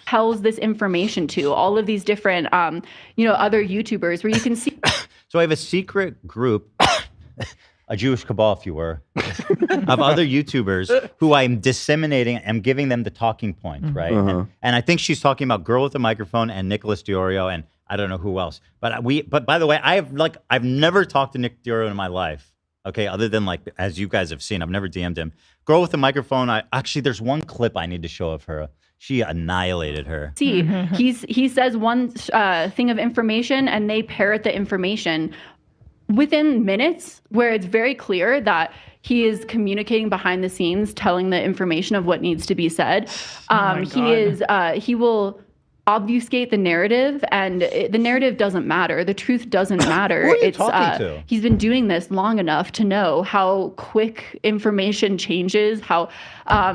tells this information to, all of these different other YouTubers where you can see. So I have a secret group, a Jewish cabal, if you were, of other YouTubers who I'm disseminating. I'm giving them the talking point, right? Uh-huh. And I think she's talking about Girl with a Microphone and Nicholas Diorio and I don't know who else. But by the way, I've never talked to Nick Diorio in my life. Okay, other than like as you guys have seen, I've never DM'd him. Girl with a Microphone. There's one clip I need to show of her. She annihilated her. See, he says one thing of information and they parrot the information within minutes, where it's very clear that he is communicating behind the scenes, telling the information of what needs to be said. He will obfuscate the narrative, and the narrative doesn't matter. The truth doesn't matter. Who are you talking to? He's been doing this long enough to know how quick information changes, how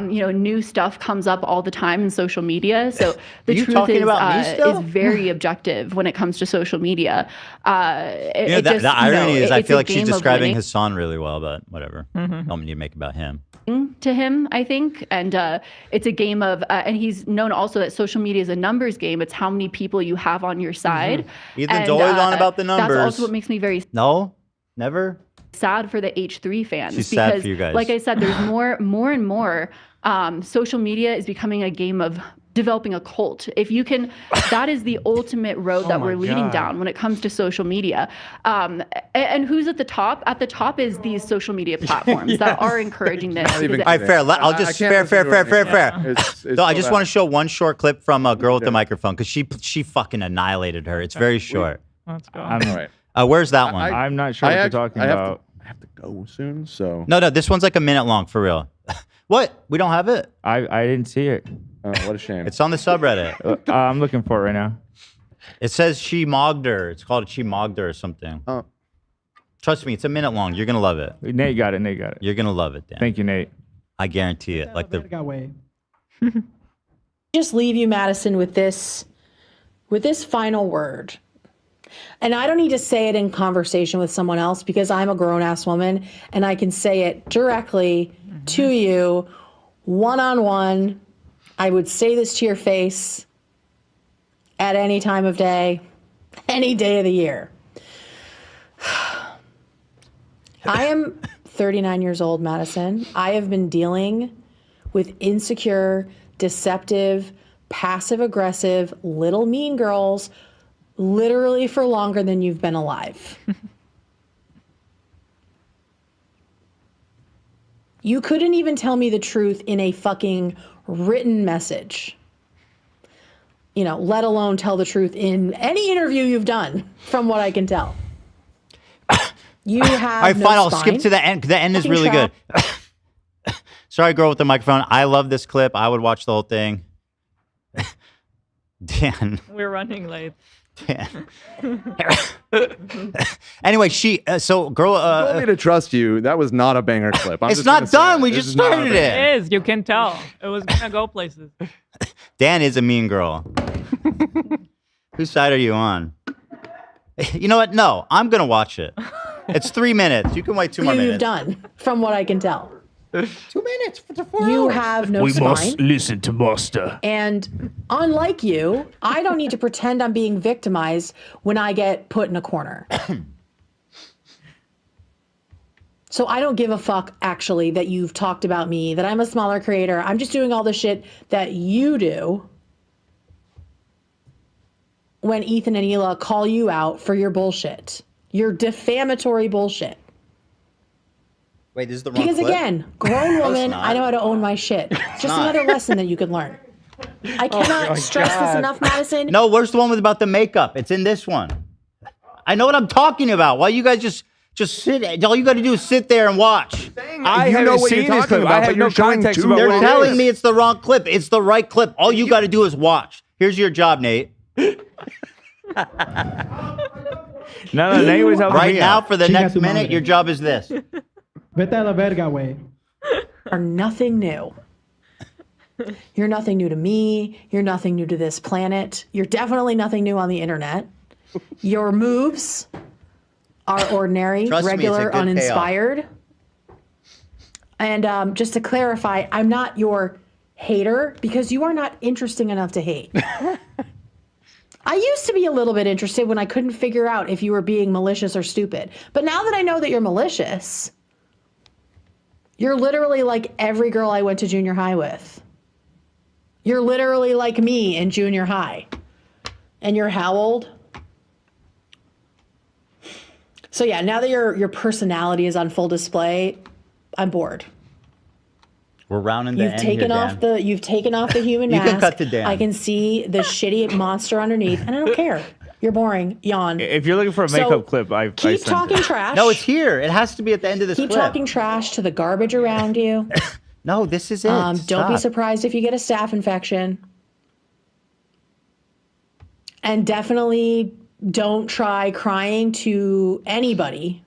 new stuff comes up all the time in social media. So the you truth talking is, about me still? is very objective when it comes to social media. The irony is I it's feel a like she's game of describing winning. Hassan really well, but whatever. Mhm. Don't need to make about him. to him, I think. And it's a game of, and he's known also that social media is a numbers game. It's how many people you have on your side. Ethan's And, always on about the That's numbers. also what makes me very No, never. sad for the H3 fans. She's because, sad for you guys. like I said, there's more and more. Social media is becoming a game of developing a cult. If you can, that is the ultimate road that we're leading down when it comes to social media. And who's at the top? At the top is these social media platforms that are encouraging this. All right, fair. I'll just fair. No, I just want to show one short clip from a girl with the microphone because she fucking annihilated her. It's very short. Let's go. I'm All right. Where's that one? I'm not sure what you're talking about. I have to go soon, so. No, this one's like a minute long for real. What? We don't have it? I didn't see it. Oh, what a shame. It's on the subreddit. I'm looking for it right now. It says she mogged her. It's called she mogged her or something. Oh. Trust me, it's a minute long. You're gonna love it. Nate got it. You're gonna love it, Dan. Thank you, Nate. I guarantee it. Like the Just leave you, Madison, with this final word. And I don't need to say it in conversation with someone else because I'm a grown-ass woman and I can say it directly to you, one-on-one. I would say this to your face at any time of day, any day of the year. I am 39 years old, Madison. I have been dealing with insecure, deceptive, passive-aggressive, little mean girls literally for longer than you've been alive. You couldn't even tell me the truth in a fucking written message. You know, let alone tell the truth in any interview you've done, from what I can tell. You have All right, no fine. I'll spine. skip to the end. The end is Fucking really trap. good. Sorry, girl with the microphone. I love this clip. I would watch the whole thing. Dan. We're running late. Anyway, so girl. You told me to trust you. That was not a banger clip. I'm It's just not gonna say done. it. We This just is not a started banger. it. It is. You can tell. It was gonna go places. Dan is a mean girl. Whose side are you on? You know what? No, I'm gonna watch it. It's 3 minutes. You can wait 2 more You've minutes. done, from what I can tell. 2 minutes for the 4 You hours. have no We spine. must listen to Master. And unlike you, I don't need to pretend I'm being victimized when I get put in a corner. So I don't give a fuck, actually, that you've talked about me, that I'm a smaller creator. I'm just doing all the shit that you do when Ethan and Hila call you out for your bullshit. Your defamatory bullshit. Wait, this is the wrong Because clip? again, grown No, it's woman, not. I know how to own my shit. Just not. another lesson that you could learn. I cannot my stress this God. enough, Madison. No, where's the one with about the makeup? It's in this one. I know what I'm talking about. Why you guys just sit? All you got to do is sit there and watch. I You know haven't what you're seen this talking clip. about, I but have you're no showing context two about They're what it telling is. me it's the wrong clip. It's the right clip. All you got to do is watch. Here's your job, Nate. No, Nate was helping Right me now, out. for the Chinga next tu minute, madre. your job is this. Vete a la verga, güey. Are nothing new. You're nothing new to me. You're nothing new to this planet. You're definitely nothing new on the internet. Your moves are ordinary, Trust me, it's a regular, good payoff. uninspired. And just to clarify, I'm not your hater because you are not interesting enough to hate. I used to be a little bit interested when I couldn't figure out if you were being malicious or stupid. But now that I know that you're malicious, you're literally like every girl I went to junior high with. You're literally like me in junior high. And you're how old? So yeah, now that your personality is on full display, I'm bored. We're rounding the You've end taken here, off Dan. the human You mask. can cut to Dan. I can see the shitty monster underneath, and I don't care. You're boring. Yawn. If you're looking for a So, makeup clip, I Keep sent talking it. trash. No, it's here. It has to be at the end of this Keep clip. talking trash to the garbage around you. No, this is it. Don't be Stop. surprised if you get a staph infection. And definitely don't try crying to anybody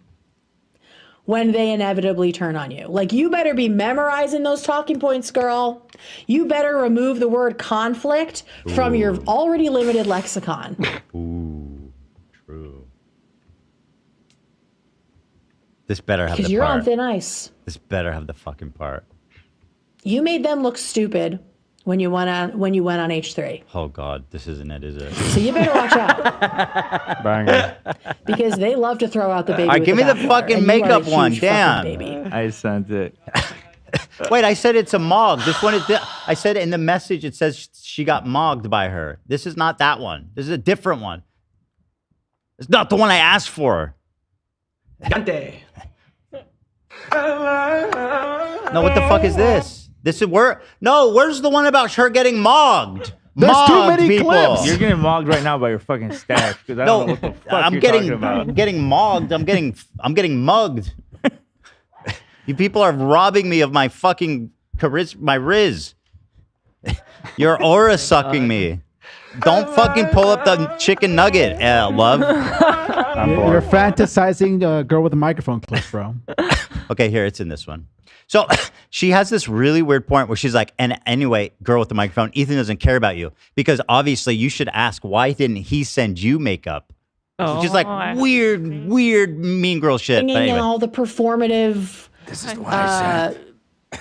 when they inevitably turn on you. Like, you better be memorizing those talking points, girl. You better remove the word conflict from your already limited lexicon. Ooh, true. This better have Because the you're part. on thin ice. This better have the fucking part. You made them look stupid when you went on H3. Oh God, this isn't it, is it? So you better watch out. Banger. Because they love to throw out the baby. All right, with give me the bathwater, fucking and you are a makeup one. huge fucking Damn. baby. I sent it. Wait, I said it's a mog. This one is. I said in the message it says she got mogged by her. This is not that one. This is a different one. It's not the one I asked for. Gante. No, what the fuck is this? This is where. No, where's the one about her getting mogged? There's too Mogged many people. clips. You're getting mogged right now by your fucking staff because I don't know what the fuck I'm you're getting talking about. I'm getting mogged. I'm getting mugged. You people are robbing me of my fucking my riz. Your aura sucking me. Don't fucking pull up the chicken nugget, love. You're fantasizing a girl with a microphone clip, bro. Okay, here, it's in this one. So she has this really weird point where she's like, and anyway, girl with the microphone, Ethan doesn't care about you because obviously you should ask, why didn't he send you makeup? It's just like weird mean girl shit. But Bringing in anyway. all the performative. This is the one I sent.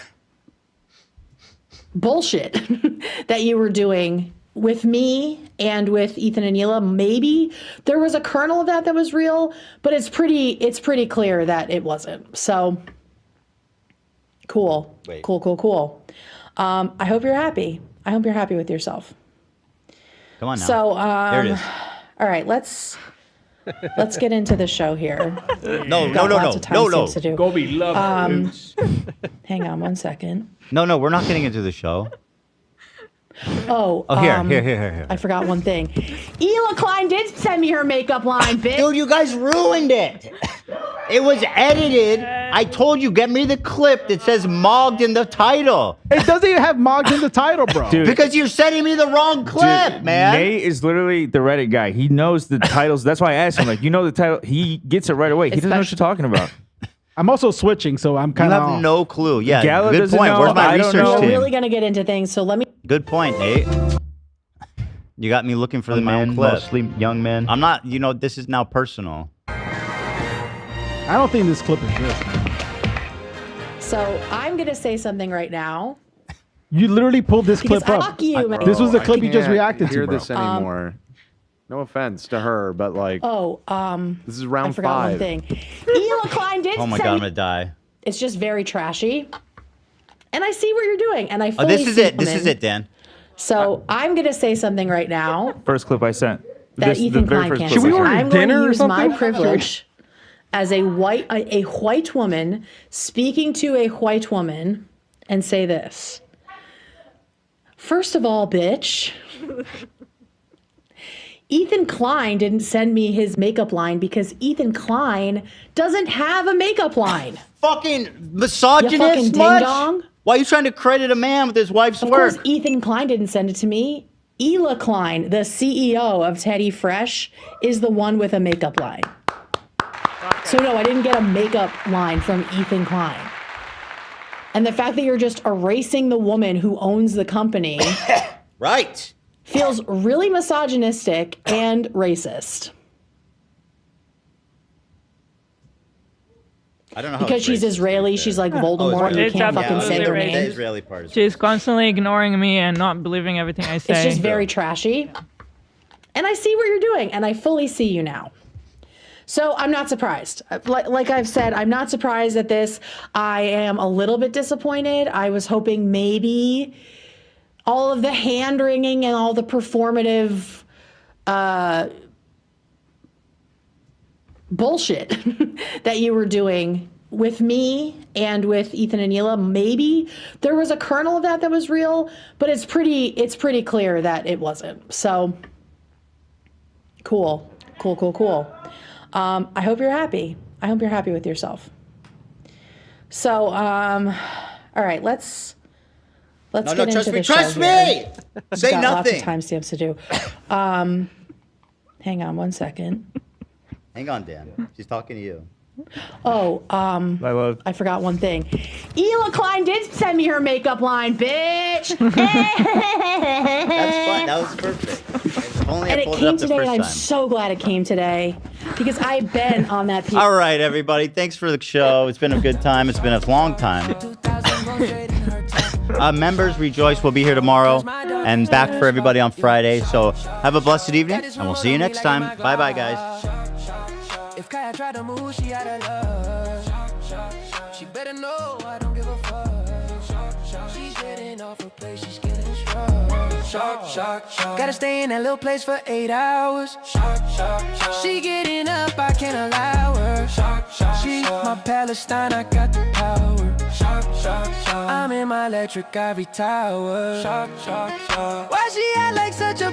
Bullshit that you were doing with me and with Ethan and Hila. Maybe there was a kernel of that was real, but it's pretty clear that it wasn't. So cool. Wait. Cool. I hope you're happy. I hope you're happy with yourself. Come on now. So there it is. all right, let's get into the show here. No. Got lots of timestamps to do. Gobi love Hang on one second. No, we're not getting into the show. Oh, Here. I forgot one thing. Hila Klein did send me her makeup line, bitch. Dude, you guys ruined it. It was edited. I told you, get me the clip that says mogged in the title. It doesn't even have mogged in the title, bro. Dude. Because you're sending me the wrong clip, Dude, man. Nate is literally the Reddit guy. He knows the titles. That's why I asked him, like, you know the title. He gets it right away. He doesn't know what you're talking about. I'm also switching, so I'm You kind of have no clue. Yeah, Gala good doesn't point. know. Where's my I don't research know. We're team? really gonna get into things, so let me. Good point, Nate. You got me looking for the men, clip. mostly young men. I'm not, this is now personal. I don't think this clip is this, man. So I'm gonna say something right now. You literally pulled this Because clip up. fuck you, man. This was the I clip you just can't reacted to, hear bro. this anymore. No offense to her, but like, this is round I forgot 5. one thing. Hila Klein did Oh my send God, I'm me- gonna die. It's just very trashy. And I see what you're doing, and I Oh, fully this is see it. This women. is it, Dan. So I'm gonna say something right now First clip I sent. that This- the Ethan very Klein first can't. clip I say. sent. I'm going dinner to or use my something? privilege as a white woman speaking to a white woman and say this. First of all, bitch, Ethan Klein didn't send me his makeup line because Ethan Klein doesn't have a makeup line. Fucking You misogynist fucking much? ding-dong. Why are you trying to credit a man with his wife's Of work? course, Ethan Klein didn't send it to me. Hila Klein, the CEO of Teddy Fresh, is the one with a makeup line. So no, I didn't get a makeup line from Ethan Klein. And the fact that you're just erasing the woman who owns the company Right. feels really misogynistic and racist. I don't know how Because it's she's racist, Israeli, she's like Voldemort, it's you It's can't fucking absolutely say her racist. The name. Israeli part is She's constantly ignoring me and not believing everything I say. It's just very trashy. And I see what you're doing, and I fully see you now. So I'm not surprised. Like I've said, I'm not surprised at this. I am a little bit disappointed. I was hoping maybe all of the hand wringing and all the performative bullshit that you were doing with me and with Ethan and Hila, maybe there was a kernel of that was real, but it's pretty clear that it wasn't. So cool. I hope you're happy. I hope you're happy with yourself. So, all right, let's get into trust me. the show Trust here. me. I've Say got nothing. Lots of timestamps to do. Hang on one second. Hang on, Dan. She's talking to you. Oh, I forgot one thing. Hila Klein did send me her makeup line, bitch. That's fine. That was perfect. If only And I it pulled it came up the today, and first I'm time. so glad it came today because I've been on that. All right, everybody. Thanks for the show. It's been a good time. It's been a long time. Members, rejoice. We'll be here tomorrow and back for everybody on Friday. So have a blessed evening, and we'll see you next time. Bye-bye, guys. If Kaya tried to move, she out of love. She better know I don't give a fuck. She's getting off her place, she's getting shock. Gotta stay in that little place for 8 hours. She getting up, I can't allow her. She's my Palestine, I got the power. I'm in my electric ivory tower. Why she act like such a